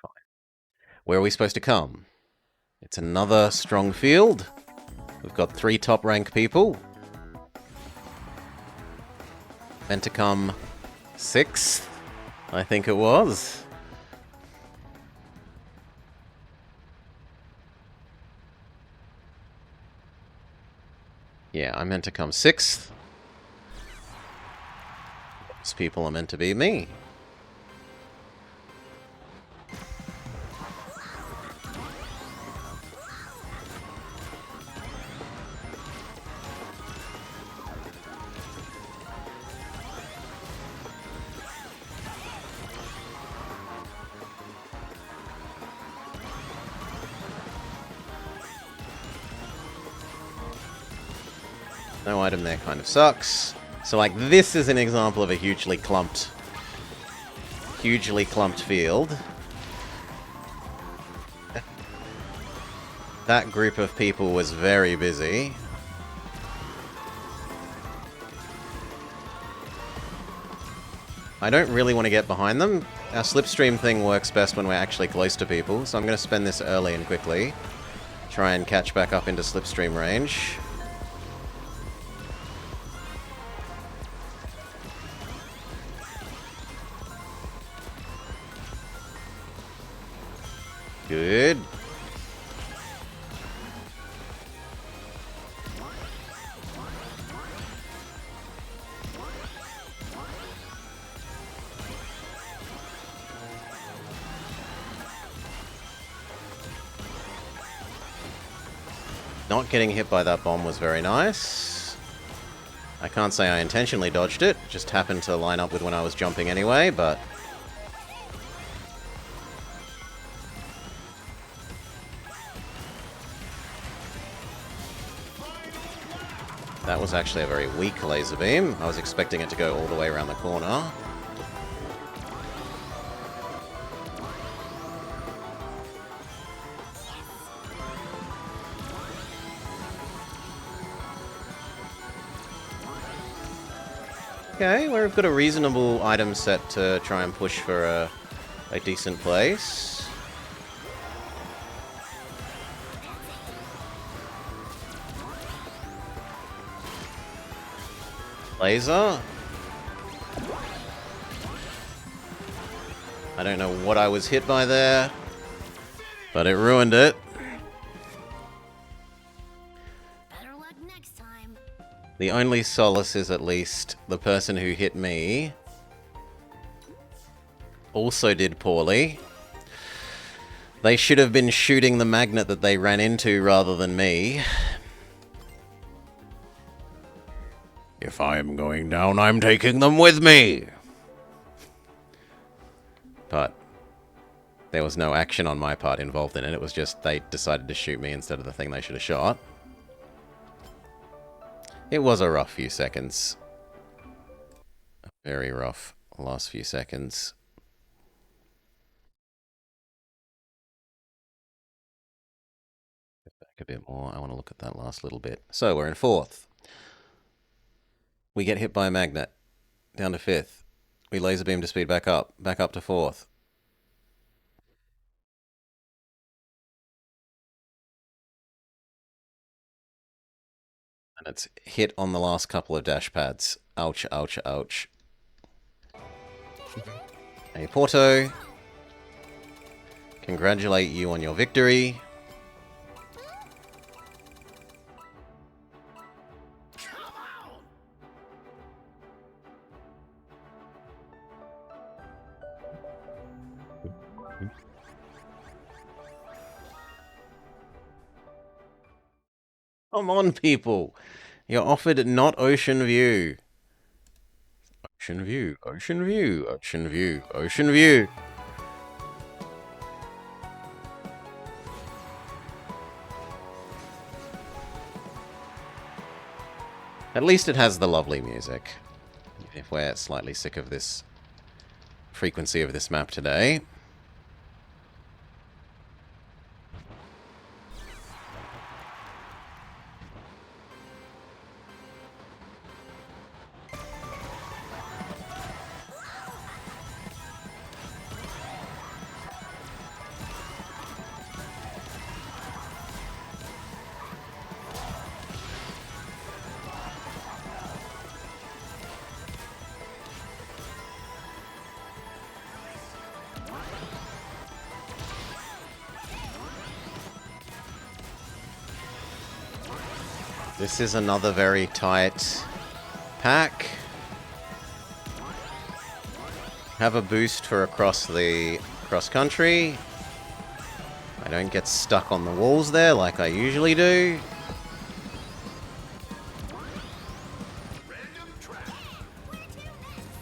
Fine. Where are we supposed to come? It's another strong field. We've got 3 top rank people. Meant to come 6th, I think it was. Yeah, I meant to come 6th. Those people are meant to be me. No item there kind of sucks. So, like, this is an example of a hugely clumped field. That group of people was very busy. I don't really want to get behind them. Our slipstream thing works best when we're actually close to people, so I'm going to spend this early and quickly. Try and catch back up into slipstream range. Good. Not getting hit by that bomb was very nice. I can't say I intentionally dodged it, just happened to line up with when I was jumping anyway, but... that was actually a very weak laser beam. I was expecting it to go all the way around the corner. Okay, we've got a reasonable item set to try and push for a decent place. Laser. I don't know what I was hit by there, but it ruined it. Better luck next time. The only solace is at least the person who hit me also did poorly. They should have been shooting the magnet that they ran into rather than me. If I am going down, I'm taking them with me. But there was no action on my part involved in it. It was just they decided to shoot me instead of the thing they should have shot. It was a rough few seconds. A very rough last few seconds. Get back a bit more. I want to look at that last little bit. So we're in 4th. We get hit by a magnet. Down to 5th. We laser beam to speed back up to 4th. And it's hit on the last couple of dash pads. Ouch, ouch, ouch. Hey, Porto. Congratulate you on your victory. Come on, people. You're offered not ocean view. Ocean view, ocean view, ocean view, ocean view. At least it has the lovely music. If we're slightly sick of this frequency of this map today. This is another very tight pack. Have a boost for across the cross country. I don't get stuck on the walls there like I usually do.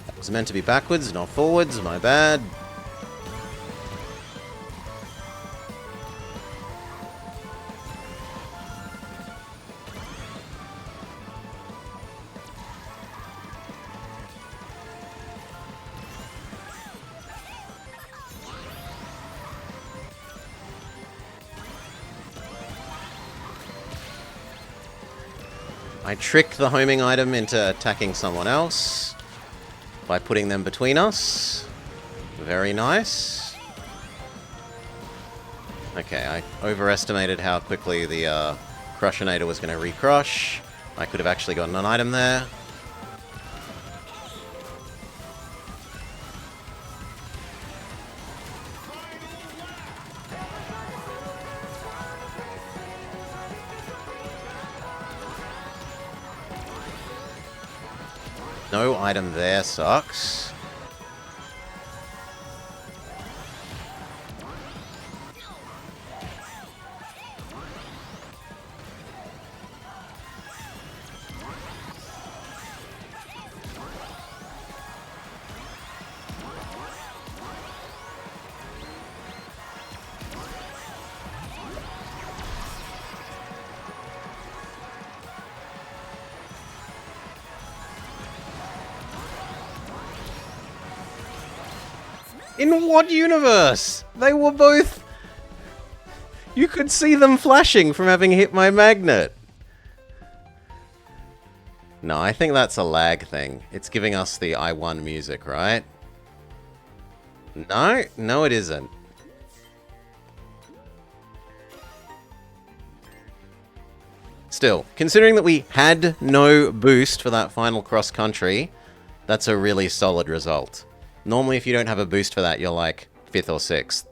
That was meant to be backwards, not forwards, my bad. I trick the homing item into attacking someone else by putting them between us. Very nice. Okay, I overestimated how quickly the Crushinator was going to recrush. I could have actually gotten an item there. No item there sucks. In what universe? They were both... You could see them flashing from having hit my magnet. No, I think that's a lag thing. It's giving us the I won music, right? No? No, it isn't. Still, considering that we had no boost for that final cross-country, that's a really solid result. Normally, if you don't have a boost for that, you're like 5th or 6th.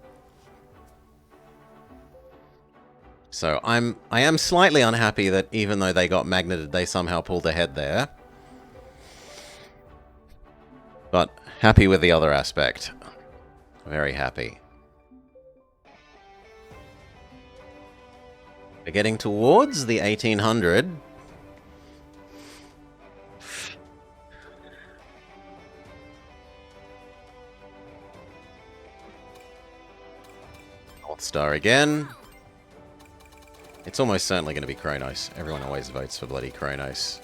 So I am slightly unhappy that even though they got magneted, they somehow pulled ahead there. But happy with the other aspect. Very happy. We're getting towards the 1800. North Star again. It's almost certainly going to be Kronos. Everyone always votes for bloody Kronos.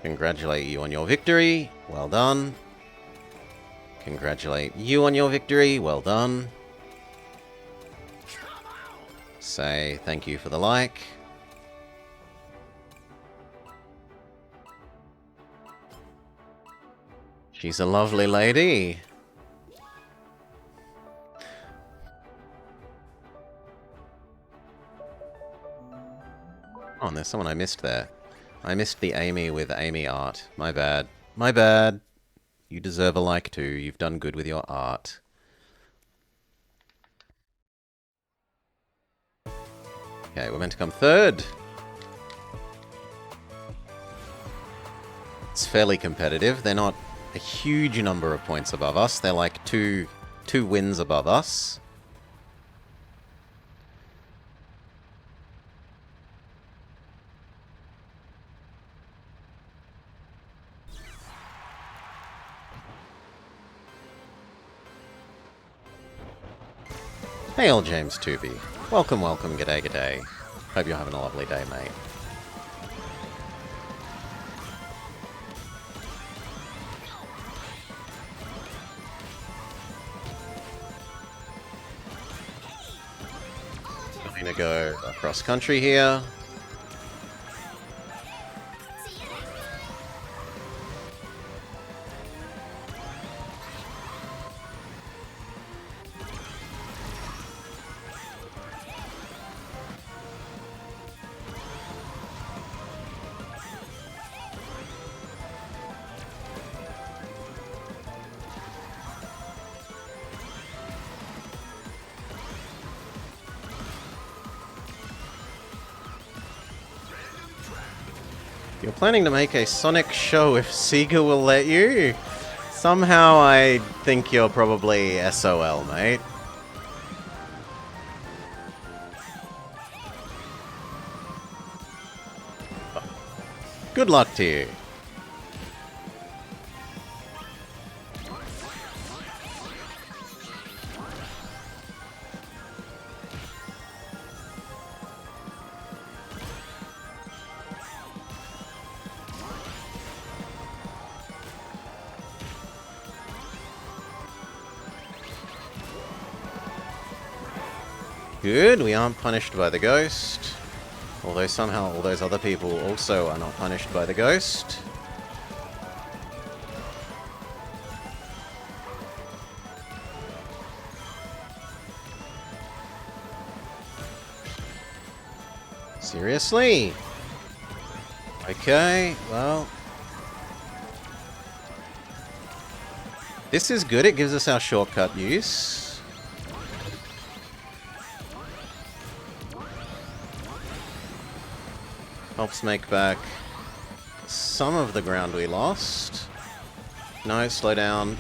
Congratulate you on your victory. Well done. Congratulate you on your victory. Well done. Say thank you for the like. She's a lovely lady. Oh, and there's someone I missed there. I missed the Amy with Amy art. My bad. My bad. You deserve a like too. You've done good with your art. Okay, we're meant to come third. It's fairly competitive. They're not a huge number of points above us. They're like two wins above us. Hey, old James Tooby. Welcome, welcome, g'day, g'day. Hope you're having a lovely day, mate. I'm gonna go across country here. You're planning to make a Sonic show if Sega will let you? Somehow I think you're probably SOL, mate. Good luck to you. Good, we aren't punished by the ghost. Although somehow all those other people also are not punished by the ghost. Seriously? Okay, well... This is good, it gives us our shortcut use. Helps make back some of the ground we lost. No, slow down.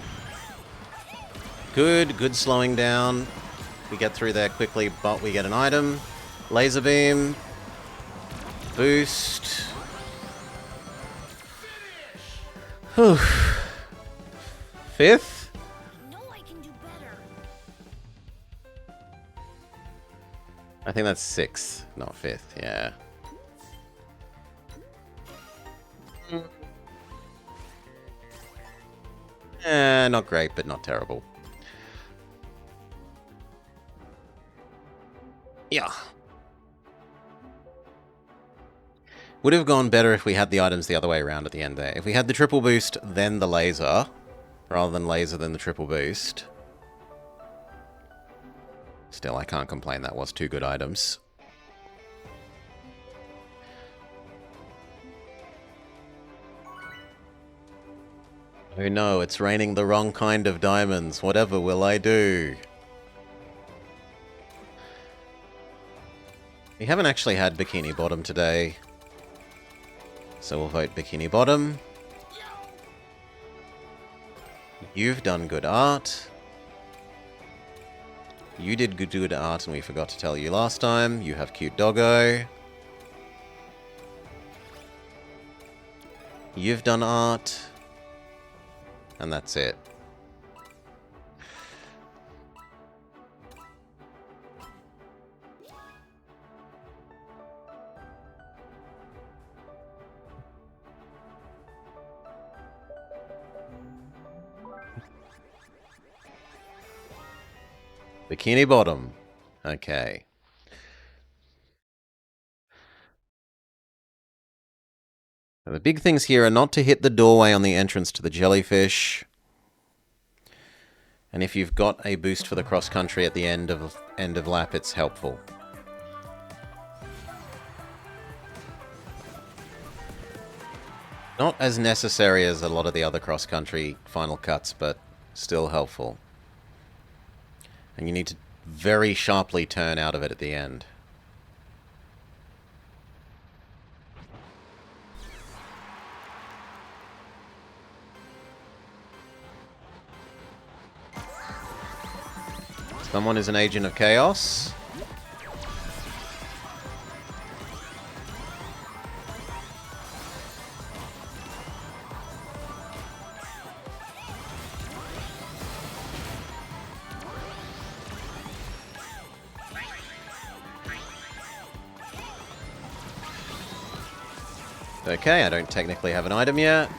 Good slowing down. We get through there quickly, but we get an item. Laser beam. Boost. Whew. Fifth? I know I can do better. I think that's sixth, not fifth, yeah. Not great, but not terrible. Yeah. Would have gone better if we had the items the other way around at the end there. If we had the triple boost, then the laser, rather than laser, then the triple boost. Still, I can't complain. That was two good items. Oh no, it's raining the wrong kind of diamonds. Whatever will I do? We haven't actually had Bikini Bottom today. So we'll vote Bikini Bottom. You've done good art. You did good art and we forgot to tell you last time. You have cute doggo. You've done art. And that's it. Bikini Bottom. Okay. Now, the big things here are not to hit the doorway on the entrance to the jellyfish. And if you've got a boost for the cross country at the end of lap, it's helpful. Not as necessary as a lot of the other cross country final cuts, but still helpful. And you need to very sharply turn out of it at the end. Someone is an agent of chaos. Okay, I don't technically have an item yet.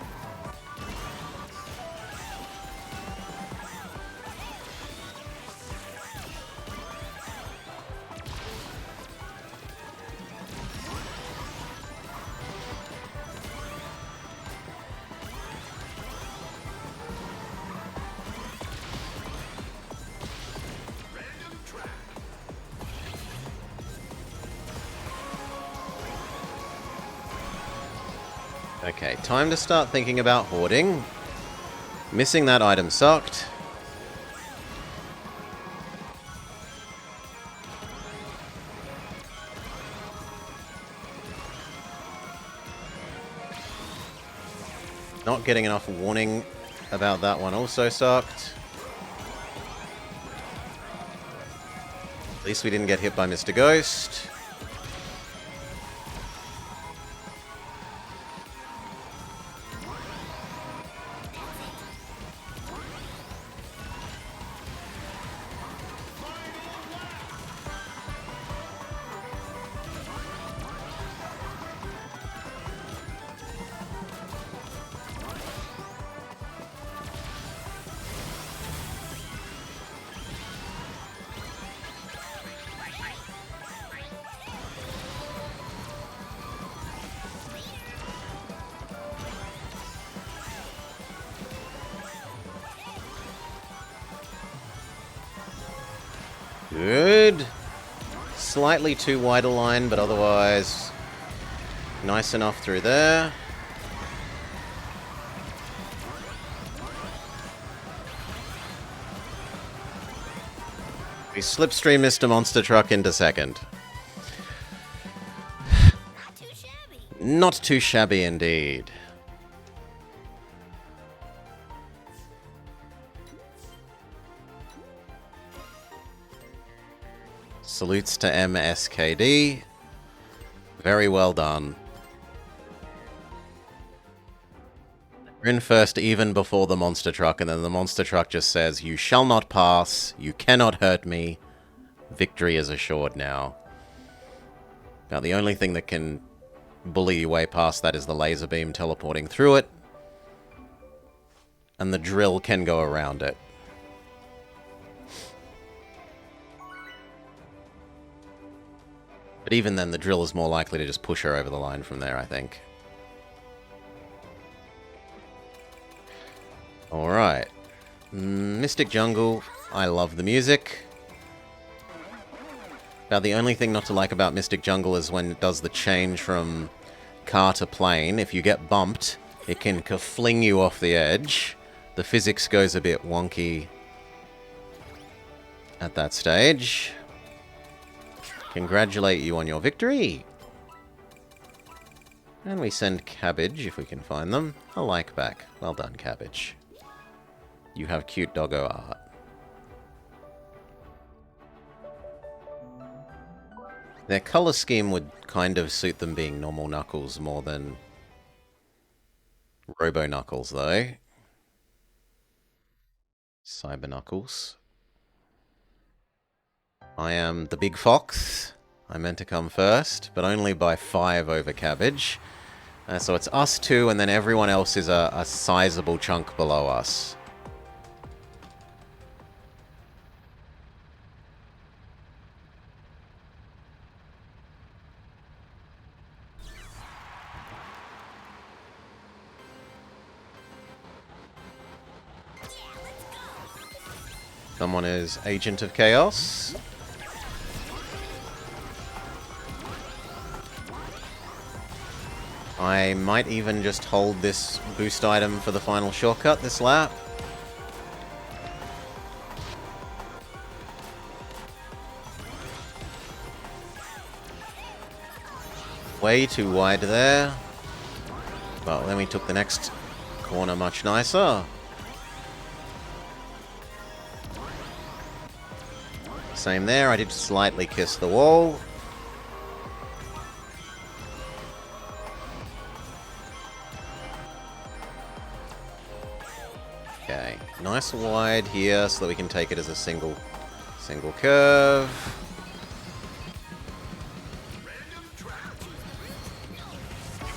Okay, time to start thinking about hoarding. Missing that item sucked. Not getting enough warning about that one also sucked. At least we didn't get hit by Mr. Ghost. Good. Slightly too wide a line, but otherwise nice enough through there. We slipstream Mr. Monster Truck into second. Not too shabby. Not too shabby indeed. Salutes to MSKD. Very well done. We're in first even before the monster truck, and then the monster truck just says, "You shall not pass, you cannot hurt me. Victory is assured now." Now the only thing that can bully you way past that is the laser beam teleporting through it. And the drill can go around it. But even then, the drill is more likely to just push her over the line from there, I think. Alright. Mystic Jungle. I love the music. About the only thing not to like about Mystic Jungle is when it does the change from car to plane. If you get bumped, it can fling you off the edge. The physics goes a bit wonky at that stage. Congratulate you on your victory. And we send Cabbage, if we can find them, a like back. Well done, Cabbage. You have cute doggo art. Their color scheme would kind of suit them being normal Knuckles more than Robo Knuckles, though. Cyber Knuckles. I am the big fox. I meant to come first, but only by 5 over Cabbage. So it's us two, and then everyone else is a sizable chunk below us. Someone is Agent of Chaos. I might even just hold this boost item for the final shortcut this lap. Way too wide there. Well, then we took the next corner much nicer. Same there, I did slightly kiss the wall. Okay, nice wide here so that we can take it as a single curve.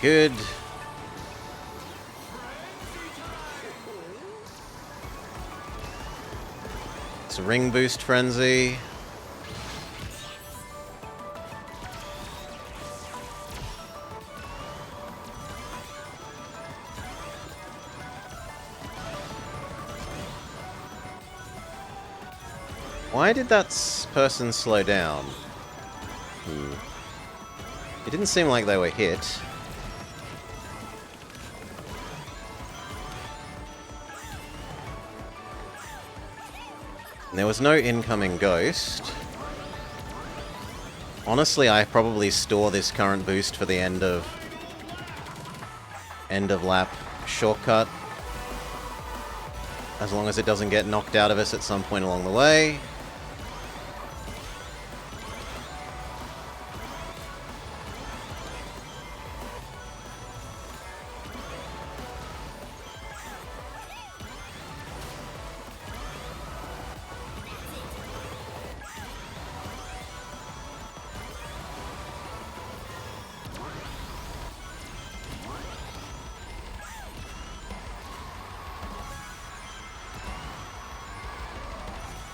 Good. It's a ring boost frenzy. Why did that person slow down? It didn't seem like they were hit. And there was no incoming ghost. Honestly, I probably store this current boost for the end of lap shortcut. As long as it doesn't get knocked out of us at some point along the way.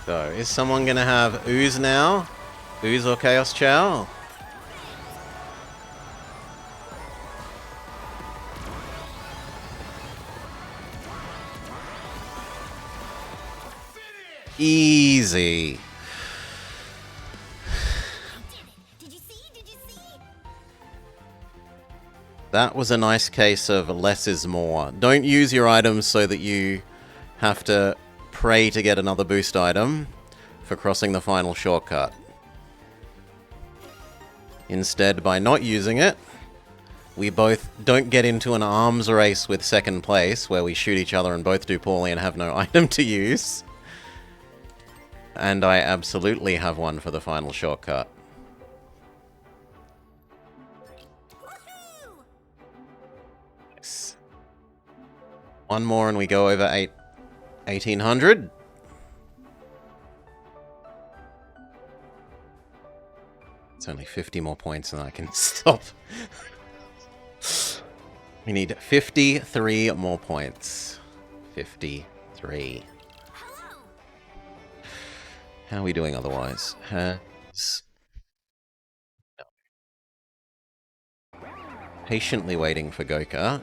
So, is someone gonna have Ooze now? Ooze or Chaos Chow? Easy. Did you see? Did you see? That was a nice case of less is more. Don't use your items so that you have to pray to get another boost item for crossing the final shortcut. Instead, by not using it, we both don't get into an arms race with second place where we shoot each other and both do poorly and have no item to use. And I absolutely have one for the final shortcut. Woohoo! Yes. One more and we go over 1800. It's only 50 more points and I can stop. We need 53 more points. 53. Hello. How are we doing otherwise? Has... No. Patiently waiting for Goka.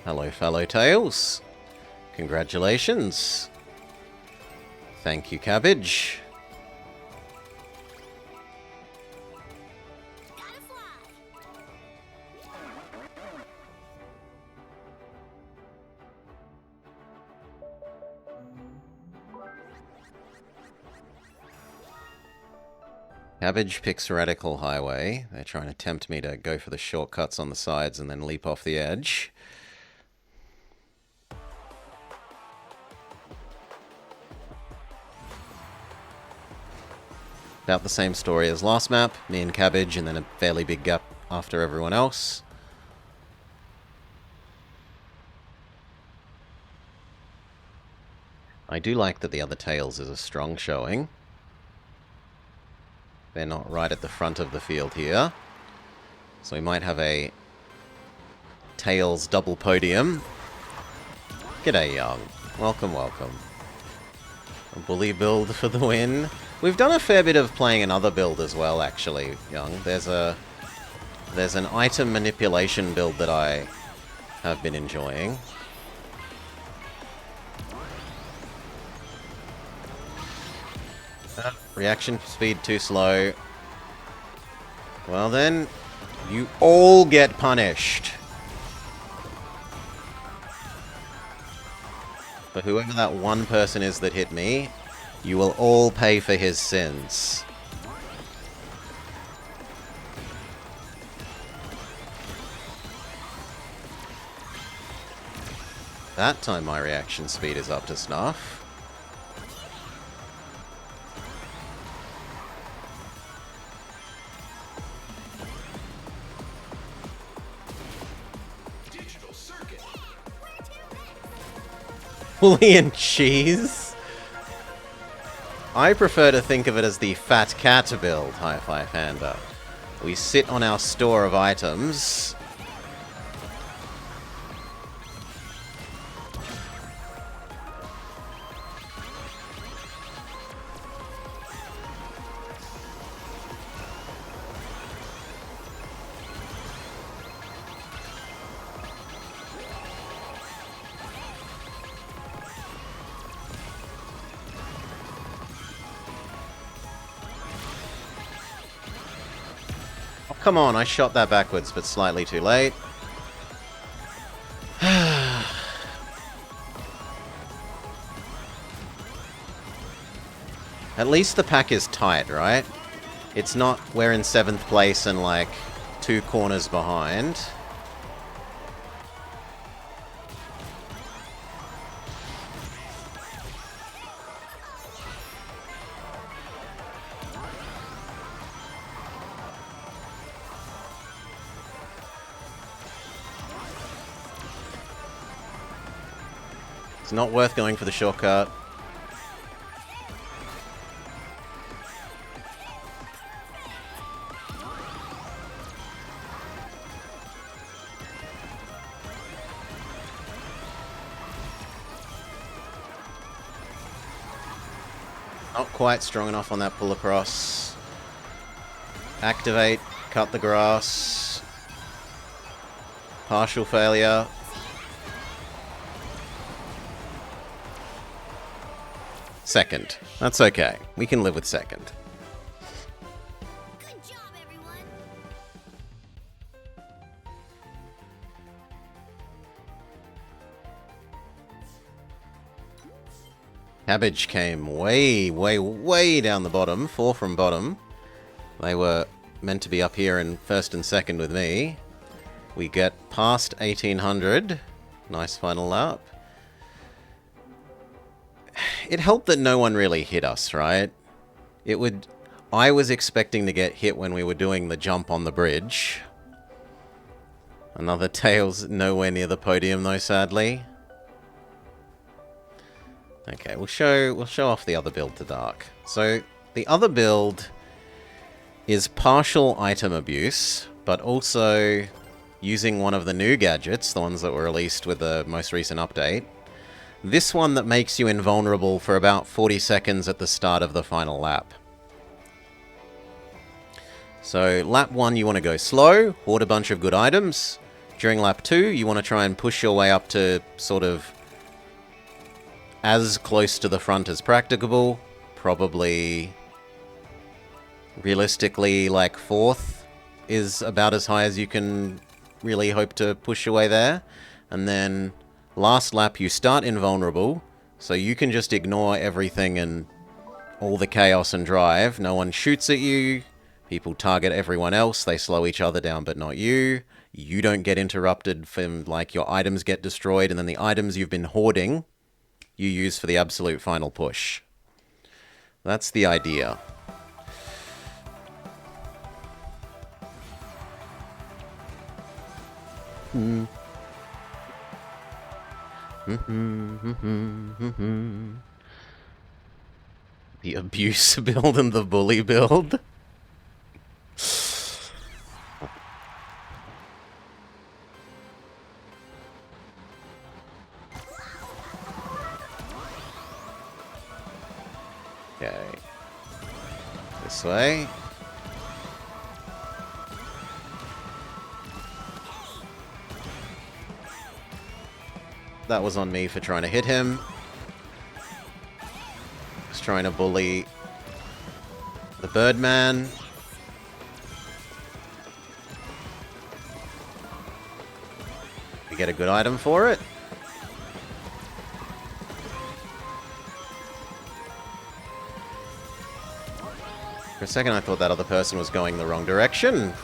Hello, fellow Tails. Congratulations. Thank you, Cabbage. Gotta fly. Cabbage picks Radical Highway. They're trying to tempt me to go for the shortcuts on the sides and then leap off the edge. About the same story as last map. Me and Cabbage, and then a fairly big gap after everyone else. I do like that the other Tails is a strong showing. They're not right at the front of the field here. So we might have a Tails double podium. G'day, Young. Welcome, welcome. A bully build for the win. We've done a fair bit of playing another build as well, actually, Young. There's an item manipulation build that I have been enjoying. Reaction speed too slow. Well then, you all get punished. For whoever that one person is that hit me, you will all pay for his sins. That time my reaction speed is up to snuff. Bully and cheese? I prefer to think of it as the fat cat build, High Five Panda. We sit on our store of items. Come on, I shot that backwards, but slightly too late. At least the pack is tight, right? It's not we're in 7th place and like 2 corners behind. It's not worth going for the shortcut. Not quite strong enough on that pull across. Activate, cut the grass. Partial failure. Second. That's okay. We can live with second. Good job, everyone. Cabbage came way, way, way down the bottom. 4 from bottom. They were meant to be up here in 1st and 2nd with me. We get past 1800. Nice final lap. It helped that no one really hit us, right? I was expecting to get hit when we were doing the jump on the bridge. Another Tails nowhere near the podium though, sadly. Okay, we'll show off the other build to Dark. So, the other build is partial item abuse, but also using one of the new gadgets, the ones that were released with the most recent update. This one that makes you invulnerable for about 40 seconds at the start of the final lap. So, lap 1 you want to go slow, hoard a bunch of good items. During lap 2 you want to try and push your way up to sort of as close to the front as practicable. Probably, realistically, like 4th is about as high as you can really hope to push your way there. And then last lap you start invulnerable, so you can just ignore everything and all the chaos and drive. No one shoots at you. People target everyone else. They slow each other down, but not you. You don't get interrupted from, like, your items get destroyed, and then the items you've been hoarding you use for the absolute final push. That's the idea. The abuse build and the bully build. Okay. This way. That was on me for trying to hit him. Just trying to bully the Birdman. We get a good item for it. For a second I thought that other person was going the wrong direction.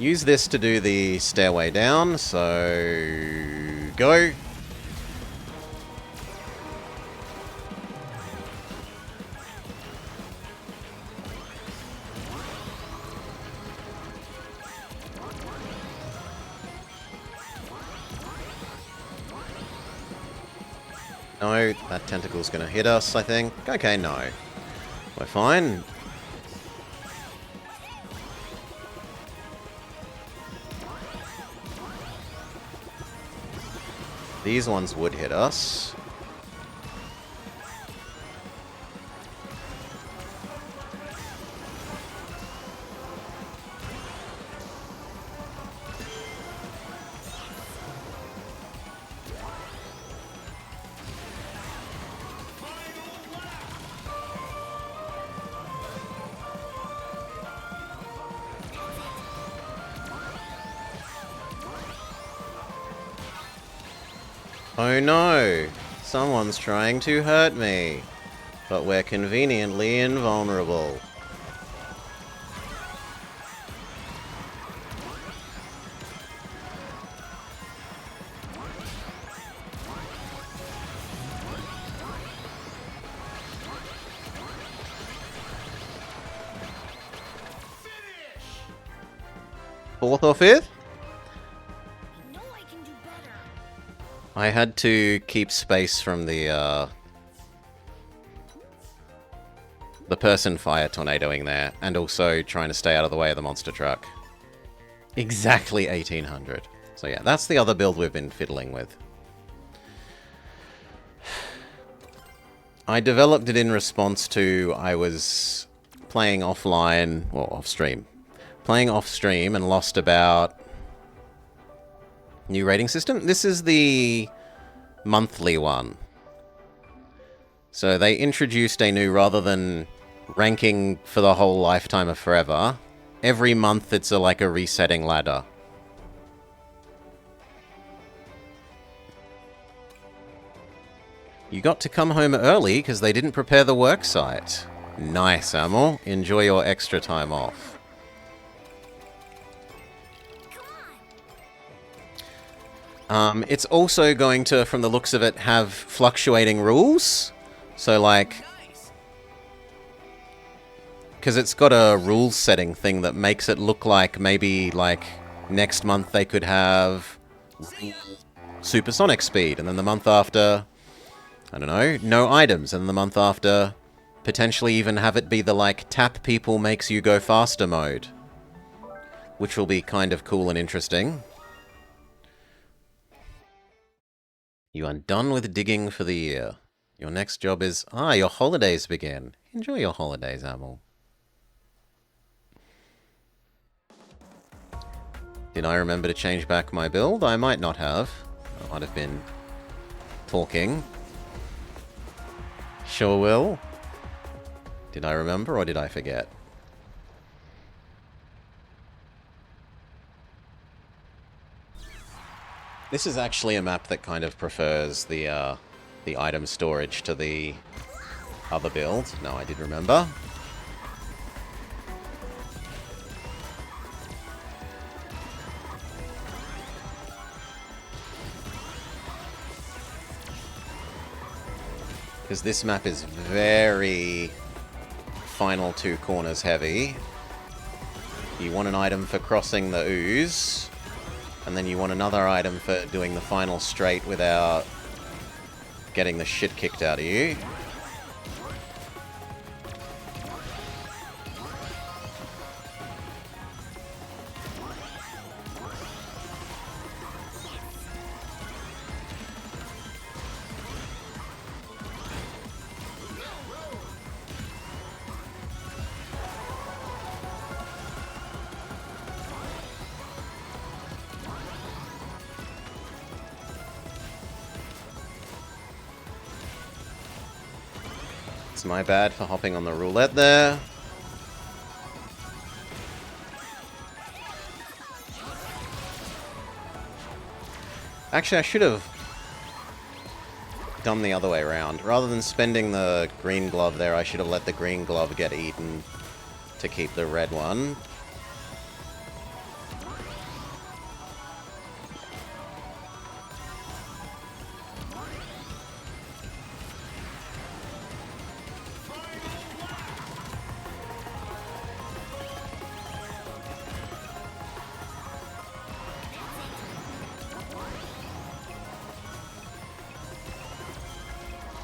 use this to do the stairway down, so go. No, that tentacle's gonna hit us, I think. Okay, no. We're fine. These ones would hit us. Oh no! Someone's trying to hurt me. But we're conveniently invulnerable. Fourth or fifth? I know I can do better. I had to keep space from the person fire tornadoing there, and also trying to stay out of the way of the monster truck. Exactly 1800. So yeah, that's the other build we've been fiddling with. I developed it in response to I was playing offline, or off-stream. Playing off-stream and lost about... New rating system? This is the monthly one. So they introduced a new, rather than ranking for the whole lifetime of forever, every month it's like a resetting ladder. You got to come home early because they didn't prepare the work site. Nice, Amel. Enjoy your extra time off. It's also going to, from the looks of it, have fluctuating rules. So, like... Because it's got a rules setting thing that makes it look like maybe, like, next month they could have supersonic speed, and then the month after, I don't know, no items, and the month after, potentially even have it be the, like, tap people makes you go faster mode. Which will be kind of cool and interesting. You are done with digging for the year. Your next job is... your holidays begin. Enjoy your holidays, Amel. Did I remember to change back my build? I might not have. I might have been talking. Sure will. Did I remember or did I forget? This is actually a map that kind of prefers the item storage to the other build. No, I did remember. Because this map is very final two corners heavy. You want an item for crossing the ooze. And then you want another item for doing the final straight without getting the shit kicked out of you. It's my bad for hopping on the roulette there. Actually, I should have done the other way around. Rather than spending the green glove there, I should have let the green glove get eaten to keep the red one.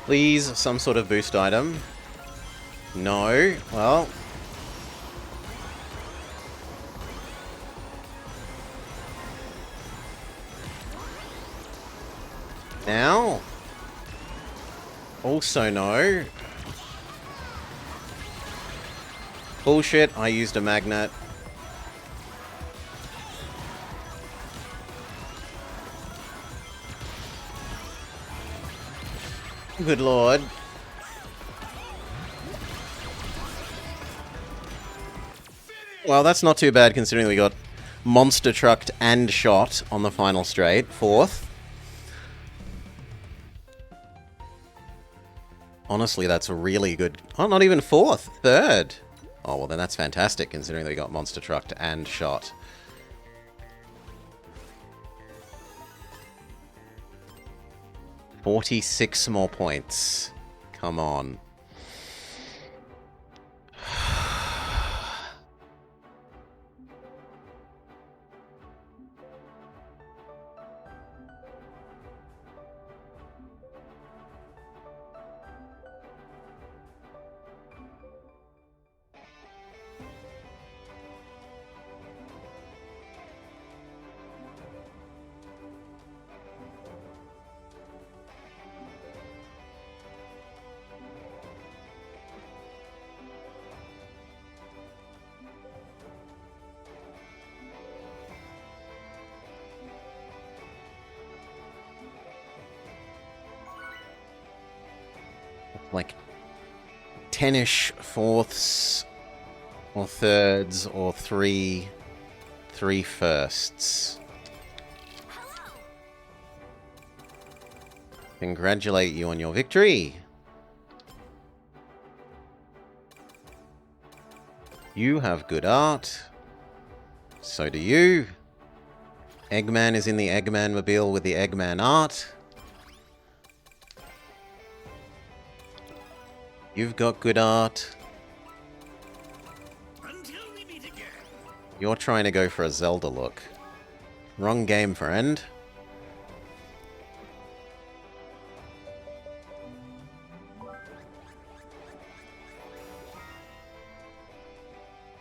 Please, some sort of boost item. No. Well. Now. Also no. Bullshit, I used a magnet. Good lord. Well, that's not too bad considering we got monster trucked and shot on the final straight. Fourth. Honestly, that's really good. Oh, not even fourth. Third. Oh, well, then that's fantastic considering they got monster trucked and shot. $46 more points. Come on. Like 10-ish fourths or thirds or three firsts. Congratulate you on your victory. You have good art. So do you. Eggman is in the Eggman mobile with the Eggman art. You've got good art. Until we meet again. You're trying to go for a Zelda look. Wrong game, friend.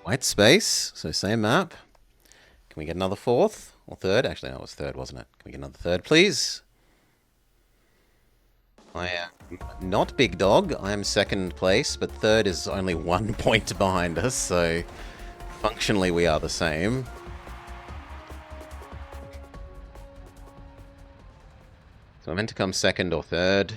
White space, so same map. Can we get another fourth? Or third? Actually, no, it was third, wasn't it? Can we get another third, please? I am not Big Dog. I am second place, but third is only 1 point behind us, so functionally we are the same. So I'm meant to come second or third.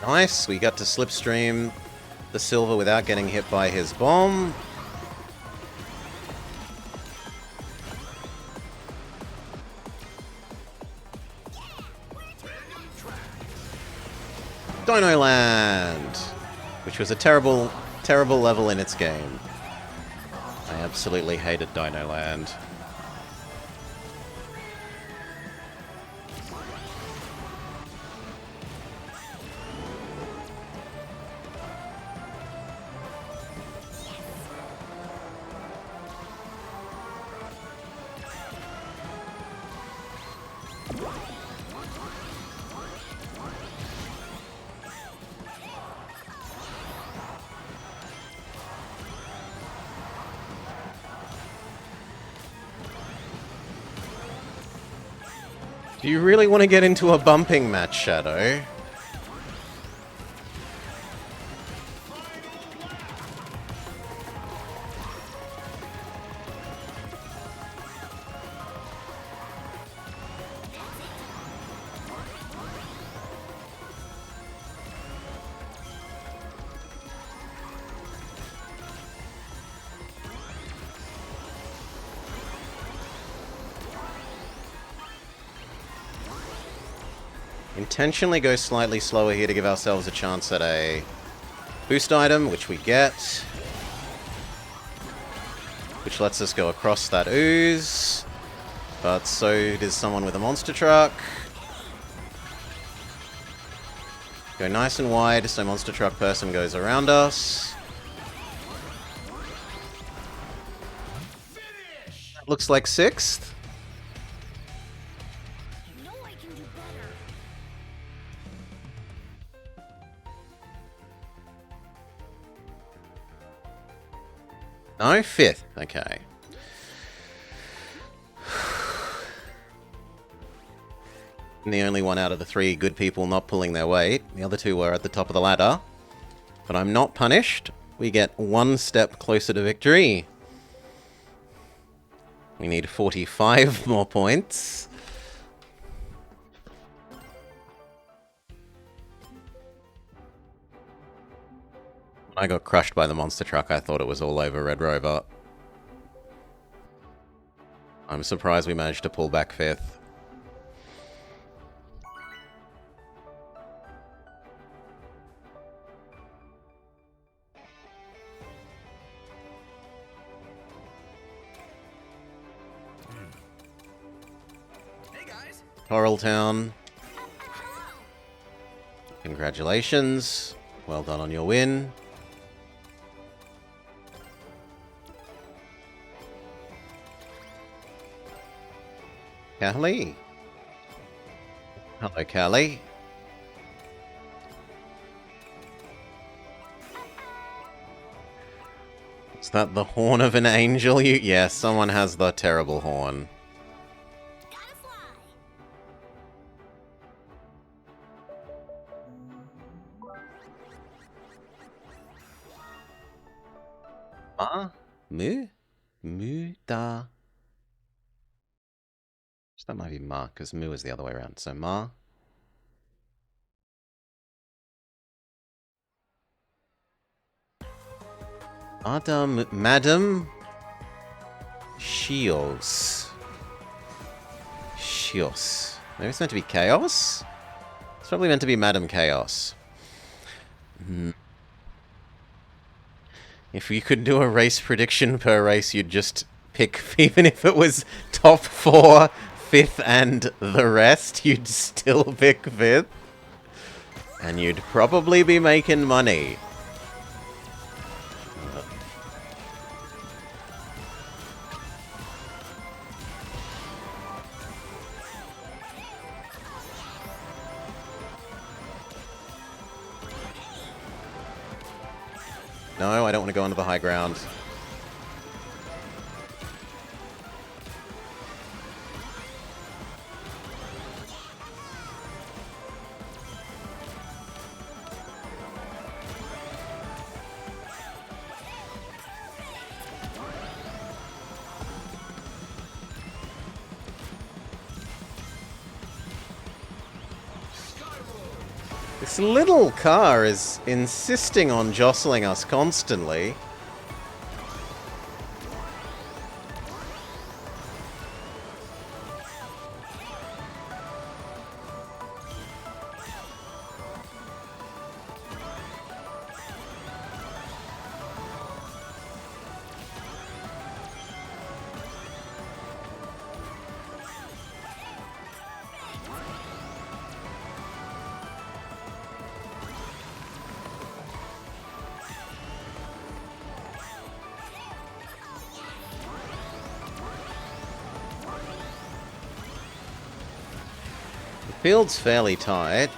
Nice, we got to slipstream the silver without getting hit by his bomb. Dino Land, which was a terrible, terrible level in its game. I absolutely hated Dino Land. Do you really want to get into a bumping match, Shadow? Intentionally go slightly slower here to give ourselves a chance at a boost item, which we get. Which lets us go across that ooze. But so does someone with a monster truck. Go nice and wide so monster truck person goes around us. Looks like 6th. You know I can do better. No, 5th. Okay. I'm the only one out of the 3 good people not pulling their weight. The other 2 were at the top of the ladder. But I'm not punished. We get 1 step closer to victory. We need 45 more points. When I got crushed by the monster truck, I thought it was all over Red Rover. I'm surprised we managed to pull back 5th. Hey guys. Coraltown. Congratulations. Well done on your win. Callie. Hello, Callie. Is that the horn of an angel? Yes, someone has the terrible horn. Gotta fly. Ma? Mu? Mu da. That might be Ma, because Mu is the other way around. So Ma. Madam Shios. Shios. Maybe it's meant to be Chaos? It's probably meant to be Madam Chaos. If you could do a race prediction per race, you'd just pick, even if it was top 4, 5th, and the rest, you'd still pick 5th. And you'd probably be making money. No, I don't want to go onto the high ground. This little car is insisting on jostling us constantly. Field's fairly tight.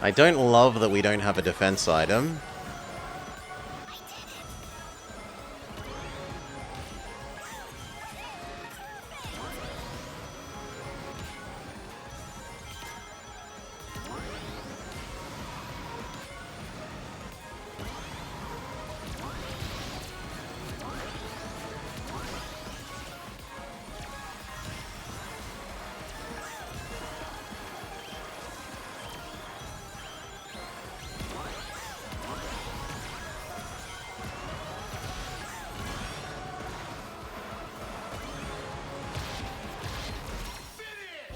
I don't love that we don't have a defense item.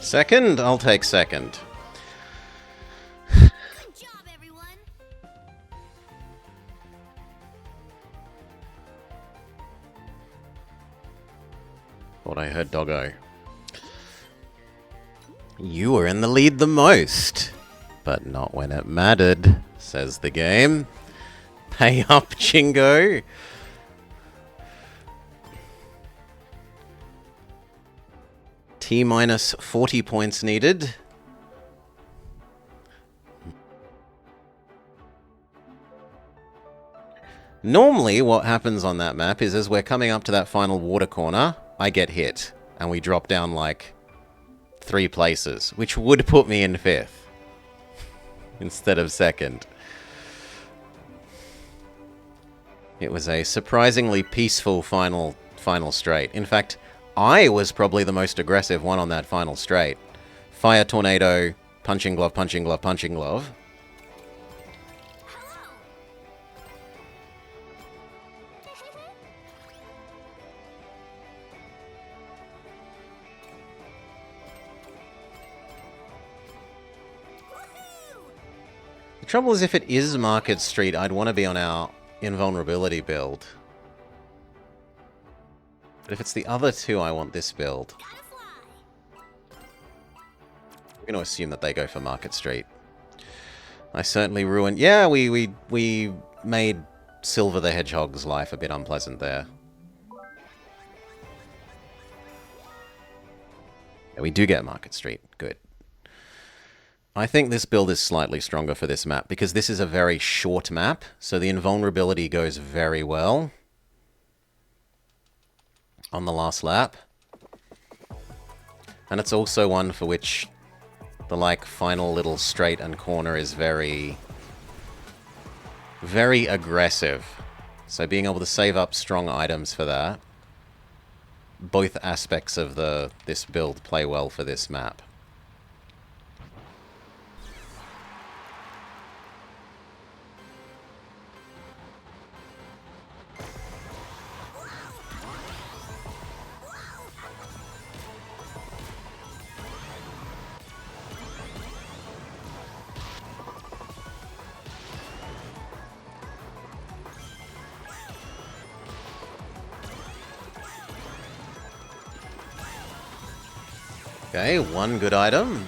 Second? I'll take second. Good job, everyone. Thought I heard Doggo. You were in the lead the most, but not when it mattered, says the game. Pay up, Chingo. T minus 40 points needed. Normally, what happens on that map is as we're coming up to that final water corner, I get hit, and we drop down like 3 places, which would put me in 5th instead of 2nd. It was a surprisingly peaceful final straight. In fact, I was probably the most aggressive one on that final straight. Fire Tornado, Punching Glove, Punching Glove, Punching Glove. The trouble is, if it is Market Street, I'd want to be on our invulnerability build. But if it's the other two, I want this build. I'm going to assume that they go for Market Street. I certainly ruined... Yeah, we made Silver the Hedgehog's life a bit unpleasant there. Yeah, we do get Market Street. Good. I think this build is slightly stronger for this map, because this is a very short map, so the invulnerability goes very well on the last lap. And it's also one for which the, like, final little straight and corner is very, very aggressive. So being able to save up strong items for that, both aspects of this build play well for this map. Okay, one good item.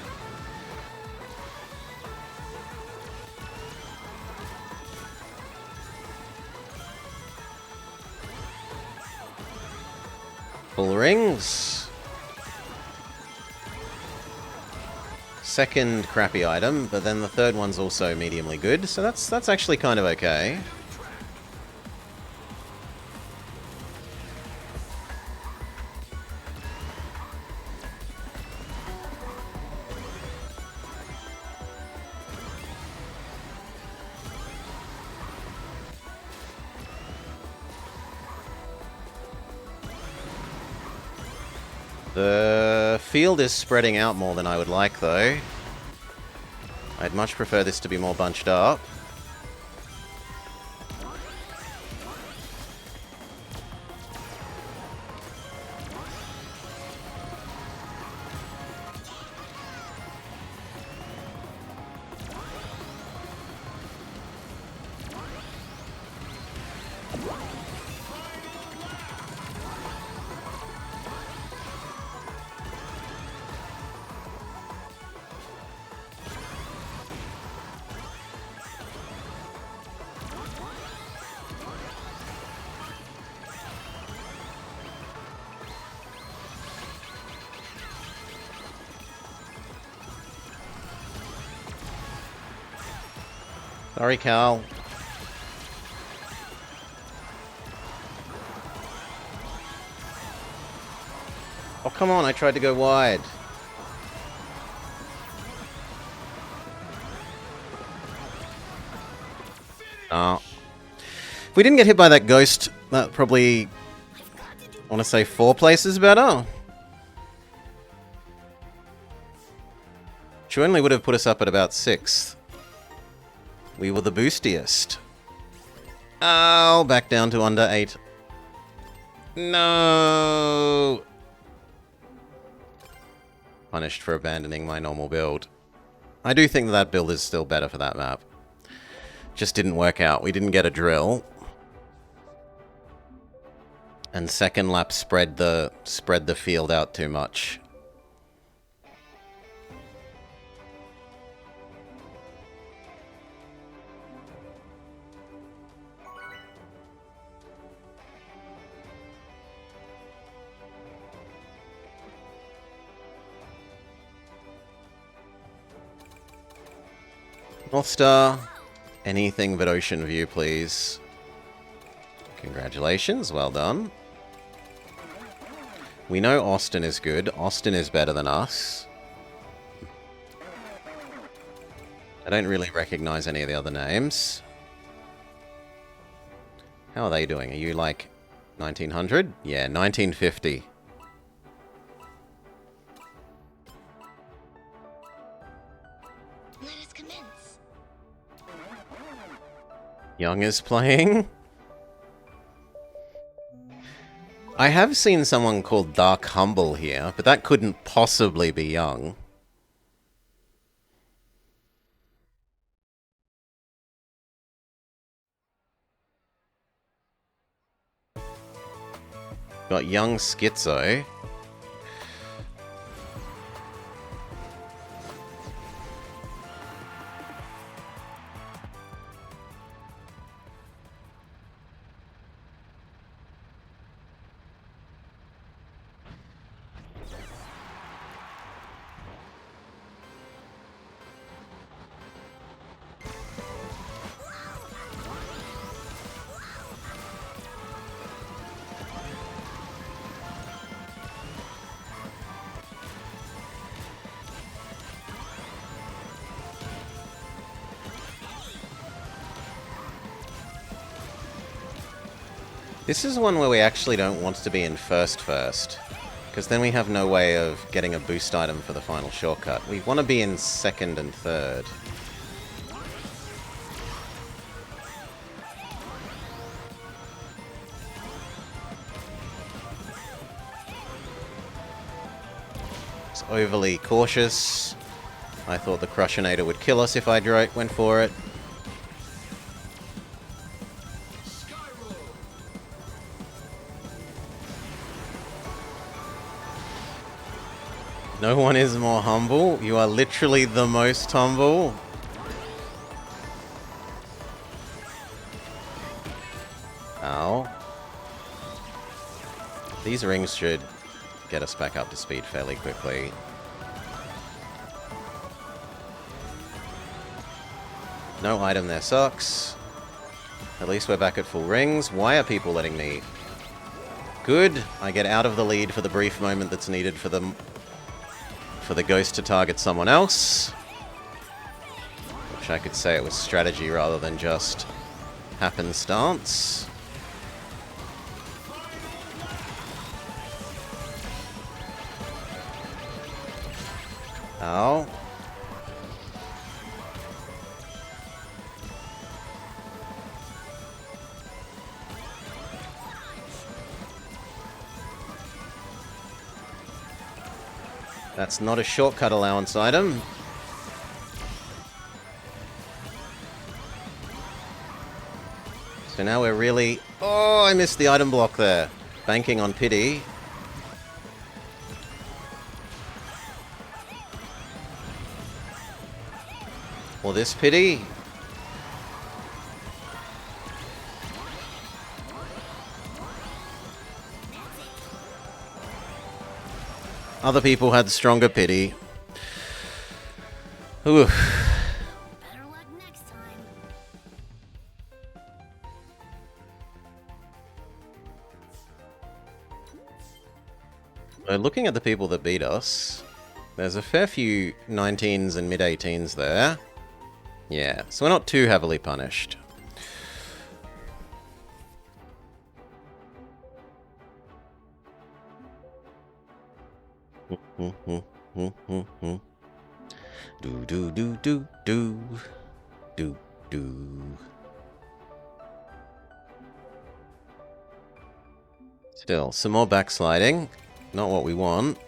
Full rings. Second crappy item, but then the third one's also mediumly good, so that's actually kind of okay. The field is spreading out more than I would like, though. I'd much prefer this to be more bunched up. Sorry, Cal. Oh, come on, I tried to go wide. Oh. If we didn't get hit by that ghost, that probably, I want to say 4 places better. Which only would have put us up at about 6th. We were the boostiest. Oh, back down to under 8. No. punished for abandoning my normal build. I do think that build is still better for that map. Just didn't work out. We didn't get a drill. And second lap spread the field out too much. North Star, anything but Ocean View, please. Congratulations, well done. We know Austin is good. Austin is better than us. I don't really recognize any of the other names. How are they doing? Are you like 1900? Yeah, 1950. Let us commence. Young is playing. I have seen someone called Dark Humble here, but that couldn't possibly be Young. Got Young Schizo. This is one where we actually don't want to be in first, because then we have no way of getting a boost item for the final shortcut. We want to be in second and third. It's overly cautious. I thought the Crushinator would kill us if I went for it. No one is more humble. You are literally the most humble. Ow. These rings should get us back up to speed fairly quickly. No item there sucks. At least we're back at full rings. Why are people letting me? Good. I get out of the lead for the brief moment that's needed for the ghost to target someone else. Which I could say it was strategy rather than just happenstance. Ow. That's not a shortcut allowance item. So now we're really... Oh, I missed the item block there. Banking on pity. Or this pity. Other people had stronger pity. Ooh. Better luck next time. Looking at the people that beat us, there's a fair few 19s and mid-18s there. Yeah, so we're not too heavily punished. Do do do do do do do. Still, some more backsliding. Not what we want.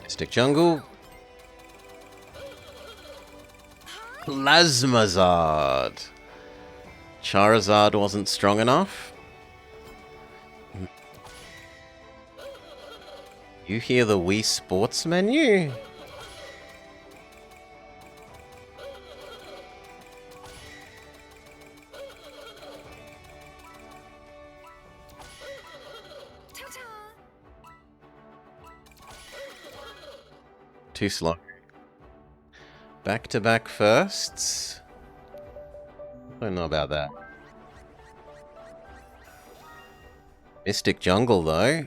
Mystic Jungle. Plasmazard. Charizard wasn't strong enough. You hear the Wii Sports menu? Too slow. Back-to-back firsts? I don't know about that. Mystic Jungle, though.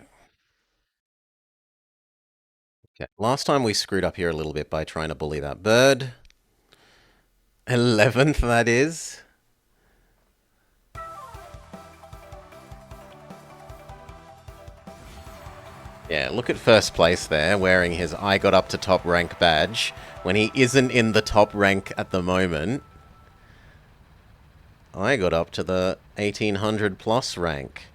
Okay. Last time we screwed up here a little bit by trying to bully that bird. 11th, that is. Yeah, look at first place there, wearing his I got up to top rank badge, when he isn't in the top rank at the moment. I got up to the 1800 plus rank.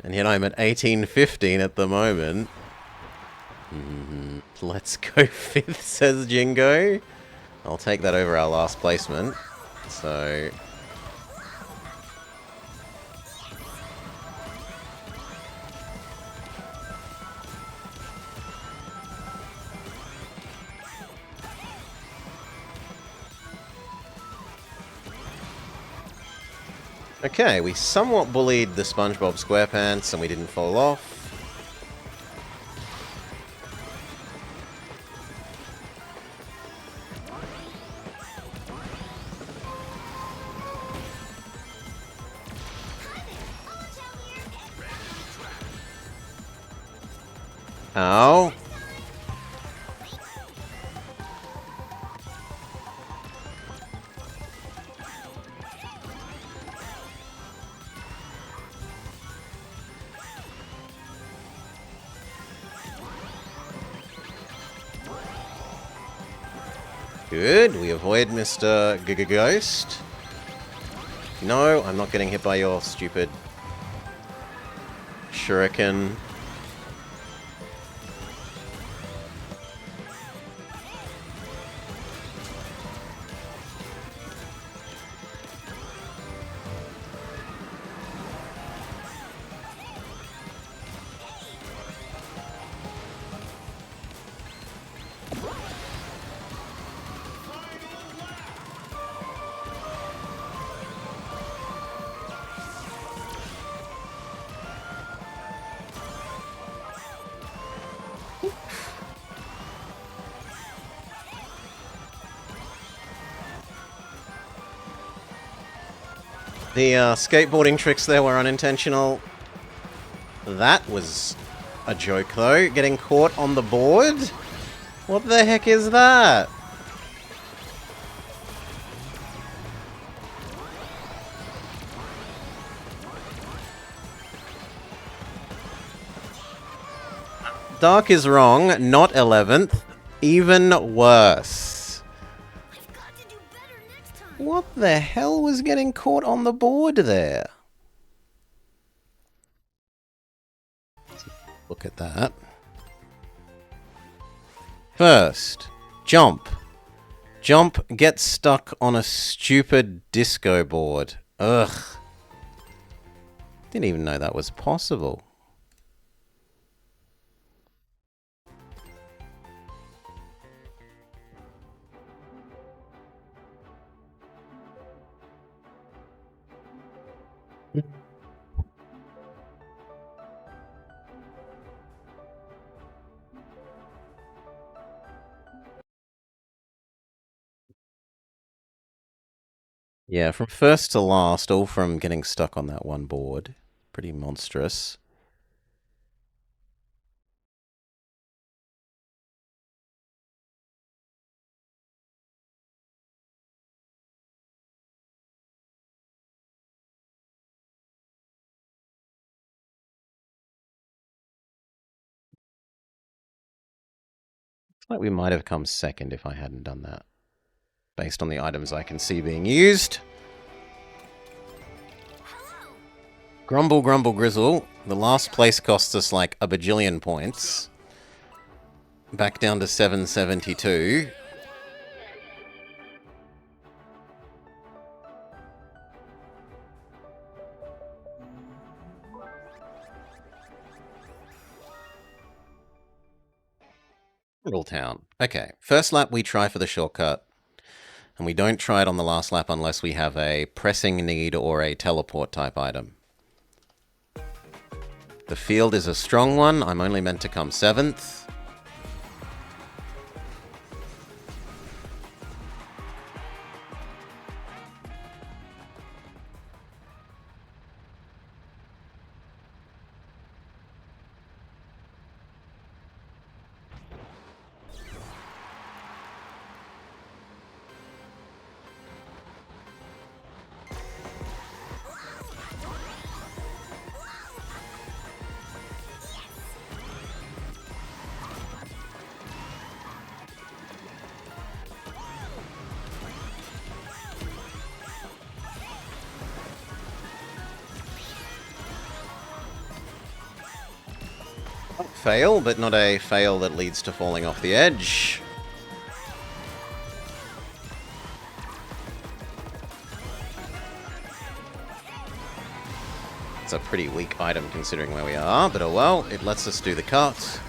And yet I'm at 1815 at the moment. Let's go 5th, says Jingo. I'll take that over our last placement. So... Okay, we somewhat bullied the SpongeBob SquarePants and we didn't fall off. Ow. Good, we avoid Mr. Ghost. No, I'm not getting hit by your stupid shuriken. The skateboarding tricks there were unintentional. That was a joke, though. Getting caught on the board? What the heck is that? Dark is wrong, not 11th. Even worse. What the hell was getting caught on the board there? Look at that. First, jump. Jump gets stuck on a stupid disco board. Ugh. Didn't even know that was possible. Yeah, from first to last, all from getting stuck on that one board. Pretty monstrous. Looks like we might have come second if I hadn't done that. Based on the items I can see being used. Grumble, grumble, grizzle. The last place costs us like a bajillion points. Back down to 772. Little town. Okay, first lap we try for the shortcut, and we don't try it on the last lap unless we have a pressing need or a teleport type item. The field is a strong one. I'm only meant to come 7th. Fail, but not a fail that leads to falling off the edge. It's a pretty weak item considering where we are, but oh well, it lets us do the cut.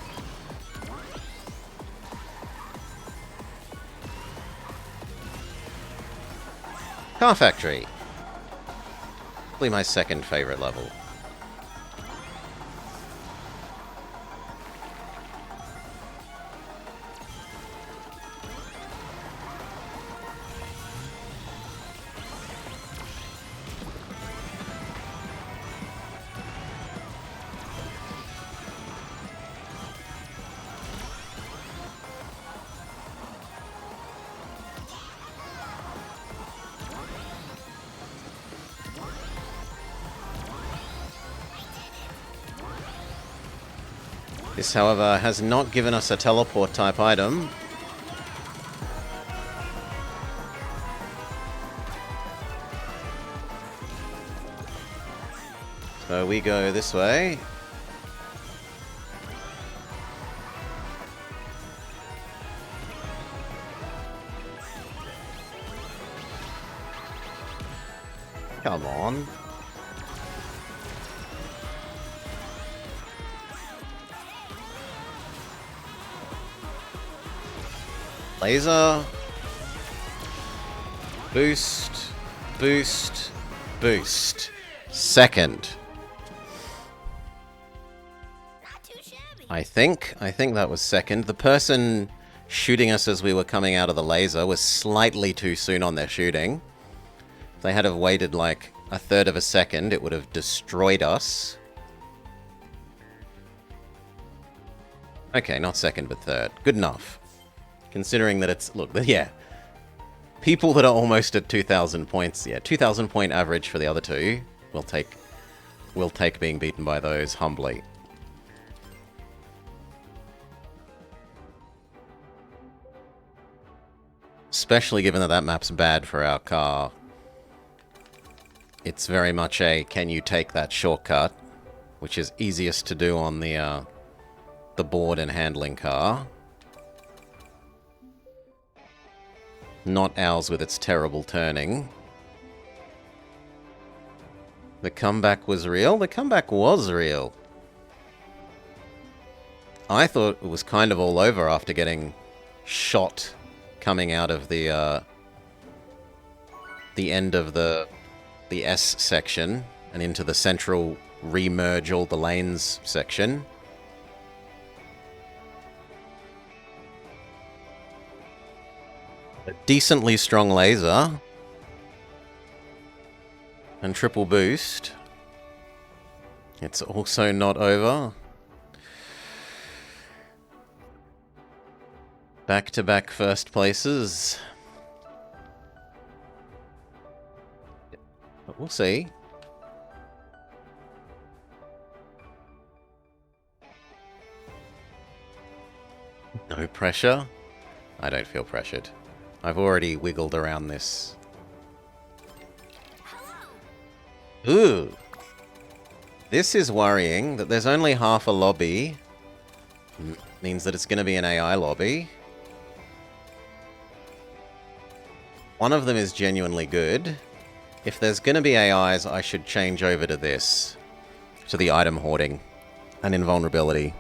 Car Factory. Probably my second favorite level. This, however, has not given us a teleport type item. So we go this way. Come on. Laser. Boost. Boost. Boost. Second. Not too shabby. I think that was second. The person shooting us as we were coming out of the laser was slightly too soon on their shooting. If they had have waited like a third of a second, it would have destroyed us. Okay, not second, but third. Good enough. Considering that it's... Look, yeah. People that are almost at 2,000 points. Yeah, 2,000 point average for the other two. We'll take being beaten by those humbly. Especially given that that map's bad for our car. It's very much a, can you take that shortcut? Which is easiest to do on the board and handling car. Not ours with its terrible turning. The comeback was real? The comeback was real. I thought it was kind of all over after getting shot coming out of the end of the S section and into the central remerge all the lanes section. A decently strong laser. And triple boost. It's also not over. Back-to-back first places. But we'll see. No pressure? I don't feel pressured. I've already wiggled around this. Ooh. This is worrying that there's only half a lobby. Means that it's going to be an AI lobby. One of them is genuinely good. If there's going to be AIs, I should change over to this. To the item hoarding and invulnerability.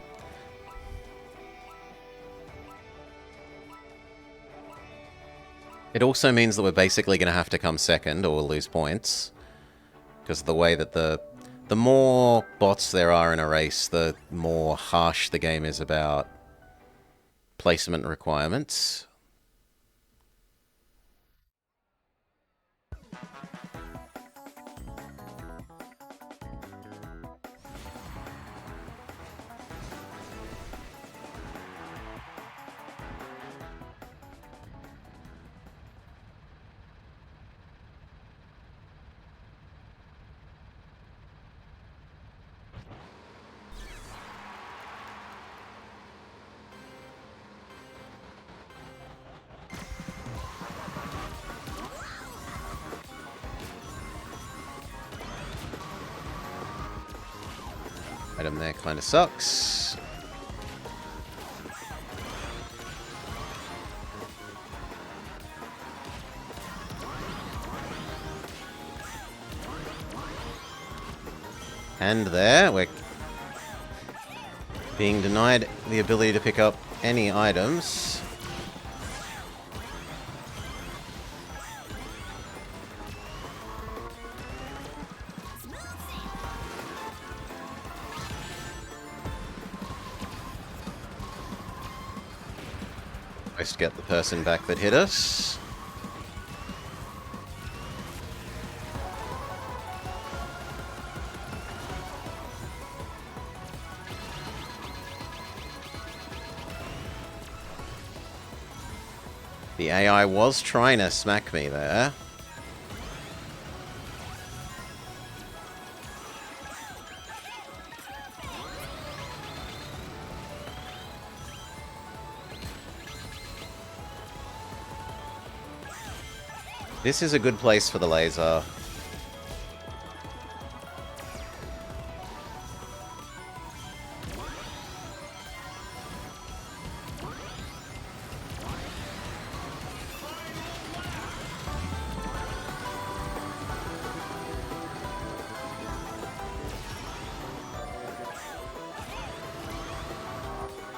It also means that we're basically going to have to come second or we'll lose points. Because of the way that the more bots there are in a race, the more harsh the game is about placement requirements. Item there kind of sucks. And there, we're being denied the ability to pick up any items. Nice to get the person back that hit us. The AI was trying to smack me there. This is a good place for the laser.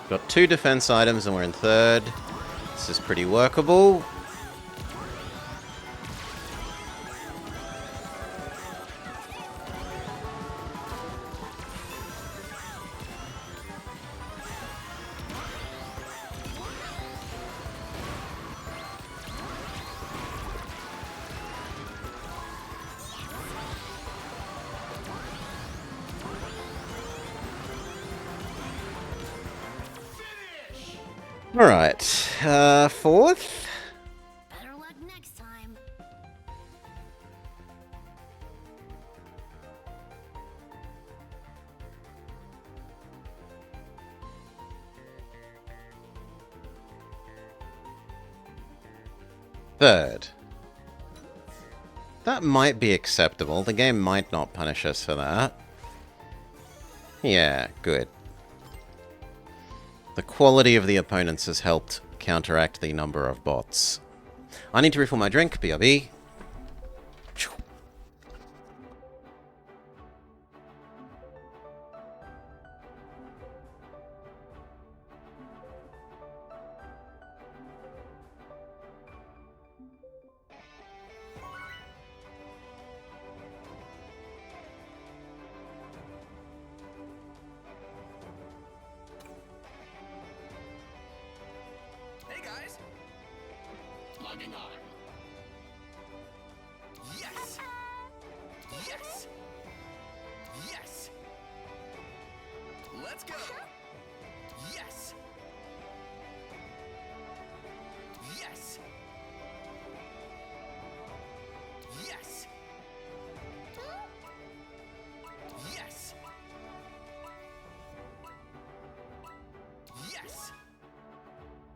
Got 2 defense items and we're in 3rd. This is pretty workable. Alright, 4th? Better luck next time. Third. That might be acceptable. The game might not punish us for that. Yeah, good. The quality of the opponents has helped counteract the number of bots. I need to refill my drink, BRB. Hey guys. Logging on. Yes. Yes. Yes. Let's go. Yes. Yes. Yes. Yes. Yes.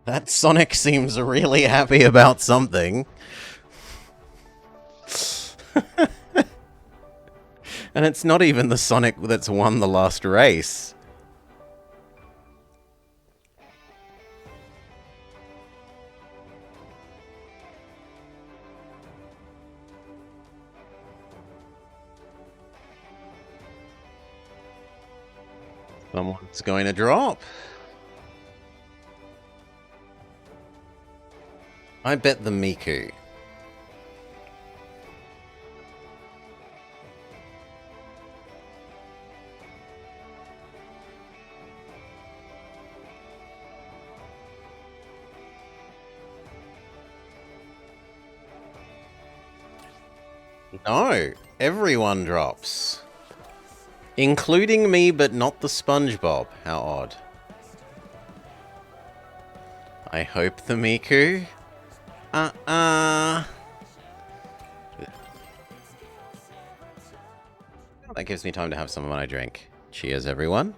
That Sonic seems really happy about something. And it's not even the Sonic that's won the last race. Someone's going to drop. I bet the Miku. No, everyone drops. Including me, but not the SpongeBob. How odd. I hope the Miku. That gives me time to have some of my drink. Cheers, everyone.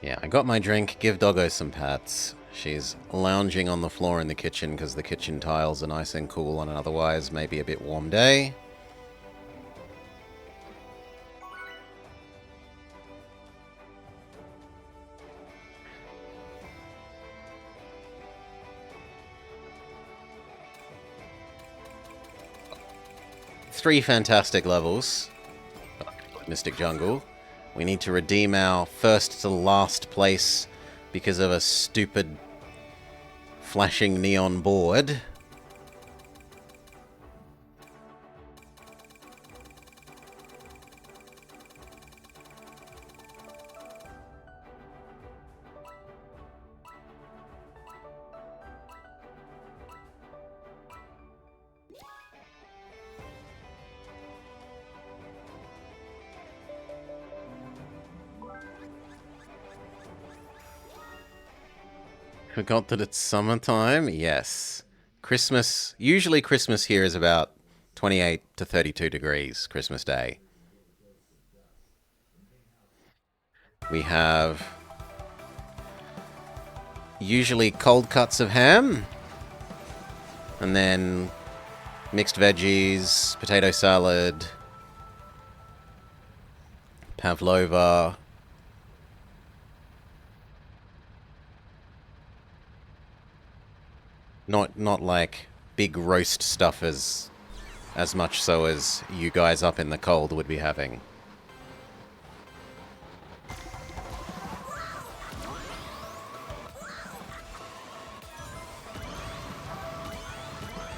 Yeah, I got my drink. Give Doggo some pats. She's lounging on the floor in the kitchen because the kitchen tiles are nice and cool on an otherwise maybe a bit warm day. Three fantastic levels. Mystic Jungle. We need to redeem our first to last place because of a stupid flashing neon board. Forgot that it's summertime? Yes. Christmas, usually Christmas here is about 28 to 32 degrees, Christmas Day. We have usually cold cuts of ham, and then mixed veggies, potato salad, pavlova. Not like big roast stuff as much so as you guys up in the cold would be having.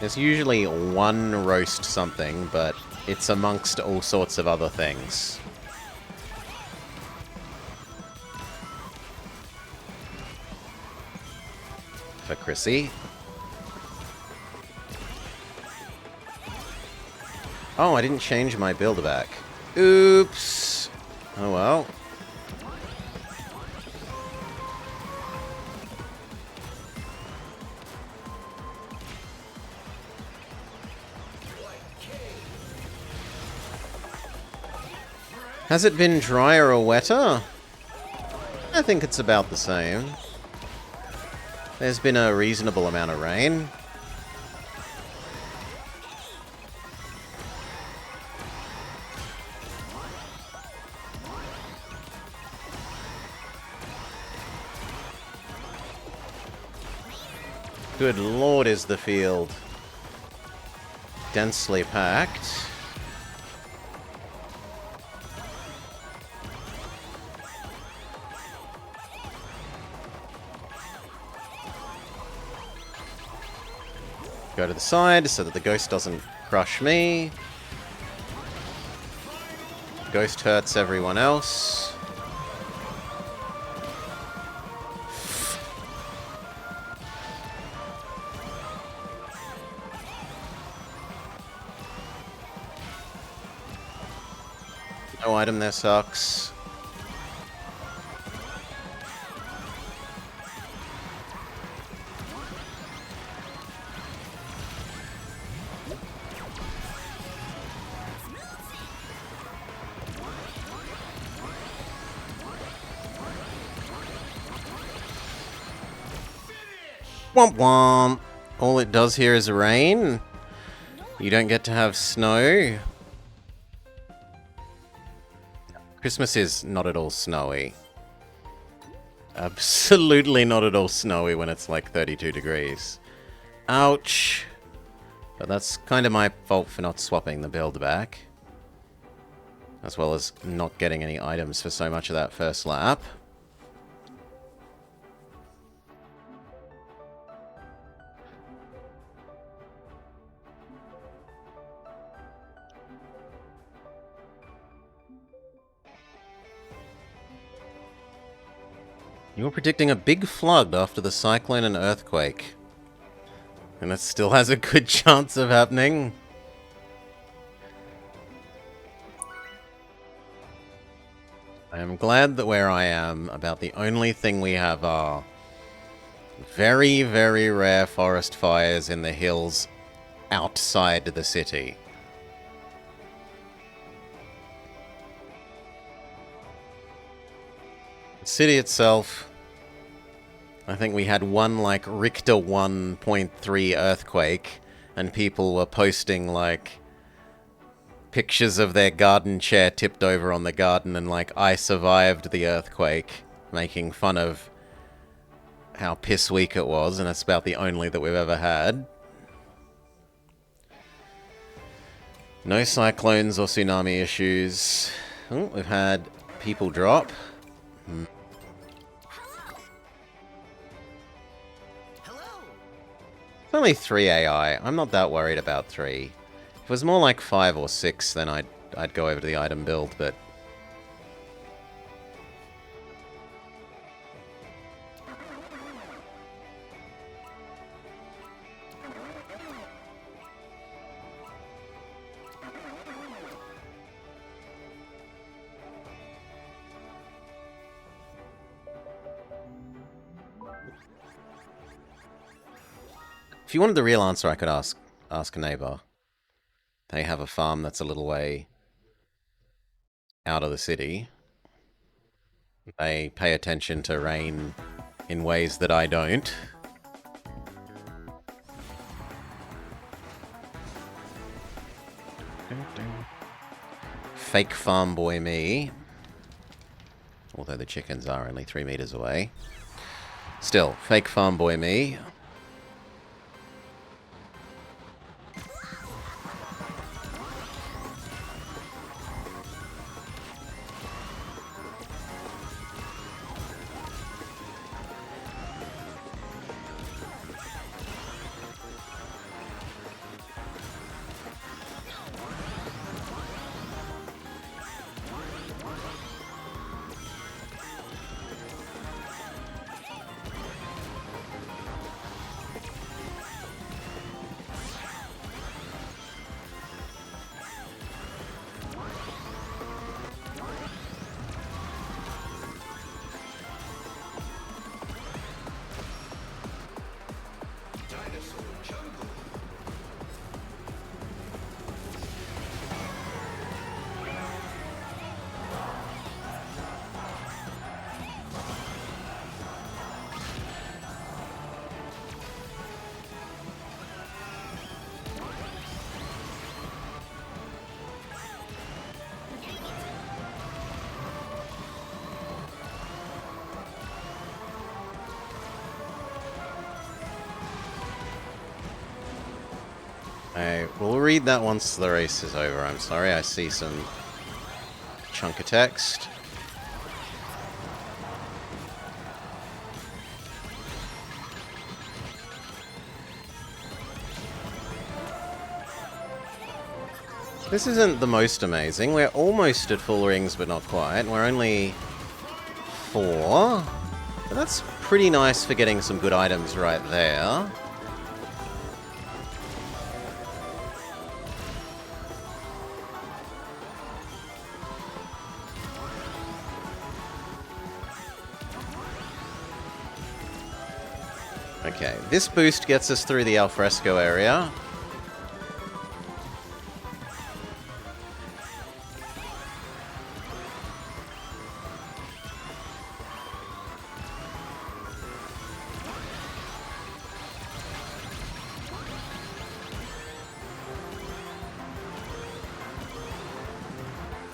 There's usually one roast something, but it's amongst all sorts of other things. For Chrissy. Oh, I didn't change my builder back. Oops. Oh well. Has it been drier or wetter? I think it's about the same. There's been a reasonable amount of rain. Good lord, is the field densely packed. Go to the side so that the ghost doesn't crush me. Ghost hurts everyone else. No item there sucks. Womp womp. All it does here is rain. You don't get to have snow. Christmas is not at all snowy. Absolutely not at all snowy when it's like 32 degrees. Ouch. But that's kind of my fault for not swapping the build back. As well as not getting any items for so much of that first lap. You were predicting a big flood after the cyclone and earthquake. And it still has a good chance of happening. I am glad that where I am, about the only thing we have are very, very rare forest fires in the hills outside the city. The city itself, I think we had one, like, Richter 1.3 earthquake, and people were posting, like, pictures of their garden chair tipped over on the garden and, like, I survived the earthquake, making fun of how piss weak it was, and it's about the only that we've ever had. No cyclones or tsunami issues. Oh, we've had people drop. Hello. It's only 3 AI. I'm not that worried about 3. If it was more like 5 or 6, then I'd go over to the item build, but... If you wanted the real answer, I could ask a neighbor. They have a farm that's a little way out of the city. They pay attention to rain in ways that I don't. Fake farm boy me. Although the chickens are only 3 meters away. Still, fake farm boy me. We'll read that once the race is over. I'm sorry, I see some chunk of text. This isn't the most amazing. We're almost at full rings, but not quite. We're only 4. But that's pretty nice for getting some good items right there. Okay, this boost gets us through the alfresco area.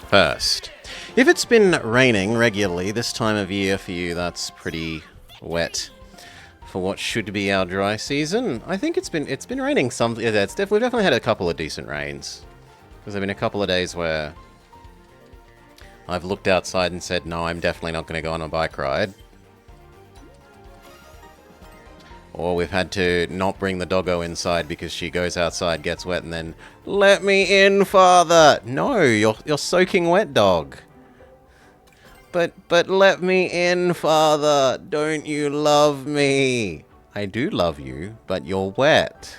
First. If it's been raining regularly this time of year for you, that's pretty wet for what should be our dry season. I think it's been raining some. Yeah, we've definitely had a couple of decent rains. Because there've been a couple of days where I've looked outside and said, no, I'm definitely not going to go on a bike ride. Or we've had to not bring the doggo inside because she goes outside, gets wet, and then, let me in, father! No, you're soaking wet, dog. But let me in, father! Don't you love me? I do love you, but you're wet.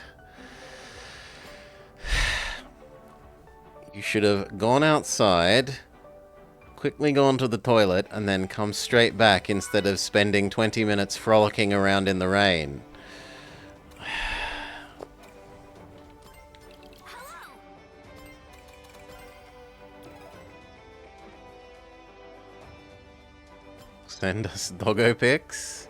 You should have gone outside, quickly gone to the toilet, and then come straight back instead of spending 20 minutes frolicking around in the rain. Send us doggo pics.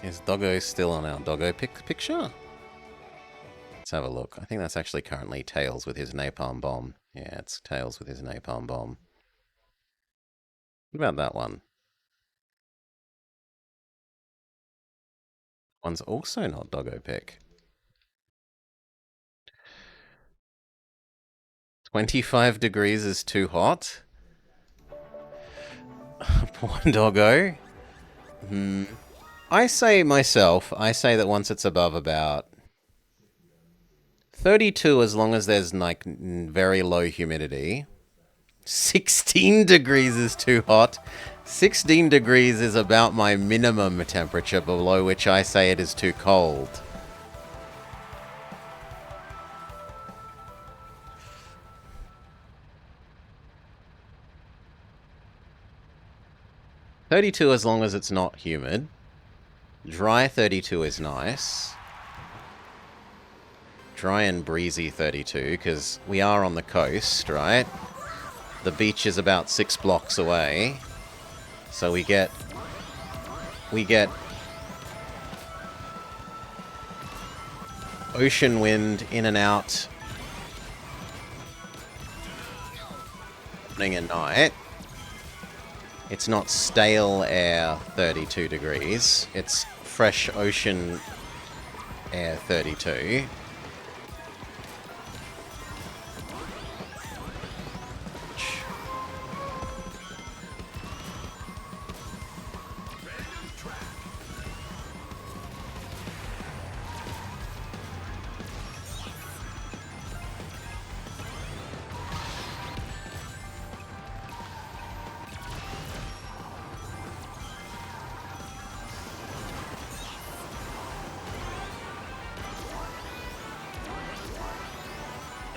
Is doggo still on our doggo picture? Let's have a look. I think that's actually currently Tails with his napalm bomb. Yeah, it's Tails with his napalm bomb. What about that one? One's also not doggo pic. 25 degrees is too hot? Poor doggo. I say that once it's above about 32, as long as there's like very low humidity. 16 degrees is too hot. 16 degrees is about my minimum temperature, below which I say it is too cold. .32 as long as it's not humid. Dry 32 is nice. Dry and breezy 32, because we are on the coast, right? The beach is about 6 blocks away. So we get ocean wind in and out morning and night. It's not stale air 32 degrees. It's fresh ocean air 32.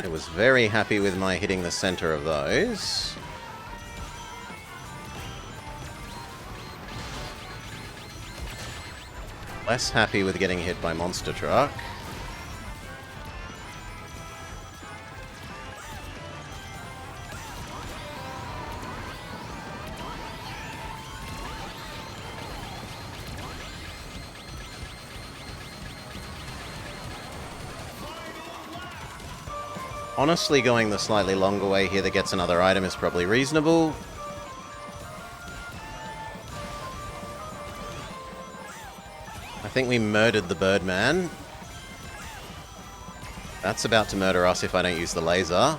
I was very happy with my hitting the center of those. Less happy with getting hit by monster truck. Honestly, going the slightly longer way here that gets another item is probably reasonable. I think we murdered the Birdman. That's about to murder us if I don't use the laser.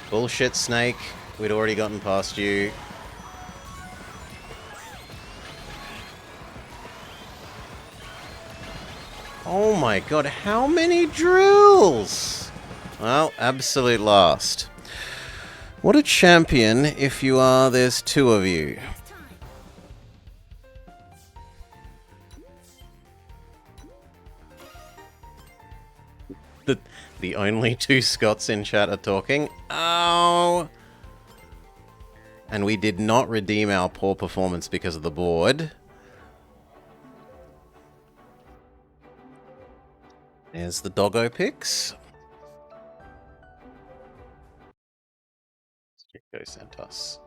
Bullshit, Snake. We'd already gotten past you. Oh my god, how many drills? Well, absolute last. What a champion if you are, there's 2 of you. The only 2 Scots in chat are talking. Oh! And we did not redeem our poor performance because of the board. There's the doggo pics. Chico sent us.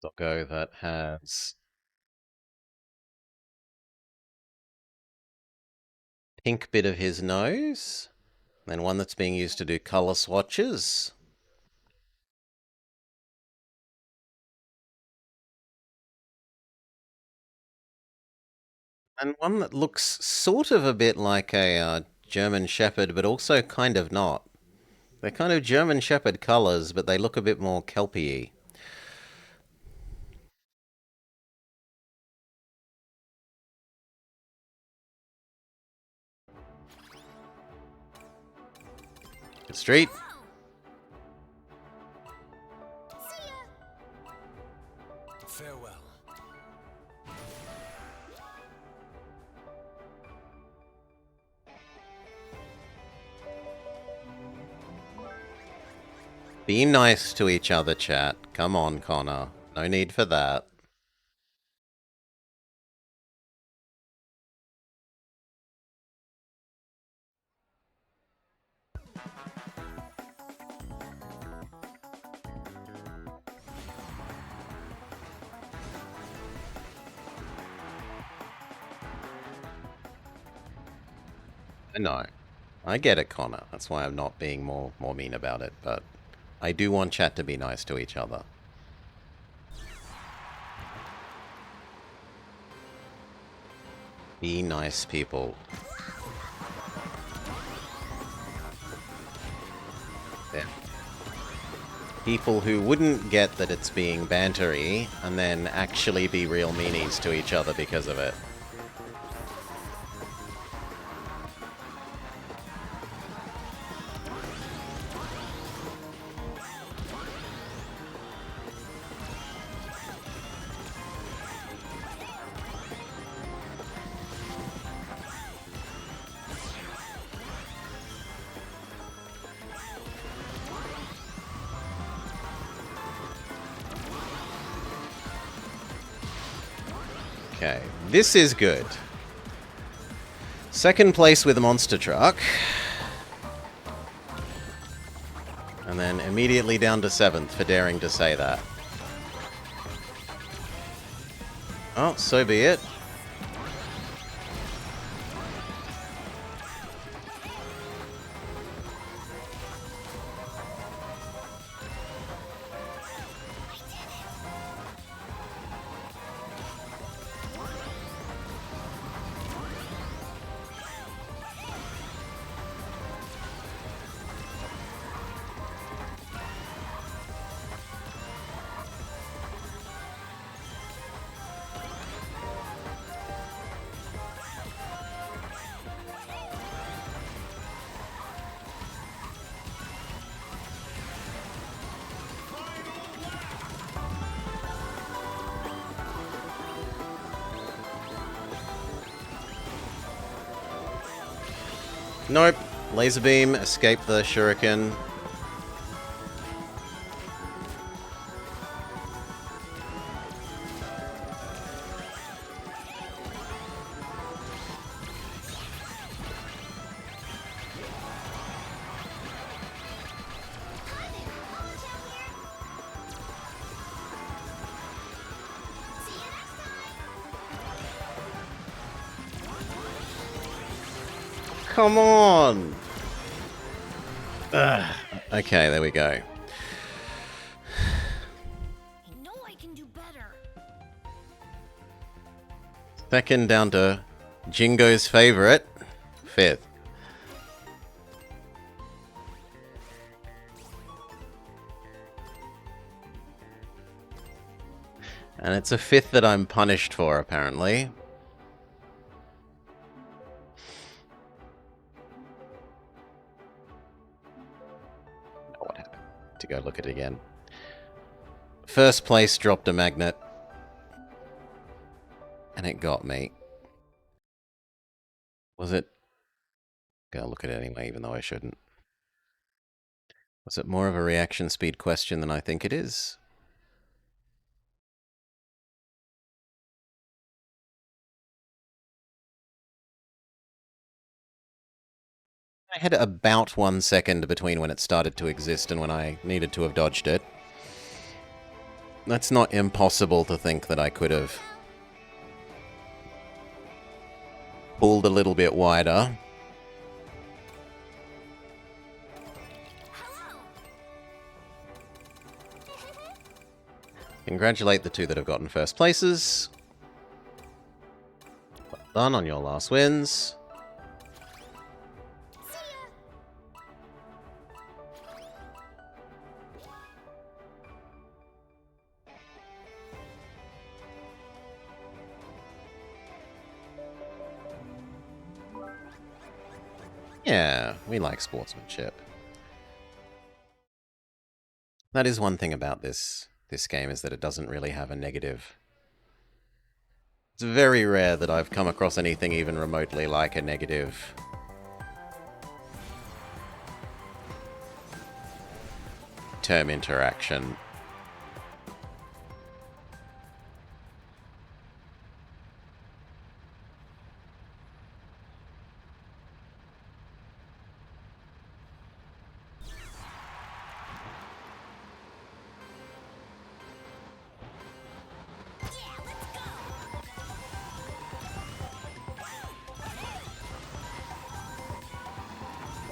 doggo that has pink bit of his nose, then one that's being used to do color swatches. And one that looks sort of a bit like a German Shepherd, but also kind of not. They're kind of German Shepherd colors, but they look a bit more kelpy-y. Street. See ya. Farewell. Be nice to each other, chat. Come on, Connor. No need for that. I know. I get it, Connor. That's why I'm not being more mean about it, but I do want chat to be nice to each other. Be nice, people. Yeah. People who wouldn't get that it's being bantery and then actually be real meanies to each other because of it. Okay, this is good. Second place with a monster truck. And then immediately down to 7th for daring to say that. Oh, so be it. Nope. Laser beam, escape the shuriken. Come on! Ugh. Okay, there we go. I know I can do better. Second down to Jingo's favorite, 5th. And it's a 5th that I'm punished for, apparently. Oh, what happened? To go look at it again. First place dropped a magnet. And it got me. Was it? Gonna look at it anyway, even though I shouldn't. Was it more of a reaction speed question than I think it is? I had about 1 second between when it started to exist and when I needed to have dodged it. That's not impossible to think that I could have pulled a little bit wider. Hello. Congratulate the two that have gotten first places. Well done on your last wins. Yeah, we like sportsmanship. That is one thing about this game, is that it doesn't really have a negative. It's very rare that I've come across anything even remotely like a negative term interaction.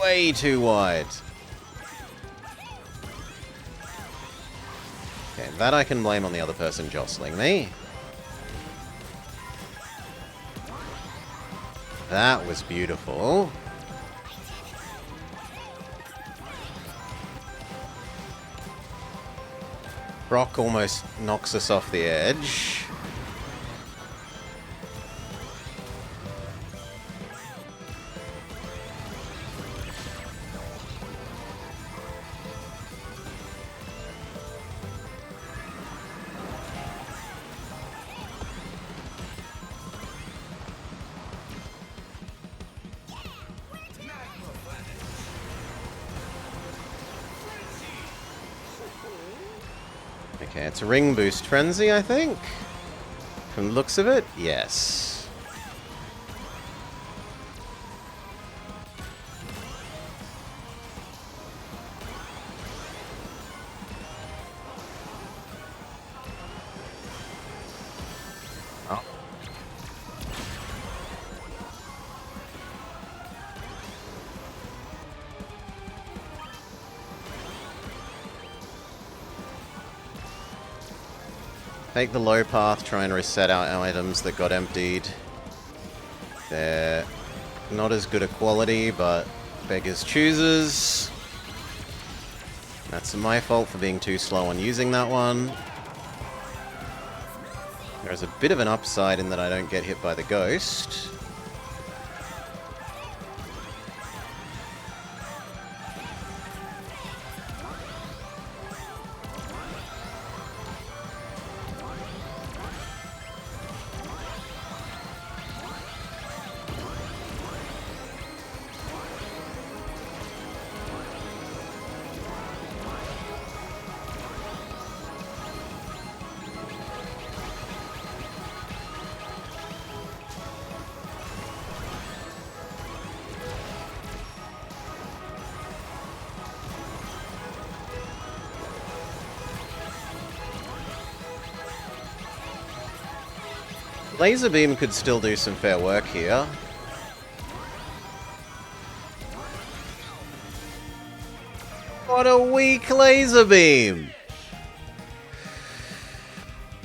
Way too wide. Okay, that I can blame on the other person jostling me. That was beautiful. Brock almost knocks us off the edge. Okay, it's a ring boost frenzy, I think. From the looks of it, yes. Oh. Take the low path, try and reset our items that got emptied. They're not as good a quality, but beggars chooses. That's my fault for being too slow on using that one. There's a bit of an upside in that I don't get hit by the ghost. Laser beam could still do some fair work here. What a weak laser beam!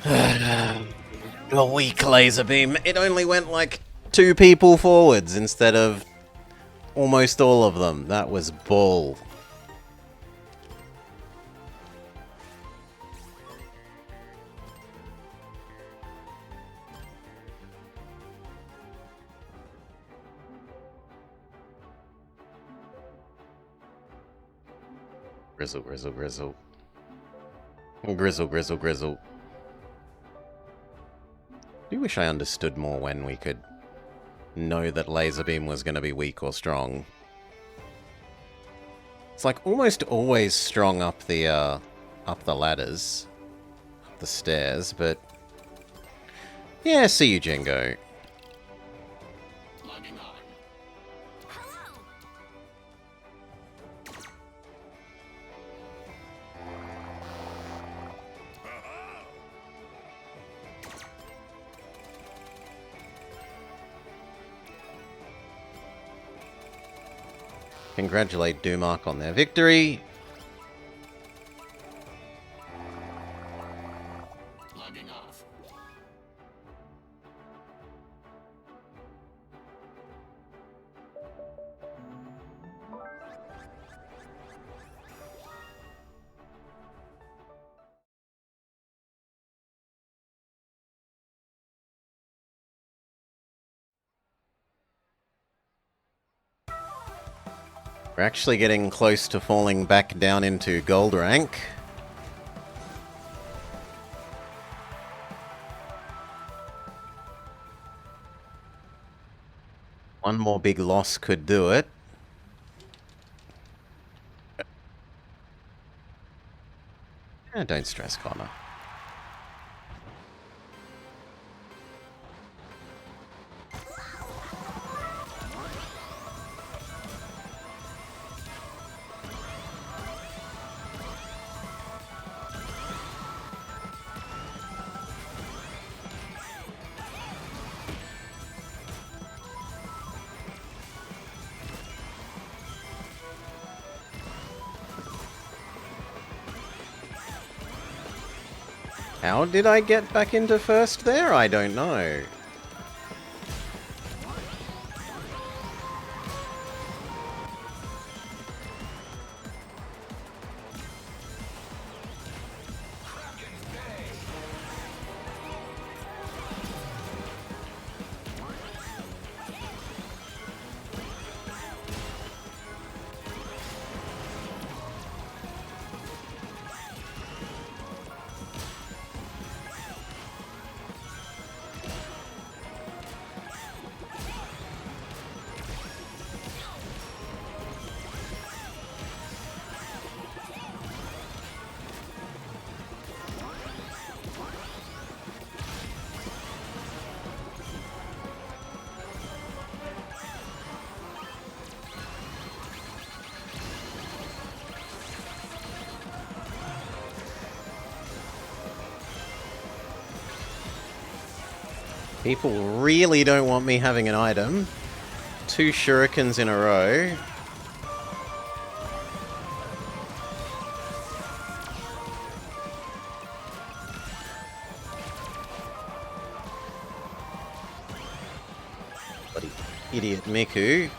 A weak laser beam. It only went like 2 people forwards instead of almost all of them. That was bull. Grizzle, grizzle, grizzle. Grizzle, grizzle, grizzle. I do wish I understood more when we could know that laser beam was going to be weak or strong. It's like almost always strong up the ladders, up the stairs, but yeah, see you, Jingo. Congratulate Dumark on their victory. Logging off. We're actually getting close to falling back down into gold rank. One more big loss could do it. Don't stress, Connor. How did I get back into first there? I don't know. People really don't want me having an item. 2 shurikens in a row. Bloody idiot Miku.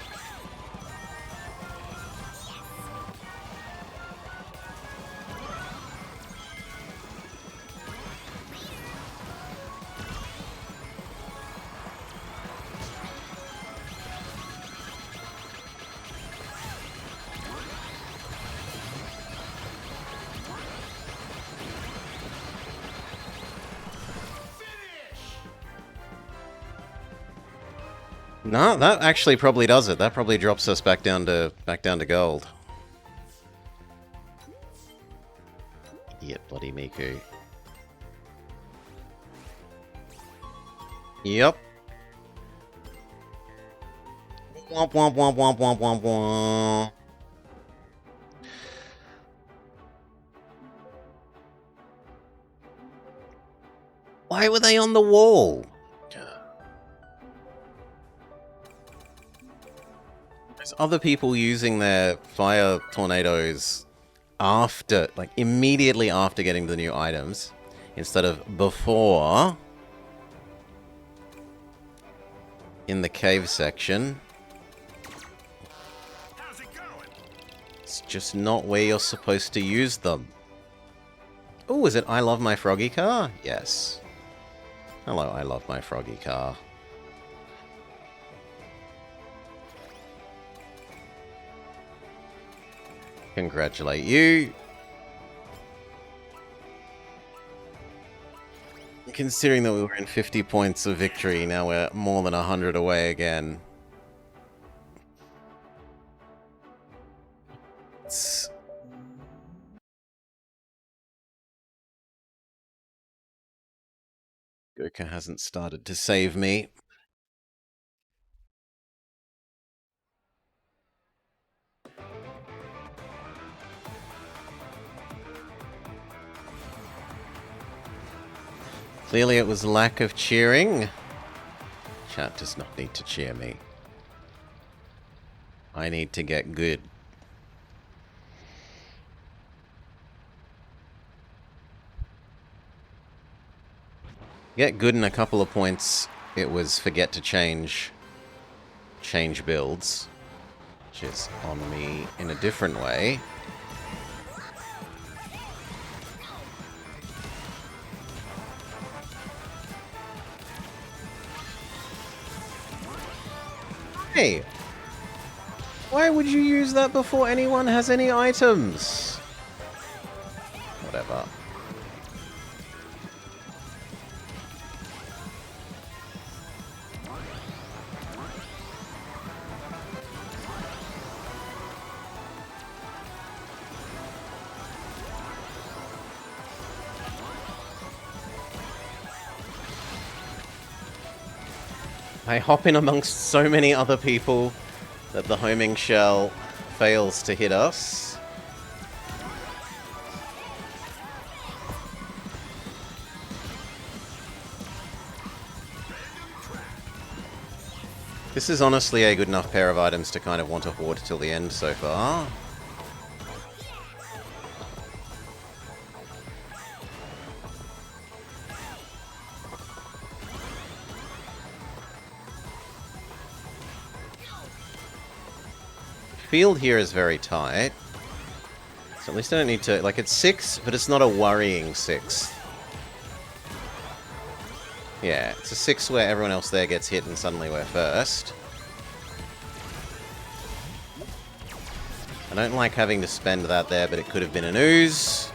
No, that actually probably does it. That probably drops us back down to gold. Idiot bloody Miku. Yep. Womp womp womp womp womp womp womp. Why were they on the wall? There's other people using their fire tornadoes after, like immediately after getting the new items, instead of before in the cave section. How's it going? It's just not where you're supposed to use them. Oh, is it I Love My Froggy Car? Yes. Hello, I Love My Froggy Car. Congratulate you. Considering that we were in 50 points of victory, now we're more than 100 away again. Goka hasn't started to save me. Clearly it was lack of cheering. Chat does not need to cheer me. I need to get good. Get good in a couple of points. It was forget to change builds, which is on me in a different way. Hey, why would you use that before anyone has any items? Whatever. I hop in amongst so many other people that the homing shell fails to hit us. This is honestly a good enough pair of items to kind of want to hoard till the end so far. Field here is very tight. So at least I don't need to... Like, it's 6, but it's not a worrying 6. Yeah, it's a 6 where everyone else there gets hit and suddenly we're first. I don't like having to spend that there, but it could have been an ooze.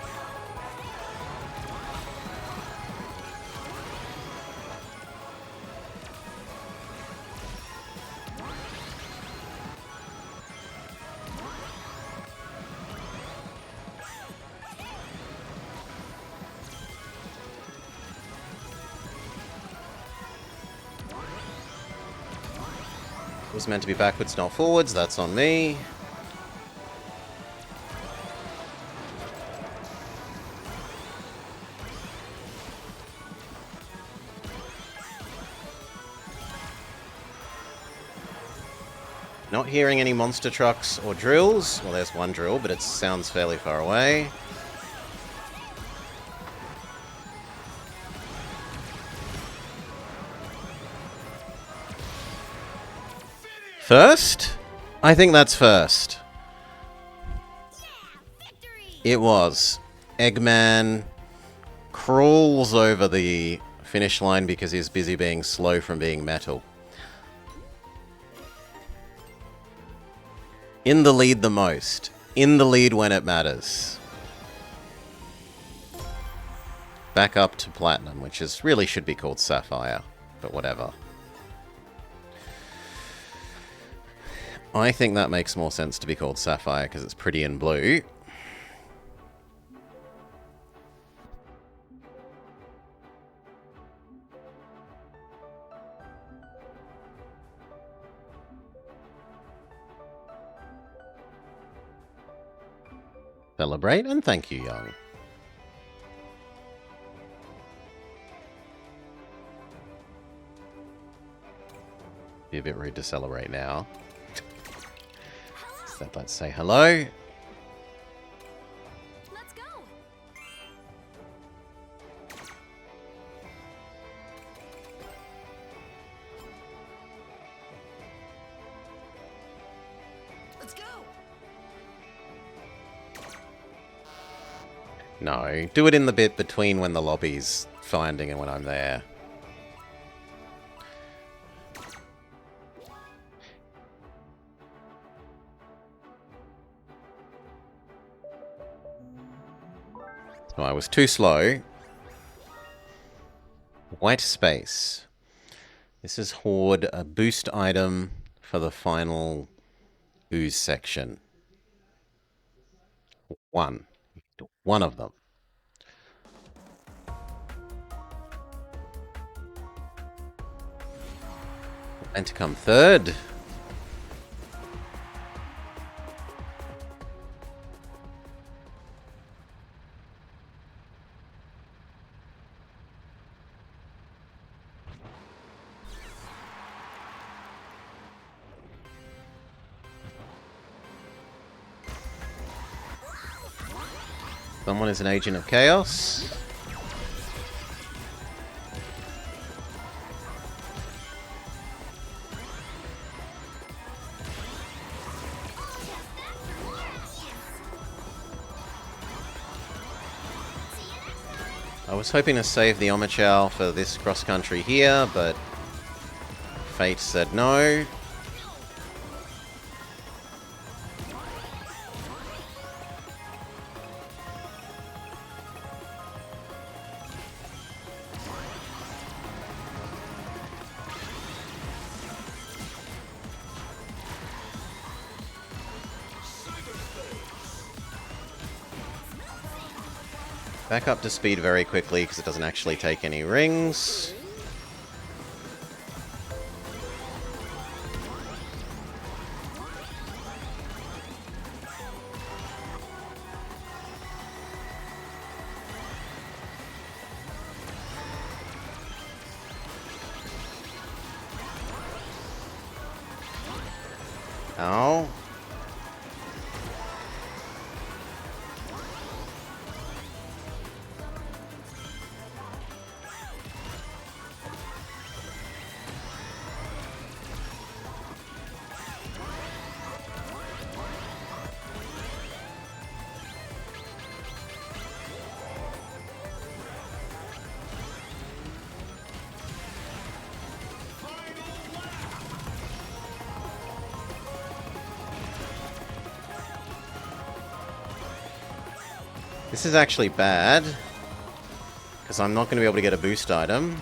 It was meant to be backwards, not forwards. That's on me. Not hearing any monster trucks or drills. Well, there's one drill, but it sounds fairly far away. First? I think that's first. It was. Eggman crawls over the finish line because he's busy being slow from being metal. In the lead the most. In the lead when it matters. Back up to Platinum, which is really should be called Sapphire, but whatever. I think that makes more sense to be called Sapphire because it's pretty in blue. Celebrate and thank you, Young. Be a bit rude to celebrate now. So let's say hello. Let's go. Let's go. No, do it in the bit between when the lobby's finding and when I'm there. Oh, I was too slow. White space. This is Horde, a boost item for the final ooze section. One of them. And to come third. Someone is an agent of chaos. I was hoping to save the Omochao for this cross-country here, but fate said no. Back up to speed very quickly because it doesn't actually take any rings. Ow. This is actually bad, because I'm not going to be able to get a boost item.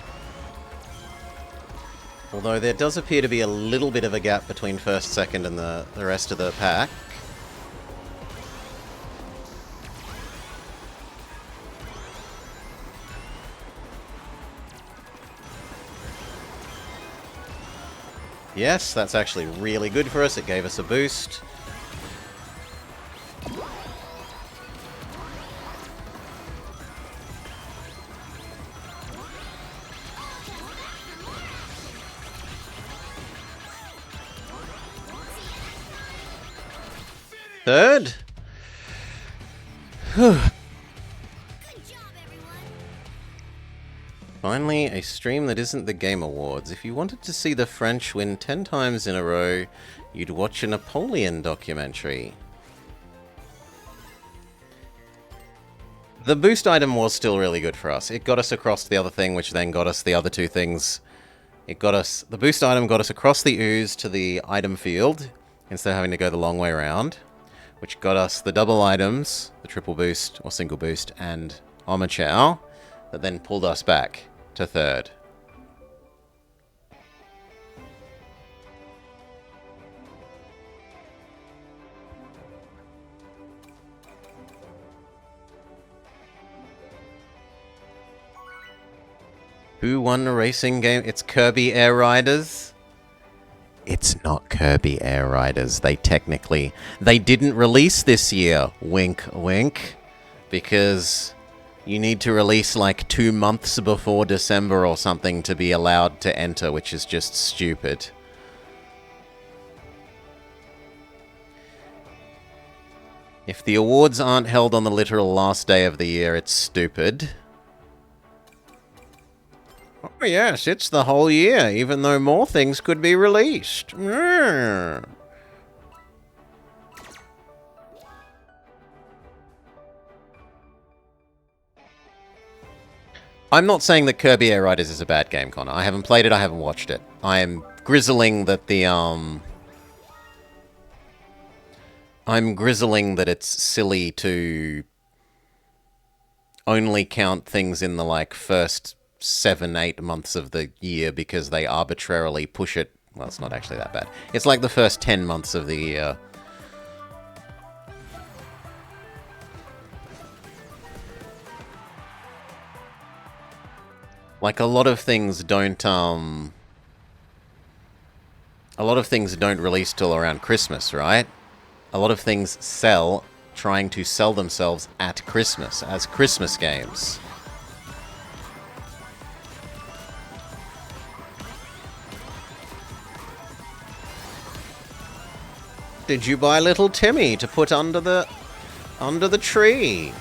Although there does appear to be a little bit of a gap between first, second, and the rest of the pack. Yes, that's actually really good for us. It gave us a boost. Third? Good job, everyone. Finally, a stream that isn't the Game Awards. If you wanted to see the French win 10 times in a row, you'd watch a Napoleon documentary. The boost item was still really good for us. It got us across the other thing, which then got us the other two things. It got us... The boost item got us across the ooze to the item field, instead of having to go the long way around, which got us the double items, the triple boost or single boost, and Omochao, that then pulled us back to third. Who won the racing game? It's Kirby Air Riders. It's not Kirby Air Riders. They didn't release this year. Wink, wink. Because you need to release like 2 months before December or something to be allowed to enter, which is just stupid. If the awards aren't held on the literal last day of the year, it's stupid. Oh yes, it's the whole year, even though more things could be released. Mm. I'm not saying that Kirby Air Riders is a bad game, Connor. I haven't played it, I haven't watched it. I am grizzling that I'm grizzling that it's silly to only count things in the, like, first 7-8 months of the year because they arbitrarily push it. Well, it's not actually that bad. It's like the first 10 months of the year. Like, a lot of things don't release till around Christmas, right? A lot of things sell trying to sell themselves at Christmas as Christmas games. Did you buy little Timmy to put under the tree?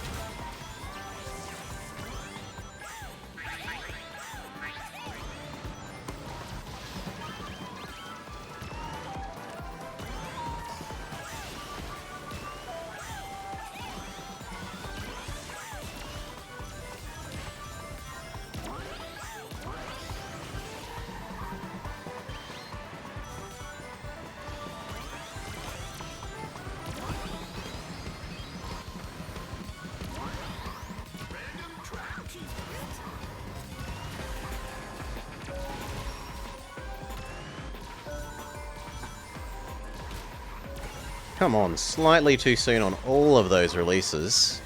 come on, slightly too soon on all of those releases.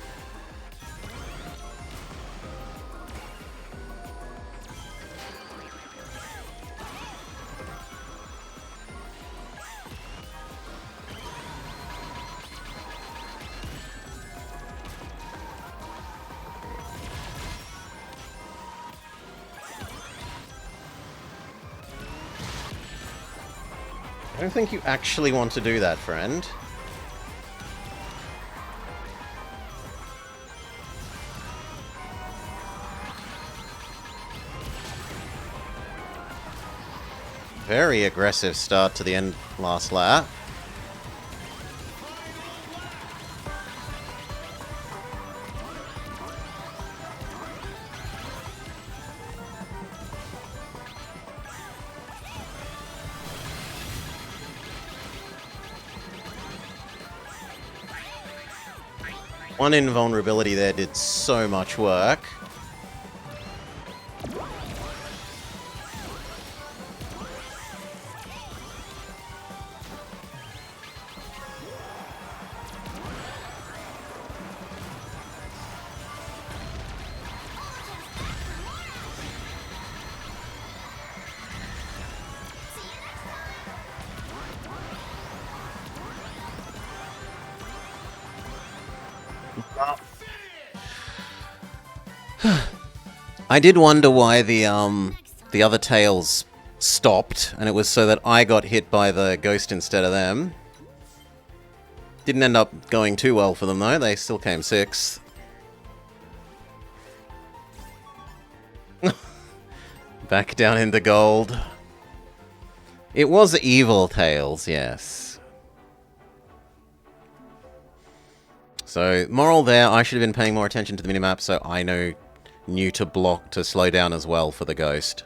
I don't think you actually want to do that, friend. Very aggressive start to the end last lap. One invulnerability there did so much work. I did wonder why the other tails stopped, and it was so that I got hit by the ghost instead of them. Didn't end up going too well for them though, they still came 6th. Back down into gold. It was evil tails, yes. So, moral there, I should have been paying more attention to the minimap so I knew to block, to slow down as well for the ghost.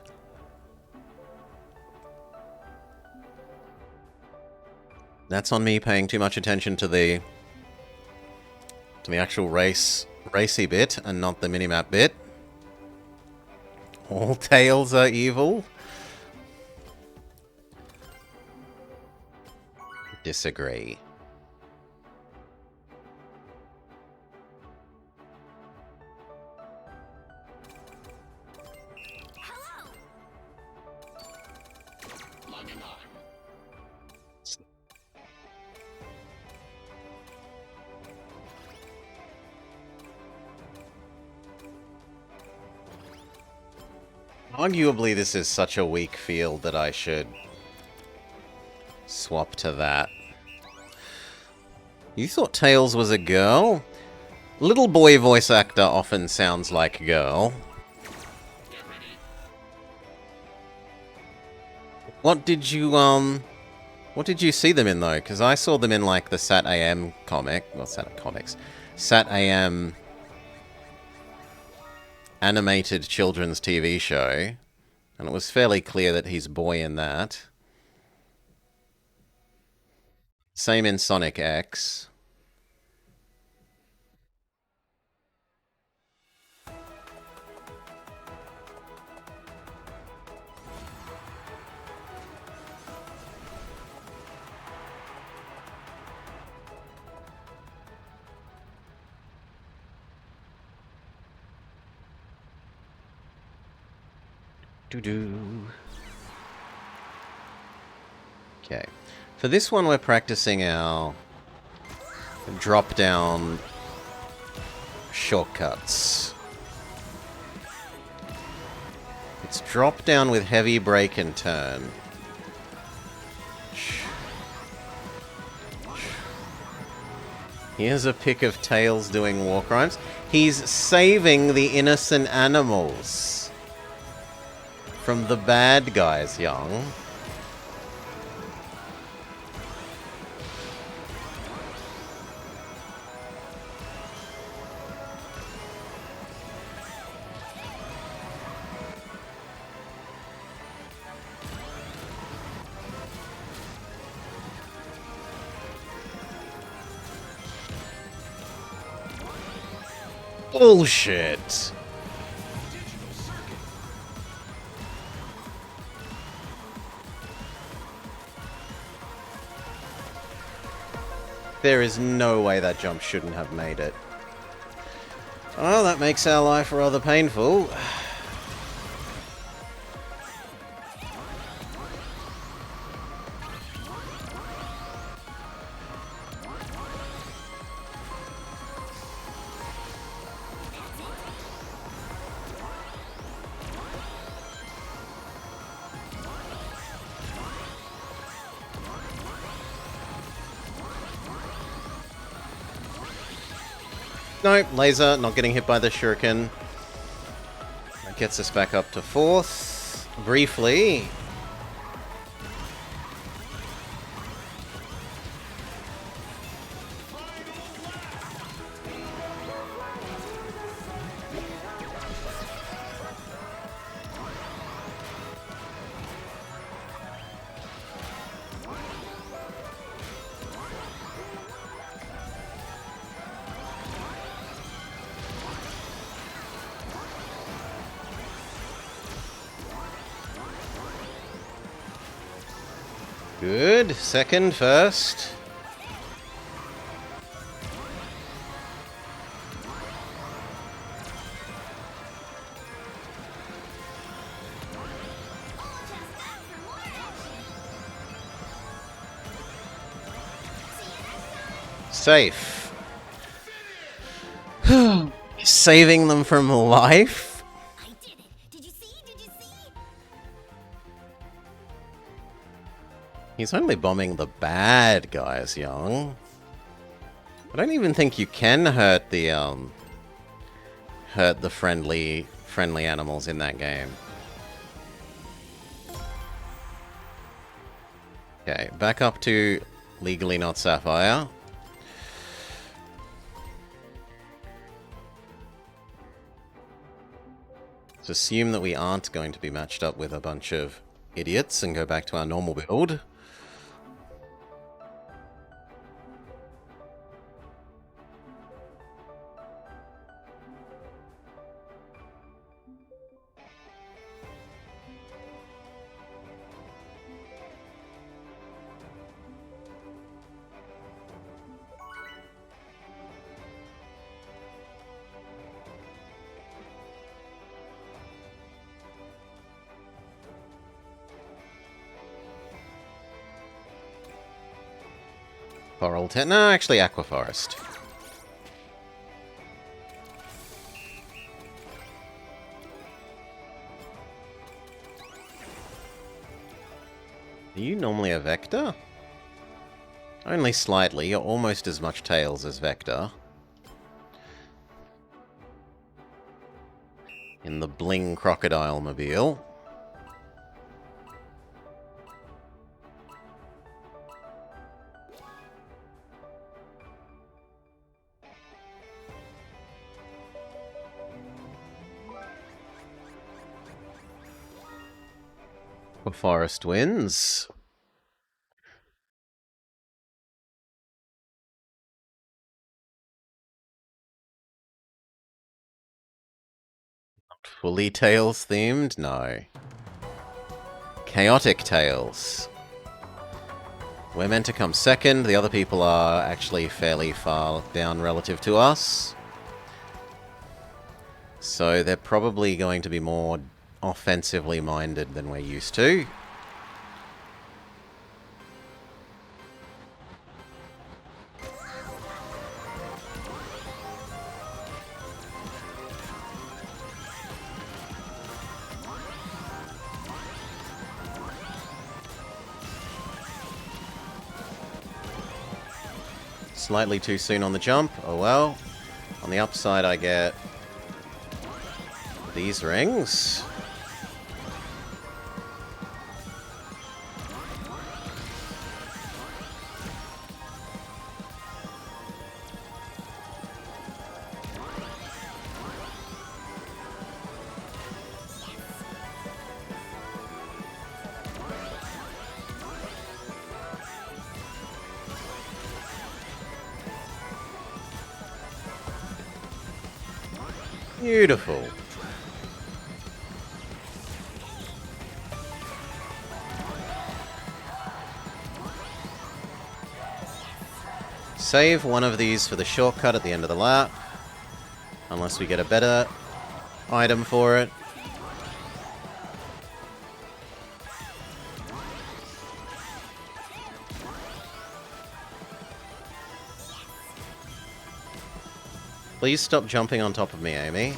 That's on me paying too much attention to the actual racy bit and not the minimap bit. All tails are evil? Disagree. Arguably, this is such a weak field that I should swap to that. You thought Tails was a girl? Little boy voice actor often sounds like girl. What did you see them in, though? Because I saw them in, like, the Sat AM comic. Well, Sat Comics. Sat AM animated children's TV show, and it was fairly clear that he's boy in that. Same in Sonic X. Doo-doo. Okay. For this one, we're practicing our drop-down shortcuts. It's drop-down with heavy brake and turn. Here's a pic of Tails doing war crimes. He's saving the innocent animals from the bad guys, young. Bullshit. There is no way that jump shouldn't have made it. Well, that makes our life rather painful. Nope, laser, not getting hit by the shuriken. That gets us back up to 4th. Briefly. Good. Second, first. Safe. Saving them from life? I did it. Did you see? Did you see? He's only bombing the bad guys, Young. I don't even think you can hurt the friendly animals in that game. Okay, back up to legally not Sapphire. Let's assume that we aren't going to be matched up with a bunch of idiots and go back to our normal build. Coral no, actually Aqua Forest. Are you normally a Vector? Only slightly, you're almost as much Tails as Vector. In the Bling Crocodile Mobile. The forest wins. Not fully Tails themed? No. Chaotic Tails. We're meant to come second. The other people are actually fairly far down relative to us. So they're probably going to be more offensively minded than we're used to. Slightly too soon on the jump. Oh well. On the upside I get these rings. Beautiful. Save one of these for the shortcut at the end of the lap. Unless we get a better item for it. Please stop jumping on top of me, Amy.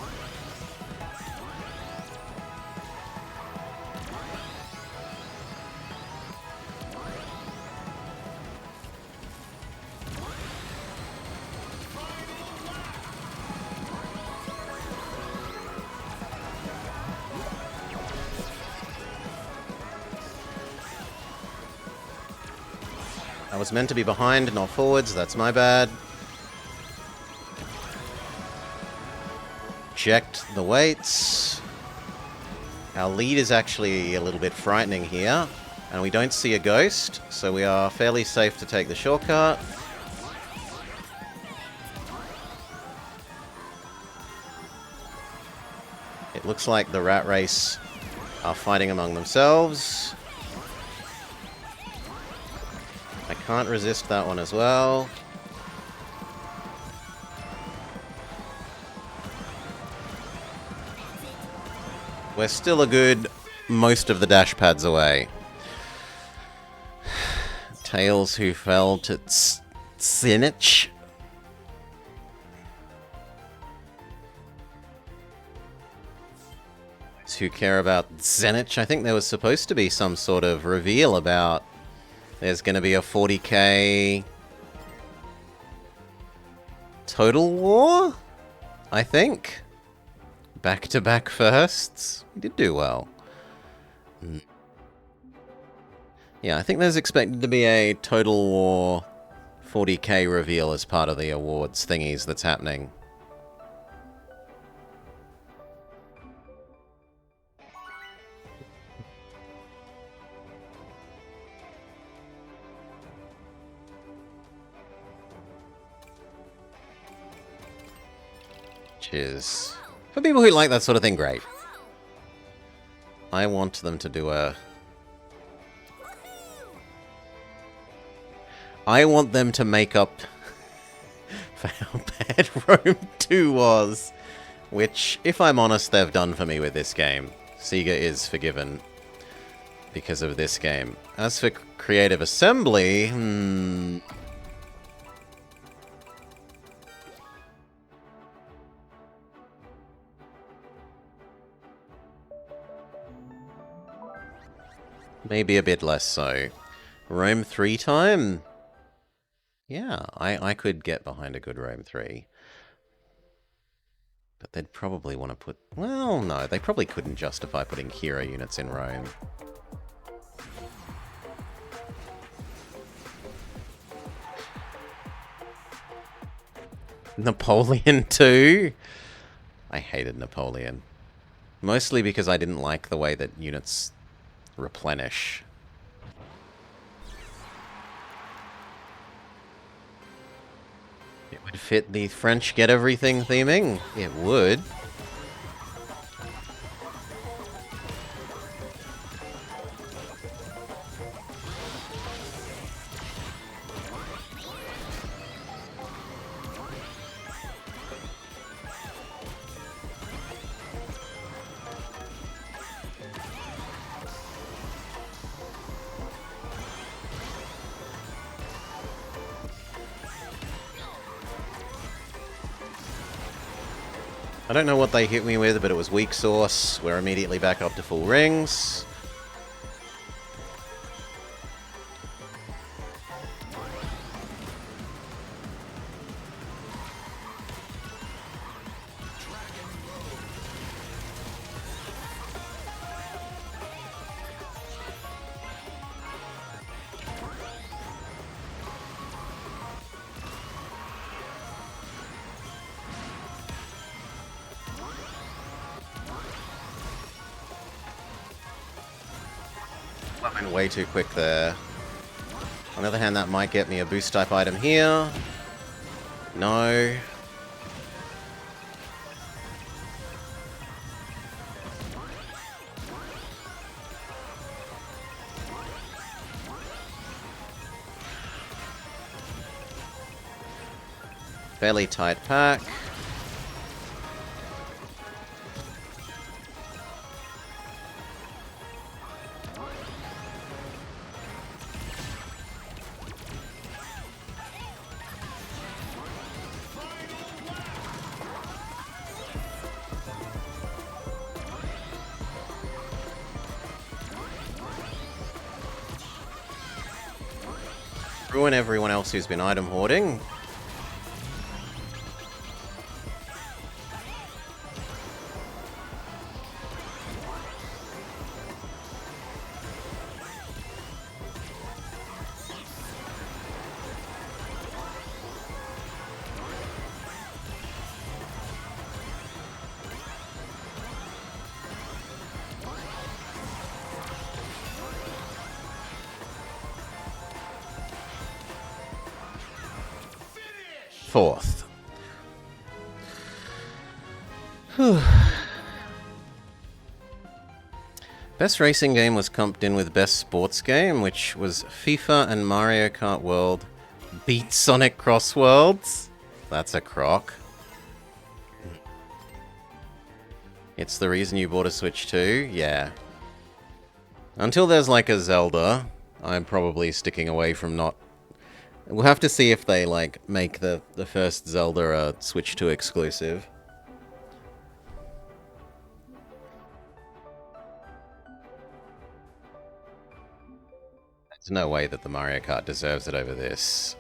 I was meant to be behind, not forwards. That's my bad. Checked the weights. Our lead is actually a little bit frightening here. And we don't see a ghost, so we are fairly safe to take the shortcut. It looks like the rat race are fighting among themselves. I can't resist that one as well. We're still a good most of the dash pads away. Tails who fell to Zinich. Who care about Zenich? I think there was supposed to be some sort of reveal about there's going to be a 40k Total War, I think. Back-to-back firsts. We did do well. Yeah, I think there's expected to be a Total War 40k reveal as part of the awards thingies that's happening. Cheers. For people who like that sort of thing, great. I want them to do a... I want them to make up for how bad Rome 2 was. Which, if I'm honest, they've done for me with this game. Sega is forgiven because of this game. As for Creative Assembly... maybe a bit less so. Rome 3 time? Yeah, I could get behind a good Rome 3. But they'd probably want to put... well, no, they probably couldn't justify putting hero units in Rome. Napoleon 2? I hated Napoleon. Mostly because I didn't like the way that units replenish. It would fit the French get everything theming. It would. I don't know what they hit me with, but it was weak sauce. We're immediately back up to full rings. Went way too quick there. On the other hand, that might get me a boost type item here. No. Fairly tight pack. Ruin everyone else who's been item hoarding. Fourth. Best racing game was comped in with best sports game, which was FIFA and Mario Kart World beat Sonic Cross Worlds. That's a crock. It's the reason you bought a Switch too? Yeah. Until there's like a Zelda, I'm probably sticking away from not... We'll have to see if they like make the first Zelda a Switch 2 exclusive. There's no way that the Mario Kart deserves it over this.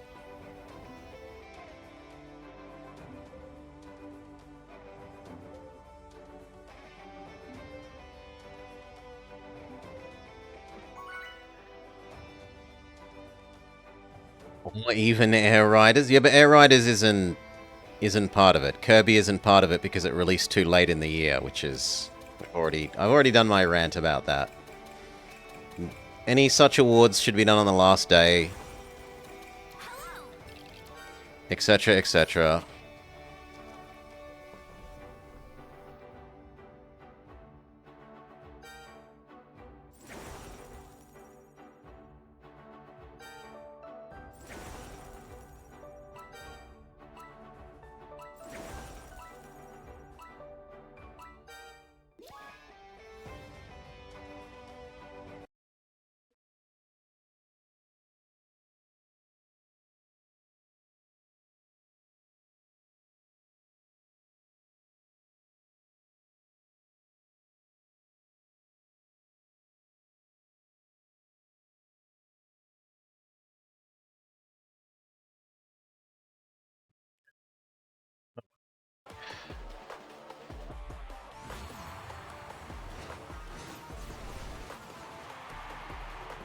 Or even Air Riders. Yeah, but Air Riders isn't part of it. Kirby isn't part of it because it released too late in the year, which is I've already done my rant about that. Any such awards should be done on the last day, etc., etc.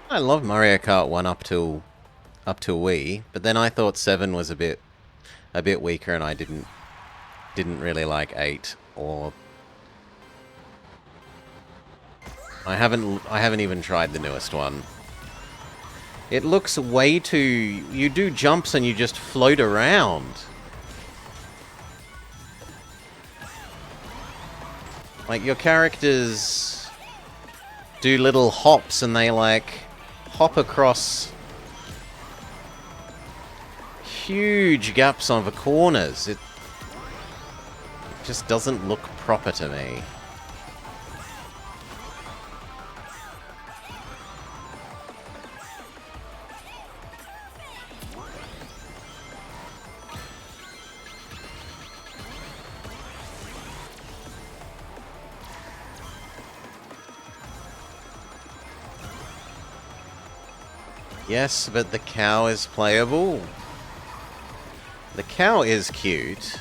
I love Mario Kart 1 up till Wii, but then I thought 7 was a bit weaker, and I didn't really like 8 or I haven't even tried the newest one. It looks way too... You do jumps and you just float around. Like, your characters do little hops and they, like, hop across huge gaps on the corners. It just doesn't look proper to me. Yes, but the cow is playable. The cow is cute.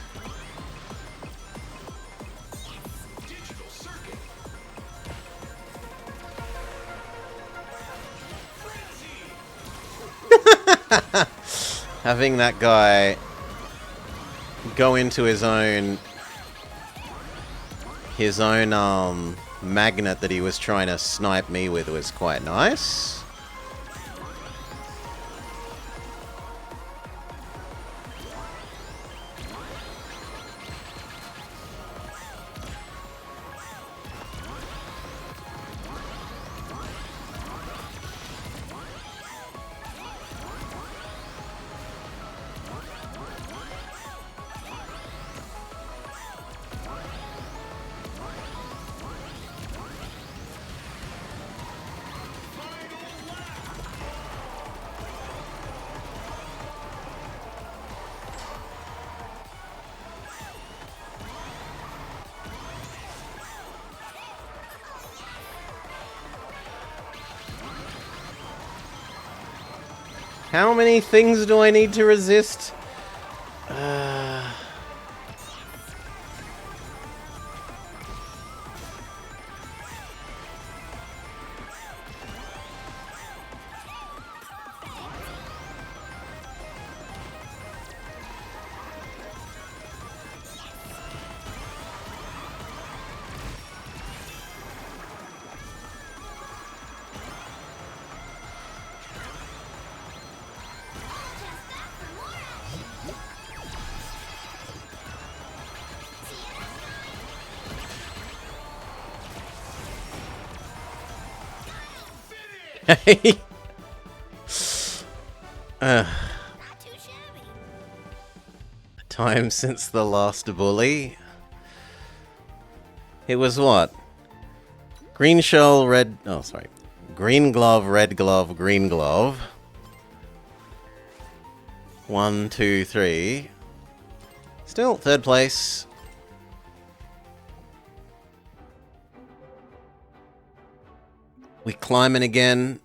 Having that guy go into his own magnet that he was trying to snipe me with was quite nice. How many things do I need to resist? Hey! Not too shabby. Time since the last bully. It was what? Green shell, red... Oh, sorry. Green glove, red glove, green glove. 1, 2, 3. Still, third place. We climbing again.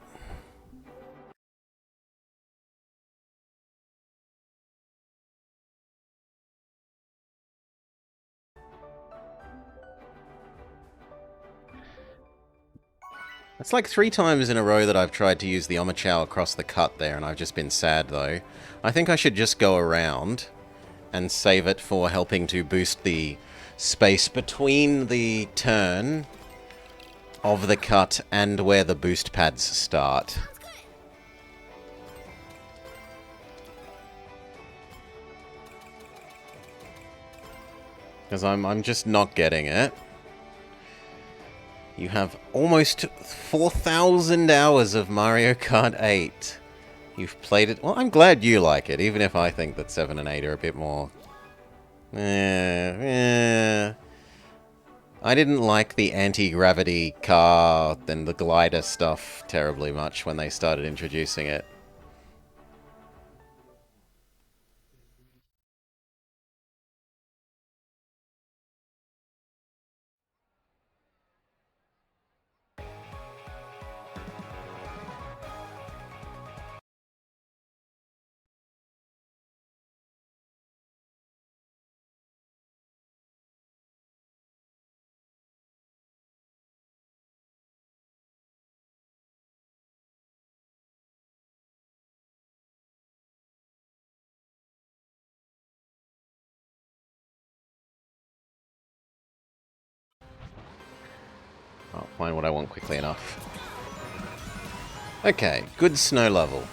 It's like 3 times in a row that I've tried to use the Omochao across the cut there, and I've just been sad, though. I think I should just go around and save it for helping to boost the space between the turn of the cut and where the boost pads start. Sounds good. Because I'm just not getting it. You have almost 4,000 hours of Mario Kart 8. You've played it... Well, I'm glad you like it, even if I think that 7 and 8 are a bit more... I didn't like the anti-gravity car and the glider stuff terribly much when they started introducing it. I'll find what I want quickly enough. Okay, good snow level.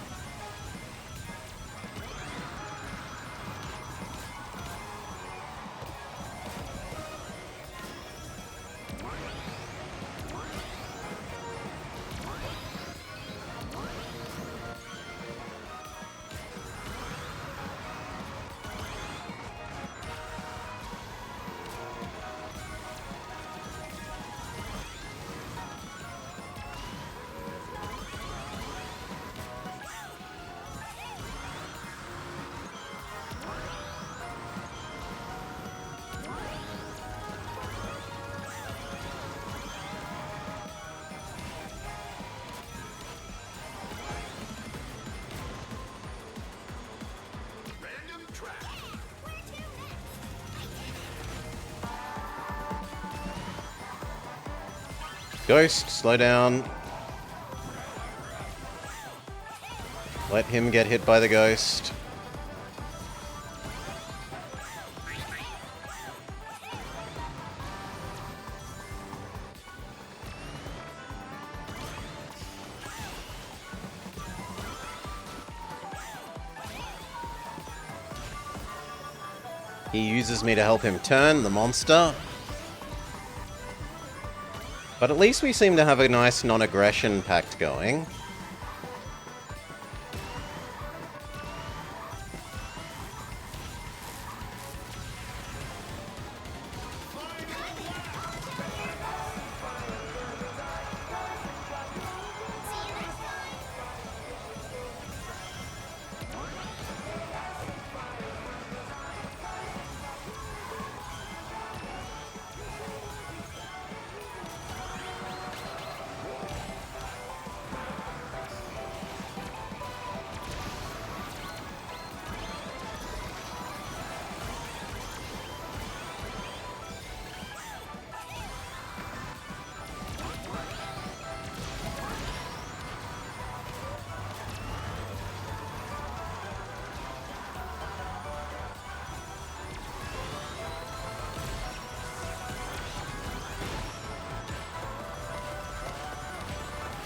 Ghost, slow down. Let him get hit by the ghost. He uses me to help him turn the monster. But at least we seem to have a nice non-aggression pact going.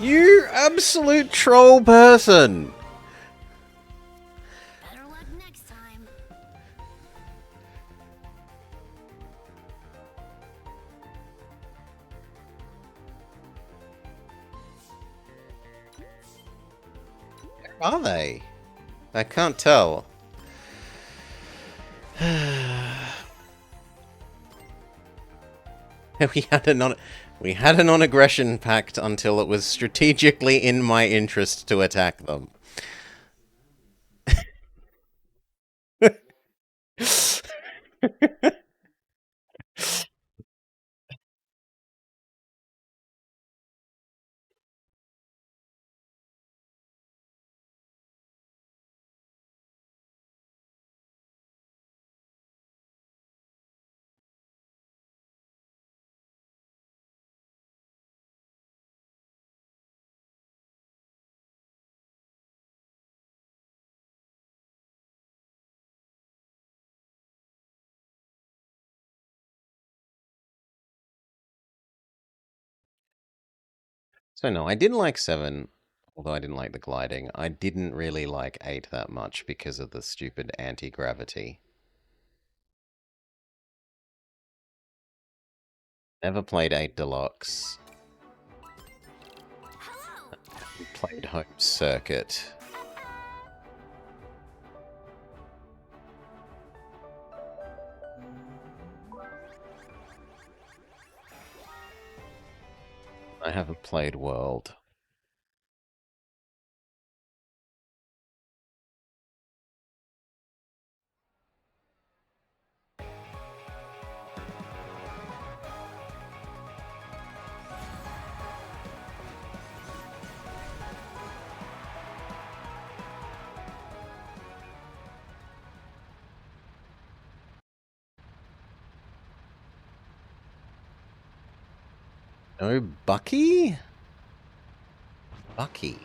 You absolute troll person! Better luck next time. Where are they? I can't tell. We had a non-aggression pact until it was strategically in my interest to attack them. So no, I didn't like 7, although I didn't like the gliding. I didn't really like 8 that much because of the stupid anti-gravity. Never played 8 Deluxe. Hello. Played Home Circuit. I haven't played World. No Bucky? Bucky.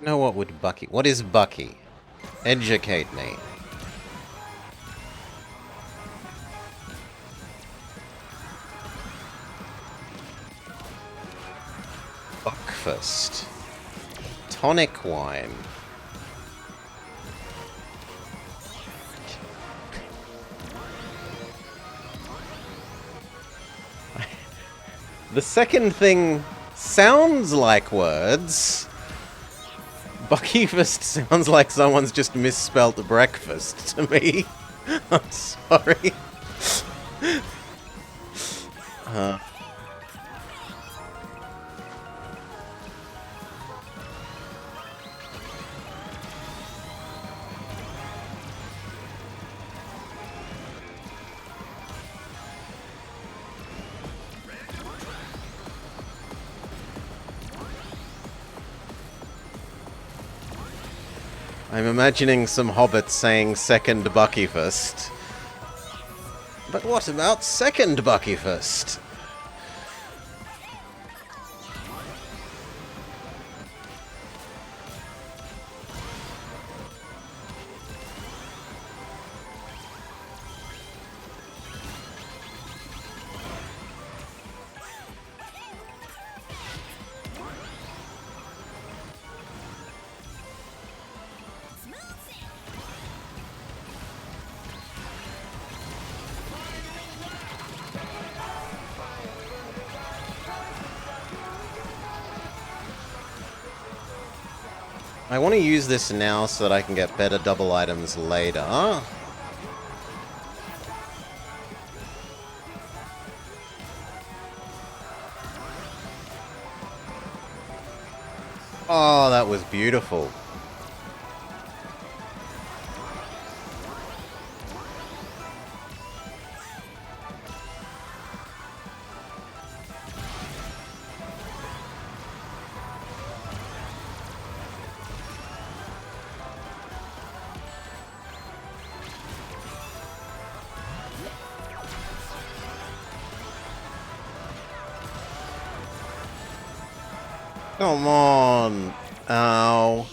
No, what would Bucky... What is Bucky? Educate me. Breakfast. Tonic wine. The second thing sounds like words. Buckyfast sounds like someone's just misspelt breakfast to me. I'm sorry. I'm imagining some hobbits saying second Buckyfast. But what about second Buckyfast? I want to use this now so that I can get better double items later. Oh, that was beautiful. Come on. Ow.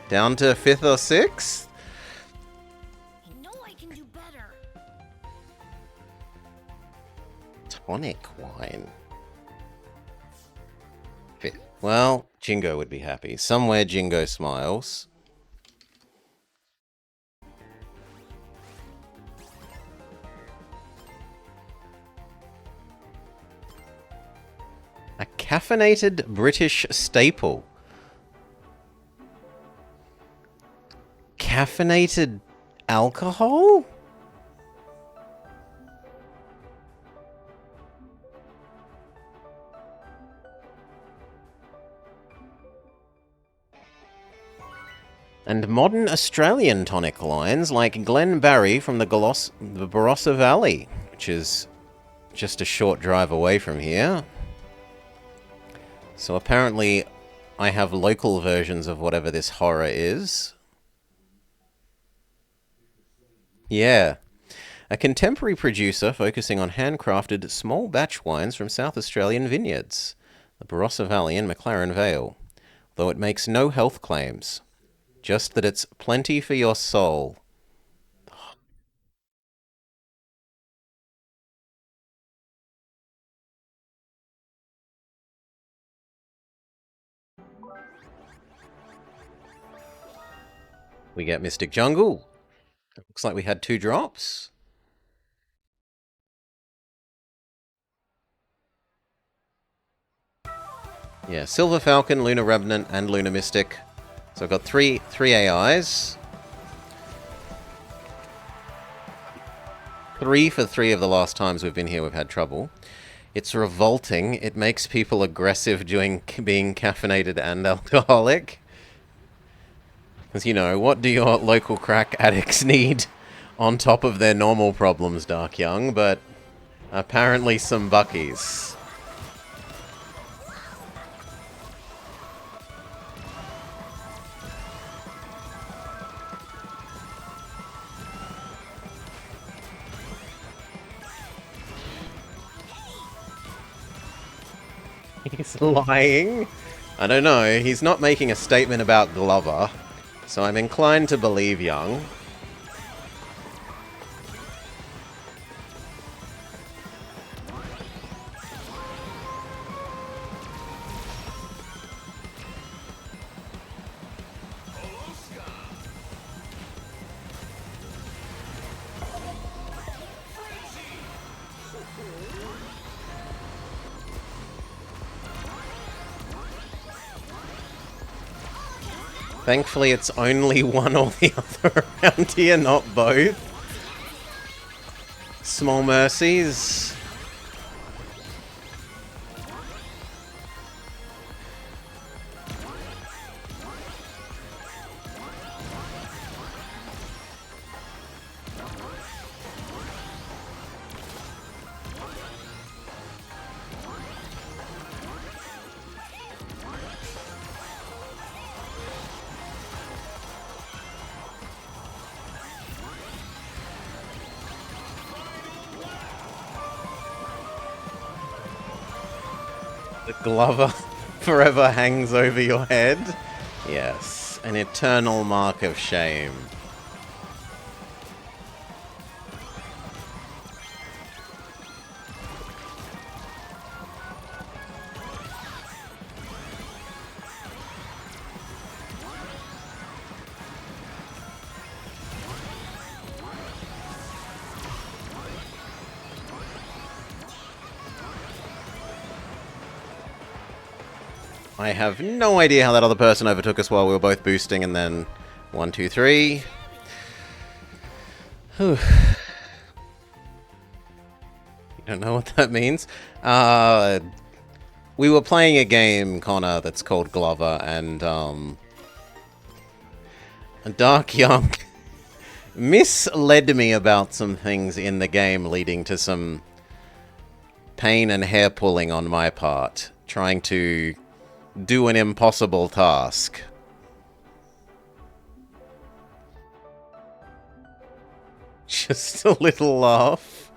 Down to 5th or 6th? I know I can do better. Tonic wine. Well, Jingo would be happy. Somewhere Jingo smiles. A caffeinated British staple. Caffeinated alcohol? And modern Australian tonic lines like Glen Barry from the Barossa Valley, which is just a short drive away from here. So apparently I have local versions of whatever this horror is. Yeah. A contemporary producer focusing on handcrafted small batch wines from South Australian vineyards, the Barossa Valley and McLaren Vale, though it makes no health claims. Just that it's plenty for your soul. We get Mystic Jungle. Looks like we had 2 drops. Yeah, Silver Falcon, Lunar Revenant, and Lunar Mystic. So I've got three AIs. 3 for 3 of the last times we've been here we've had trouble. It's revolting. It makes people aggressive being caffeinated and alcoholic. Because, you know, what do your local crack addicts need on top of their normal problems, Dark Young? But apparently some buckies. He's lying. I don't know. He's not making a statement about Glover. So I'm inclined to believe Young. Thankfully, it's only one or the other around here, not both. Small mercies. The Glover forever hangs over your head. Yes, an eternal mark of shame. I have no idea how that other person overtook us while we were both boosting, and then 1, 2, 3. Whew. You don't know what that means? We were playing a game, Connor, that's called Glover, and Dark Young misled me about some things in the game, leading to some pain and hair pulling on my part, trying to do an impossible task. Just a little laugh.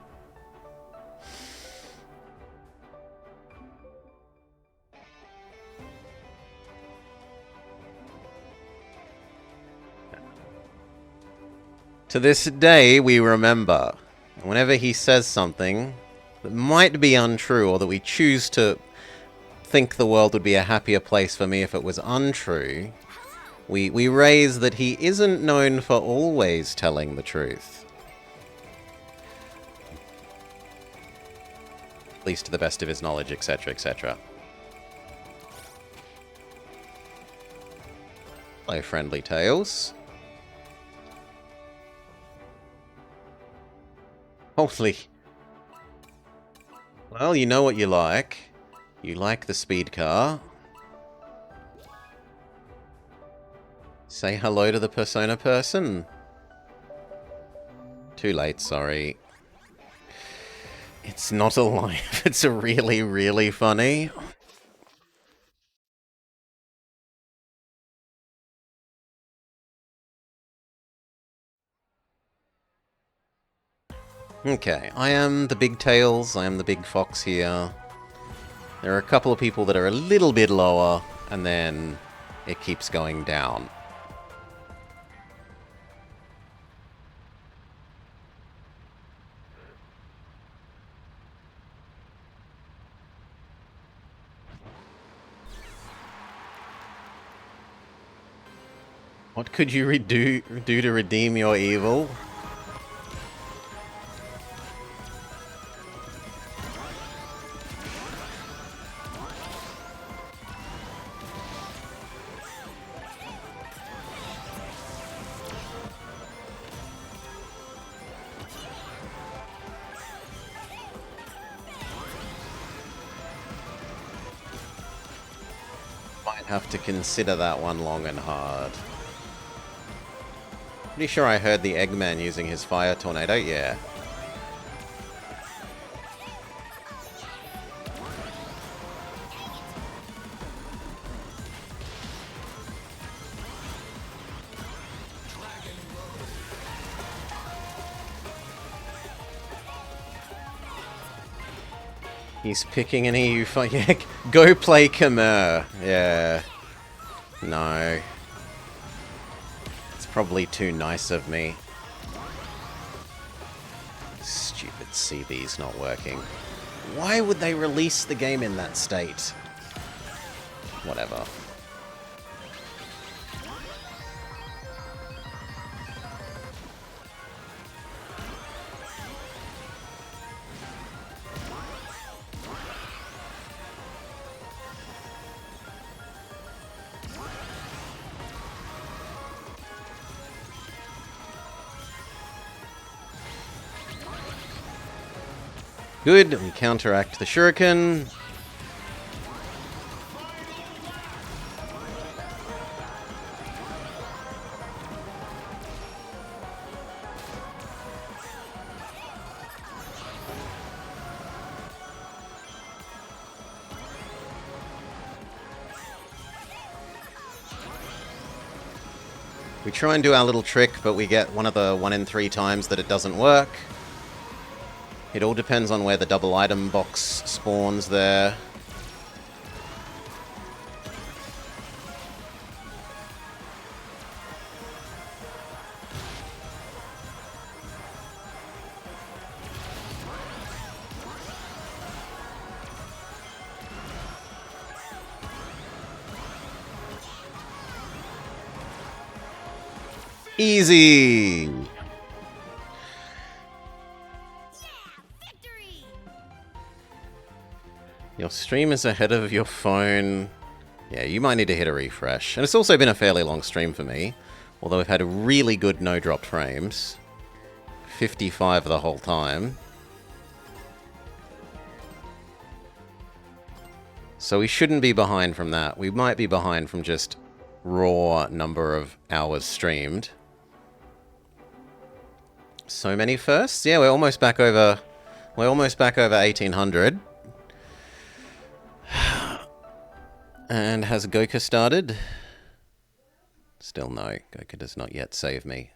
To this day, we remember. Whenever he says something that might be untrue, or that we choose to think the world would be a happier place for me if it was untrue, we raise that he isn't known for always telling the truth. At least to the best of his knowledge, etc., etc. Hello, friendly tails. Holy. Well, you know what you like. You like the speed car. Say hello to the Persona person. Too late, sorry. It's not alive. It's really, really funny. Okay, I am the big tails. I am the big fox here. There are a couple of people that are a little bit lower, and then it keeps going down. What could you do to redeem your evil? Might have to consider that one long and hard. Pretty sure I heard the Eggman using his fire tornado, yeah. He's picking an EU fight. Yeah, go play Khmer. Yeah. No. It's probably too nice of me. Stupid CB's not working. Why would they release the game in that state? Whatever. Good, we counteract the shuriken. We try and do our little trick, but we get one of the 1 in 3 times that it doesn't work. It all depends on where the double item box spawns there. Easy! Your stream is ahead of your phone. Yeah, you might need to hit a refresh. And it's also been a fairly long stream for me. Although we've had a really good no-dropped frames. 55 the whole time. So we shouldn't be behind from that. We might be behind from just raw number of hours streamed. So many firsts? Yeah, we're almost back over 1800. And has Goka started? Still no. Goka does not yet save me.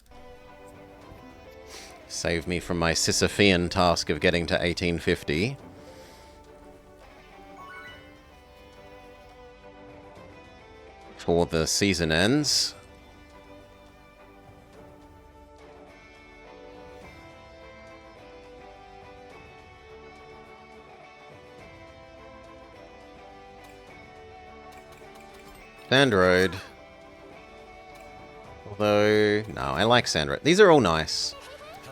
Save me from my Sisyphean task of getting to 1850. Before the season ends. Sand Road. Although, no, I like Sand Road. These are all nice.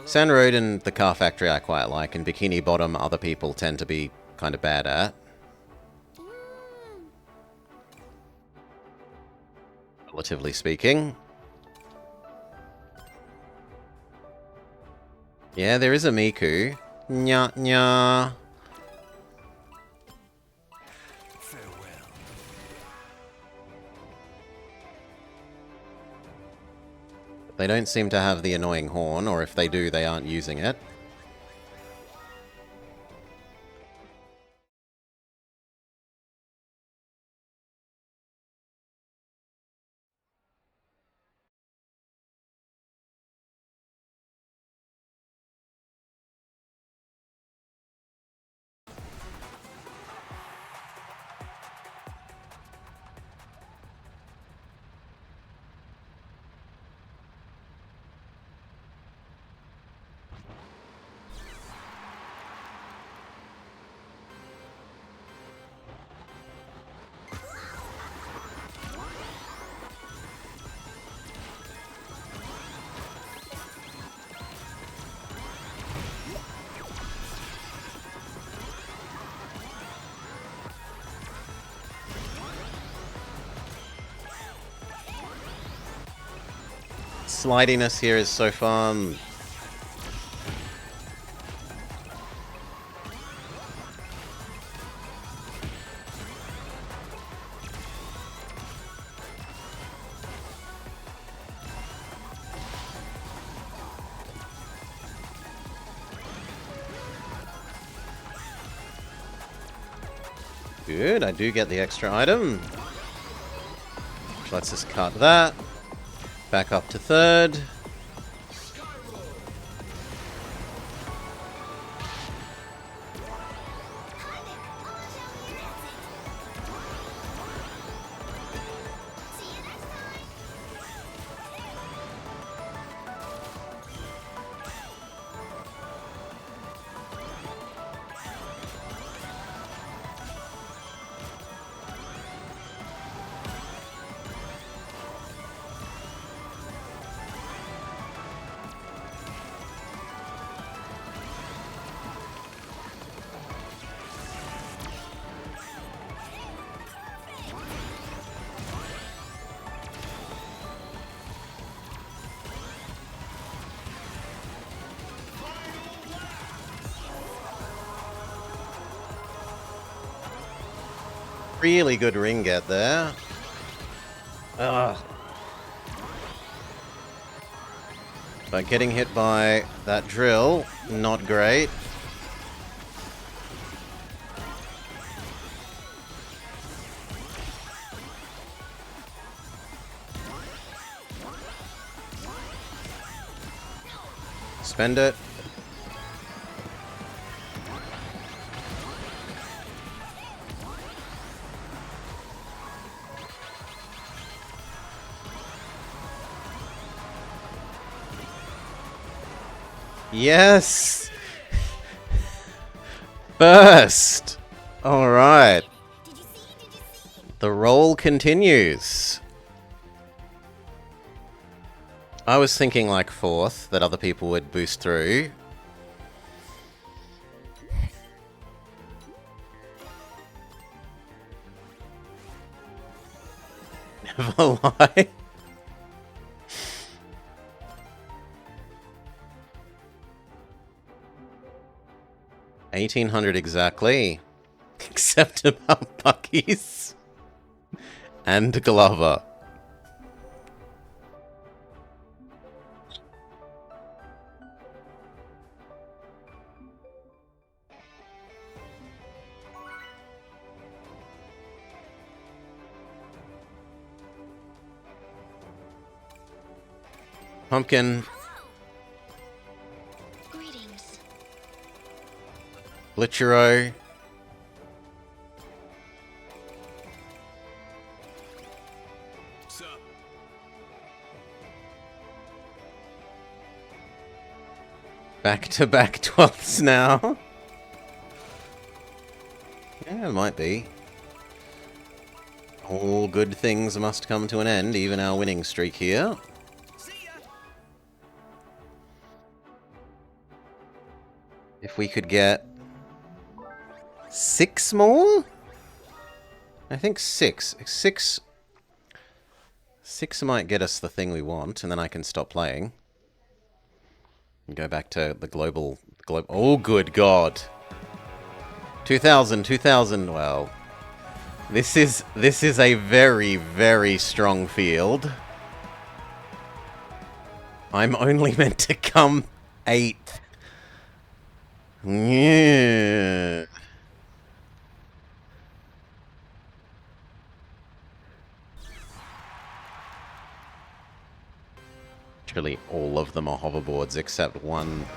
Sand Road and the Car Factory I quite like, and Bikini Bottom other people tend to be kind of bad at. Relatively speaking. Yeah, there is a Miku. Nya nya. They don't seem to have the annoying horn, or if they do, they aren't using it. Slidiness here is so fun. Good, I do get the extra item. Which lets us cut that. Back up to third. Really good ring get there. Ugh. But getting hit by that drill, not great. Spend it. Yes! Burst! Alright. Did you see? The roll continues. I was thinking like fourth, that other people would boost through. Never lie. 1800 exactly. Except about Bucky's. And Glover. Pumpkin. Greetings. Glitchero. Sup? Back-to-back 12ths now. Yeah, it might be. All good things must come to an end, even our winning streak here. See ya. If we could get 6 more? I think 6. 6 might get us the thing we want, and then I can stop playing. And go back to the global... Oh, good God. 2,000, 2,000. Well, this is a very, very strong field. I'm only meant to come 8th. Yeah. Actually, all of them are hoverboards except one.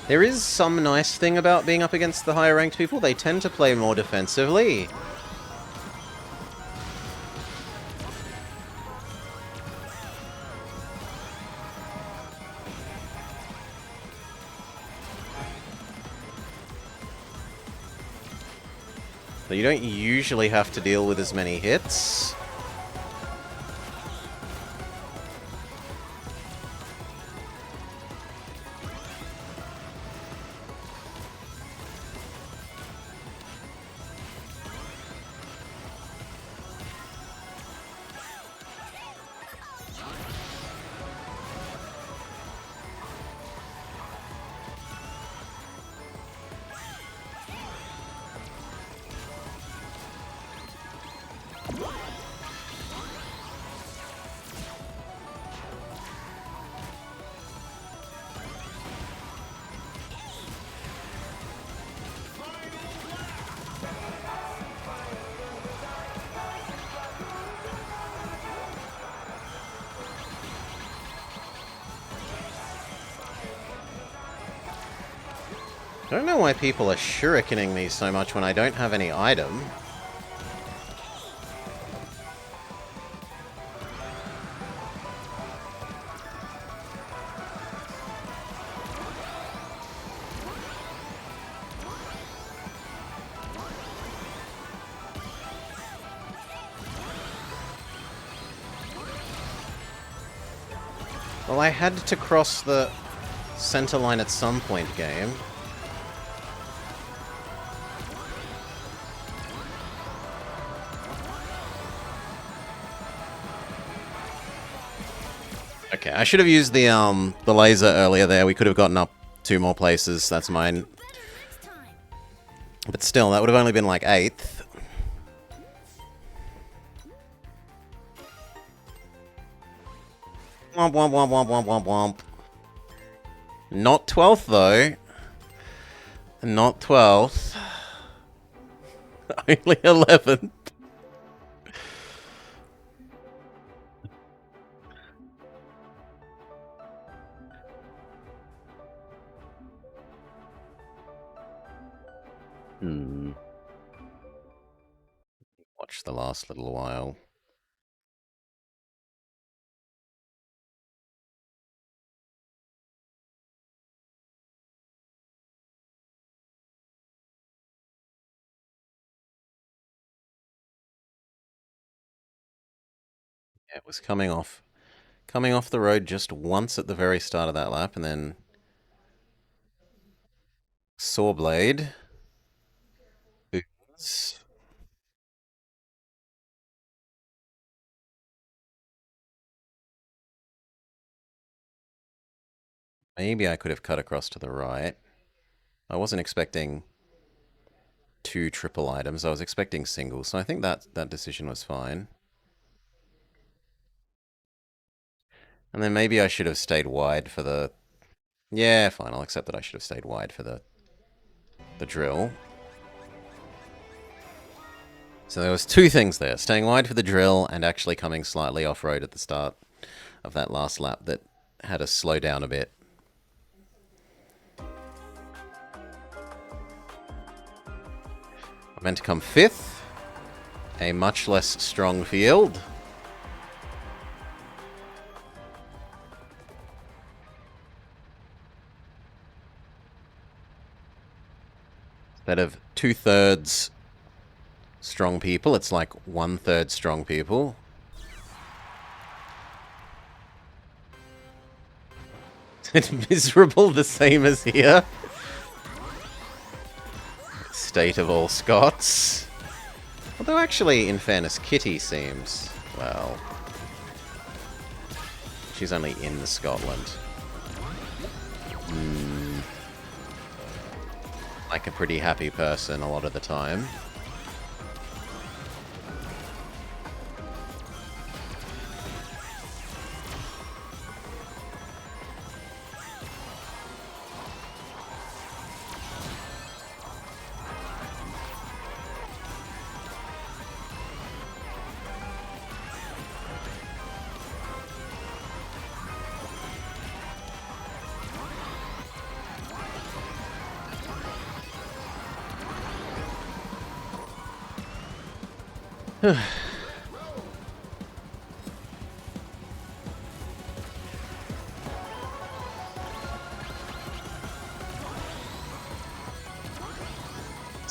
There is some nice thing about being up against the higher ranked people. They tend to play more defensively. So you don't usually have to deal with as many hits. I don't know why people are shurikening me so much when I don't have any item. Well, I had to cross the center line at some point, game. Okay, I should have used the laser earlier there. We could have gotten up 2 more places. That's mine. Next time. But still, that would have only been like 8th. Womp womp womp womp womp womp womp. Not 12th though. Not 12th. Only 11th. Watch the last little while. Yeah, it was coming off the road just once at the very start of that lap, and then Sawblade. Boots. Maybe I could have cut across to the right. I wasn't expecting 2 triple items. I was expecting singles, so I think that decision was fine. And then maybe I should have stayed wide for the... Yeah, fine, I'll accept that I should have stayed wide for the drill. So there was two things there. Staying wide for the drill and actually coming slightly off-road at the start of that last lap that had us slow down a bit. I meant to come 5th. A much less strong field. Instead of 2/3 strong people, it's like 1/3 strong people. It's miserable, the same as here. State of all Scots. Although actually, in fairness, Kitty seems, well, she's only in Scotland. Like a pretty happy person a lot of the time.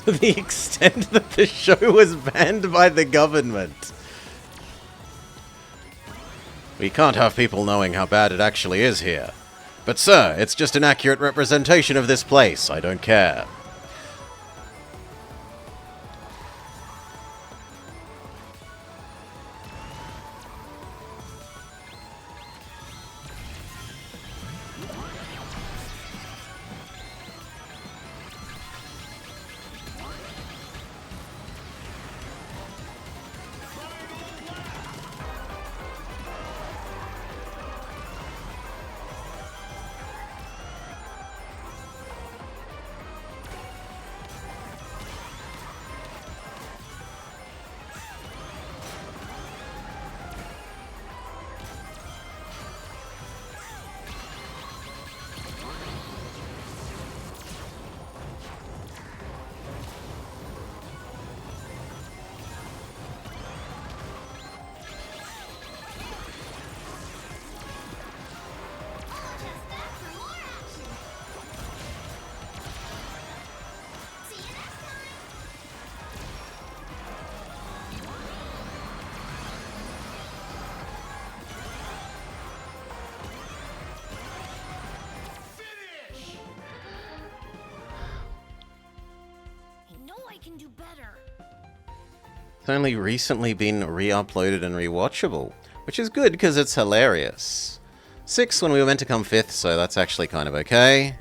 To the extent that the show was banned by the government. We can't have people knowing how bad it actually is here. But sir, it's just an accurate representation of this place. I don't care. I know I can do better. It's only recently been re-uploaded and rewatchable, which is good because it's hilarious. 6th when we were meant to come 5th, so that's actually kind of okay.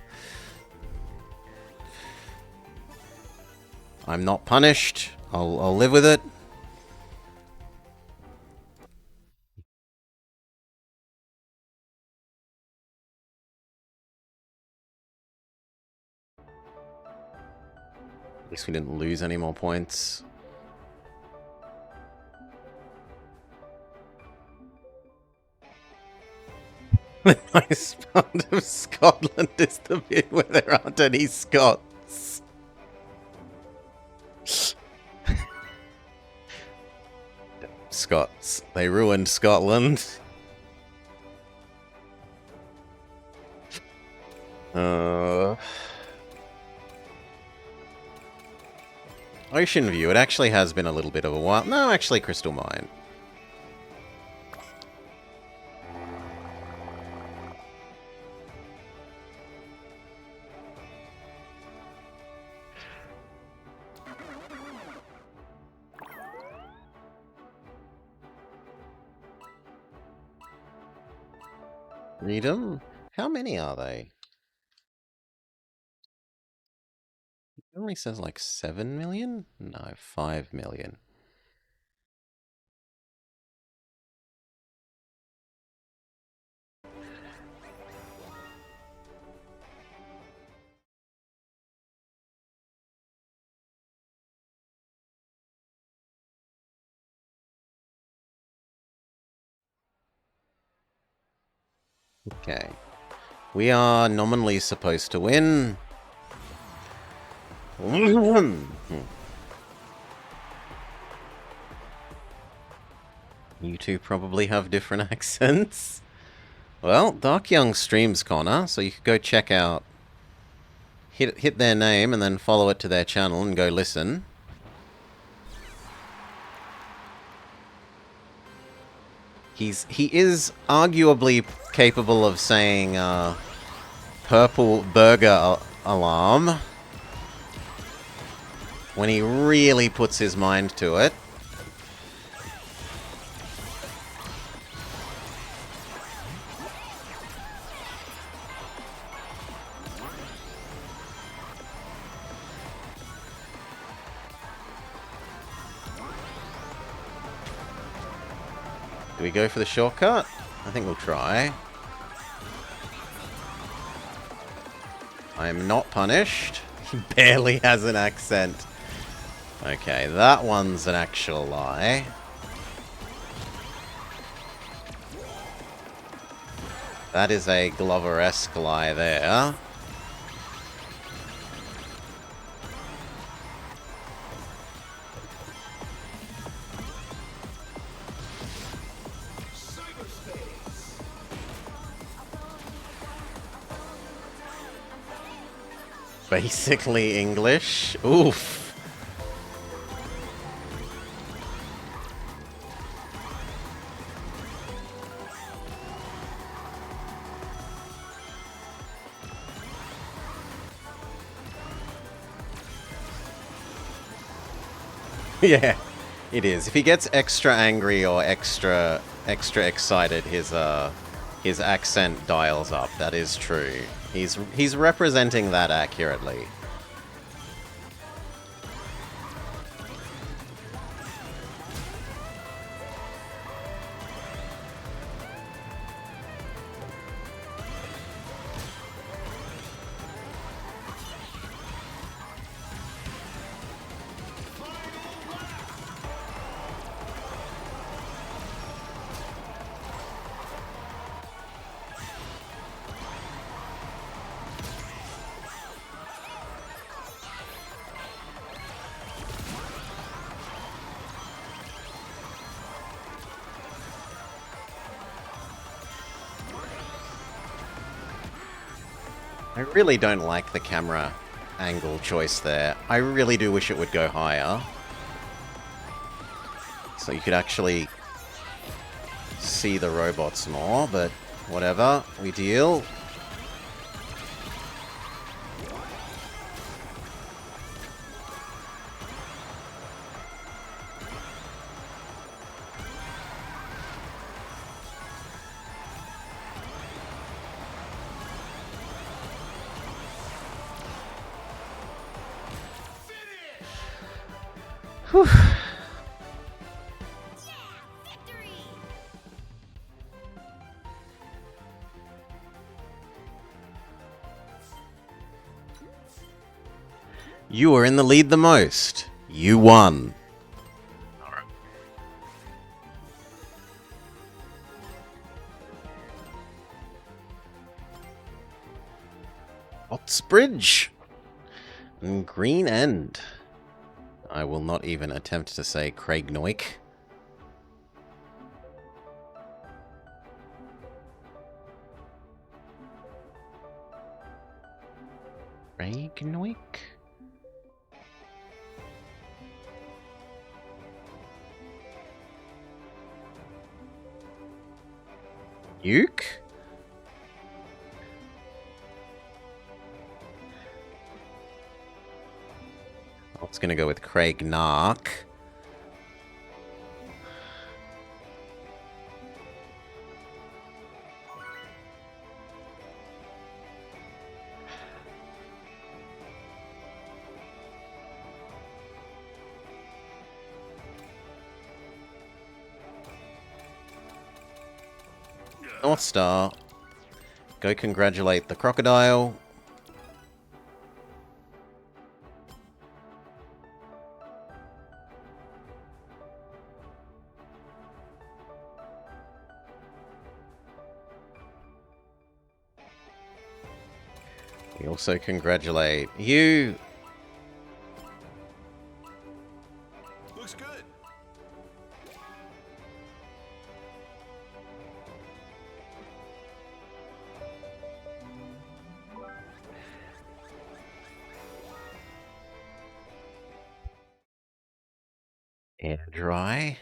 I'm not punished. I'll live with it. At least we didn't lose any more points. The nice part of Scotland is the bit where there aren't any Scots. Scots. They ruined Scotland. Ocean View. It actually has been a little bit of a while. No, actually, Crystal Mine. Freedom? How many are they? It only says like 7 million? No, 5 million. Okay. We are nominally supposed to win. You two probably have different accents. Well, Dark Young streams Connor, so you could go check out, hit their name and then follow it to their channel and go listen. He is arguably capable of saying purple burger alarm when he really puts his mind to it. Do we go for the shortcut? I think we'll try. I am not punished. He barely has an accent. Okay, that one's an actual lie. That is a Glover-esque lie there. Basically English. Oof. Yeah, it is. If he gets extra angry or extra excited, his accent dials up. That is true. He's representing that accurately. I really don't like the camera angle choice there. I really do wish it would go higher. So you could actually see the robots more, but whatever, we deal. Whew. Victory! You were in the lead the most. You won. Oxbridge and Green End. I will not even attempt to say Craig Noik. Craig Noik? Uke? I was going to go with Craig Nark. North Star. Go congratulate the crocodile. We also congratulate you. Looks good. Air dry.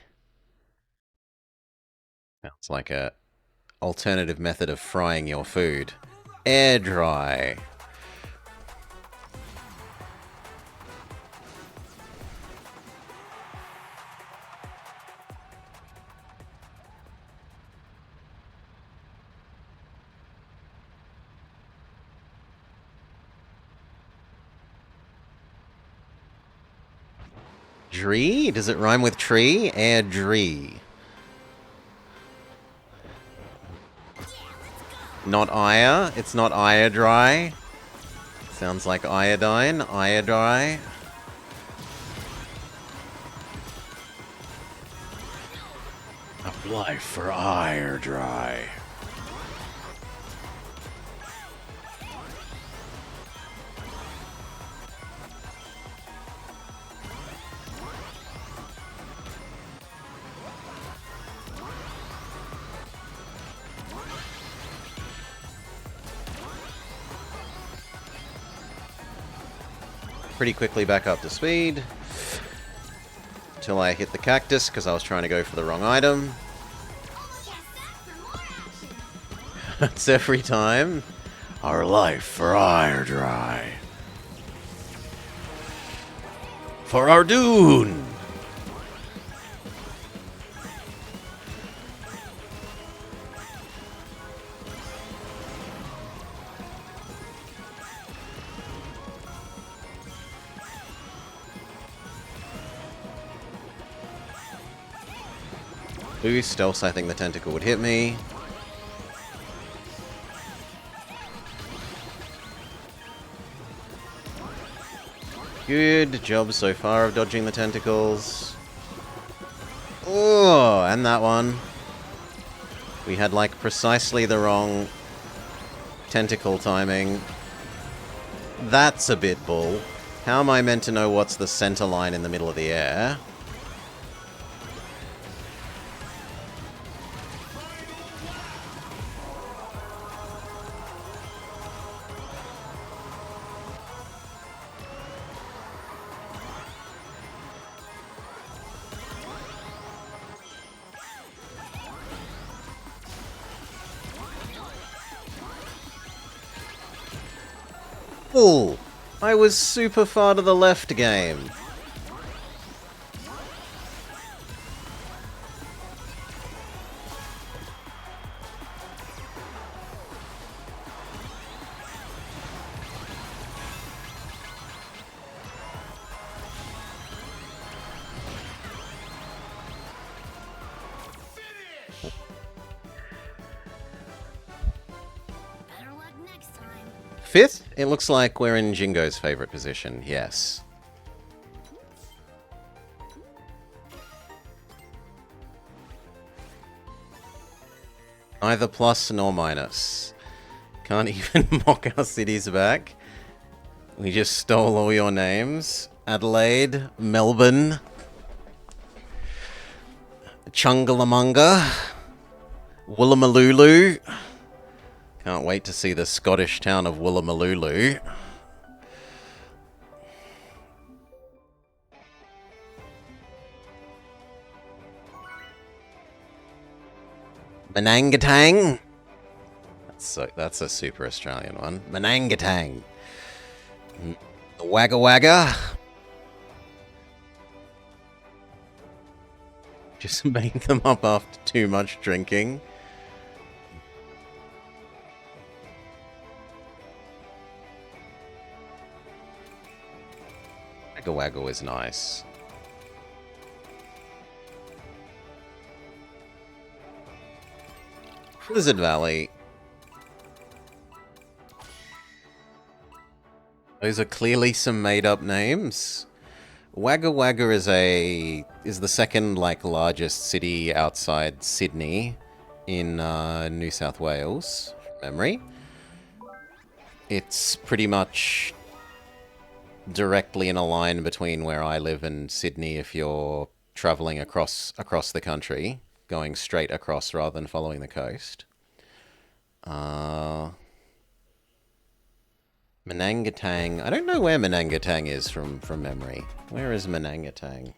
Sounds like a alternative method of frying your food. Air dry. Dree? Does it rhyme with tree? Air dree. Not ire. It's not ire dry. Sounds like iodine. Ire dry. Apply for ire dry. Pretty quickly back up to speed. Till I hit the cactus because I was trying to go for the wrong item. That's every time. Our life for ire dry. For our Dune! Boost, else I think the tentacle would hit me. Good job so far of dodging the tentacles. Oh, and that one. We had like precisely the wrong tentacle timing. That's a bit bull. How am I meant to know what's the center line in the middle of the air? Bull! I was super far to the left game. Better luck next time. Fifth? It looks like we're in Jingo's favorite position, yes. Neither plus nor minus. Can't even mock our cities back. We just stole all your names. Adelaide, Melbourne, Chungalamanga, Woolloomooloo. Can't wait to see the Scottish town of Woolloomooloo. Manangatang. That's a super Australian one. Manangatang. Wagga Wagga. Just make them up after too much drinking. Wagga Wagga is nice. Blizzard Valley. Those are clearly some made-up names. Wagga Wagga is the second largest city outside Sydney in New South Wales, from memory. It's pretty much directly in a line between where I live and Sydney if you're travelling across the country, going straight across rather than following the coast. Uh, Manangatang. I don't know where Manangatang is from memory. Where is Manangatang?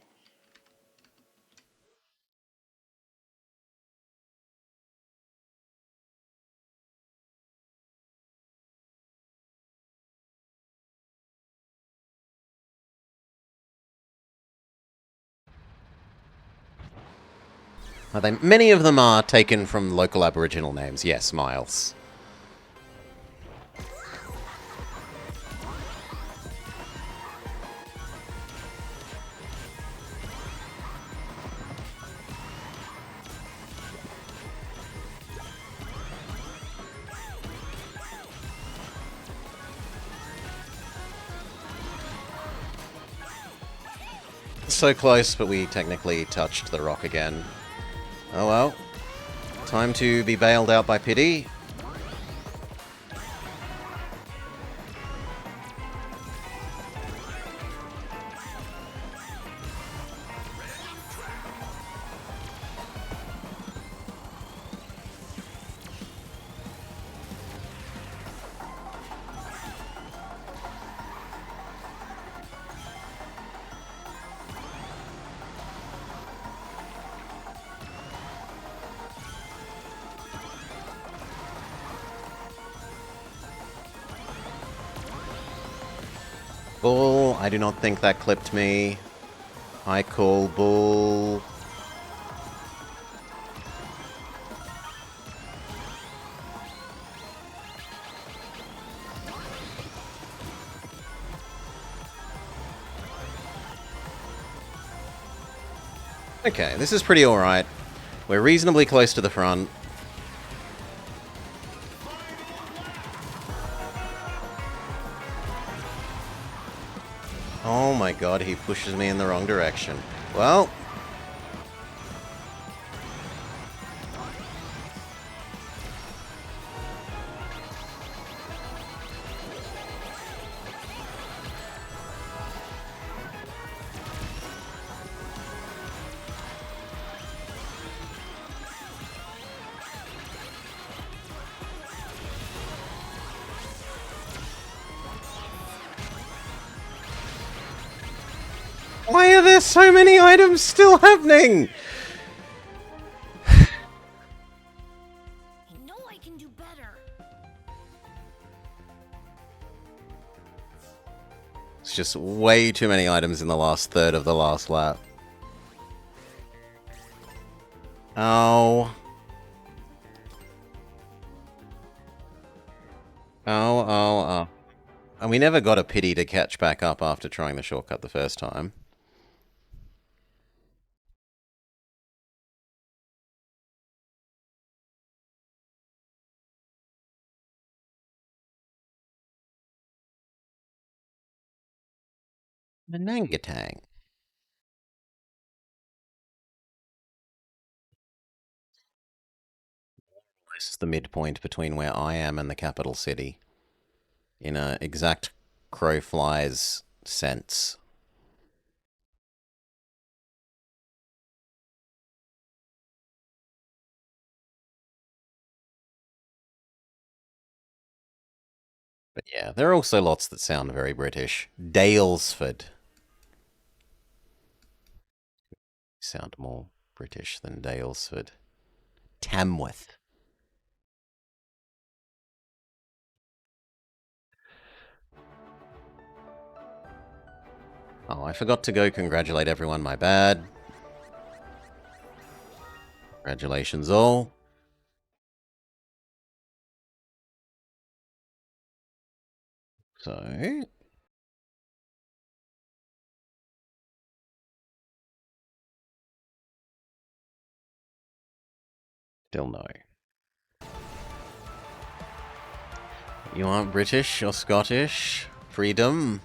Are they? Many of them are taken from local Aboriginal names. Yes, Miles. So close, but we technically touched the rock again. Oh well. Time to be bailed out by pity. Bull, I do not think that clipped me. I call bull. Okay, this is pretty alright. We're reasonably close to the front. Oh my god, he pushes me in the wrong direction. Well... Why are there so many items still happening? I know I can do better. It's just way too many items in the last third of the last lap. Oh. Oh. And we never got a pity to catch back up after trying the shortcut the first time. Manangatang. This is the midpoint between where I am and the capital city. In a exact crow flies sense. But yeah, there are also lots that sound very British. Dalesford. Sound more British than Dalesford. Tamworth. Oh, I forgot to go congratulate everyone, my bad. Congratulations all. So... Still no. You aren't British or Scottish? Freedom?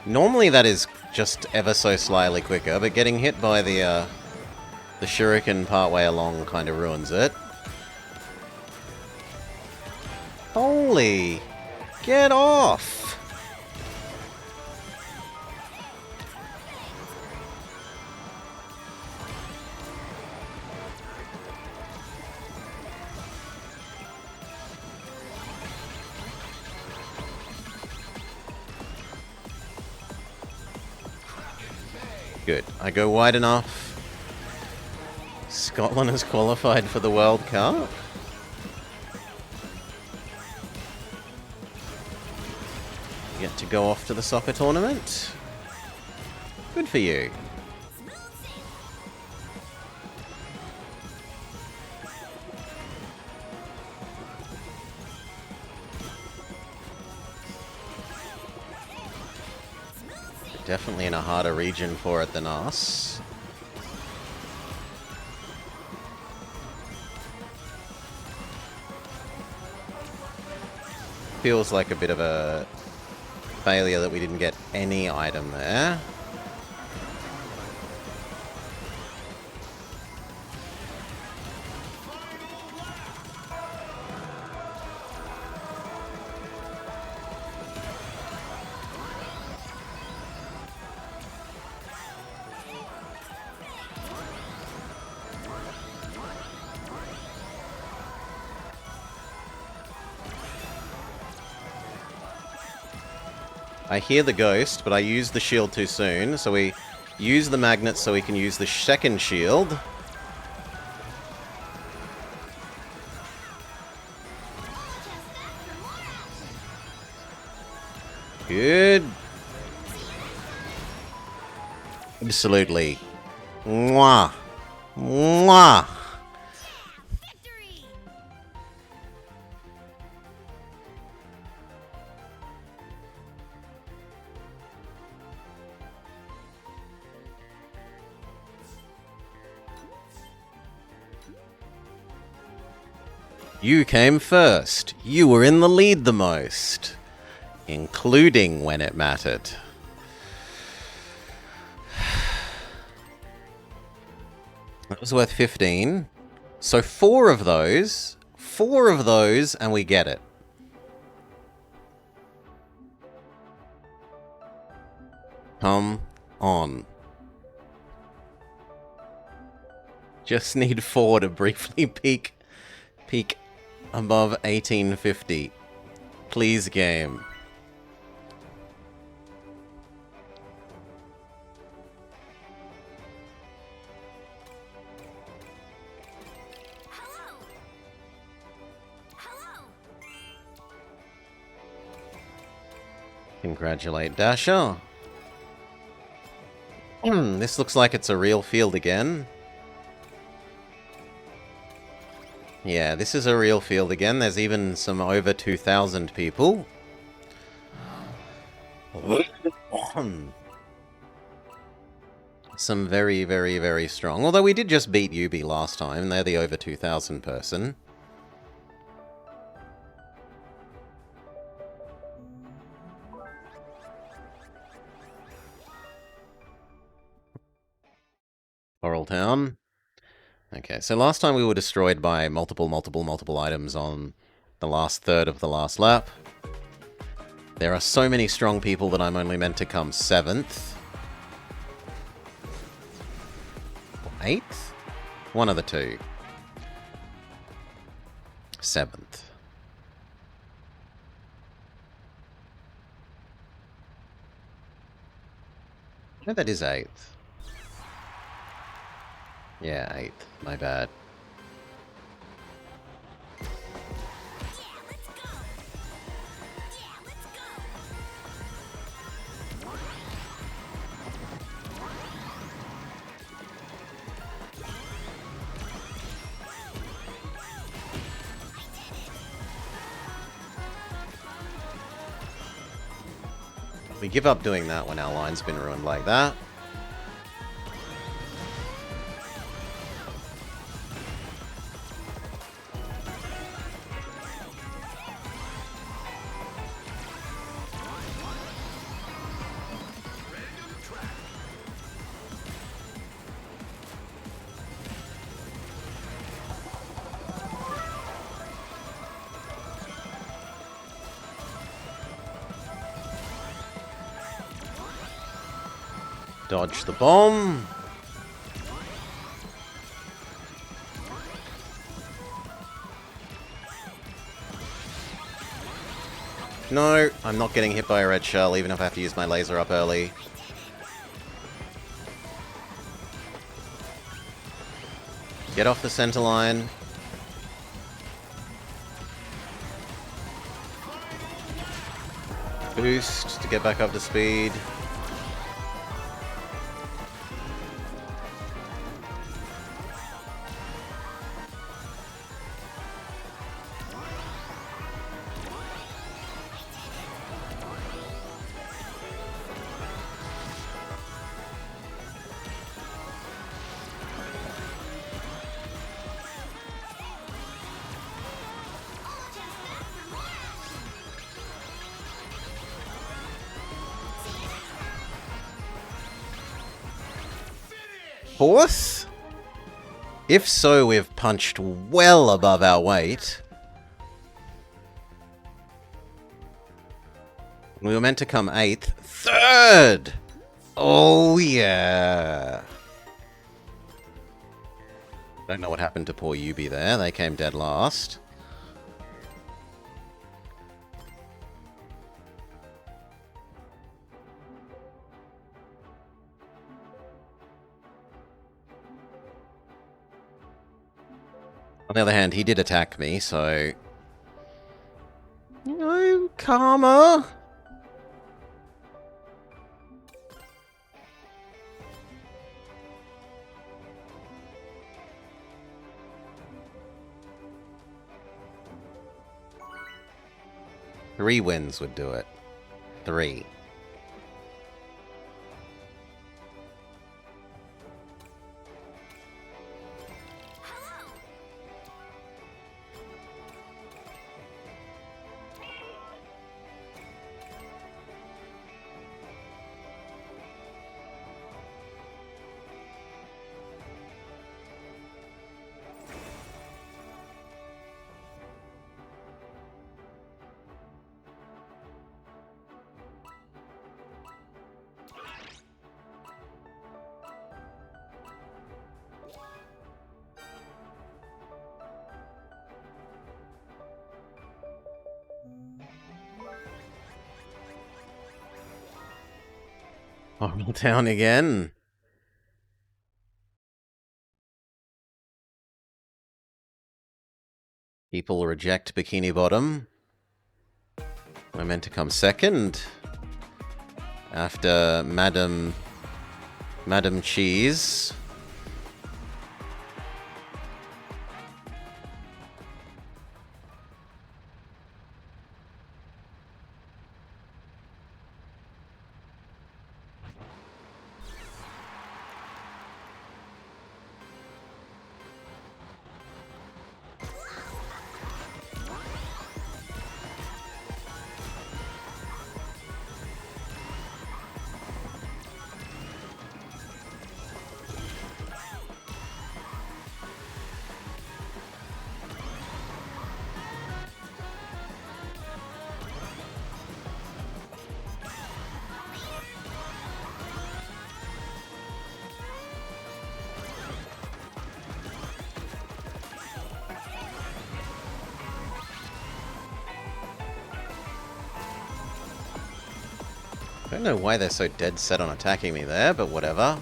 Normally that is just ever so slightly quicker, but getting hit by the shuriken partway along kind of ruins it. Holy! Get off! Good. I go wide enough. Scotland has qualified for the World Cup. Get to go off to the soccer tournament. Good for you. Definitely in a harder region for it than us. Feels like a bit of a failure that we didn't get any item there. I hear the ghost, but I used the shield too soon, so we use the magnet so we can use the second shield. Good. Absolutely. Mwah. Mwah. Victory! You came first. You were in the lead the most. Including when it mattered. That was worth 15. So 4 of those, and we get it. Come on. Just need 4 to briefly peak above 1850. Please, game. Hello! Hello! Congratulate Dasher. This looks like it's a real field again. Yeah, this is a real field again. There's even some over 2,000 people. Some very, very, very strong. Although we did just beat Yubi last time. They're the over 2,000 person. Coral Town. Okay, so last time we were destroyed by multiple items on the last third of the last lap. There are so many strong people that I'm only meant to come 7th. Or 8th? One of the two. 7th. No, that is 8th. Yeah, 8th. My bad. Yeah, let's go! Yeah, let's go! We give up doing that when our line's been ruined like that. Dodge the bomb. No, I'm not getting hit by a red shell, even if I have to use my laser up early. Get off the center line. Boost to get back up to speed. Fourth? If so, we've punched well above our weight. We were meant to come 8th. 3rd! Oh, yeah. Don't know what happened to poor Yubi there. They came dead last. On the other hand, he did attack me, so... You know, karma! Three wins would do it. 3. Horrible town again. People reject Bikini Bottom. We're meant to come second. After Madam Cheese. I don't know why they're so dead set on attacking me there, but whatever.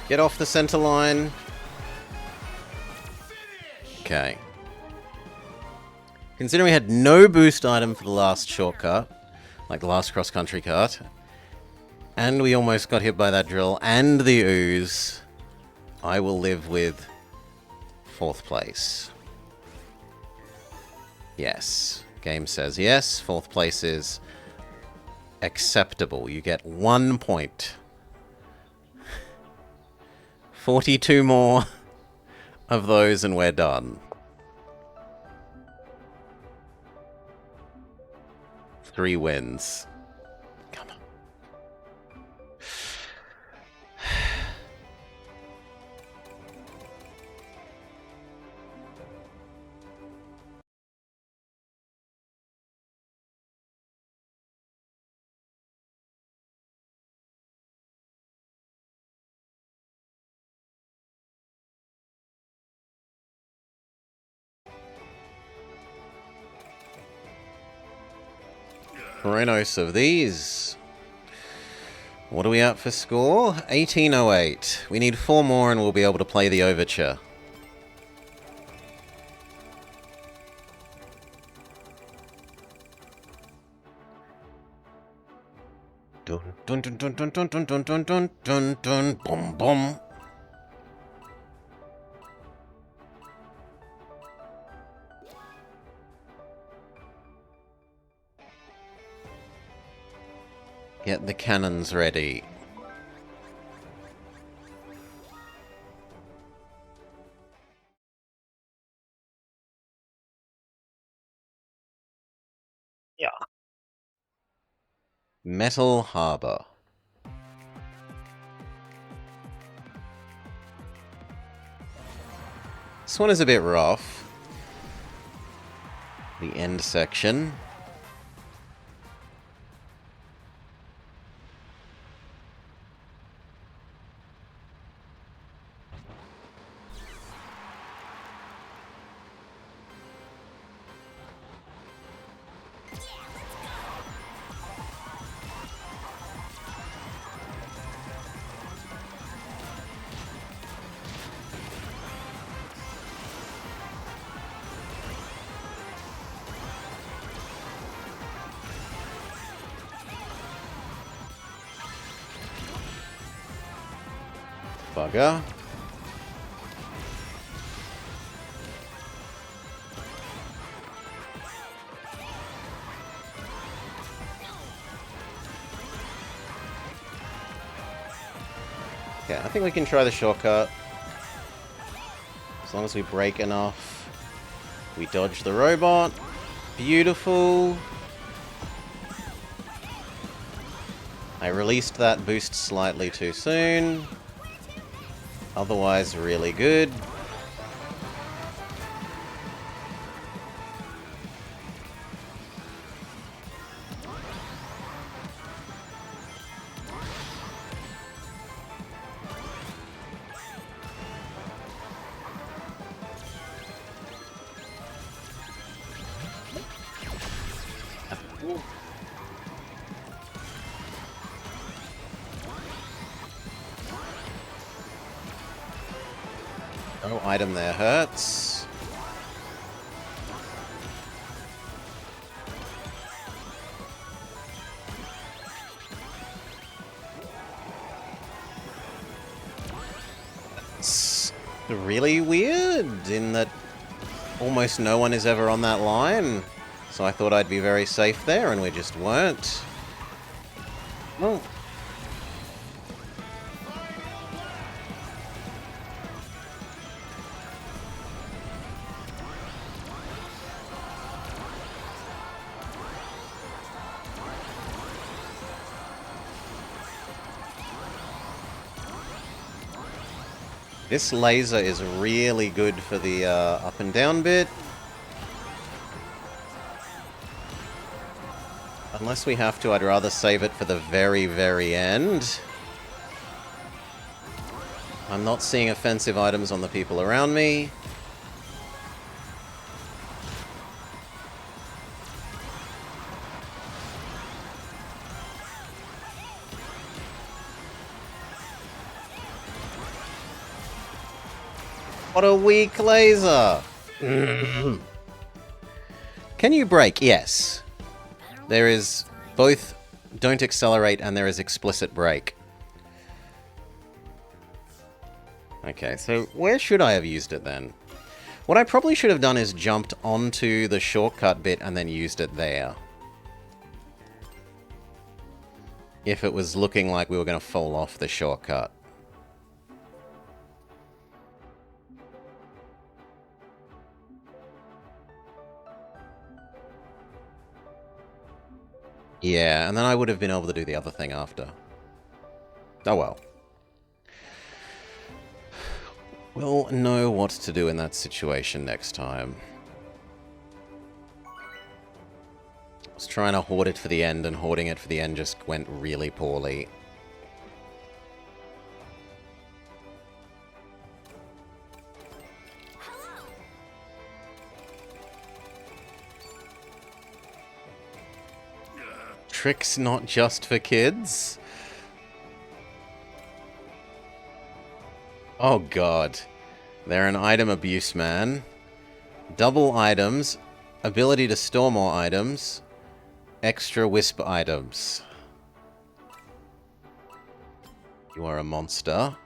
Get off the center line. Okay. Considering we had no boost item for the last shortcut, like the last cross-country cut, and we almost got hit by that drill and the ooze, I will live with 4th place. Yes. Game says yes. 4th place is acceptable. You get 1 point. 42 more of those and we're done. 3 wins. Come on. Reus of these. What are we at for score? 1808. We need 4 more and we'll be able to play the overture. Dun dun dun dun dun dun dun dun dun dun dun dun boom boom. Get the cannons ready. Yeah. Metal Harbor. This one is a bit rough. The end section. Bugger. Okay, I think we can try the shortcut. As long as we break enough. We dodge the robot. Beautiful. I released that boost slightly too soon. Otherwise, really good. No item there hurts. It's really weird in that almost no one is ever on that line. So I thought I'd be very safe there and we just weren't. Oh. This laser is really good for the up and down bit. Unless we have to, I'd rather save it for the very, very end. I'm not seeing offensive items on the people around me. What a weak laser! Can you brake? Yes. There is both don't accelerate and there is explicit brake. Okay, so where should I have used it then? What I probably should have done is jumped onto the shortcut bit and then used it there. If it was looking like we were going to fall off the shortcut. Yeah, and then I would have been able to do the other thing after. Oh well. We'll know what to do in that situation next time. I was trying to hoard it for the end, and hoarding it for the end just went really poorly. Tricks not just for kids? Oh god. They're an item abuse man. Double items, ability to store more items, extra wisp items. You are a monster.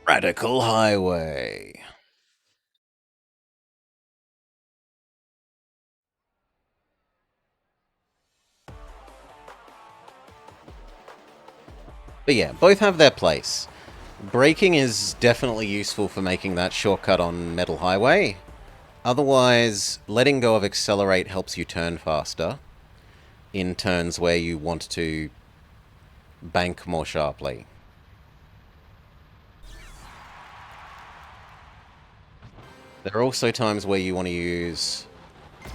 Radical Highway. But yeah, both have their place. Braking is definitely useful for making that shortcut on Metal Highway. Otherwise, letting go of accelerate helps you turn faster in turns where you want to bank more sharply. There are also times where you want to use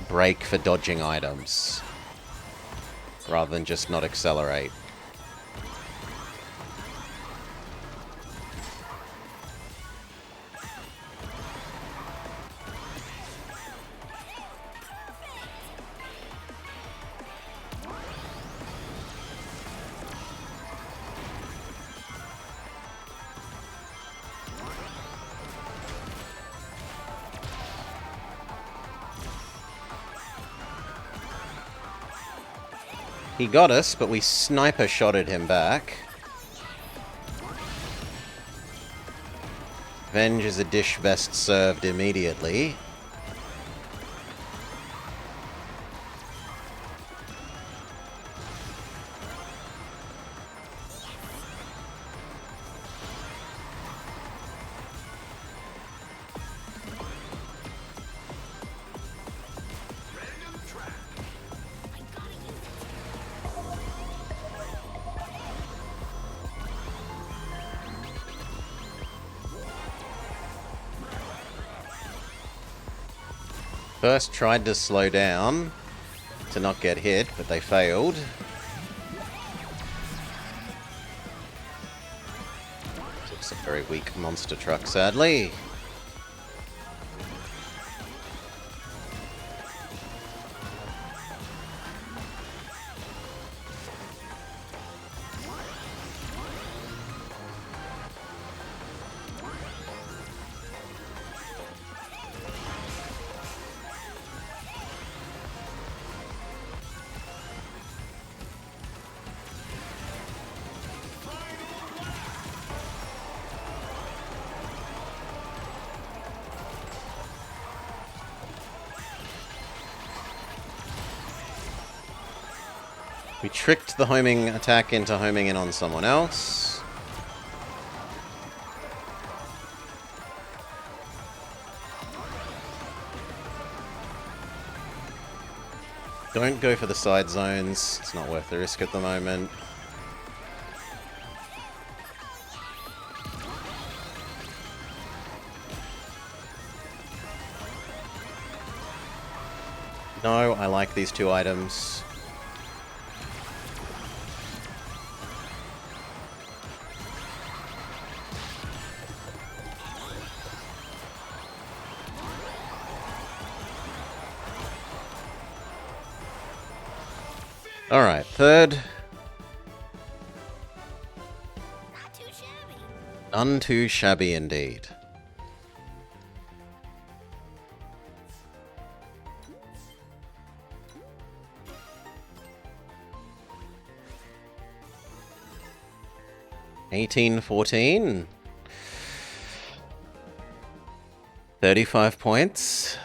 brake for dodging items rather than just not accelerate. He got us, but we sniper shotted him back. Revenge is a dish best served immediately. First tried to slow down to not get hit, but they failed. It's a very weak monster truck, sadly. We tricked the homing attack into homing in on someone else. Don't go for the side zones. It's not worth the risk at the moment. No, I like these two items. Alright, third. Not too shabby. None too shabby indeed. $18.14. 35 points.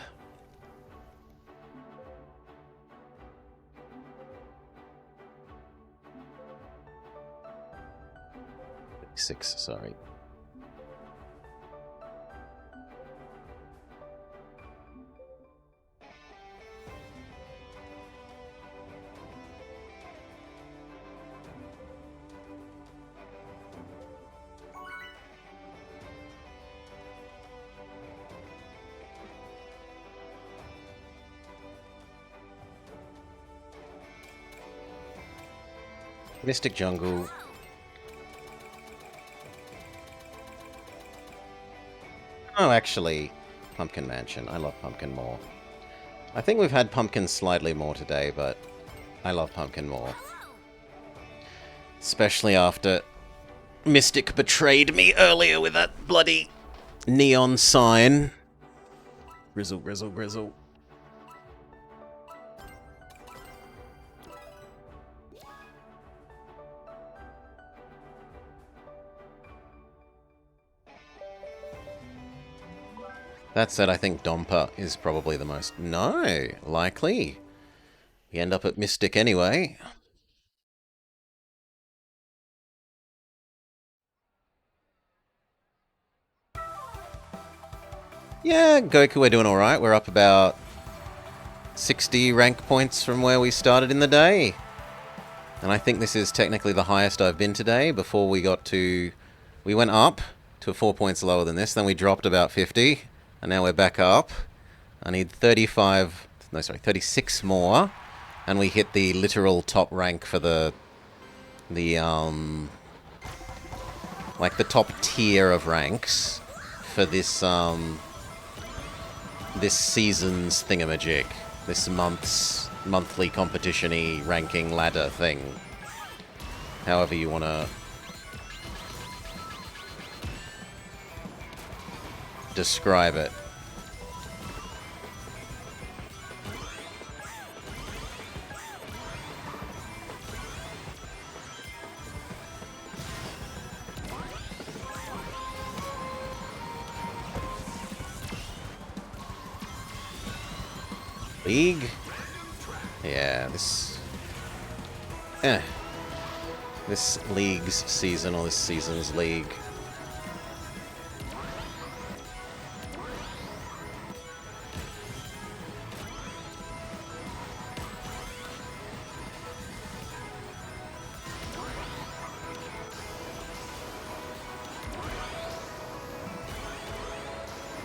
Six, sorry. Mystic Jungle. Oh, actually, Pumpkin Mansion. I love Pumpkin more. I think we've had Pumpkin slightly more today, but I love Pumpkin more. Especially after Mystic betrayed me earlier with that bloody neon sign. Grizzle, grizzle, grizzle. That said, I think Dompa is probably the most... No, likely. We end up at Mystic anyway. Yeah, Goku, we're doing alright. We're up about 60 rank points from where we started in the day. And I think this is technically the highest I've been today. Before we got to... We went up to 4 points lower than this, then we dropped about 50. And now we're back up. I need 35... No, sorry, 36 more. And we hit the literal top rank for the like the top tier of ranks for this, this season's thingamajig. This monthly competition-y ranking ladder thing. However you want to describe it. League? Yeah, this... This league's season, or this season's league.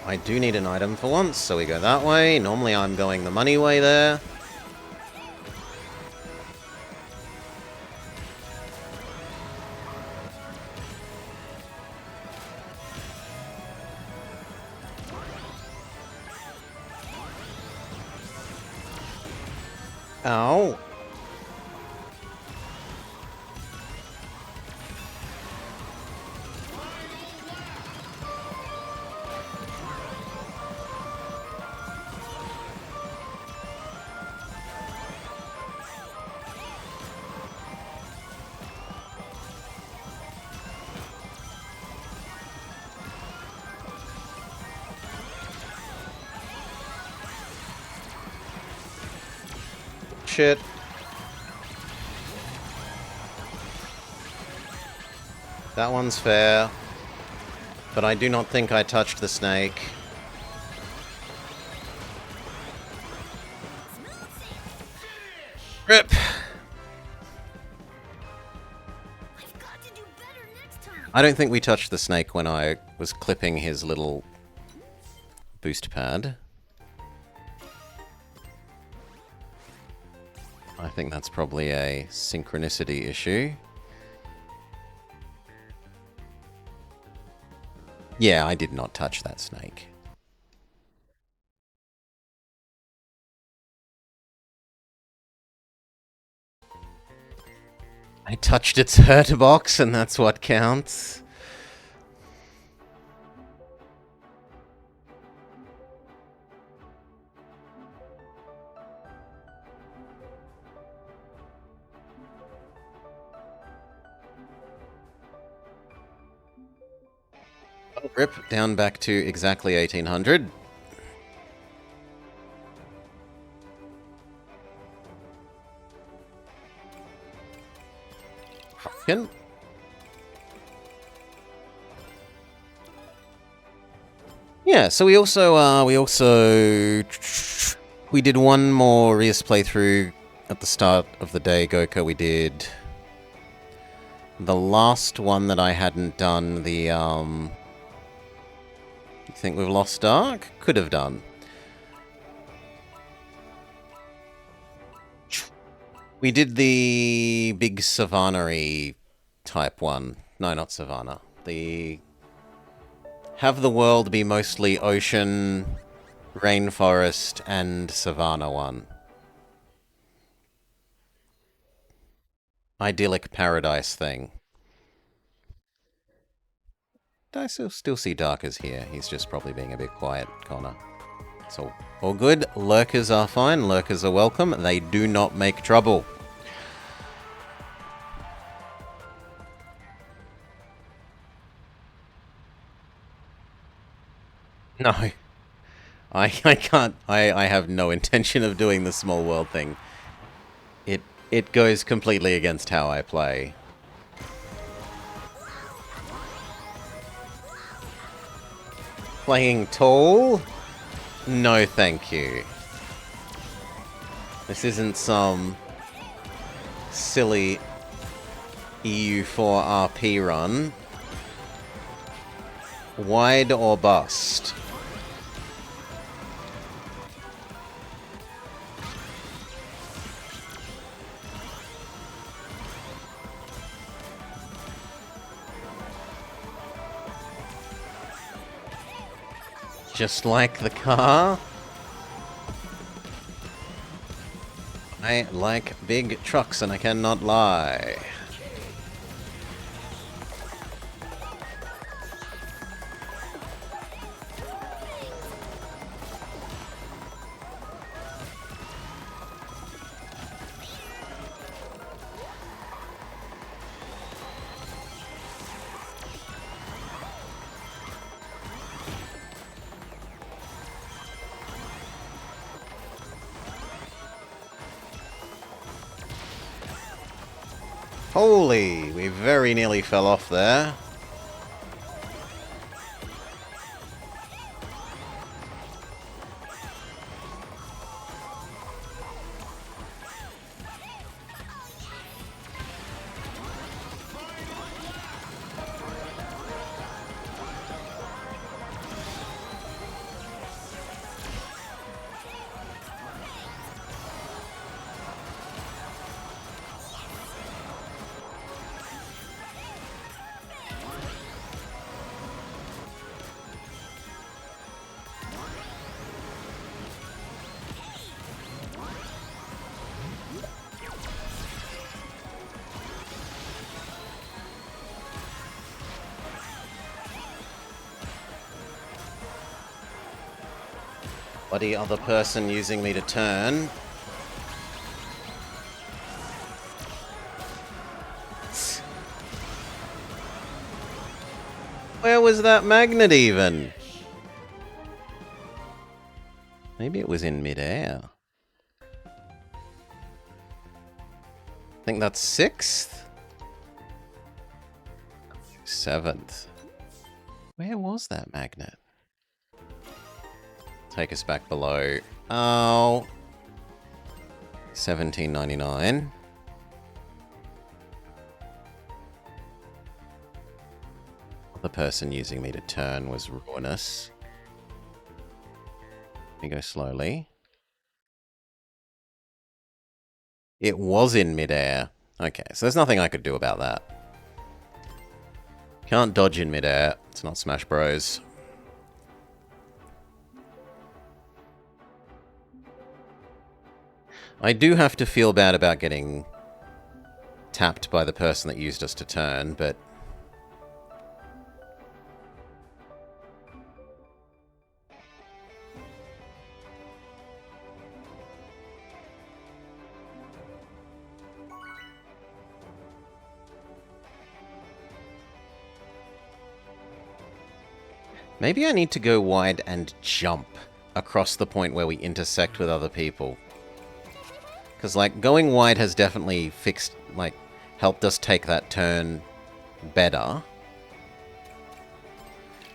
I do need an item for once, so we go that way. Normally I'm going the money way there. Ow. Shit. That one's fair. But I do not think I touched the snake. Rip. I've got to do better next time. I don't think we touched the snake when I was clipping his little boost pad. I think that's probably a synchronicity issue. Yeah, I did not touch that snake. I touched its hurt box, and that's what counts. Rip down back to exactly 1800. Pumpkin. Yeah, so we did one more Reus playthrough at the start of the day, Goka. We did the last one that I hadn't done, the, You think we've lost Dark? Could have done. We did the big Savannah-y type one. No, not Savannah. The... Have the world be mostly ocean, rainforest, and savanna one. Idyllic paradise thing. I still see Darkers here. He's just probably being a bit quiet, Connor. So, all good. Lurkers are fine. Lurkers are welcome. They do not make trouble. No. I can't. I have no intention of doing the small world thing. It goes completely against how I play. Playing tall? No, thank you. This isn't some silly EU4 RP run. Wide or bust? Just like the car. I like big trucks and I cannot lie. Holy, we very nearly fell off there. Bloody other person using me to turn. Where was that magnet even? Maybe it was in midair. I think that's 6th? 7th. Where was that magnet? Take us back below. Oh. 17.99. The person using me to turn was ruinous. Let me go slowly. It was in midair. Okay, so there's nothing I could do about that. Can't dodge in midair. It's not Smash Bros. I do have to feel bad about getting tapped by the person that used us to turn, but... Maybe I need to go wide and jump across the point where we intersect with other people. Because, like, going wide has definitely fixed, like, helped us take that turn better.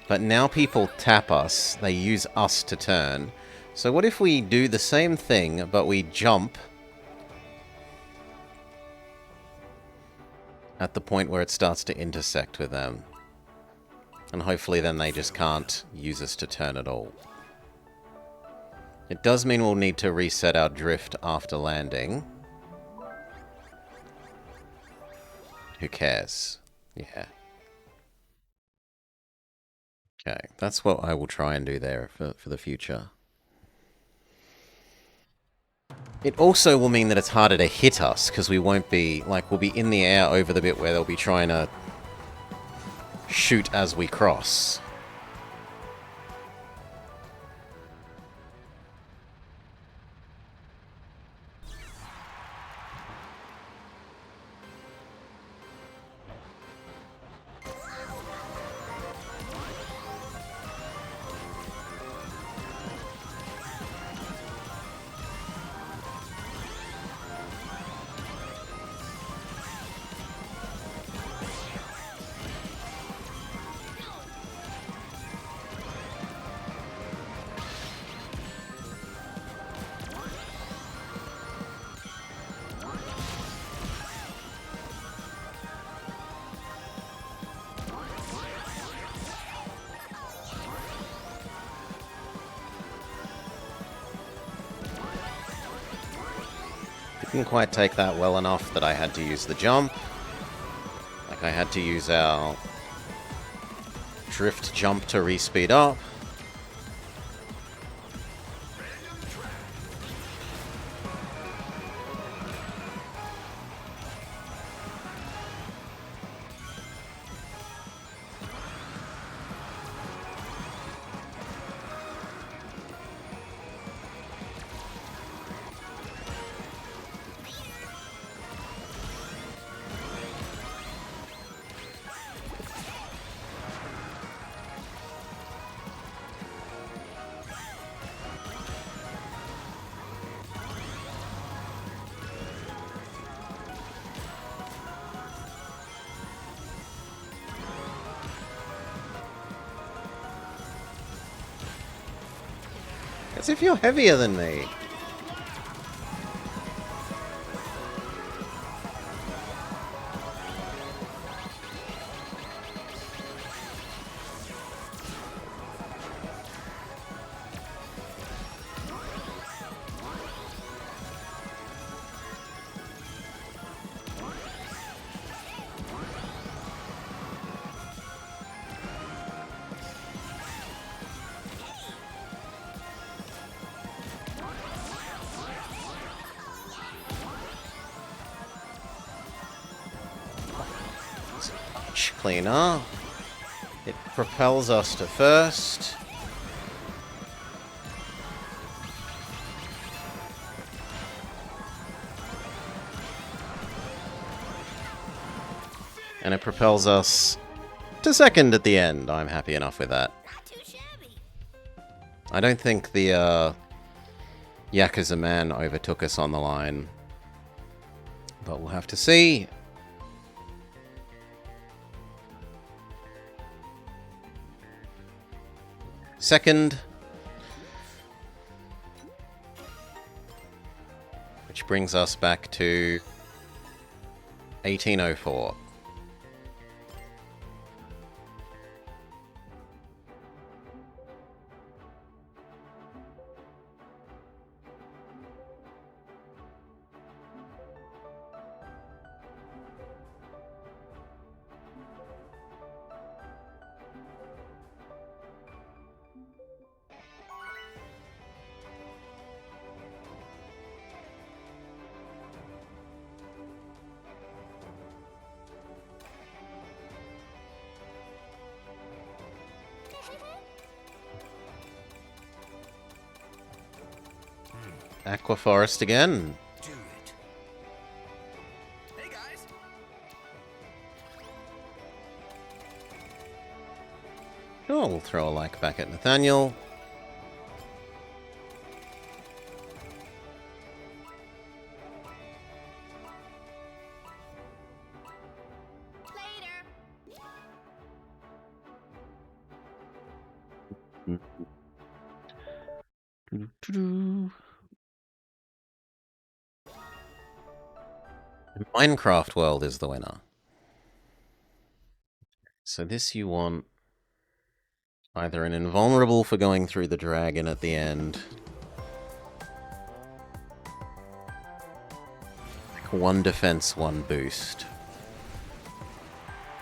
But now people tap us, they use us to turn. So what if we do the same thing, but we jump at the point where it starts to intersect with them? And hopefully then they just can't use us to turn at all. It does mean we'll need to reset our drift after landing. Who cares? Yeah. Okay, that's what I will try and do there for the future. It also will mean that it's harder to hit us, because we won't be, like, we'll be in the air over the bit where they'll be trying to shoot as we cross. Didn't quite take that well enough that I had to use the jump. Like, I had to use our drift jump to re-speed up. As if you're heavier than me. Much cleaner. It propels us to first. And it propels us to second at the end. I'm happy enough with that. Not too shabby. I don't think the Yakuza man overtook us on the line. But we'll have to see. Second. Which brings us back to 1804. Aqua Forest again. Do it. Hey guys. Sure, we'll throw a like back at Nathaniel. Later. Minecraft World is the winner. So this you want either an invulnerable for going through the dragon at the end. Like 1 defense, 1 boost.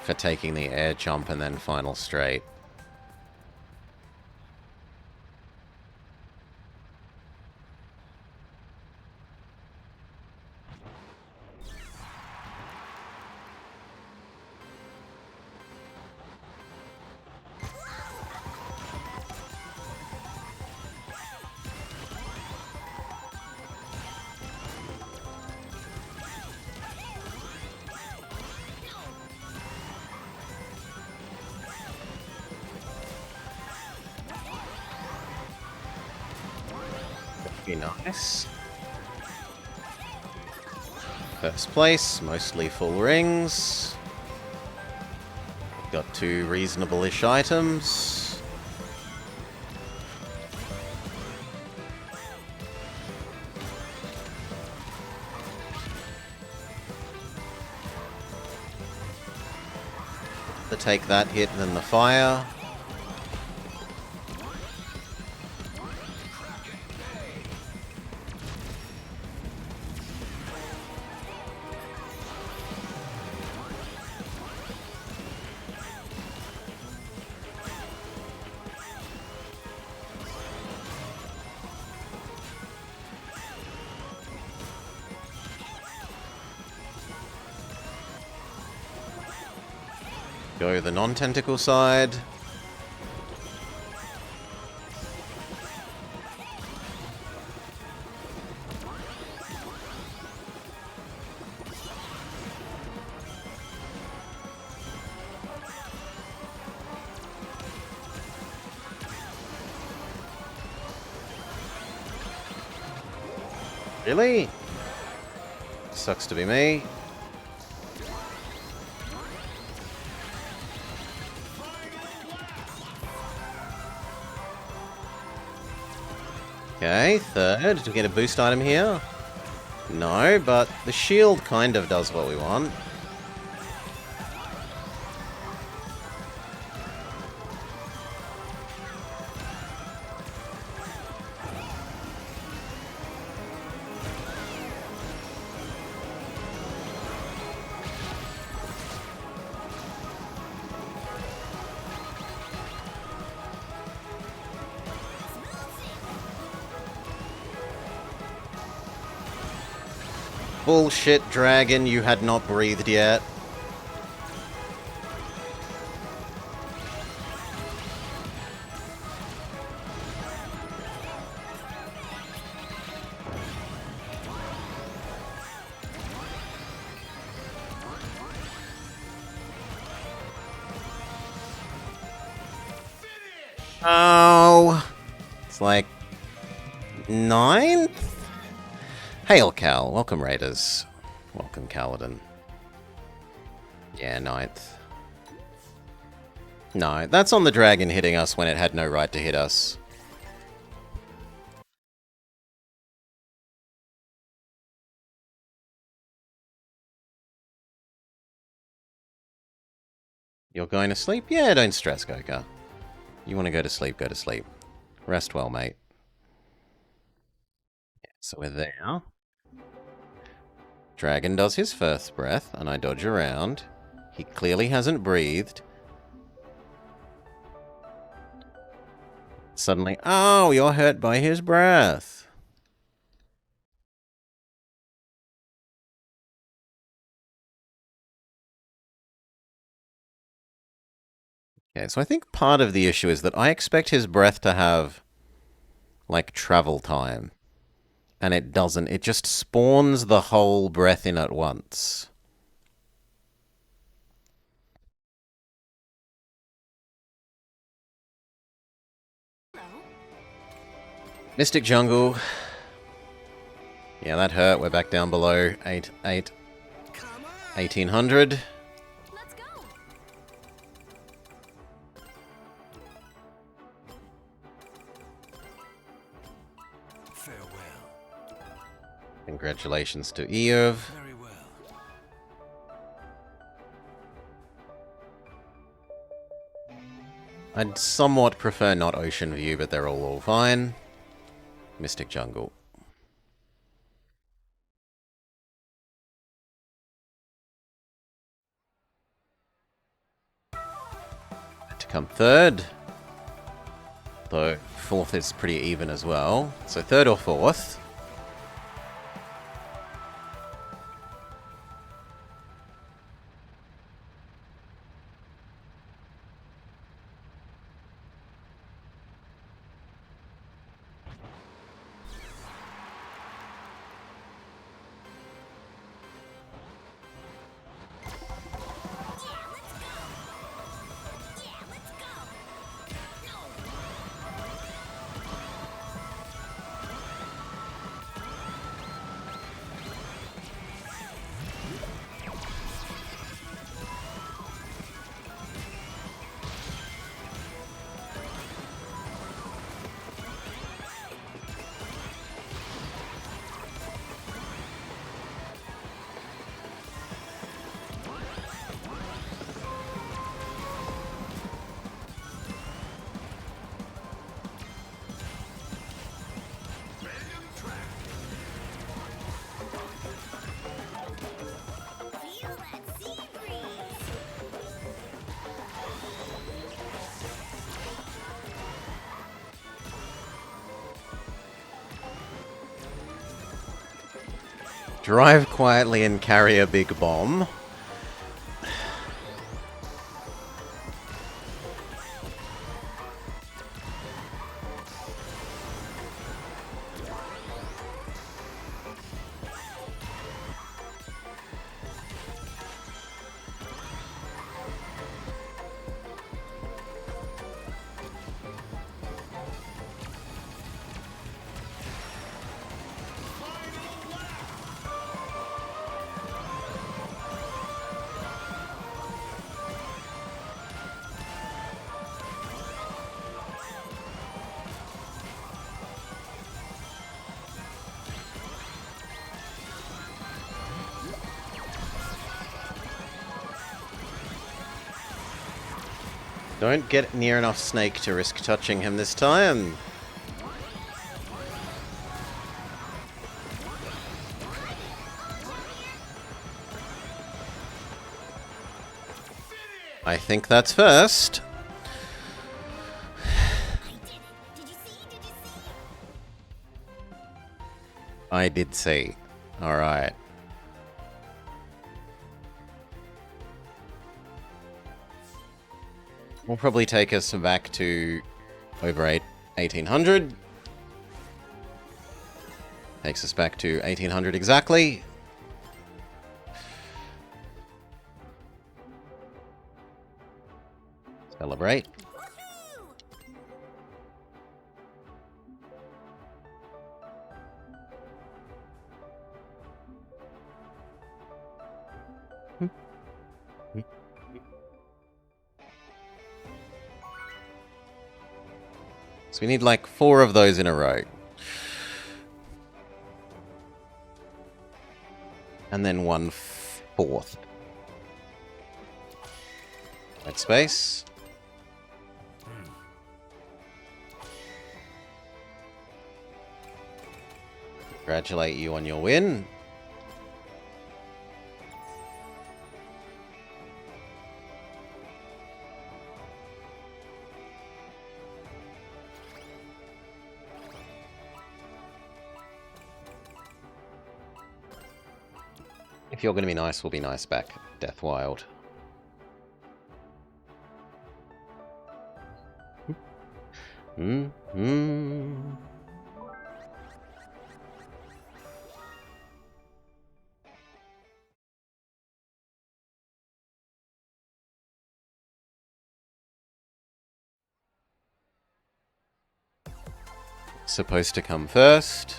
For taking the air jump and then final straight. Be nice. First place, mostly full rings. Got 2 reasonable-ish items. To take that hit and then the fire. Go the non-tentacle side. Really? Sucks to be me. Okay, third. Do we get a boost item here? No, but the shield kind of does what we want. Bullshit, dragon, you had not breathed yet. Oh, it's like 9th? Hail Cal, welcome Raiders. Welcome Kaladin. Yeah, 9th. No, that's on the dragon hitting us when it had no right to hit us. You're going to sleep? Yeah, don't stress, Goka. You want to go to sleep, go to sleep. Rest well, mate. So we're there. Dragon does his first breath, and I dodge around. He clearly hasn't breathed. Suddenly, oh, you're hurt by his breath. Okay, so I think part of the issue is that I expect his breath to have, like, travel time. And it doesn't. It just spawns the whole breath in at once. Mystic Jungle. Yeah, that hurt. We're back down below 1800. Let's go. Farewell. Congratulations to Eov. Very well. I'd somewhat prefer not Ocean View, but they're all fine. Mystic Jungle. To come third. Though fourth is pretty even as well. So third or fourth. Feel that sea breeze. Drive quietly and carry a big bomb. Don't get near enough Snake to risk touching him this time. I think that's first. I did it. Did you see? Did you see? I did see. Alright. Will probably take us back to over 1800. Takes us back to 1800 exactly. Celebrate. Woohoo! So we need like 4 of those in a row. And then 1/4. Red space. Congratulate you on your win. If you're going to be nice, we'll be nice back, Death Wild. supposed to come first.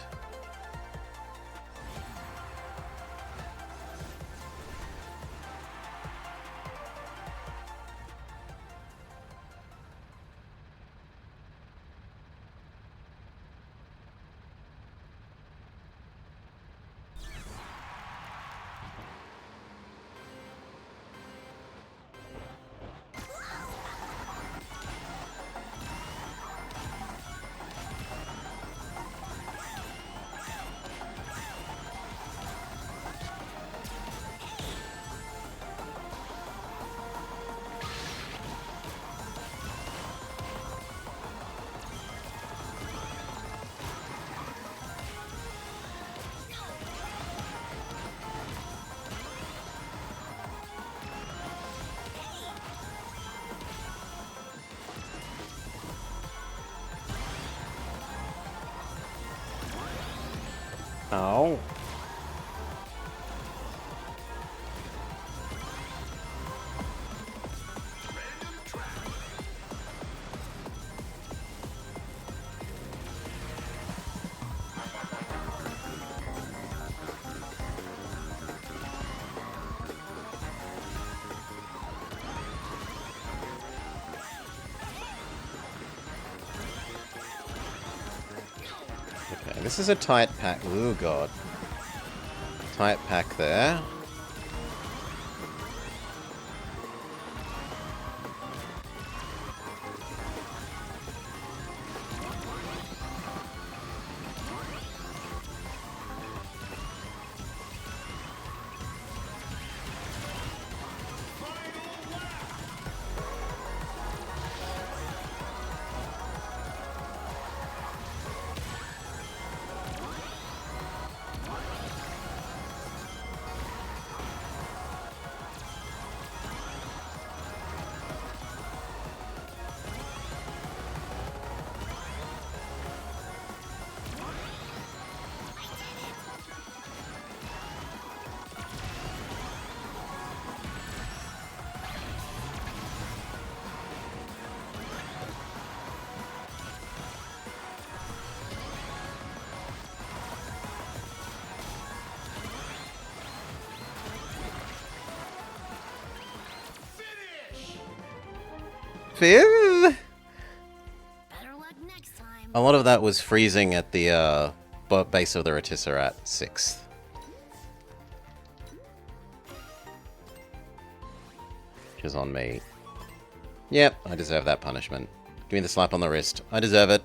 Oh. Okay, this is a tight pack. Oh god. Tight pack there. Viv! Better luck next time. A lot of that was freezing at the base of the Rotisserie at 6th. Which is on me. Yep, I deserve that punishment. Give me the slap on the wrist. I deserve it.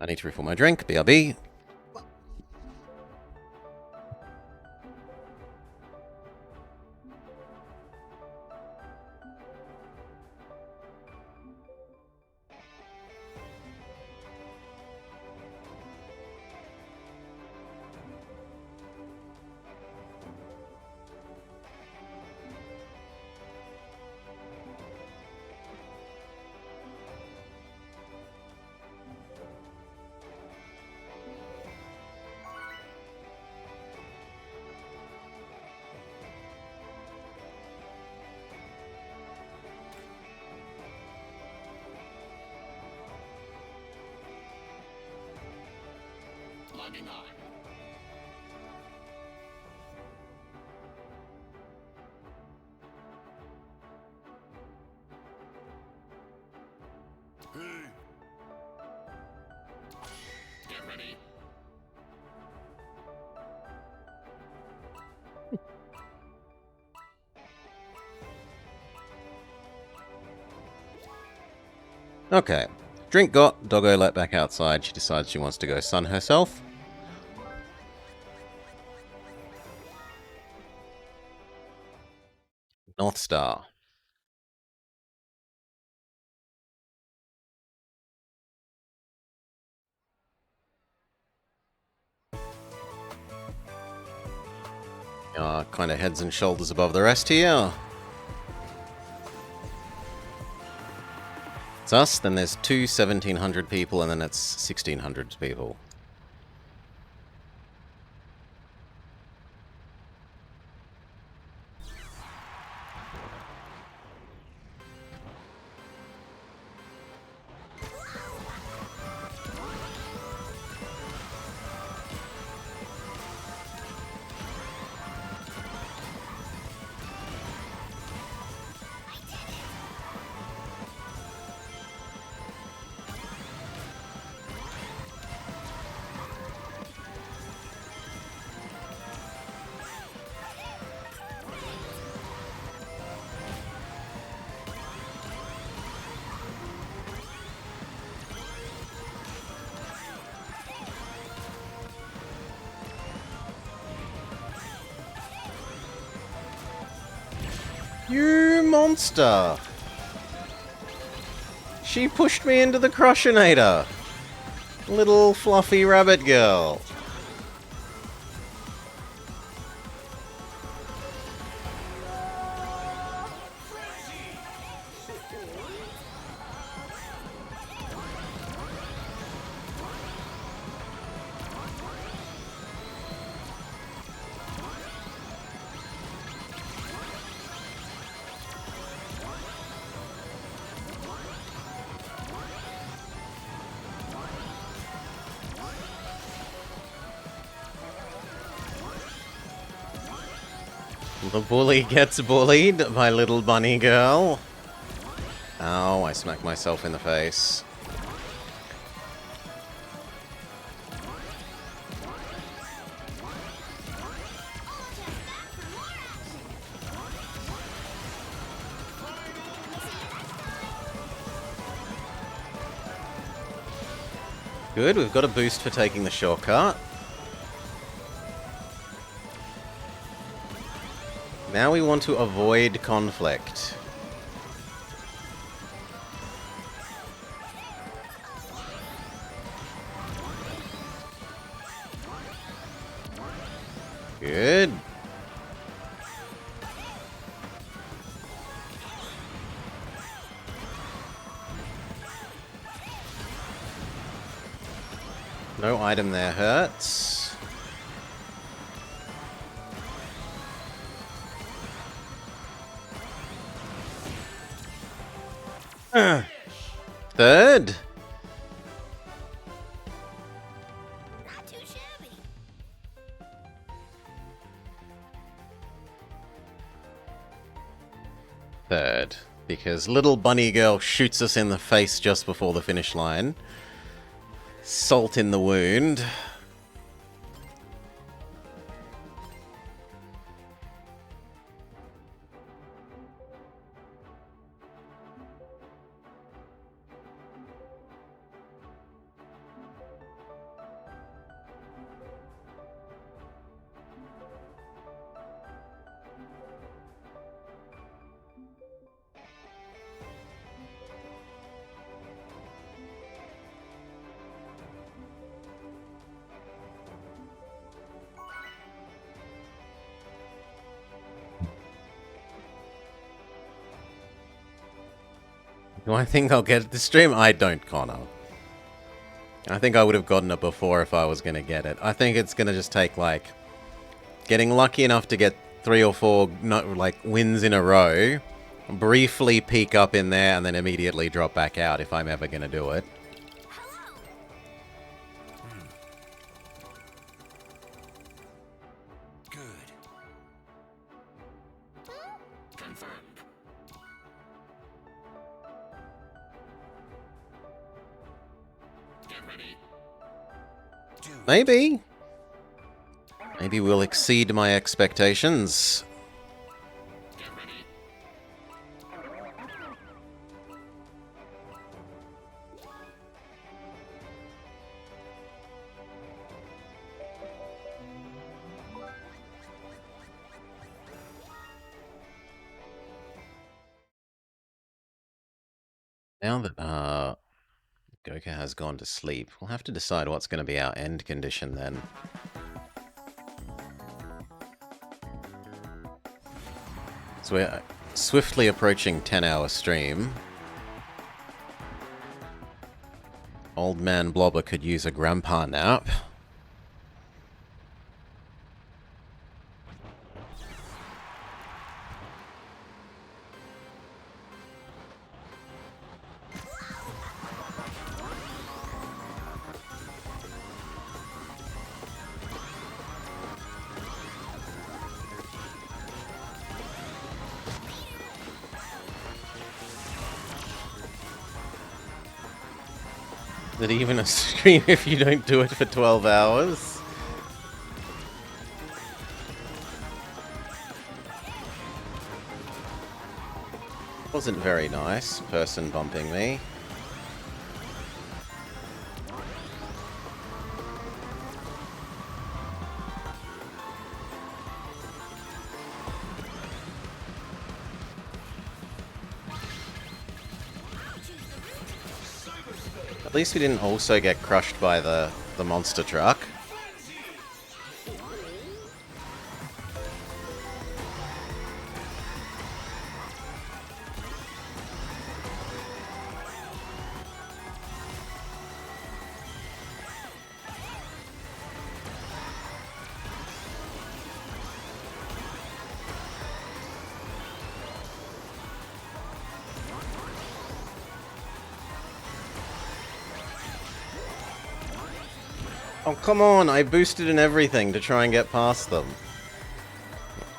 I need to refill my drink. BRB. Logging on. Hey. Get ready. Okay. Drink got, doggo let back outside. She decides she wants to go sun herself. North Star. Kind of heads and shoulders above the rest here. It's us, then there's two 1,700 people, and then it's 1,600 people. You monster! She pushed me into the Crushinator! Little fluffy rabbit girl. The bully gets bullied, my little bunny girl. Ow, I smacked myself in the face. Good, we've got a boost for taking the shortcut. Now we want to avoid conflict. Good. No item there hurts. Third. Not too shabby. Third. Because little bunny girl shoots us in the face just before the finish line. Salt in the wound. Do I think I'll get this stream? I don't, Connor. I think I would have gotten it before if I was going to get it. I think it's going to just take, like, getting lucky enough to get 3 or 4, wins in a row, briefly peak up in there, and then immediately drop back out if I'm ever going to do it. Maybe. Maybe we'll exceed my expectations. Now that Goka has gone to sleep, we'll have to decide what's going to be our end condition then. So we're swiftly approaching 10-hour stream. Old man Blobber could use a grandpa nap. Is it even a stream if you don't do it for 12 hours? Wasn't very nice, person bumping me. At least we didn't also get crushed by the monster truck. Oh, come on! I boosted and everything to try and get past them.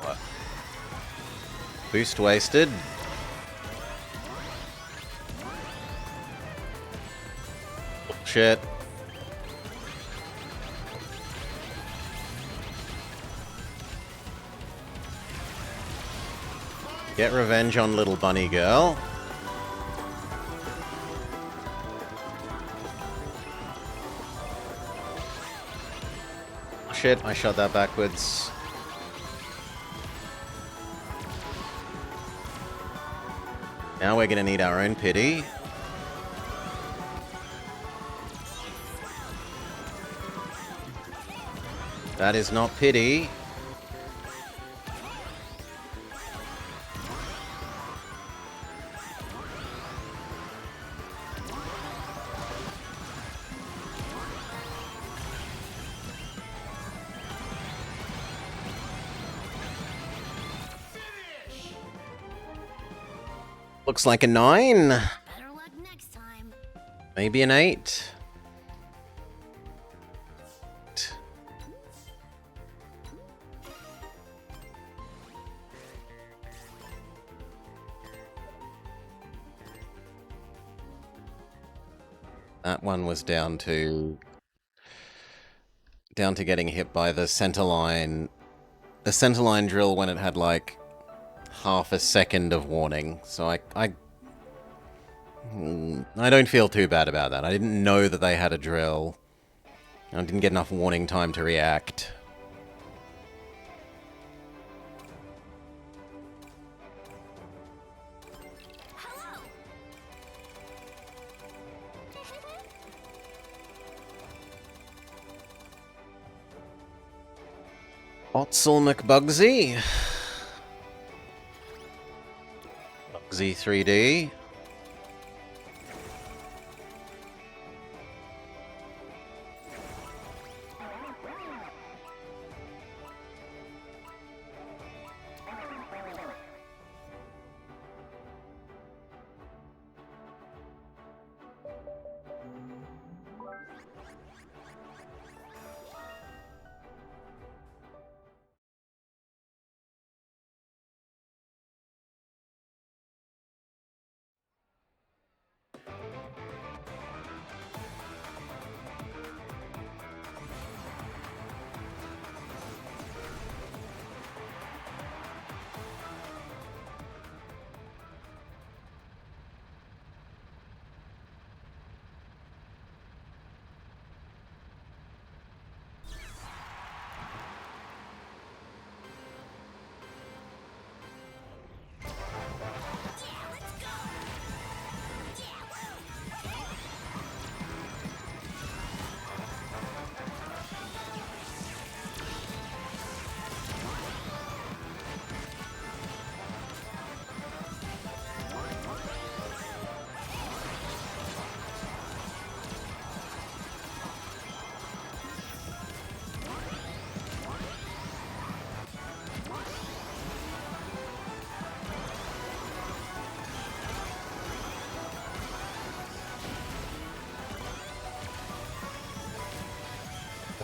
What? Boost wasted. Shit. Get revenge on little bunny girl. Shit, I shot that backwards. Now we're gonna need our own pity. That is not pity. Looks like a 9. Better luck next time. Maybe an 8. That one was down to getting hit by the centerline drill when it had like half a second of warning. So I don't feel too bad about that. I didn't know that they had a drill. I didn't get enough warning time to react. Hello. Otzel McBugsy. Bugsy 3D.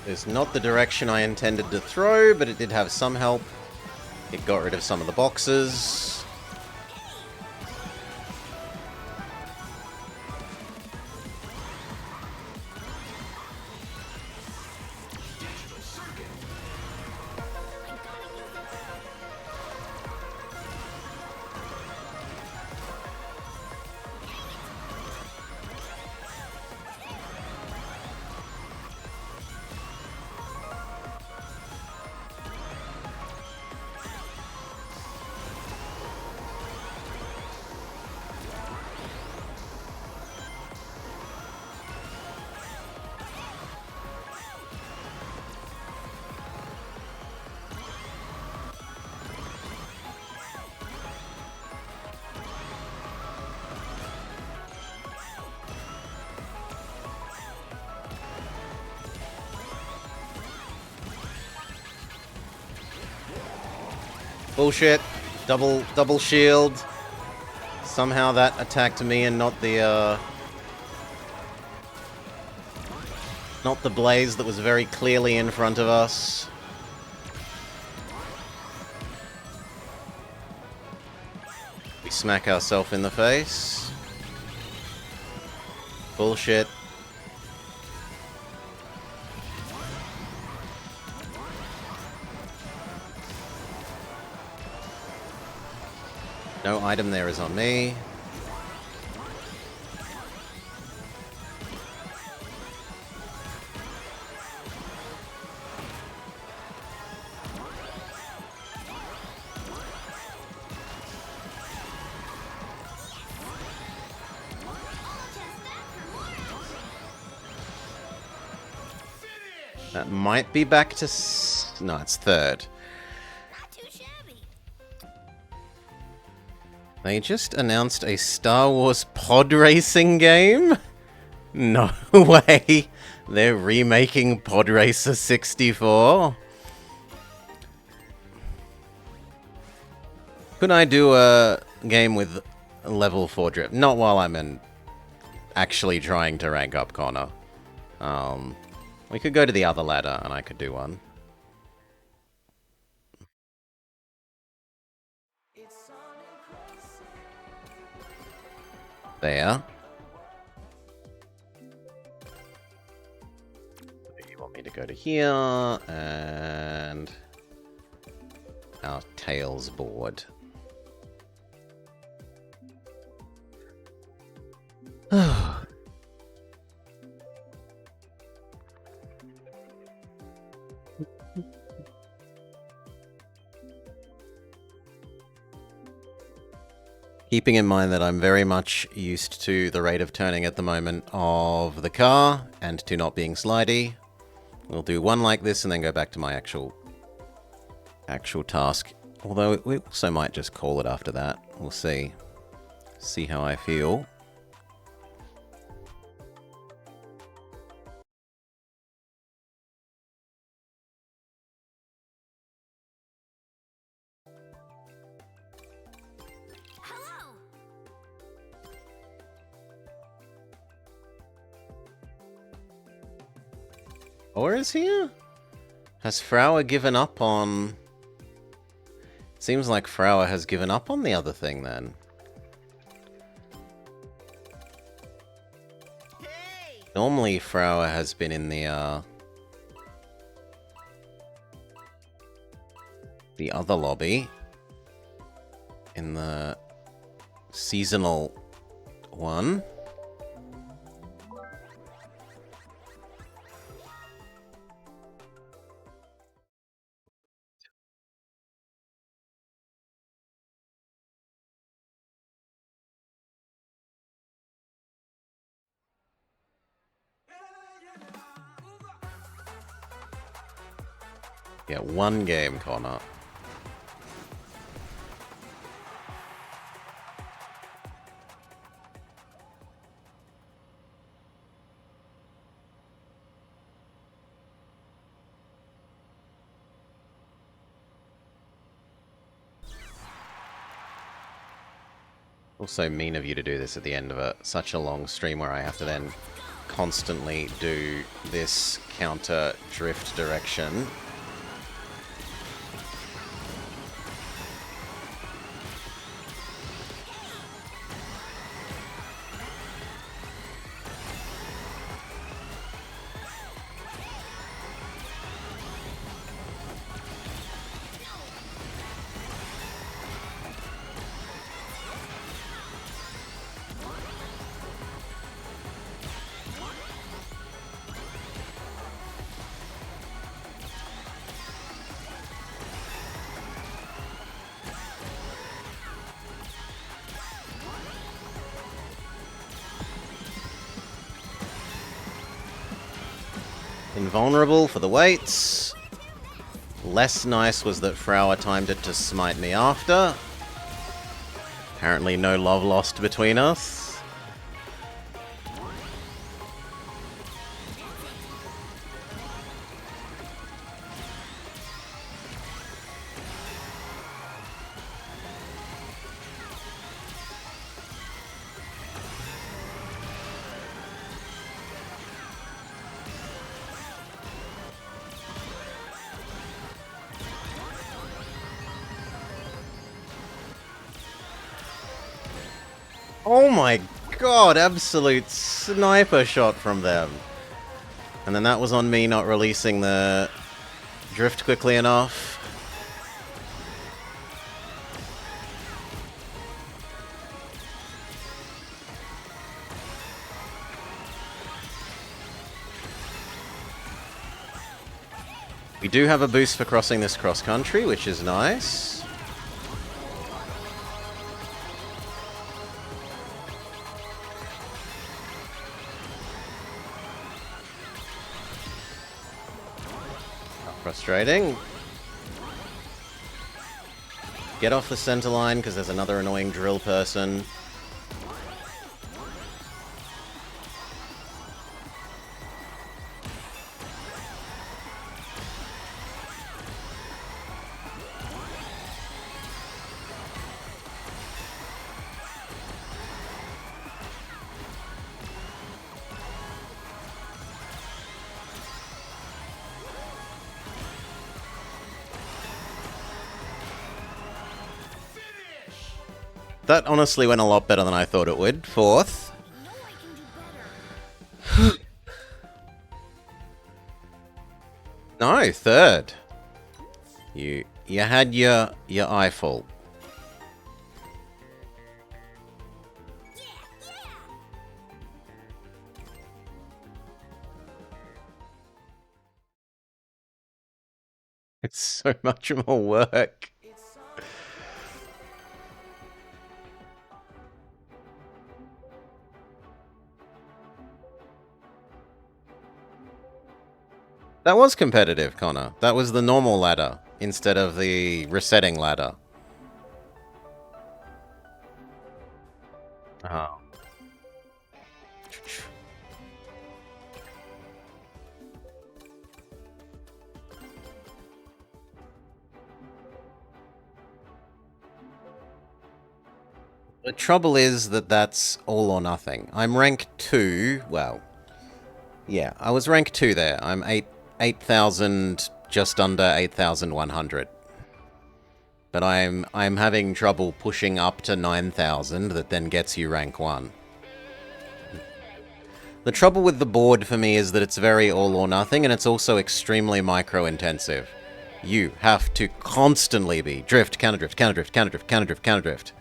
It's not the direction I intended to throw, but it did have some help. It got rid of some of the boxes. Bullshit. Double shield. Somehow that attacked me and not the blaze that was very clearly in front of us. We smack ourselves in the face. Bullshit. No item there is on me. That might be back to... No, it's third. Not too shabby. They just announced a Star Wars pod racing game? No way. They're remaking Pod Racer 64? Could I do a game with level 4 drift? Not while I'm actually trying to rank up Connor. We could go to the other ladder and I could do one. There. You want me to go to here, and our tails board. Keeping in mind that I'm very much used to the rate of turning at the moment of the car, and to not being slidey, we'll do one like this and then go back to my actual task. Although we also might just call it after that. We'll see. See how I feel. Hello. Or is here? Has Frauer given up on... Seems like Frauer has given up on the other thing then. Hey! Normally Frauer has been in the other lobby. In the seasonal one. Yeah, one game, Connor. Also mean of you to do this at the end of such a long stream where I have to then constantly do this counter drift direction. Invulnerable for the weights. Less nice was that Frauer timed it to smite me after. Apparently no love lost between us. Oh my god, absolute sniper shot from them. And then that was on me not releasing the drift quickly enough. We do have a boost for crossing this cross-country, which is nice. Frustrating. Get off the center line, because there's another annoying drill person. That honestly went a lot better than I thought it would. Fourth. I know I can do better. No, third. You had your eye full. Yeah, yeah. It's so much more work. That was competitive, Connor. That was the normal ladder instead of the resetting ladder. Oh. The trouble is that that's all or nothing. I'm rank 2. Well, yeah, I was rank 2 there. I'm 8,000, just under 8,100. But I'm having trouble pushing up to 9,000 that then gets you rank 1. The trouble with the board for me is that it's very all or nothing, and it's also extremely micro-intensive. You have to constantly be drift, counter drift, counter drift, counter drift, counter drift, counter drift.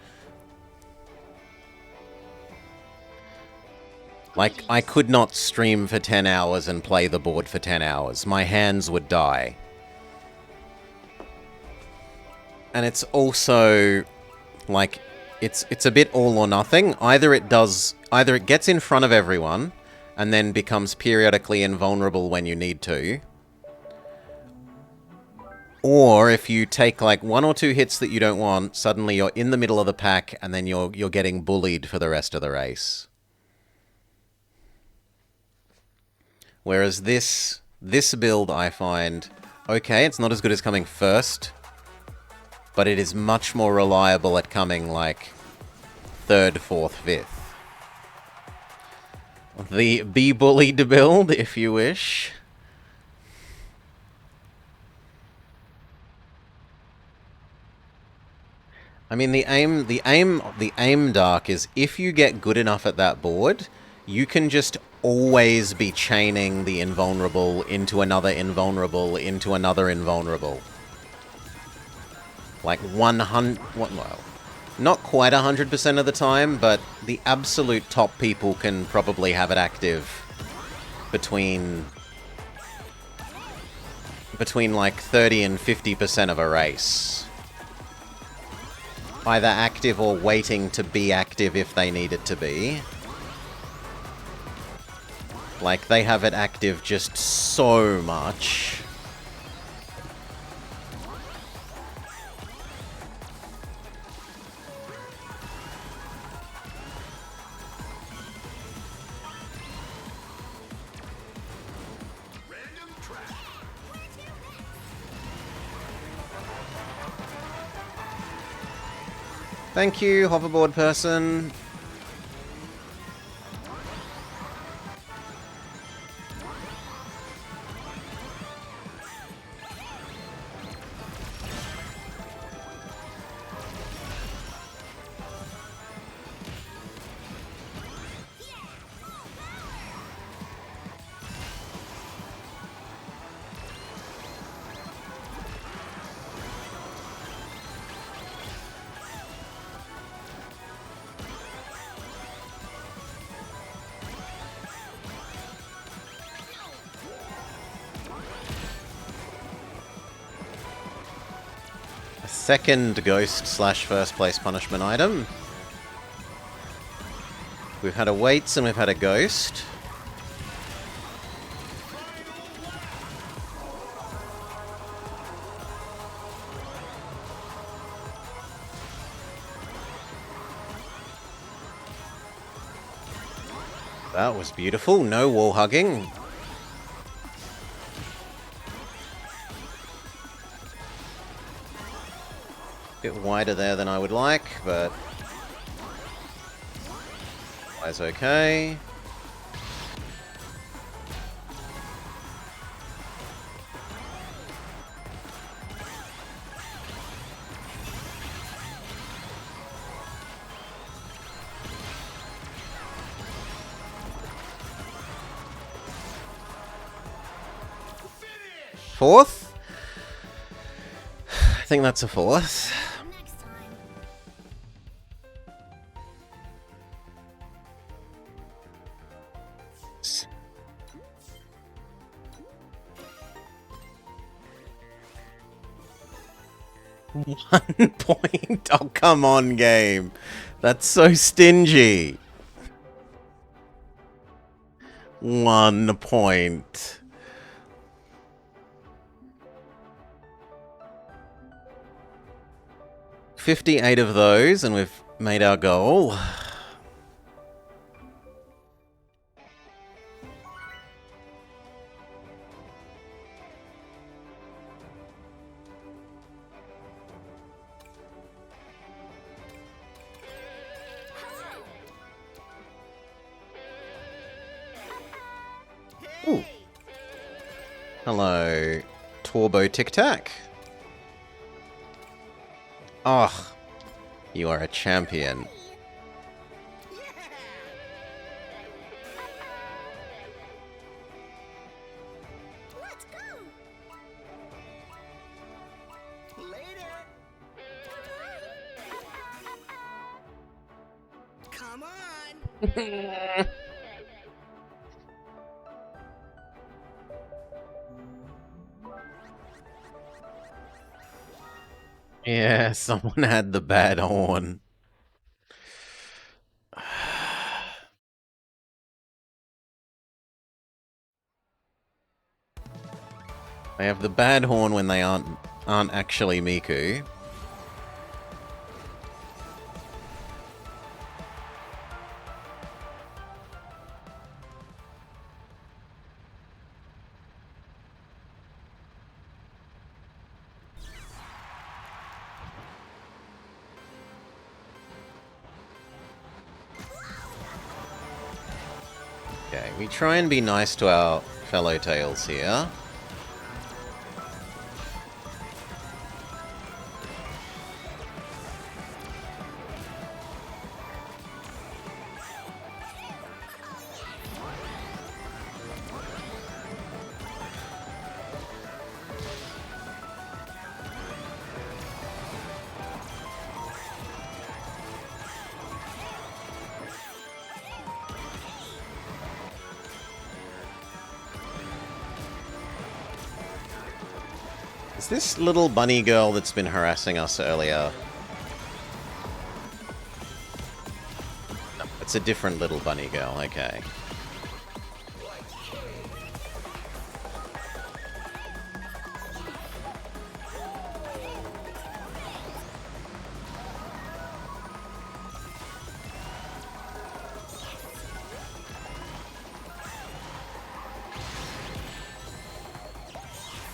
Like, I could not stream for 10 hours and play the board for 10 hours. My hands would die. And it's also, like, it's a bit all or nothing. Either it gets in front of everyone, and then becomes periodically invulnerable when you need to. Or if you take, like, 1 or 2 hits that you don't want, suddenly you're in the middle of the pack, and then you're getting bullied for the rest of the race. Whereas this build, I find, okay, it's not as good as coming first, but it is much more reliable at coming, like, 3rd, 4th, 5th. The Be Bullied build, if you wish. I mean, the aim dark is if you get good enough at that board, you can just always be chaining the invulnerable into another invulnerable into another invulnerable. Like 100, well, not quite 100% of the time, but the absolute top people can probably have it active between like 30 and 50% of a race. Either active or waiting to be active if they need it to be. Like, they have it active just so much. Thank you, hoverboard person. second ghost slash first place punishment item. We've had a weights and we've had a ghost. That was beautiful. No wall hugging. Bit wider there than I would like, but that's okay. Fourth? I think that's a fourth. Next time. 1 point? Oh, come on, game. That's so stingy. 1 point. $58 of those, and we've made our goal. Ooh. Hello, Turbo Tic Tac. Oh, you are a champion. Let's go. Later. Come on. Yeah, someone had the bad horn. They have the bad horn when they aren't actually Miku. Okay, we try and be nice to our fellow Tails here. Is this little bunny girl that's been harassing us earlier? No, it's a different little bunny girl, okay.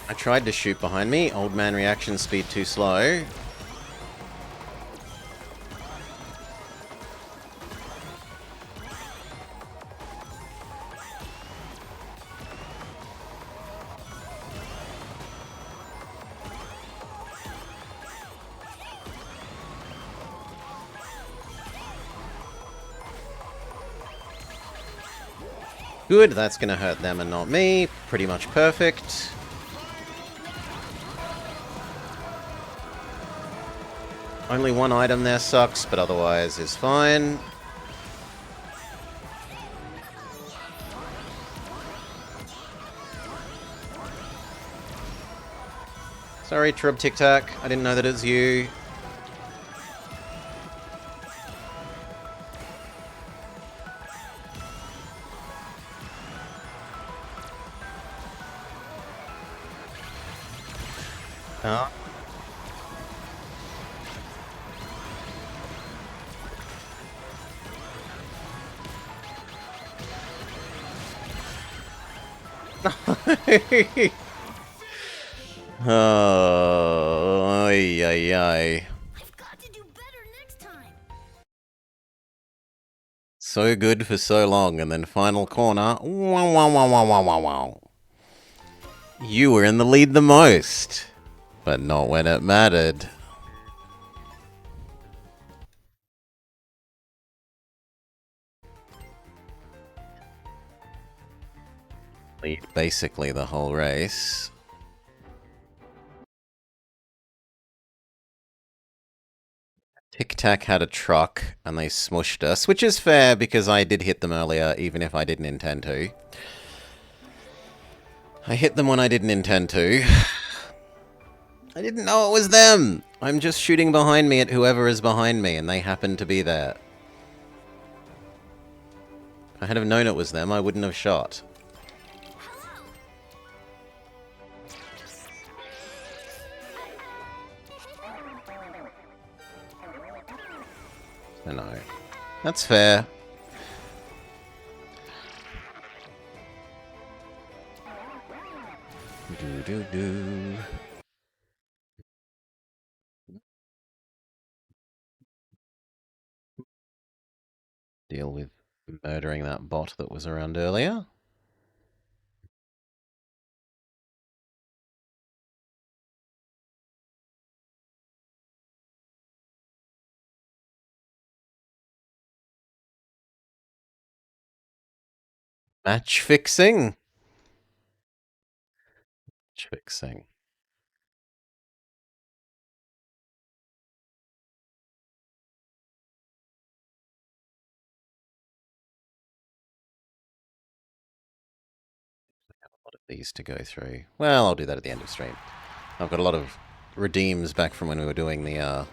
I tried to shoot behind me. Old man reaction speed too slow. Good, that's gonna hurt them and not me. Pretty much perfect. Only one item there sucks, but otherwise is fine. Sorry, Trub Tic Tac. I didn't know that it was you. Oh. Oh, ay, ay, ay. I've got to do better next time. So good for so long, and then final corner. Wow, wow, wow, wow, wow, wow, wow. You were in the lead the most, but not when it mattered. Lead basically the whole race. Tic Tac had a truck, and they smushed us, which is fair because I did hit them earlier, even if I didn't intend to. I hit them when I didn't intend to. I didn't know it was them! I'm just shooting behind me at whoever is behind me, and they happen to be there. If I had have known it was them, I wouldn't have shot. So no. That's fair. Do-do-do. Deal with murdering that bot that was around earlier. Match fixing. Match fixing. A lot of these to go through. Well, I'll do that at the end of stream. I've got a lot of redeems back from when we were doing the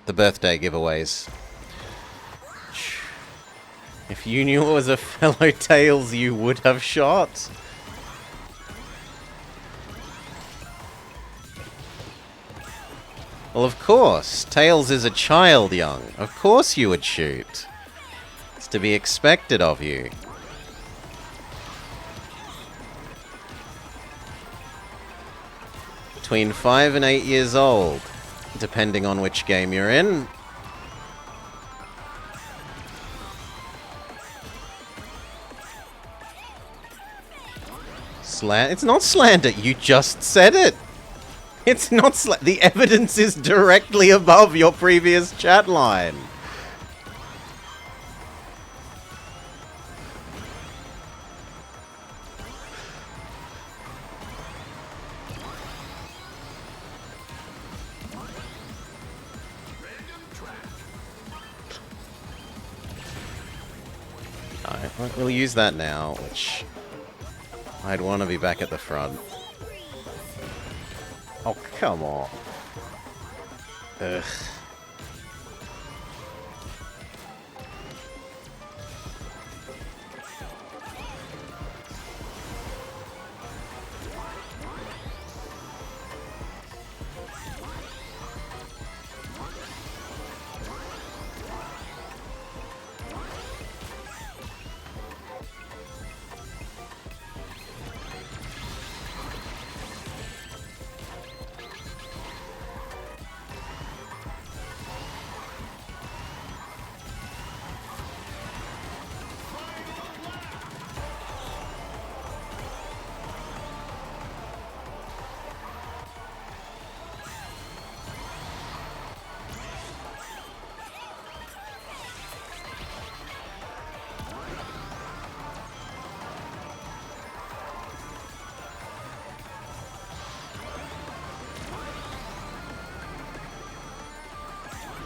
birthday giveaways. If you knew it was a fellow Tails, you would have shot. Well, of course. Tails is a child young. Of course you would shoot. It's to be expected of you. Between 5 and 8 years old, depending on which game you're in. It's not slander. You just said it. It's not the evidence is directly above your previous chat line. Alright, we'll use that now, which I'd want to be back at the front. Oh, come on. Ugh.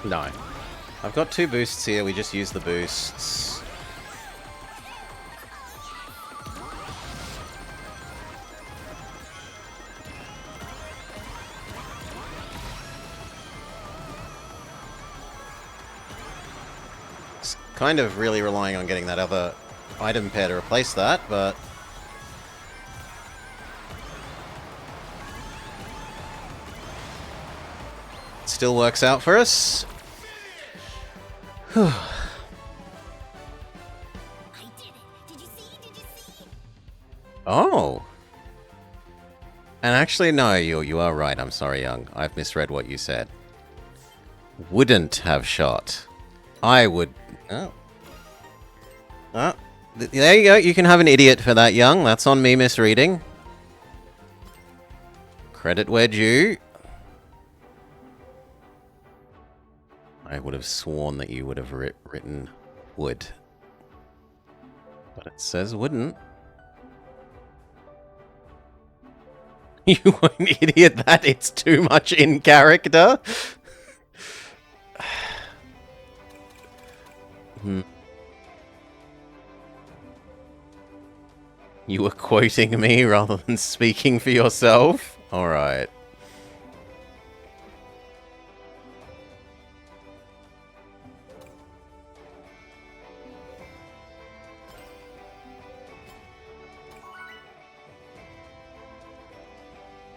No. I've got 2 boosts here, we just use the boosts. kind of really relying on getting that other item pair to replace that, but... it still works out for us. I did it. Did you see? Did you see? Oh. And actually, no, you are right. I'm sorry, Young. I've misread what you said. Wouldn't have shot. I would... oh. Oh. There you go. You can have an idiot for that, Young. That's on me misreading. Credit where due. I would have sworn that you would have written would. But it says wouldn't. You an idiot that it's too much in character? You were quoting me rather than speaking for yourself? Alright.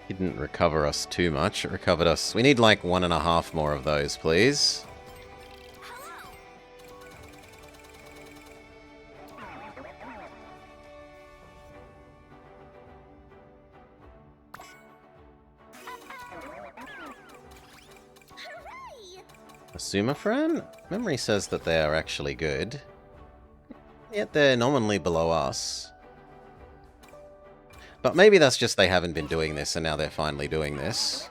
Didn't recover us too much. It recovered us. We need like 1.5 more of those, please. Hooray! Asumafran? Memory says that they are actually good. Yet they're nominally below us. But maybe that's just they haven't been doing this and now they're finally doing this.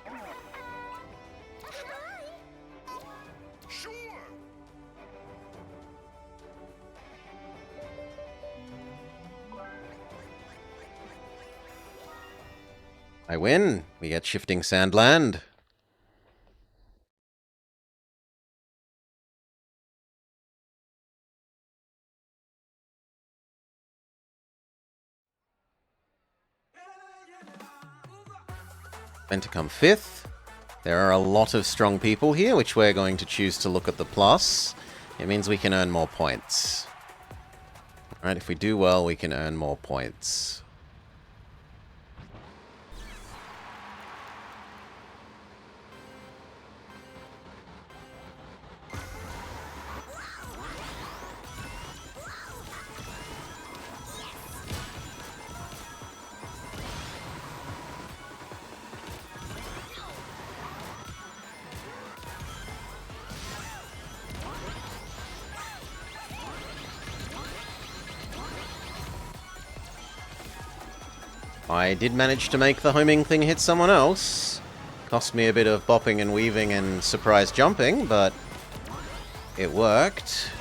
I win. We get shifting sandland. Meant to come 5th. There are a lot of strong people here, which we're going to choose to look at the plus. It means we can earn more points. Alright, if we do well, we can earn more points. I did manage to make the homing thing hit someone else. Cost me a bit of bopping and weaving and surprise jumping, but it worked.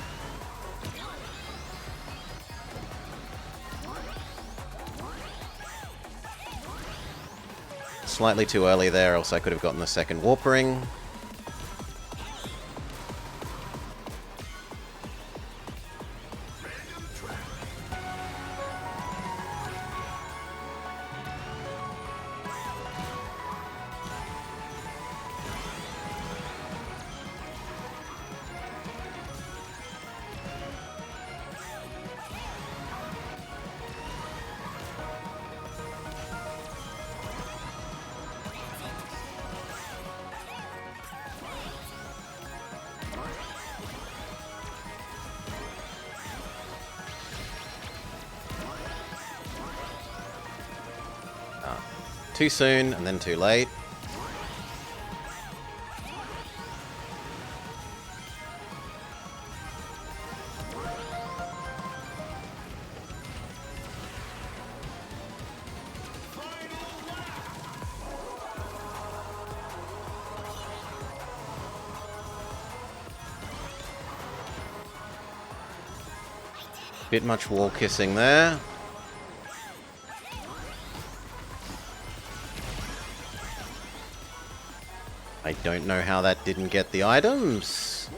Slightly too early there, else I could have gotten the second warp ring. Too soon, and then too late. Bit much wall kissing there. I don't know how that didn't get the items.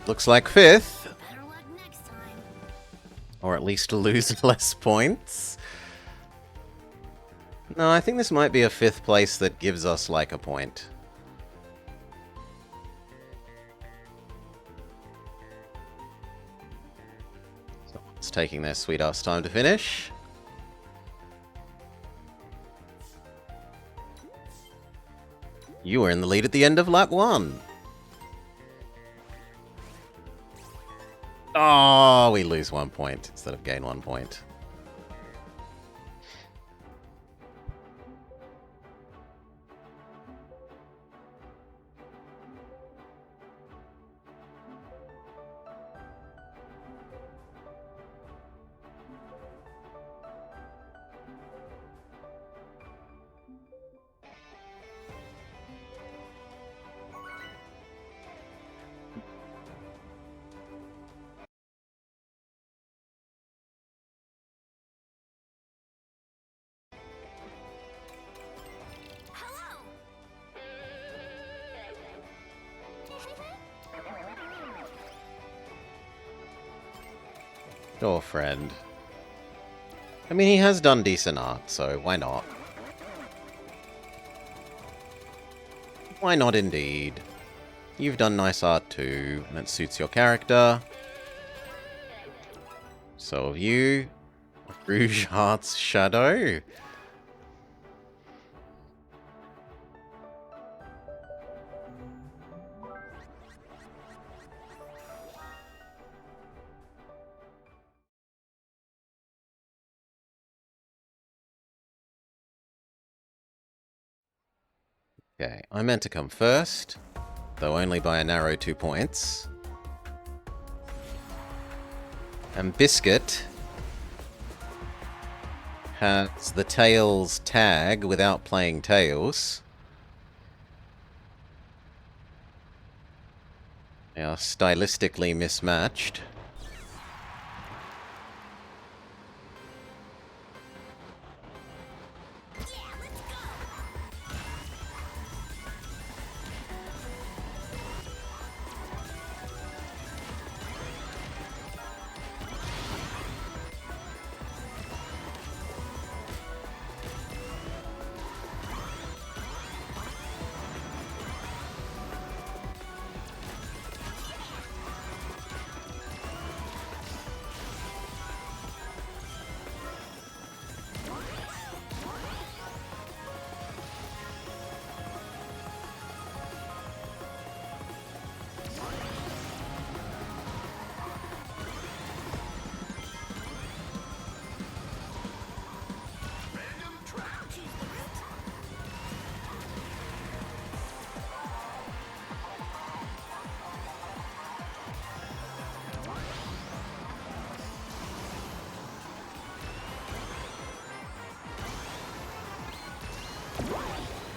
Looks like 5th. Better luck next time. Or at least lose less points. No, I think this might be a 5th place that gives us like a point. Someone's taking their sweet ass time to finish. You were in the lead at the end of lap 1. Oh, we lose 1 point instead of gain 1 point. Hello. Your friend. I mean, he has done decent art, so why not? Why not indeed? You've done nice art too, and it suits your character. So have you. Rouge Heart's Shadow. Okay, I meant to come first, though only by a narrow 2 points. And Biscuit has the Tails tag without playing Tails. They are stylistically mismatched.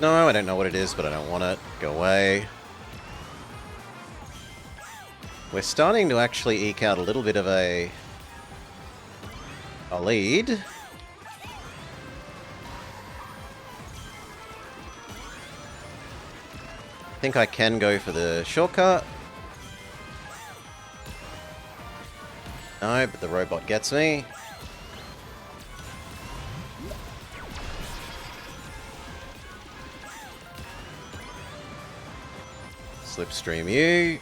No, I don't know what it is, but I don't want it. Go away. We're starting to actually eke out a little bit of a lead. I think I can go for the shortcut. No, but the robot gets me. Slipstream you.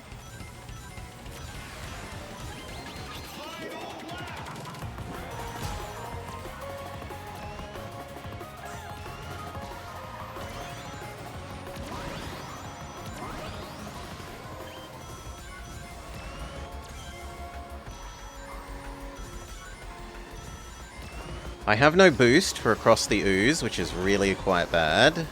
I have no boost for across the ooze, which is really quite bad.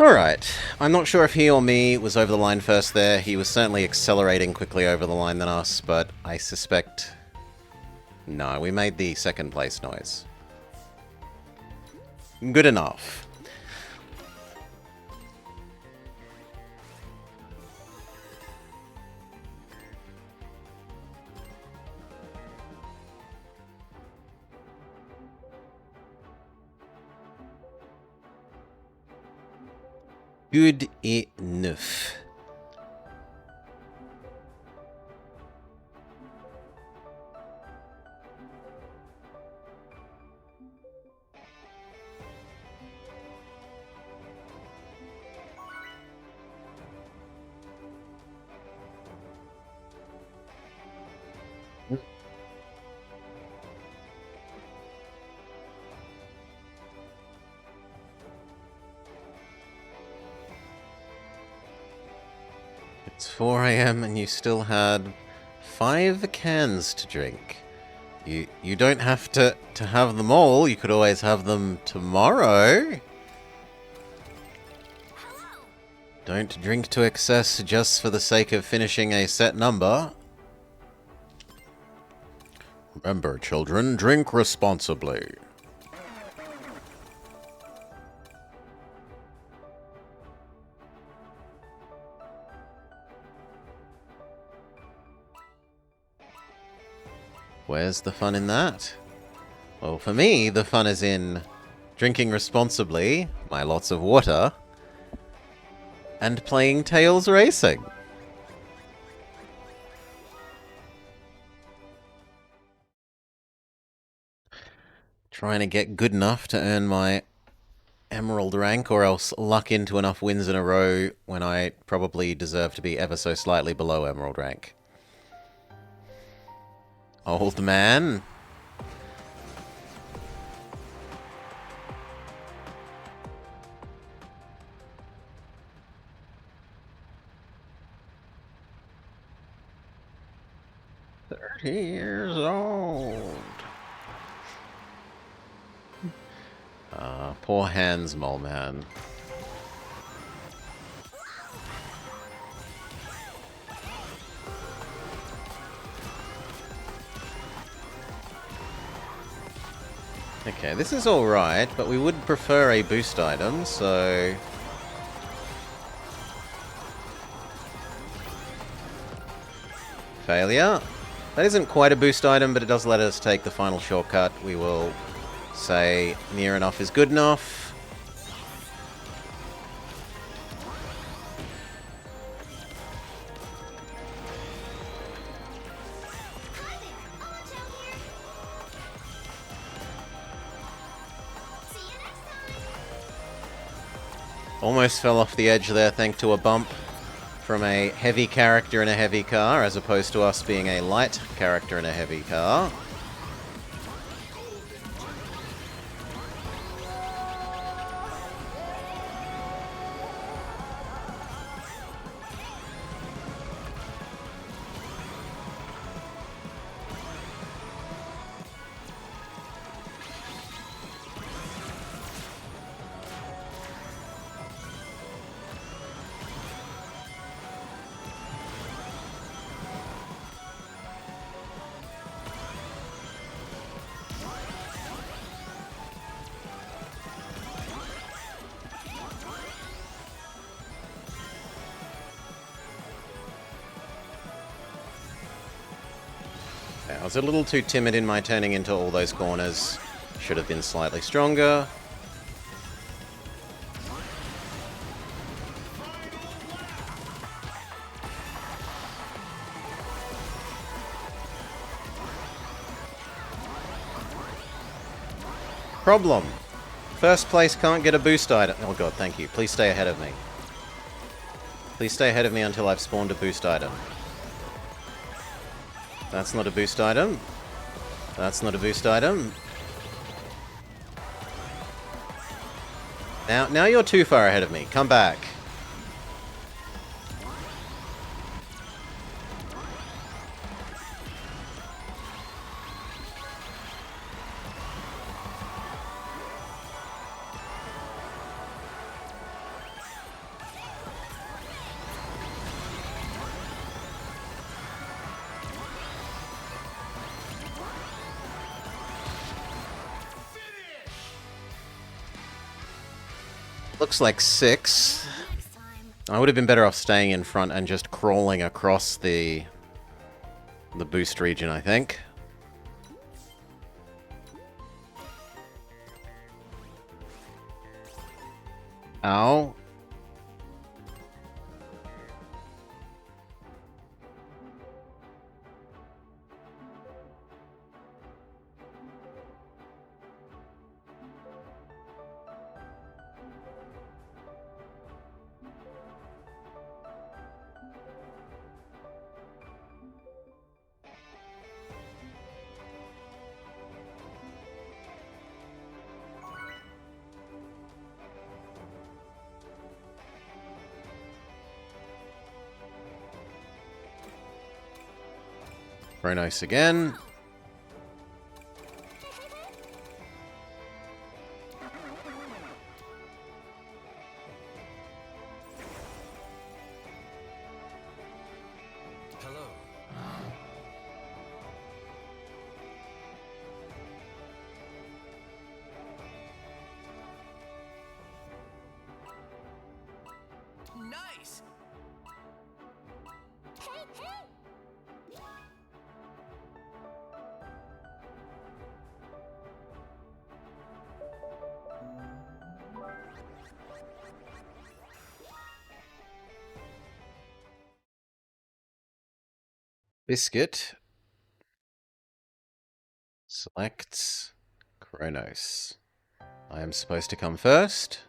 Alright, I'm not sure if he or me was over the line first there. He was certainly accelerating quickly over the line than us, but I suspect... No, we made the second place noise. Good enough. Good enough. It's 4 AM and you still had 5 cans to drink. You don't have to have them all. You could always have them tomorrow. Hello. Don't drink to excess just for the sake of finishing a set number. Remember, children, drink responsibly. Where's the fun in that? Well, for me, the fun is in drinking responsibly, my lots of water, and playing Tails Racing. Trying to get good enough to earn my Emerald rank, or else luck into enough wins in a row when I probably deserve to be ever so slightly below Emerald rank. Old man. Years old. Poor Hans, mole man. Okay, this is alright, but we would prefer a boost item, so... Failure. That isn't quite a boost item, but it does let us take the final shortcut. We will say near enough is good enough. Hi there. Orange out here. See you next time. Almost fell off the edge there thanks to a bump from a heavy character in a heavy car, as opposed to us being a light character in a heavy car. I was a little too timid in my turning into all those corners. Should have been slightly stronger. Problem. First place can't get a boost item. Oh god, thank you. Please stay ahead of me. Please stay ahead of me until I've spawned a boost item. That's not a boost item. That's not a boost item. Now you're too far ahead of me. Come back. Looks like 6. Next time. I would have been better off staying in front and just crawling across the boost region, I think. Ow. Very nice again. Hello. Nice. Hey, hey! Biscuit. Select Kronos. I am supposed to come first.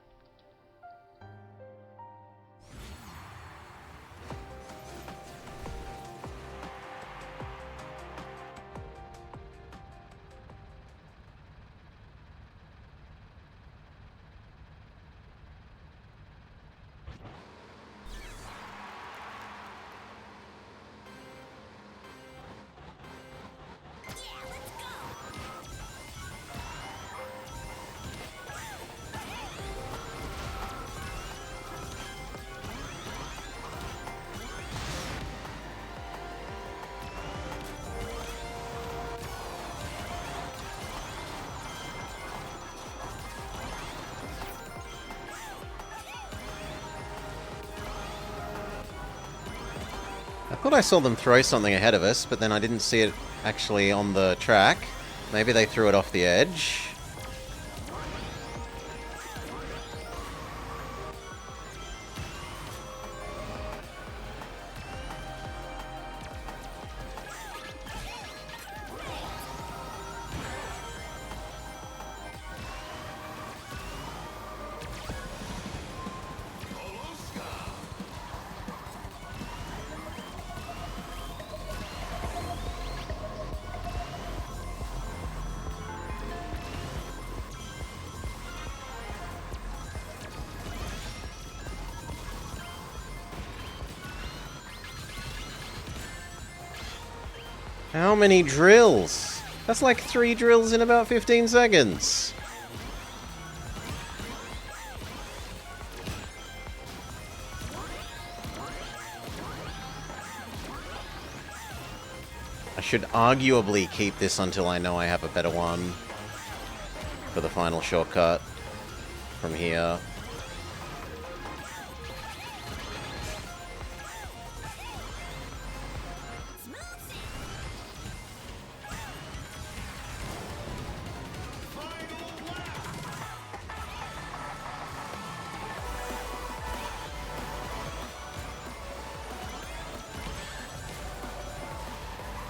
Yeah, let's go! I thought I saw them throw something ahead of us, but then I didn't see it actually on the track. Maybe they threw it off the edge. How many drills? That's like 3 drills in about 15 seconds. I should arguably keep this until I know I have a better one for the final shortcut from here.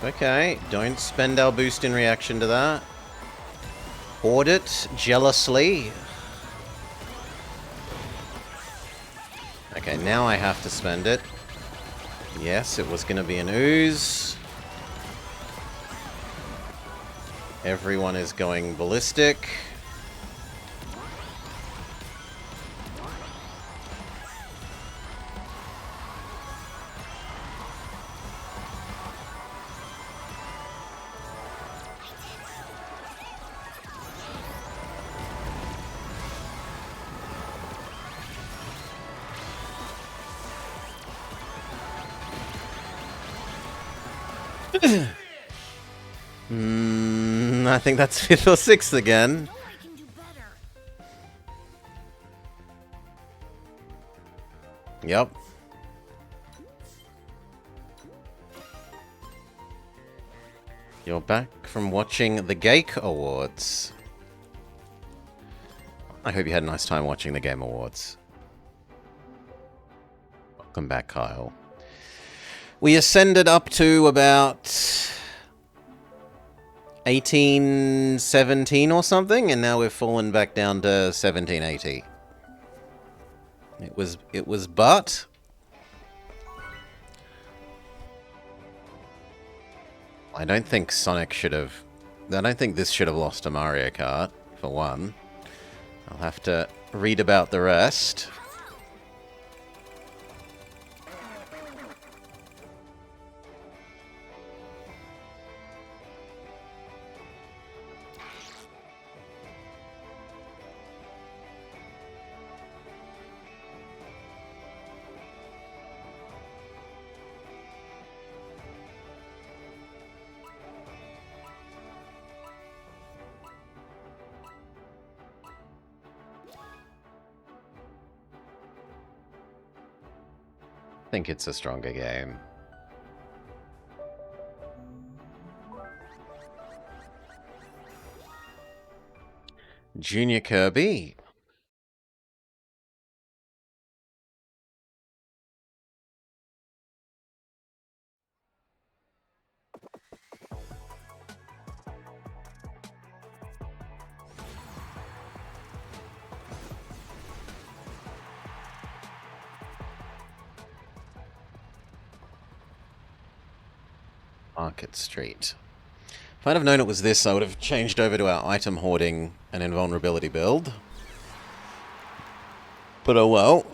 Okay, don't spend our boost in reaction to that. Hoard it jealously. Okay, now I have to spend it. Yes, it was going to be an ooze. Everyone is going ballistic. I think that's 5th or 6th again. I can do better. Yep. You're back from watching the Geek Awards. I hope you had a nice time watching the Game Awards. Welcome back, Kyle. We ascended up to about 1817 or something, and now we've fallen back down to 1780. It was but I don't think Sonic should have... I don't think this should have lost to Mario Kart, for one. I'll have to read about the rest. I think it's a stronger game. Junior Kirby. Market Street. If I'd have known it was this, I would have changed over to our item hoarding and invulnerability build. But oh well.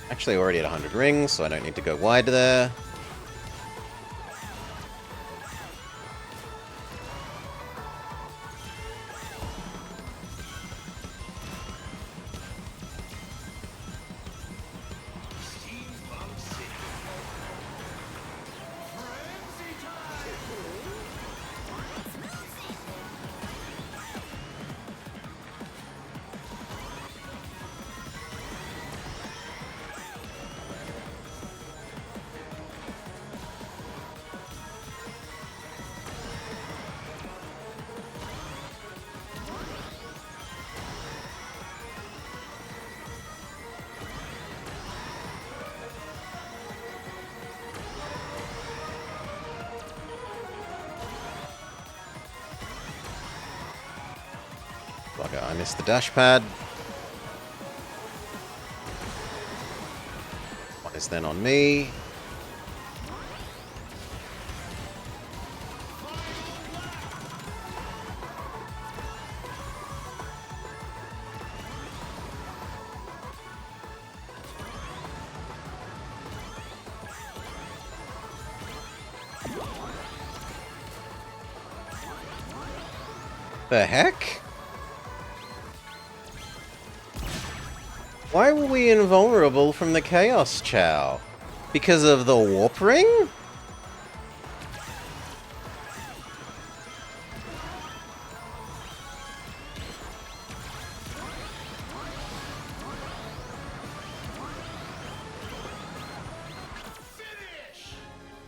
Actually, already at 100 rings, so I don't need to go wide there. Bugger, I missed the dash pad. What is then on me? The heck? Why were we invulnerable from the Chaos Chow? Because of the Warp Ring?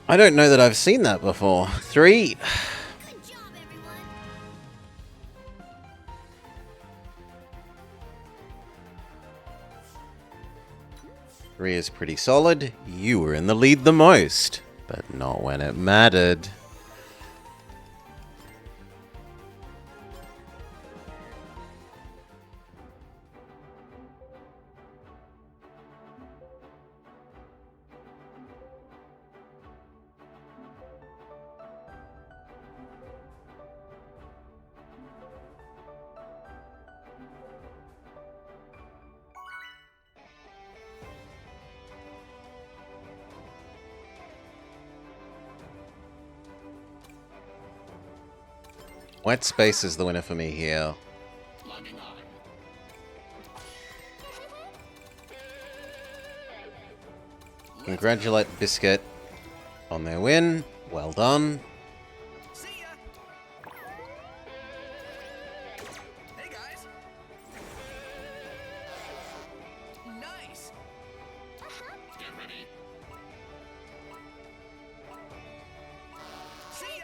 I don't know that I've seen that before. 3. Good job, everyone. Three is pretty solid. You were in the lead the most, but not when it mattered. Wet Space is the winner for me here. Congratulate Biscuit on their win. Well done. See ya. Hey guys. Nice. Get ready. See ya.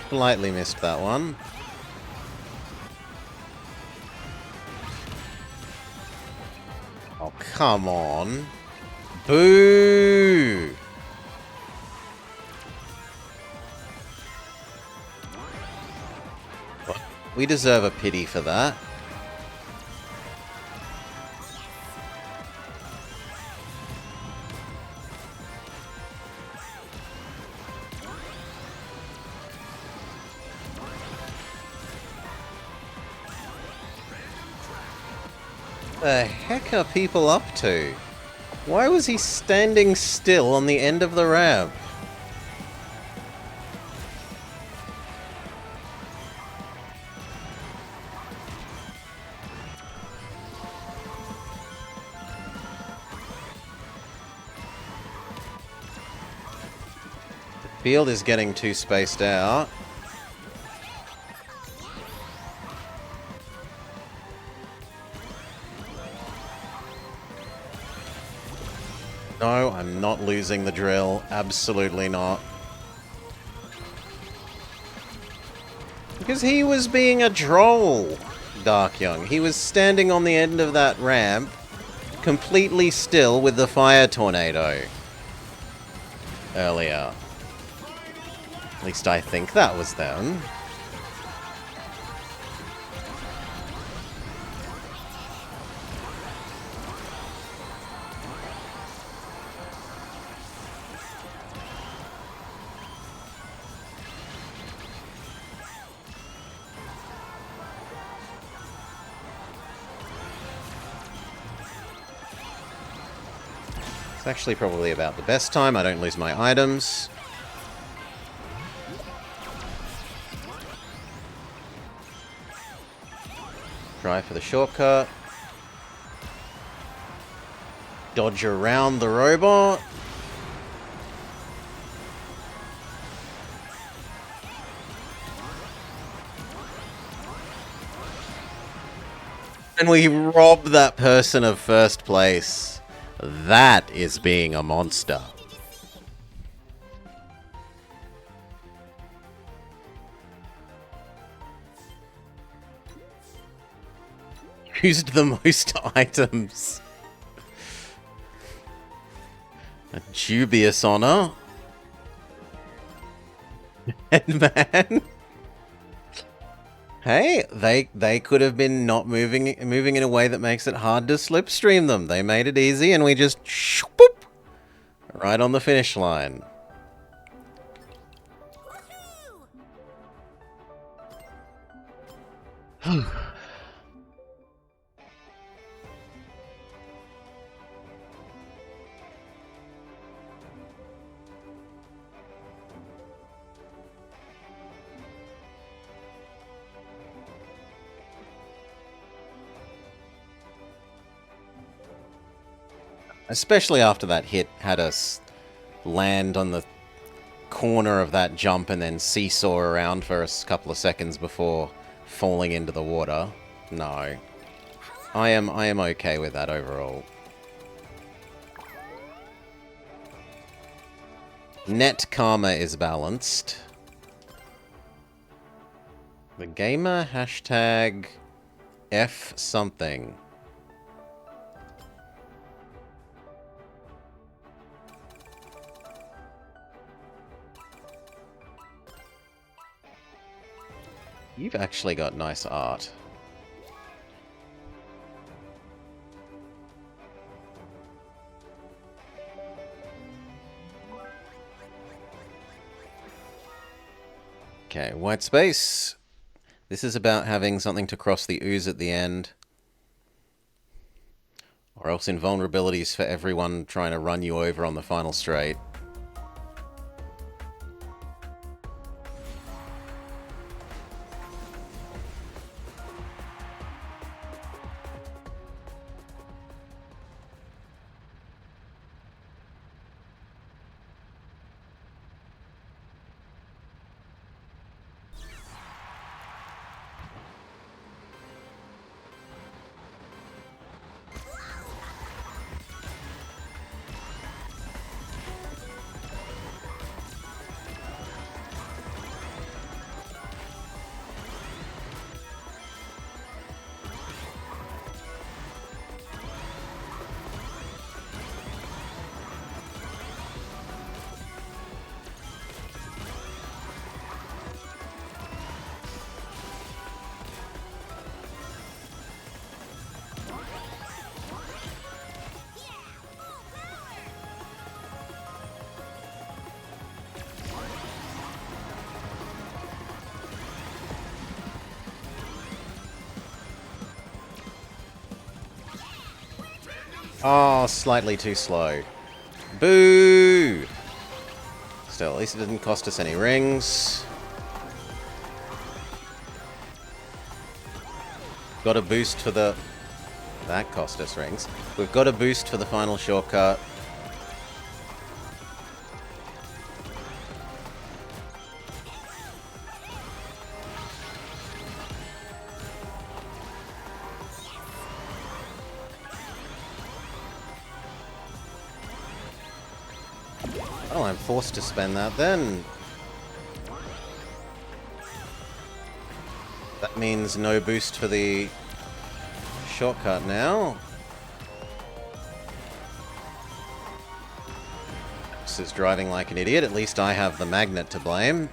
Slightly missed that one. Oh, come on. Boo! We deserve a pity for that. The heck are people up to? Why was he standing still on the end of the ramp? The field is getting too spaced out. No, I'm not losing the drill. Absolutely not. Because he was being a droll, Dark Young. He was standing on the end of that ramp, completely still with the fire tornado. Earlier. At least I think that was them. It's actually probably about the best time. I don't lose my items. Try for the shortcut. Dodge around the robot. And we rob that person of first place. That is being a monster. Used the most items. A dubious honor. Headman. Hey, they could have been not moving in a way that makes it hard to slipstream them. They made it easy, and we just boop, right on the finish line. Especially after that hit had us land on the corner of that jump and then seesaw around for a couple of seconds before falling into the water. No. I am okay with that overall. Net karma is balanced. The gamer hashtag F something. You've actually got nice art. Okay, white space. This is about having something to cross the ooze at the end. Or else invulnerabilities for everyone trying to run you over on the final straight. Oh, slightly too slow. Boo! Still, at least it didn't cost us any rings. Got a boost for the... That cost us rings. We've got a boost for the final shortcut. Oh, I'm forced to spend that then. That means no boost for the shortcut now. This is driving like an idiot. At least I have the magnet to blame.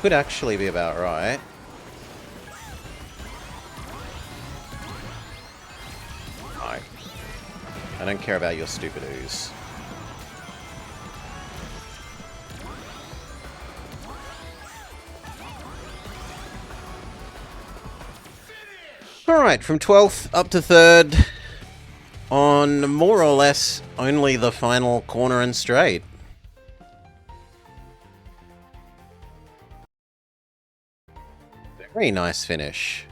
Could actually be about right. No. I don't care about your stupid ooze. Alright, from 12th up to 3rd on more or less only the final corner and straight. Very nice finish.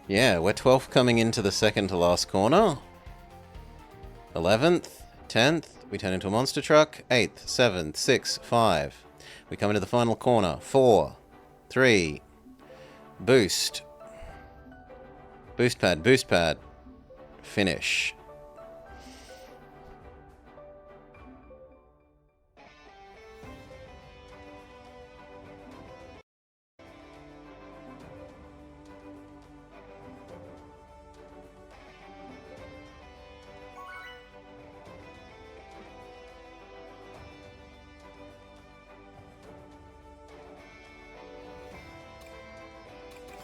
Yeah, we're 12th coming into the second to last corner. 11th, 10th, we turn into a monster truck. 8th, 7th, 6th, 5. We come into the final corner. 4, 3, boost. Boost pad. Finish.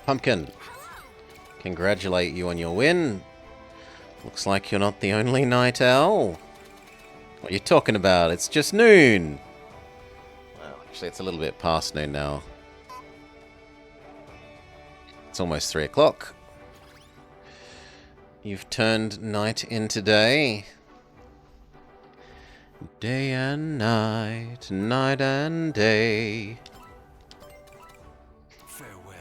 Pumpkin, congratulate you on your win. Looks like you're not the only night owl. What are you talking about? It's just noon. Well, actually, it's a little bit past noon now. It's almost 3 o'clock. You've turned night into day. Day and night, night and day. Farewell.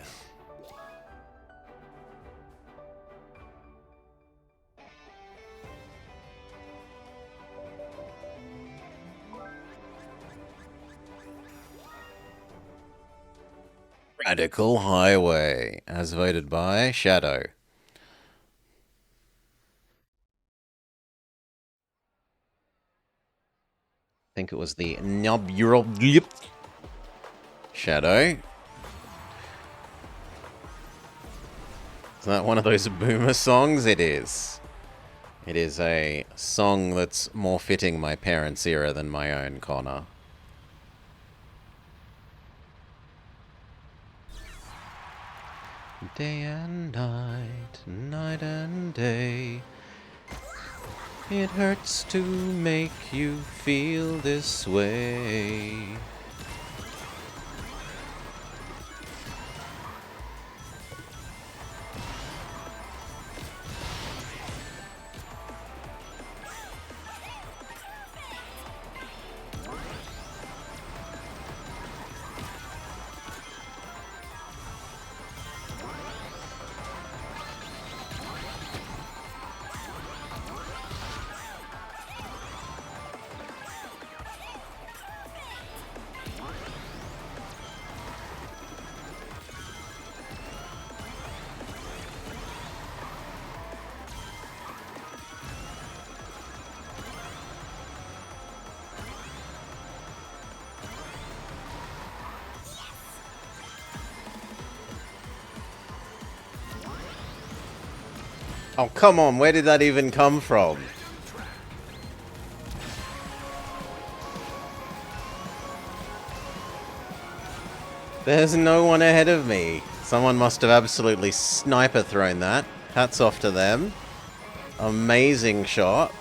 Radical Highway, as voted by Shadow. I think it was the Shadow. Is that one of those boomer songs? It is. It is a song that's more fitting my parents' era than my own, Connor. Day and night, night and day. It hurts to make you feel this way. Oh, come on, where did that even come from? There's no one ahead of me. Someone must have absolutely sniper thrown that. Hats off to them. Amazing shot.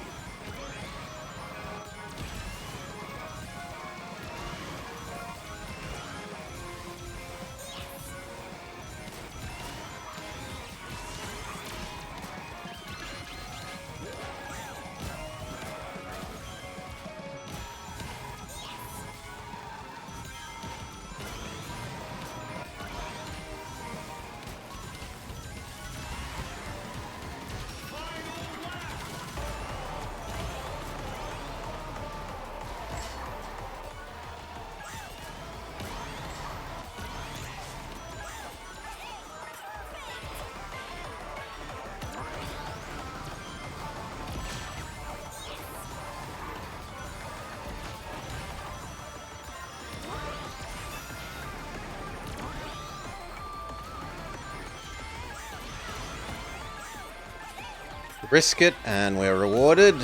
Risk it, and we're rewarded.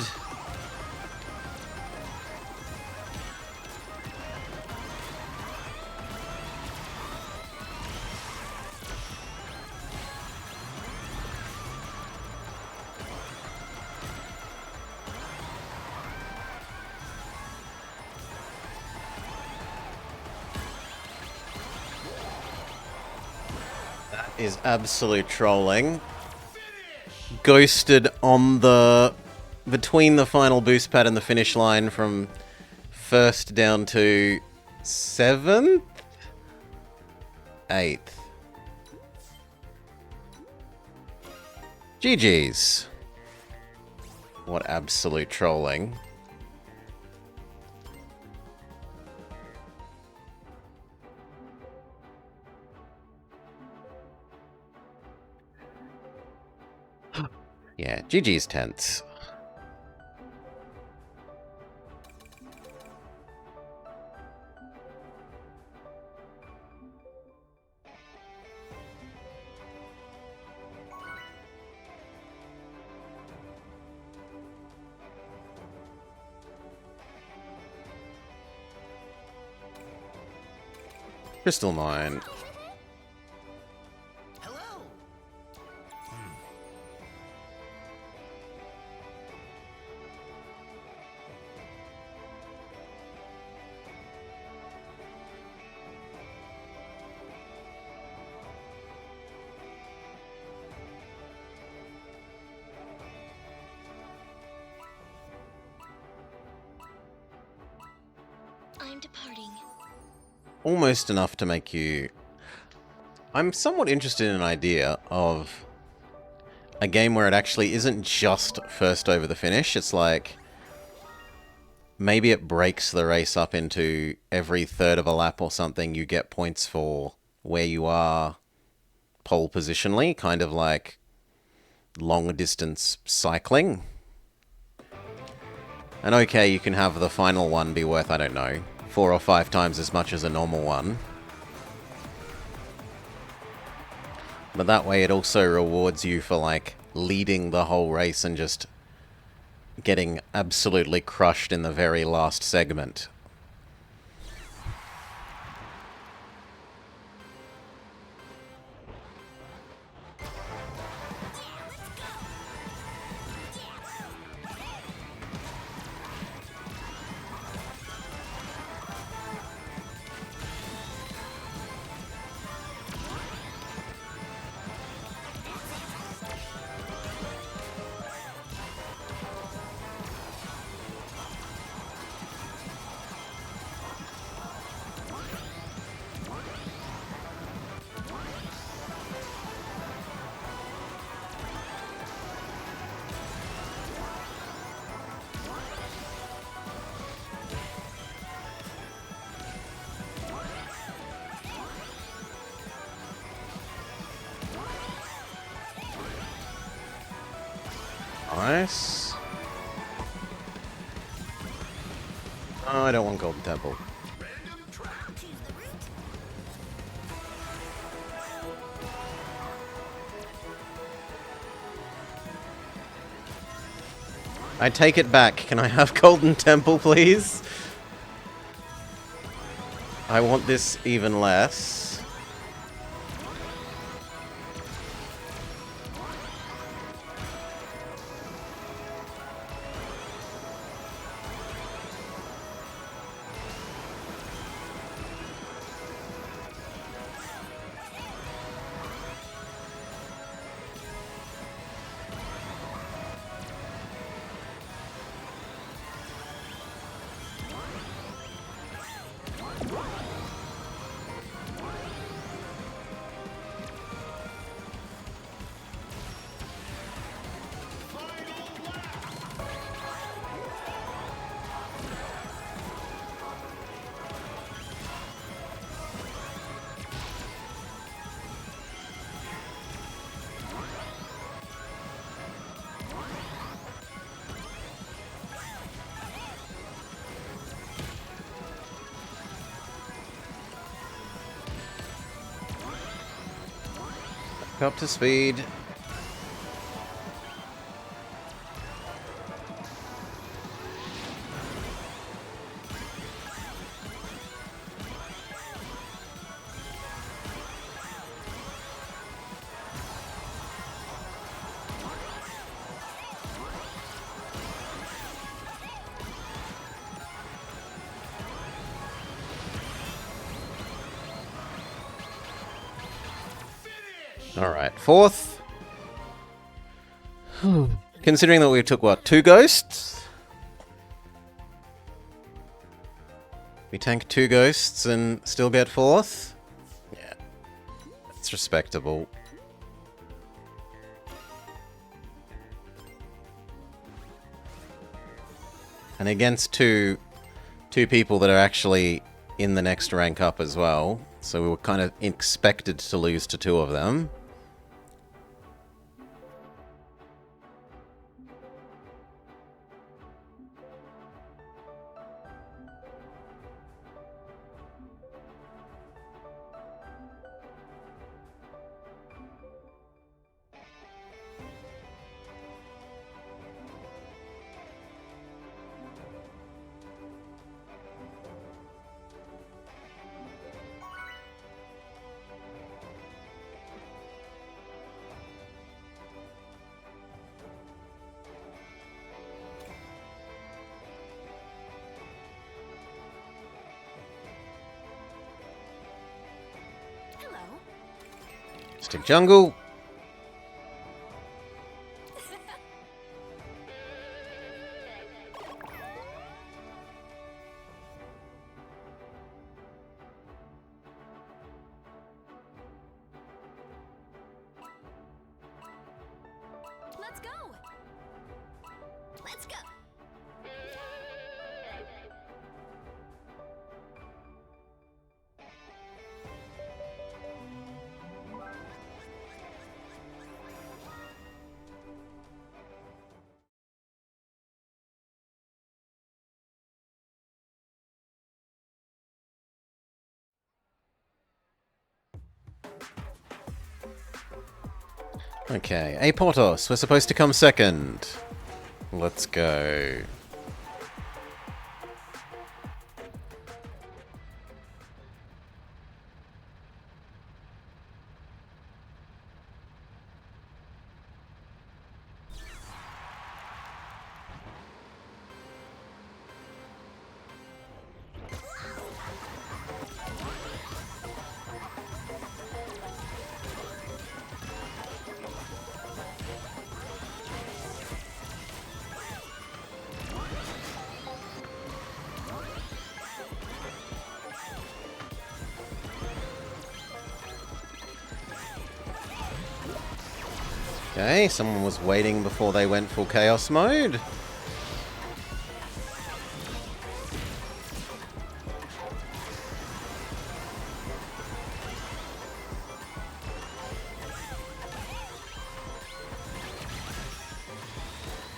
That is absolute trolling. Ghosted on the between the final boost pad and the finish line from first down to 7th, 8th. GG's. What absolute trolling. Yeah, GG's tense. Crystal Mine. Hello. departing. Almost enough to make you... I'm somewhat interested in an idea of a game where it actually isn't just first over the finish. It's like... maybe it breaks the race up into every third of a lap or something. You get points for where you are pole positionally, kind of like long distance cycling. And okay, you can have the final one be worth, I don't know, 4 or 5 times as much as a normal one. But that way it also rewards you for, like, leading the whole race and just getting absolutely crushed in the very last segment. Nice. Oh, I don't want Golden Temple. I take it back. Can I have Golden Temple, please? I want this even less. Up to speed. Alright, 4th. Considering that we took, what, 2 ghosts? We tank 2 ghosts and still get 4th? Yeah. It's respectable. And against two people that are actually in the next rank up as well. So we were kind of expected to lose to 2 of them. Hello. Stick jungle. Okay, Apotos, we're supposed to come second. Let's go. Okay, someone was waiting before they went full chaos mode.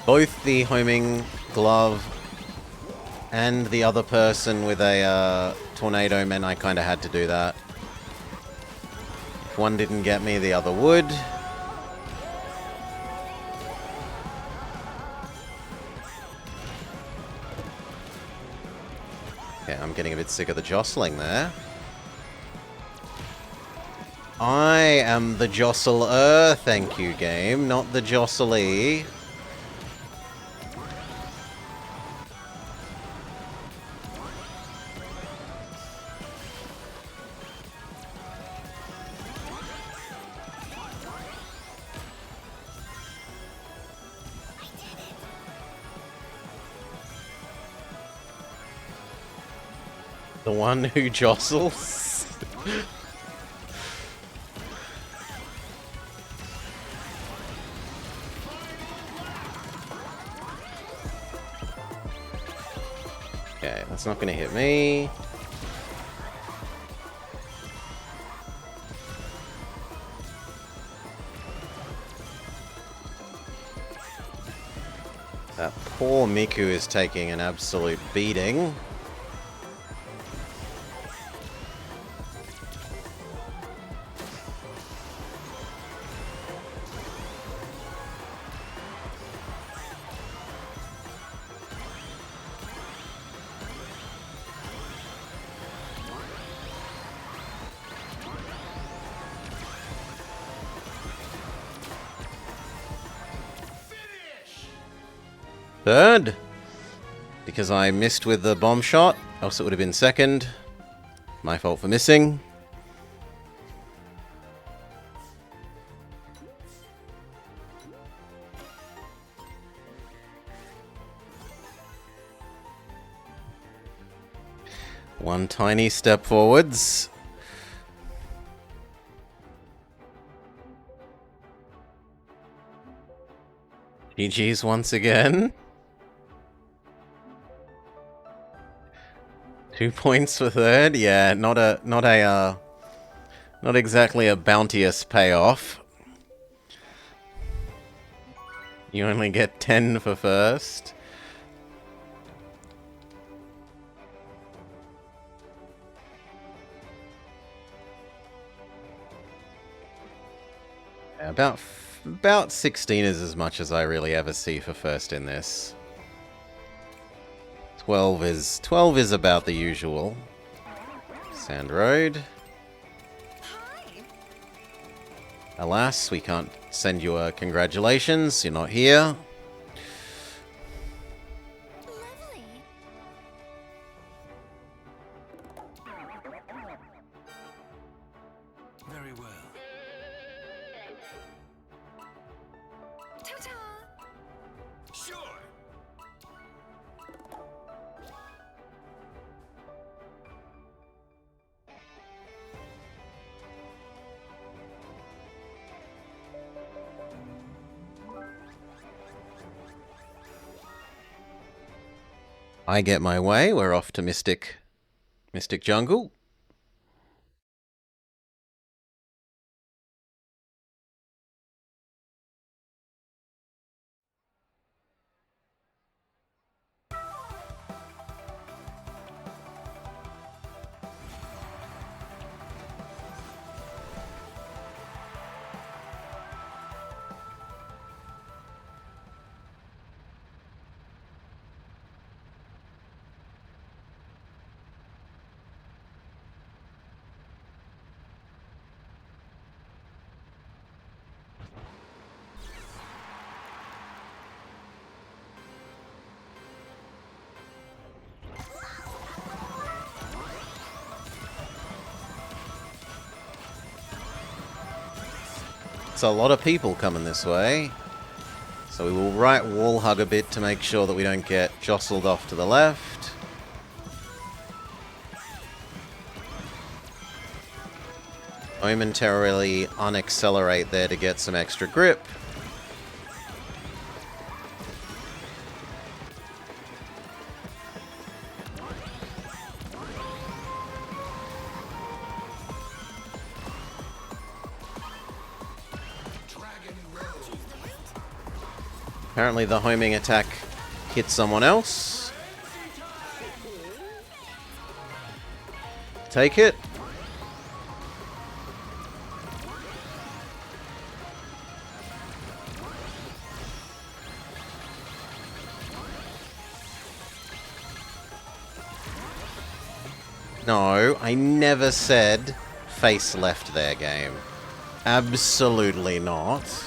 Both the homing glove and the other person with a tornado meant I kind of had to do that. If one didn't get me, the other would. Okay, I'm getting a bit sick of the jostling there. I am the jostler, thank you, game, not the jostlee. The one who jostles? Okay, that's not gonna hit me. That poor Miku is taking an absolute beating. Third, because I missed with the bomb shot, else it would have been second. My fault for missing. One tiny step forwards. GG's once again. 2 points for third. Yeah, not exactly a bounteous payoff. You only get 10 for first. Yeah, about 16 is as much as I really ever see for first in this. 12 is about the usual. Sand Road. Alas, we can't send you a congratulations. You're not here. Lovely. Very well. Ta-ta. Sure. I get my way. We're off to Mystic Jungle. That's a lot of people coming this way. So we will right wall hug a bit to make sure that we don't get jostled off to the left. Momentarily unaccelerate there to get some extra grip. Apparently the homing attack hit someone else. Take it. No, I never said face left there, game. Absolutely not.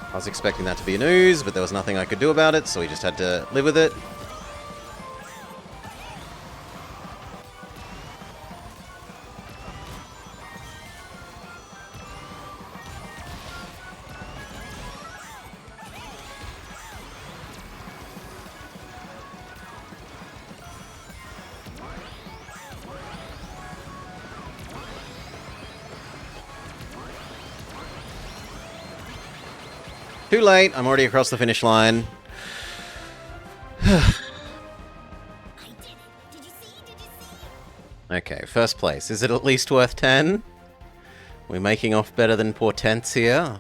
I was expecting that to be news, but there was nothing I could do about it, so we just had to live with it. Too late, I'm already across the finish line. I did it. Did you see? Did you see? Okay, first place. Is it at least worth 10? We're making off better than Portents here.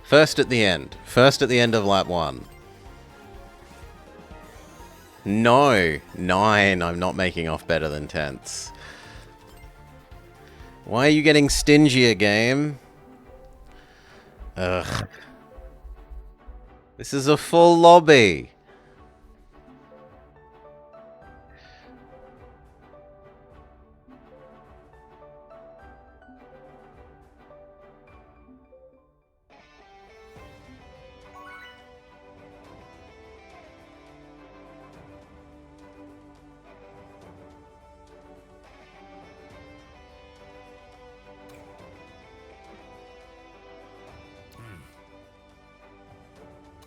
First at the end. First at the end of lap 1. No, 9. I'm not making off better than 10ths. Why are you getting stingier, game? Ugh. This is a full lobby.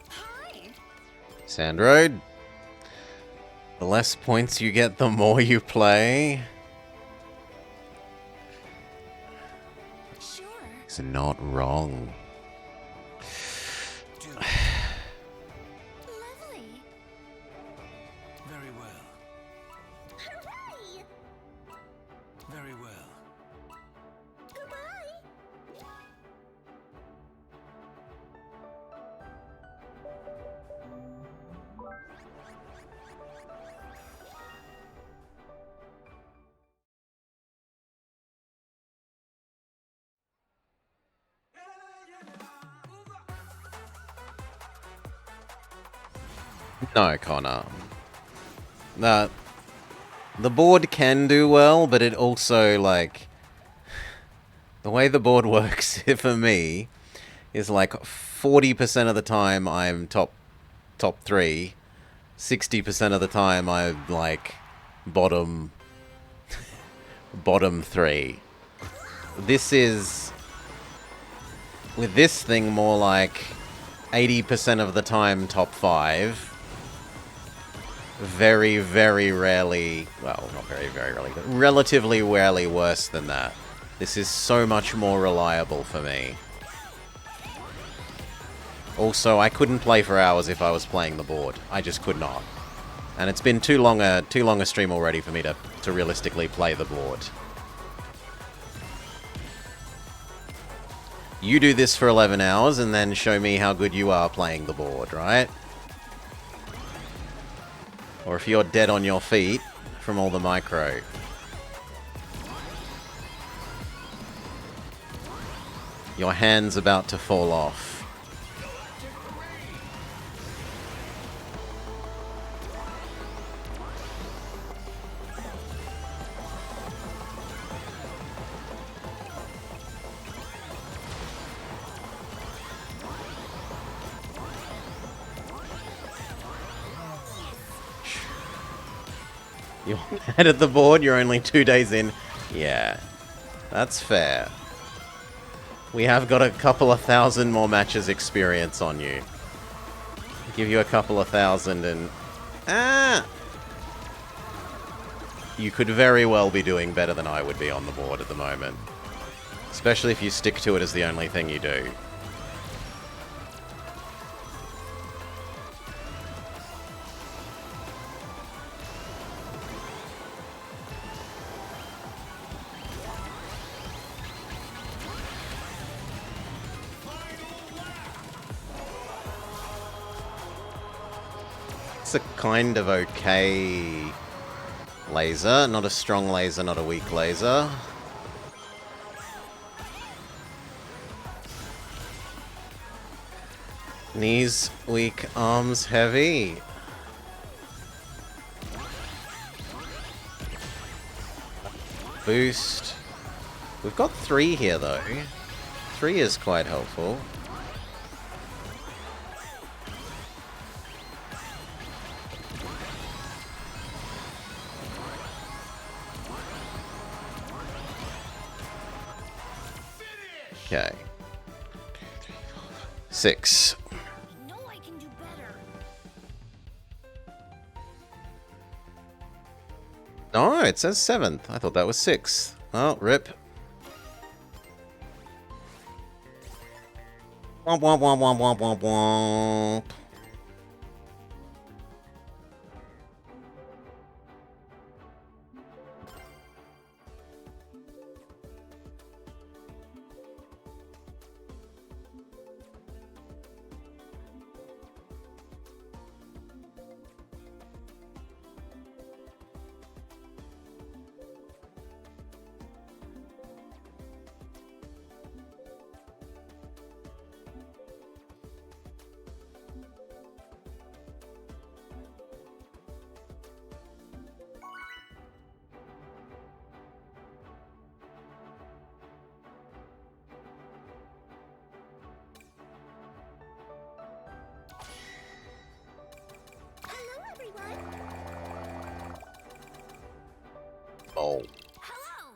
Hi. Sandroid. The less points you get, the more you play. Sure. It's not wrong. Lovely. Very well. Hooray! Very well. Goodbye. No, Connor. The board can do well, but it also, like... The way the board works, for me, is like 40% of the time I'm top 3. 60% of the time I'm, like, bottom 3. This is... With this thing, more like 80% of the time top 5. Very, very rarely... Well, not very, very rarely, but relatively rarely worse than that. This is so much more reliable for me. Also, I couldn't play for hours if I was playing the board. I just could not. And it's been too long a stream already for me to realistically play the board. You do this for 11 hours and then show me how good you are playing the board, right? Or if you're dead on your feet from all the micro. Your hand's about to fall off. You're mad at the board, you're only 2 days in. Yeah, that's fair. We have got a couple of thousand more matches experience on you. Give you a couple of thousand and... Ah! You could very well be doing better than I would be on the board at the moment. Especially if you stick to it as the only thing you do. It's a kind of okay laser. Not a strong laser, not a weak laser. Knees weak, arms heavy. Boost. We've got 3 here though. 3 is quite helpful. Okay. 6. I know I can do better. No, it says 7th. I thought that was 6th. Oh, rip. Womp womp womp womp womp womp womp. Hello, everyone. Oh. Hello.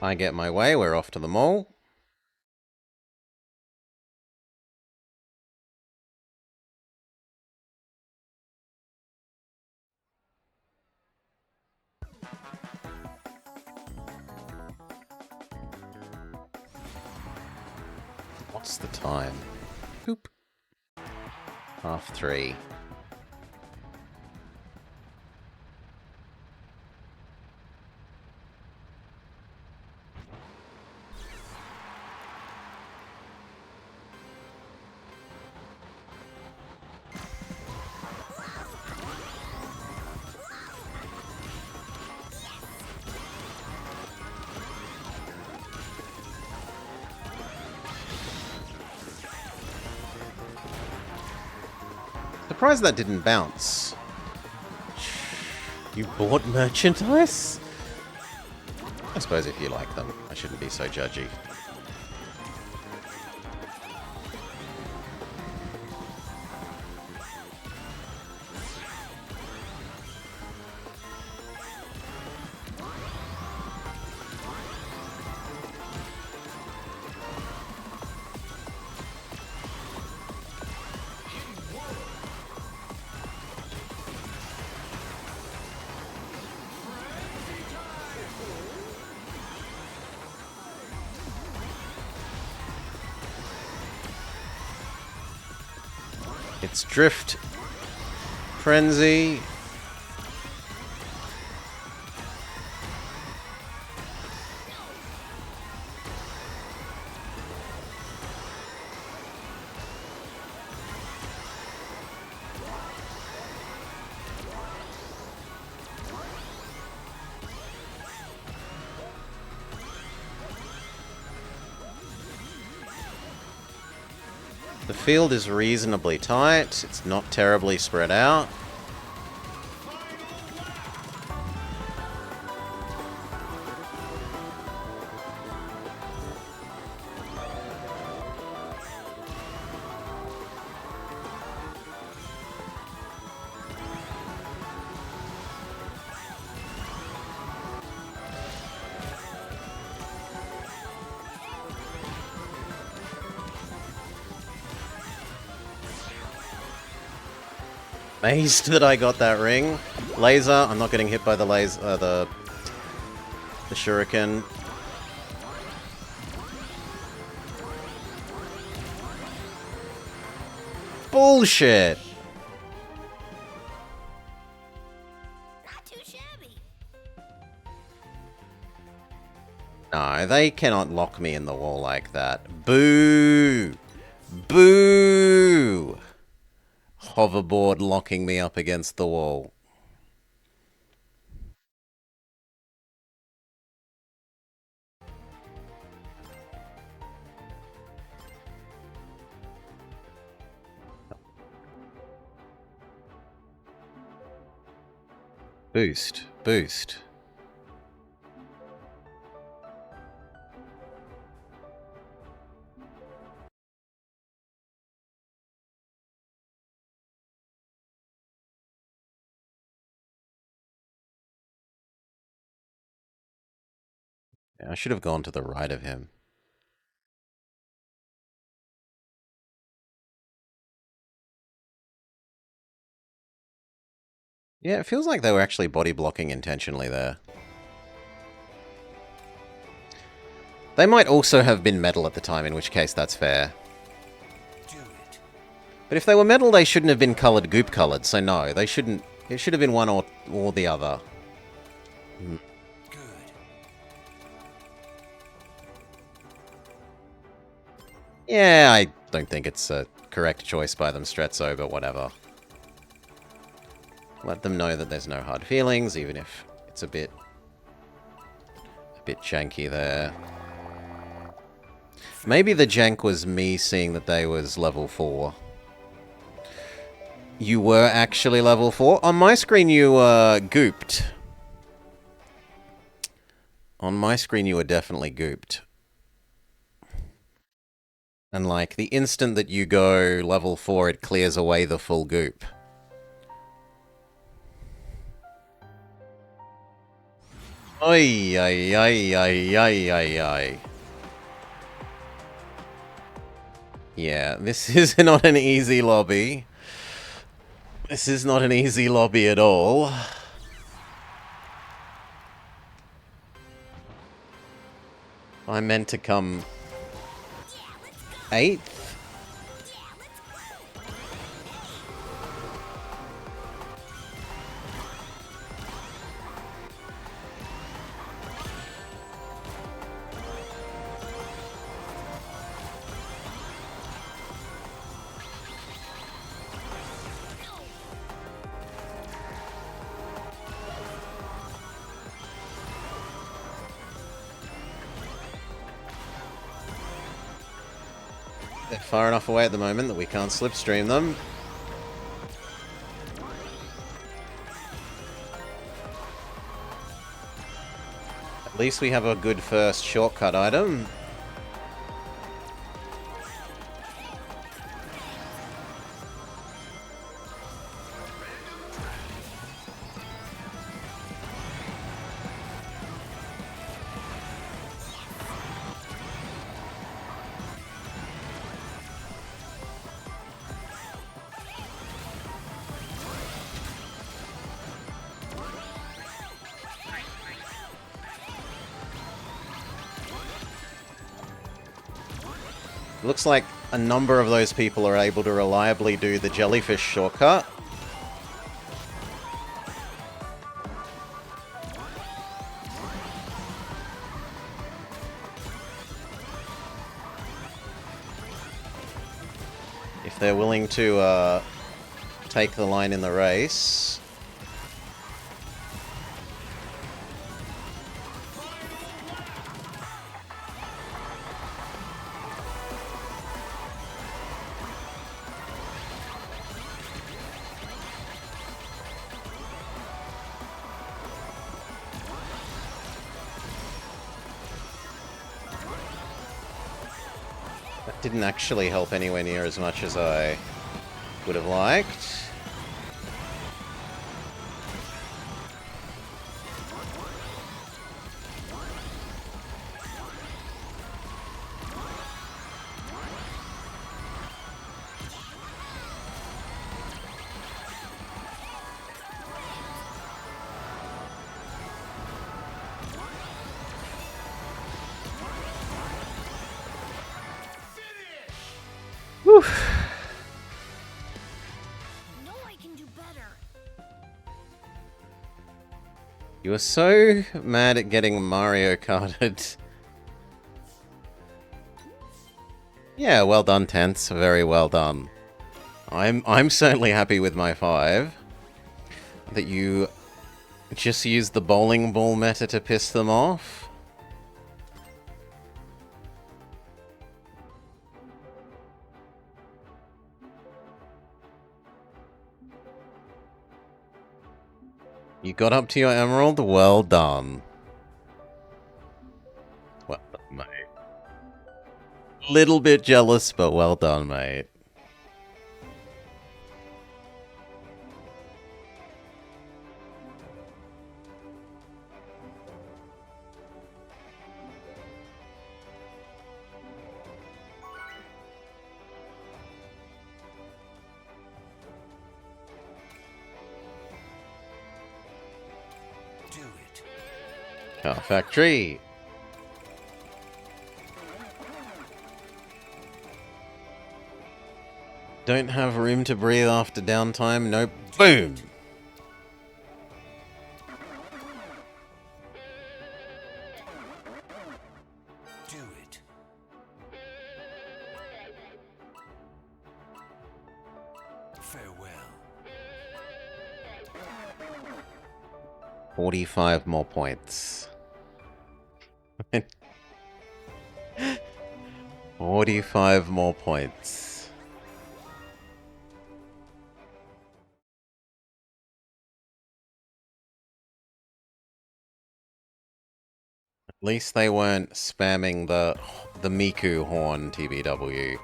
I get my way, we're off to the mall. What's the time? Boop. 3:30. Surprised that didn't bounce. You bought merchandise? I suppose if you like them, I shouldn't be so judgy. It's Drift Frenzy. The field is reasonably tight. It's not terribly spread out. Amazed that I got that ring. Laser. I'm not getting hit by the laser. The shuriken. Bullshit. Not too shabby. No, they cannot lock me in the wall like that. Boo! Boo! Hoverboard locking me up against the wall. Boost. Boost. Yeah, I should have gone to the right of him. Yeah, it feels like they were actually body blocking intentionally there. They might also have been metal at the time, in which case that's fair. But if they were metal, they shouldn't have been coloured goop coloured, so no, they shouldn't. It should have been one or the other. Hmm. Yeah, I don't think it's a correct choice by them, Strezzo, but whatever. Let them know that there's no hard feelings, even if it's a bit janky there. Maybe the jank was me seeing that they was level 4. You were actually level 4? On my screen you were gooped. On my screen you were definitely gooped. And like, the instant that you go level 4, it clears away the full goop. Ay, ay, ay, ay, ay, ay, ay. Yeah, this is not an easy lobby. This is not an easy lobby at all. I meant to come 8th. They're far enough away at the moment that we can't slipstream them. At least we have a good first shortcut item. Looks like a number of those people are able to reliably do the jellyfish shortcut. If they're willing to take the line in the race. That didn't actually help anywhere near as much as I would have liked. Whew. No, I can do better. You were so mad at getting Mario Karted. Yeah, well done, Tense. Very well done. I'm certainly happy with my 5. That you just used the bowling ball meta to piss them off. You got up to your emerald? Well done. Well done, mate. Little bit jealous, but well done, mate. Do it. Car factory. Don't have room to breathe after downtime? Nope. Boom! Do it. Farewell. 45 more points. 45 more points. At least they weren't spamming the Miku horn, TBW.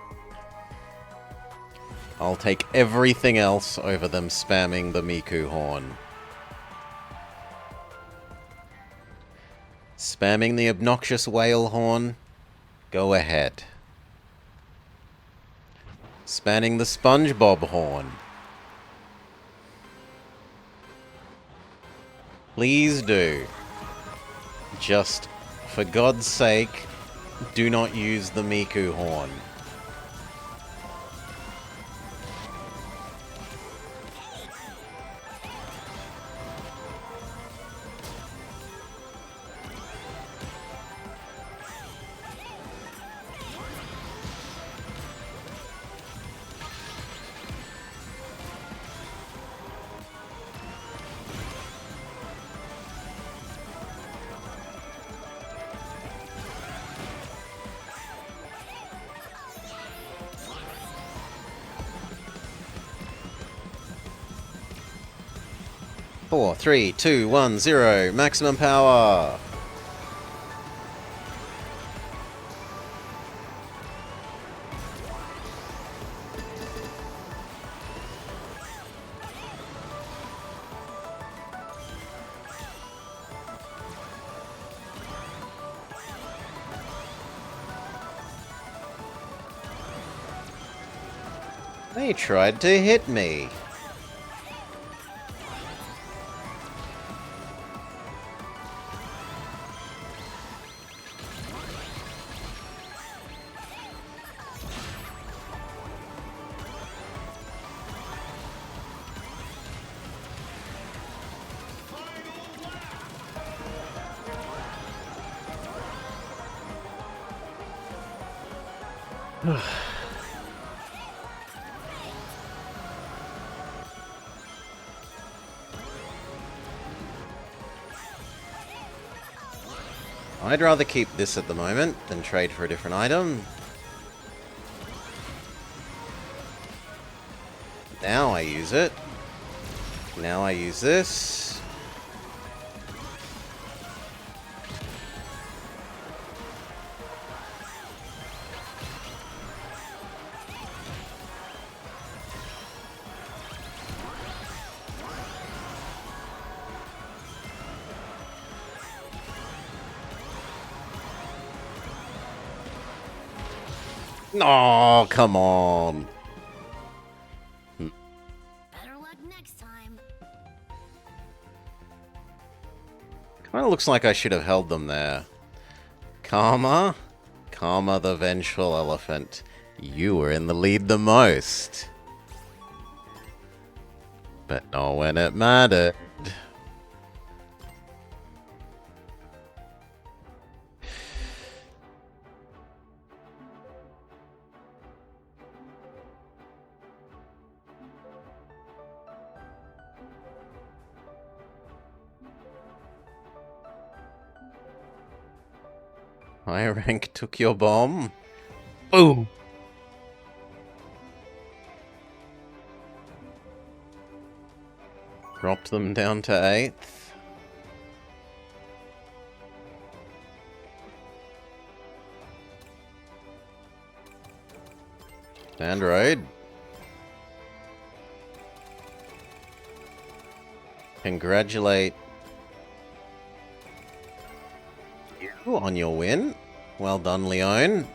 I'll take everything else over them spamming the Miku horn. Spamming the obnoxious whale horn? Go ahead. Spamming the SpongeBob horn? Please do. Just, for God's sake, do not use the Miku horn. Four, 3, 2, 1, 0. Maximum power. They tried to hit me. I'd rather keep this at the moment than trade for a different item. Now I use it. Now I use this. Oh, come on. Better luck next time. Kind of looks like I should have held them there. Karma? Karma the Vengeful Elephant. You were in the lead the most. But not when it mattered. High rank took your bomb. Boom. Dropped them down to 8th. Android. Congratulate you on your win. Well done, Leone.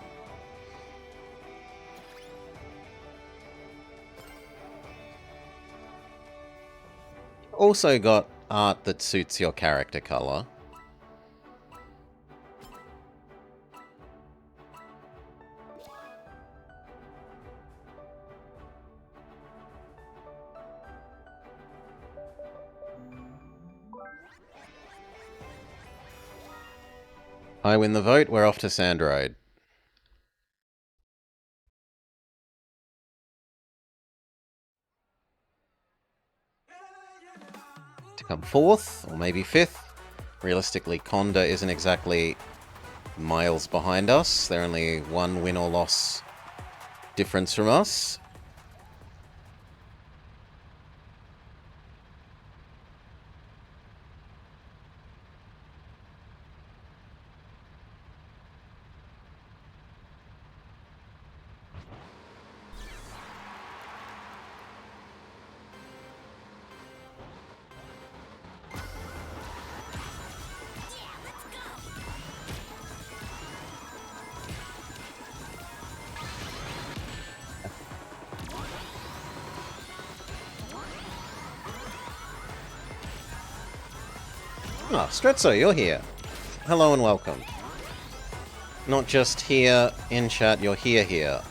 Also got art that suits your character color. I win the vote, we're off to Sandroid. To come 4th, or maybe 5th. Realistically, Conda isn't exactly miles behind us. They're only 1 win or loss difference from us. Ah, Strezzo, you're here. Hello and welcome. Not just here in chat, you're here.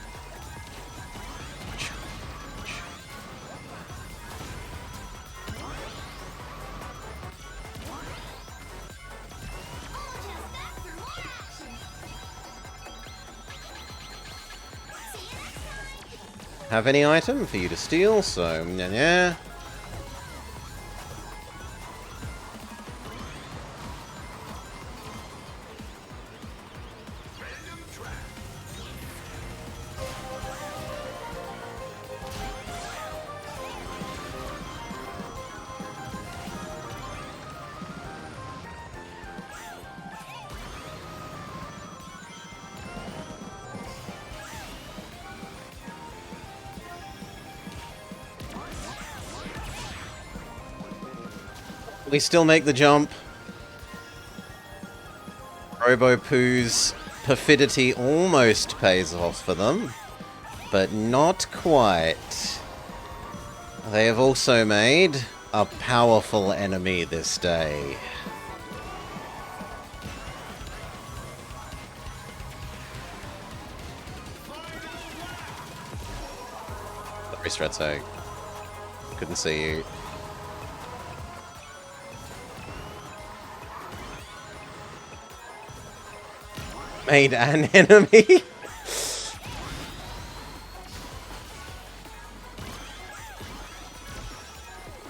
Have any item for you to steal, so yeah. We still make the jump. Robopoo's perfidity almost pays off for them, but not quite. They have also made a powerful enemy this day. Sorry, Strezzo. Couldn't see you. Made an enemy?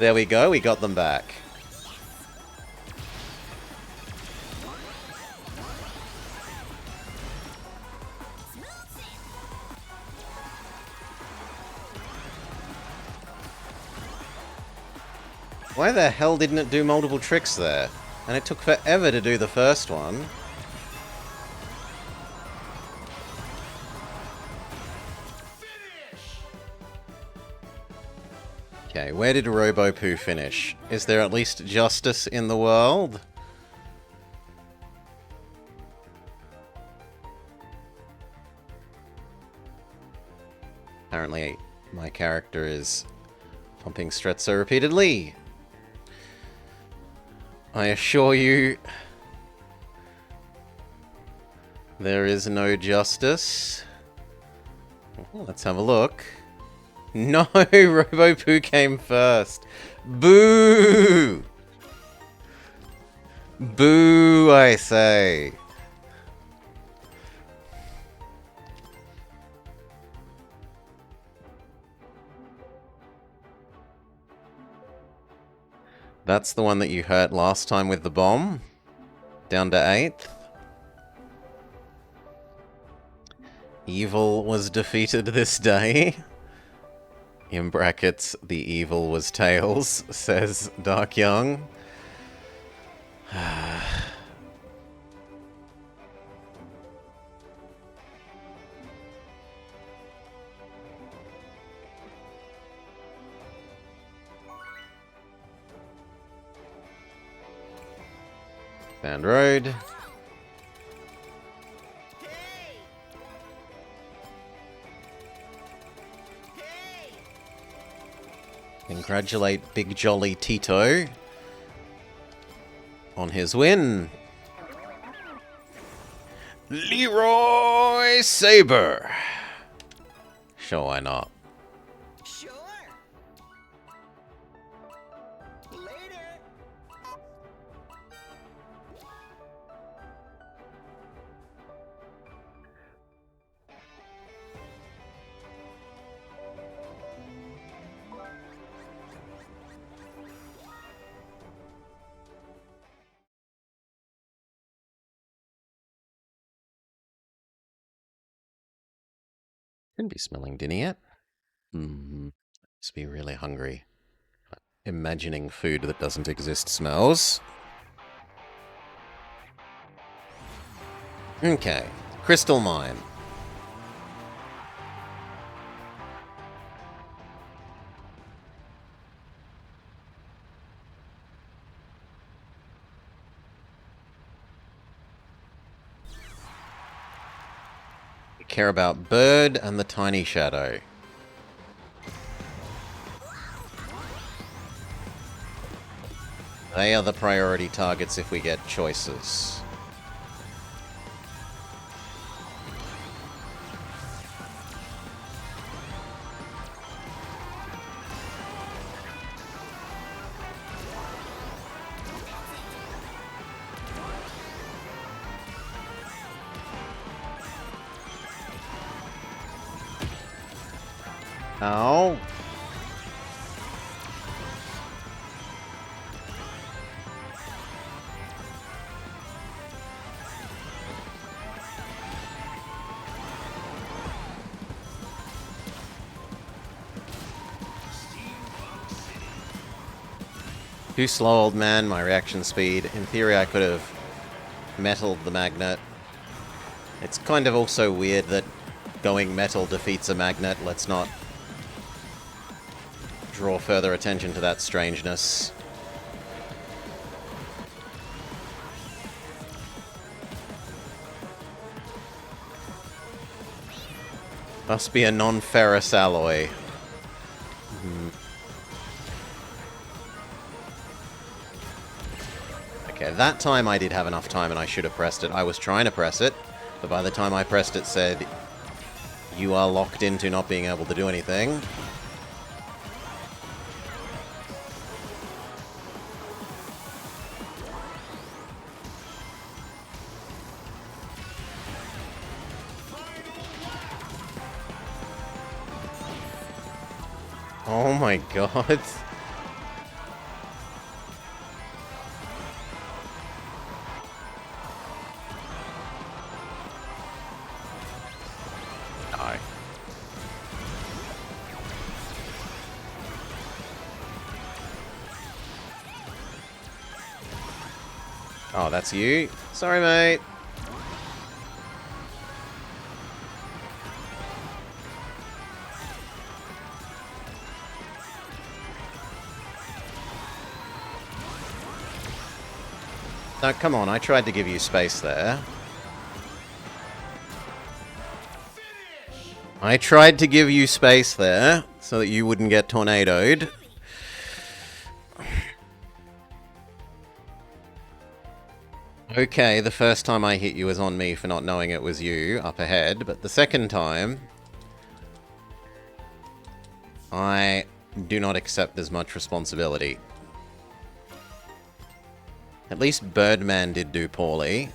There we go, we got them back. Why the hell didn't it do multiple tricks there? And it took forever to do the first one. Okay, where did Robopoo finish? Is there at least justice in the world? Apparently, my character is pumping Strezzo repeatedly. I assure you, there is no justice. Well, let's have a look. No, Robopoo came first. Boo! Boo, I say. That's the one that you hurt last time with the bomb. Down to 8th. Evil was defeated this day. In brackets, the evil was Tails, says Dark Young. Sand Road. Congratulate Big Jolly Tito on his win. Leroy Saber. Sure, why not? Sure. Later. Shouldn't be smelling dinner yet. Must be really hungry. Imagining food that doesn't exist smells. Okay, Crystal Mine. We care about Bird and the Tiny Shadow. They are the priority targets if we get choices. Ow. Too slow, old man, my reaction speed. In theory, I could have metaled the magnet. It's kind of also weird that going metal defeats a magnet. Let's not draw further attention to that strangeness. Must be a non-ferrous alloy. Okay, that time I did have enough time and I should have pressed it. I was trying to press it, but by the time I pressed it said, you are locked into not being able to do anything. Oh my god. Oh, that's you? Sorry, mate. No, come on, I tried to give you space there. I tried to give you space there, so that you wouldn't get tornadoed. Okay, the first time I hit you was on me for not knowing it was you up ahead, but the second time, I do not accept as much responsibility. At least Birdman did do poorly.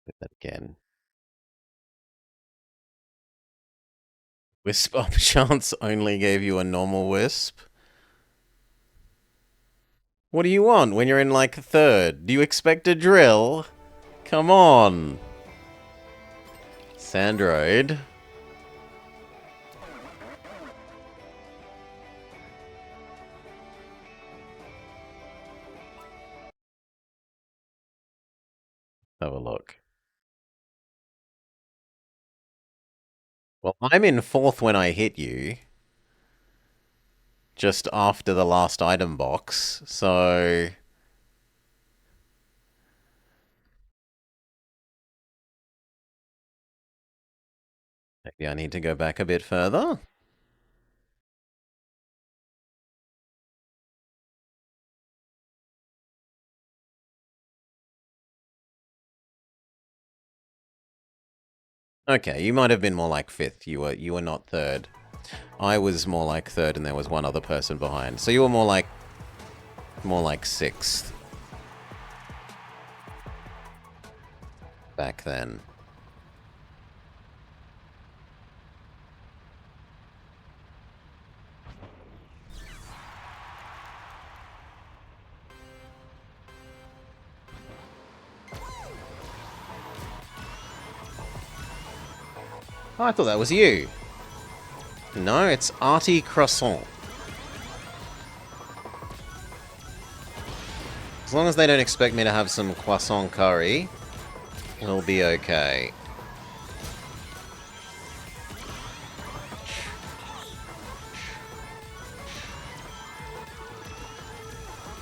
Hit that again. Wisp up chance only gave you a normal wisp. What do you want when you're in, like, third? Do you expect a drill? Come on. Sandroid. Have a look. Well, I'm in fourth when I hit you. Just after the last item box, so... maybe I need to go back a bit further? Okay, you might have been more like fifth. You were not third. I was more like third, and there was one other person behind. So you were more like sixth back then. Oh, I thought that was you. No, it's Artie Croissant. As long as they don't expect me to have some croissant curry, it'll be okay.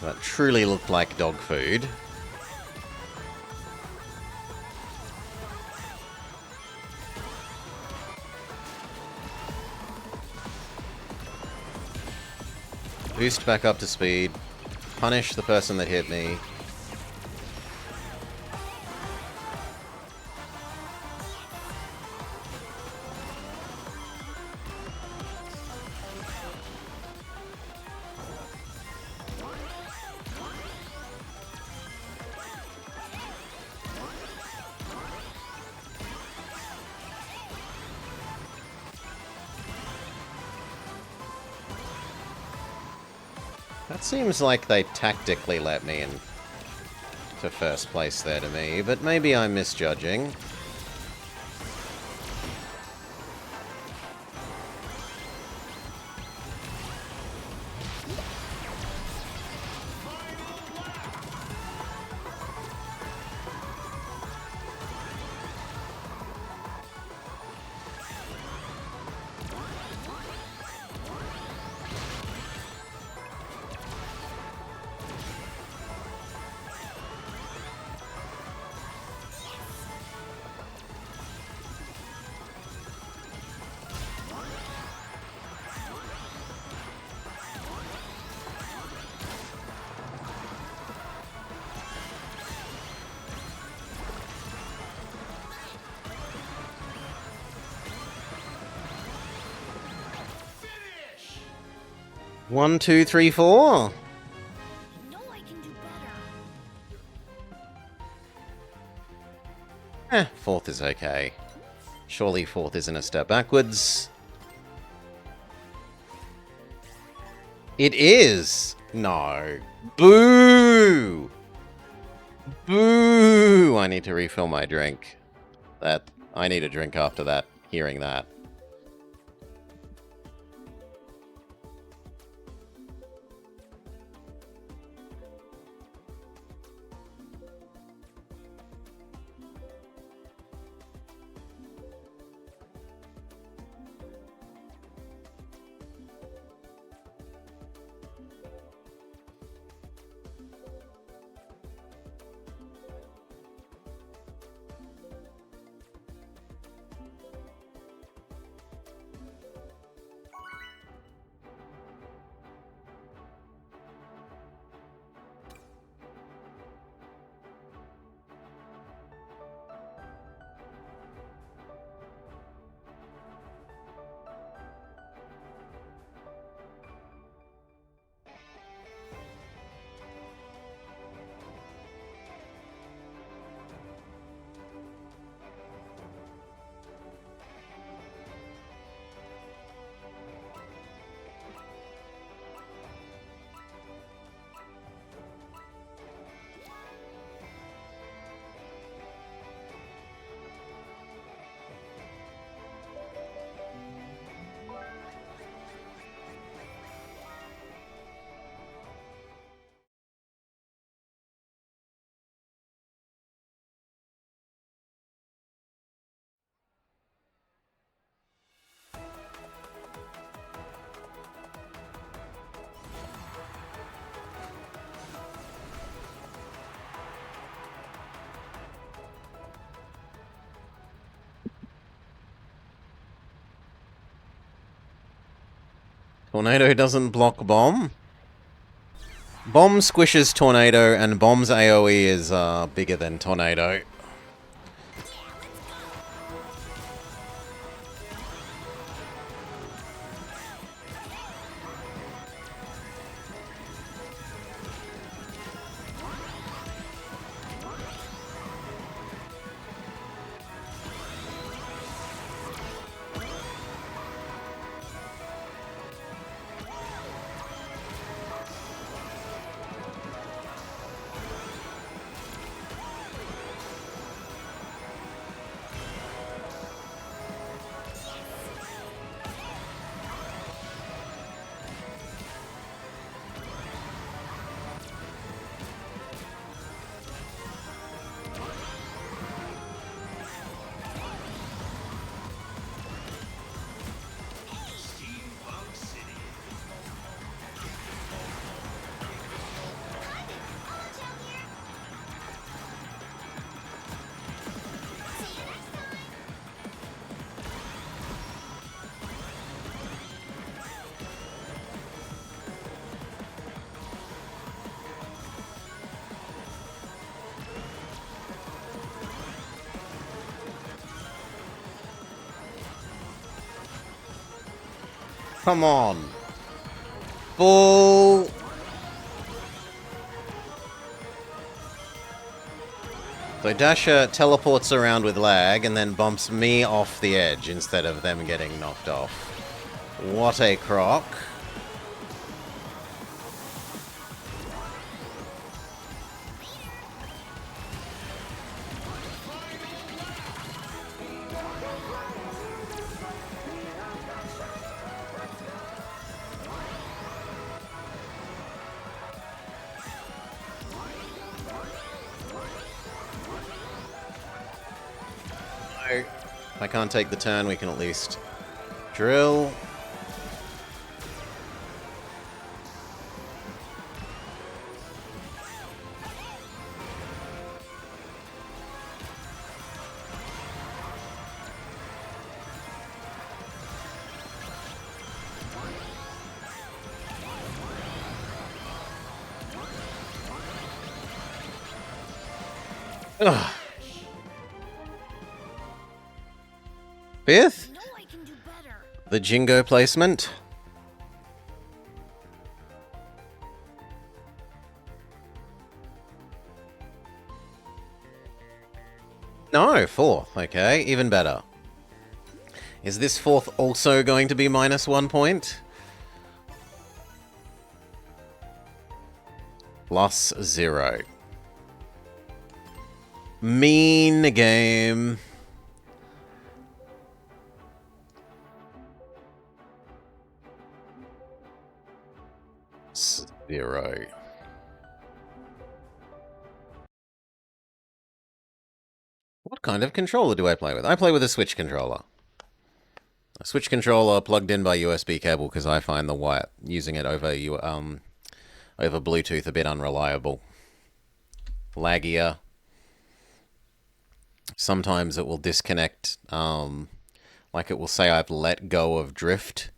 That truly looked like dog food. Boost back up to speed. Punish the person that hit me. That seems like they tactically let me in to first place there to me, but maybe I'm misjudging. One, two, three, four. You know I can do better. Fourth is okay. Surely fourth isn't a step backwards. It is! No. Boo! Boo! I need to refill my drink. I need a drink after that, hearing that. Tornado doesn't block bomb. Bomb squishes Tornado, and Bomb's AoE is bigger than Tornado. Come on. Bull. So Dasher teleports around with lag and then bumps me off the edge instead of them getting knocked off. What a crock. If I can't take the turn, we can at least drill. Ugh. Fifth? I know I can do better. The Jingo placement. No, fourth. Okay, even better. Is this fourth also going to be -1 point? +0. Mean game. Zero. What kind of controller do I play with? I play with a Switch controller. A Switch controller plugged in by USB cable because I find the wire using it over Bluetooth a bit unreliable. Laggier. Sometimes it will disconnect, like it will say I've let go of drift.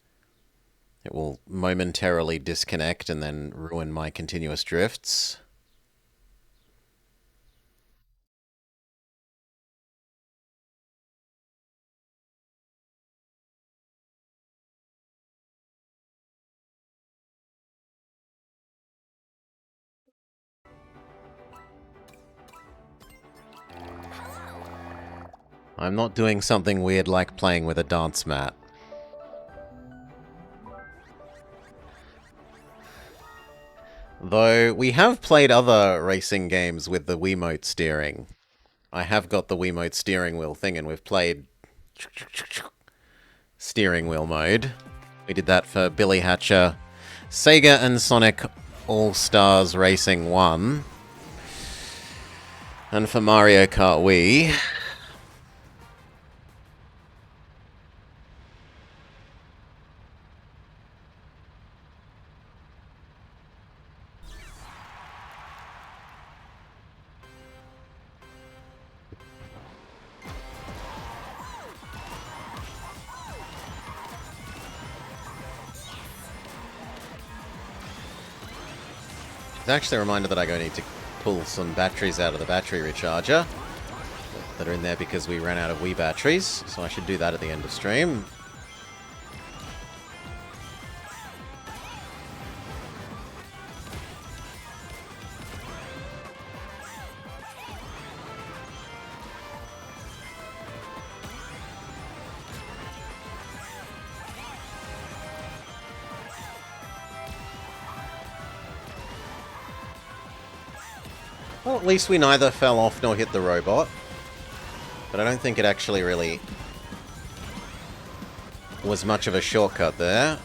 It will momentarily disconnect and then ruin my continuous drifts. I'm not doing something weird like playing with a dance mat. Though we have played other racing games with the Wiimote steering. I have got the Wiimote steering wheel thing, and we've played steering wheel mode. We did that for Billy Hatcher, Sega and Sonic All-Stars Racing 1, and for Mario Kart Wii. It's actually a reminder that I go need to pull some batteries out of the battery recharger that are in there because we ran out of Wii batteries, so I should do that at the end of stream. Well, at least we neither fell off nor hit the robot. But I don't think it actually really was much of a shortcut there.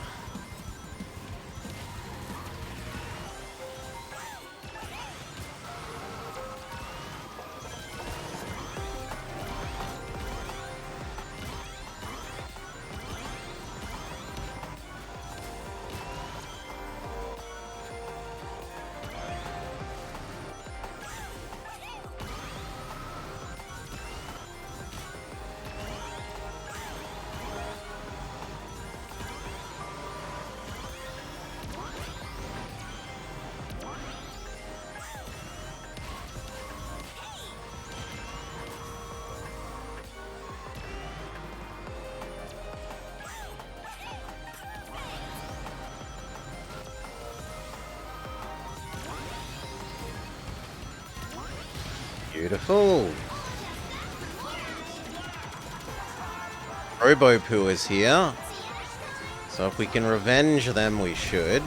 Beautiful. Robopoo is here. So if we can revenge them, we should.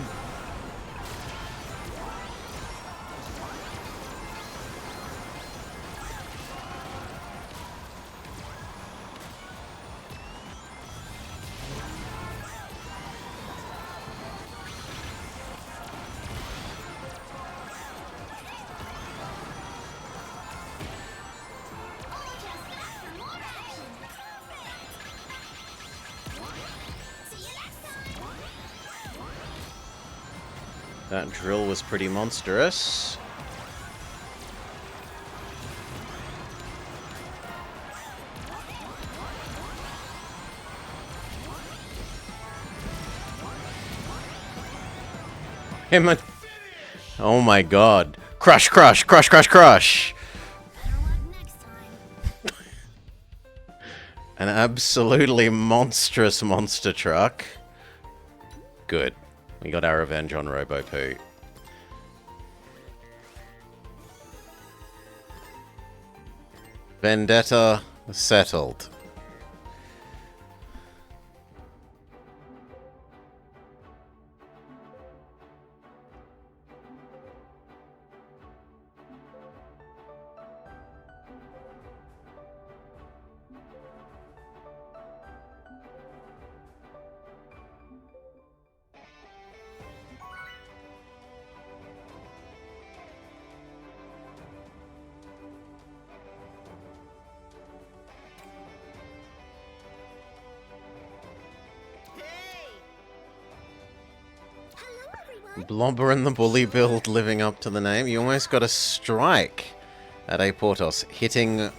That drill was pretty monstrous. Him and... Oh my god. Crush, crush, crush, crush, crush! An absolutely monstrous monster truck. Good. We got our revenge on Robopoo. Vendetta settled. Blobber and the Bully build living up to the name. You almost got a strike at A Portos, hitting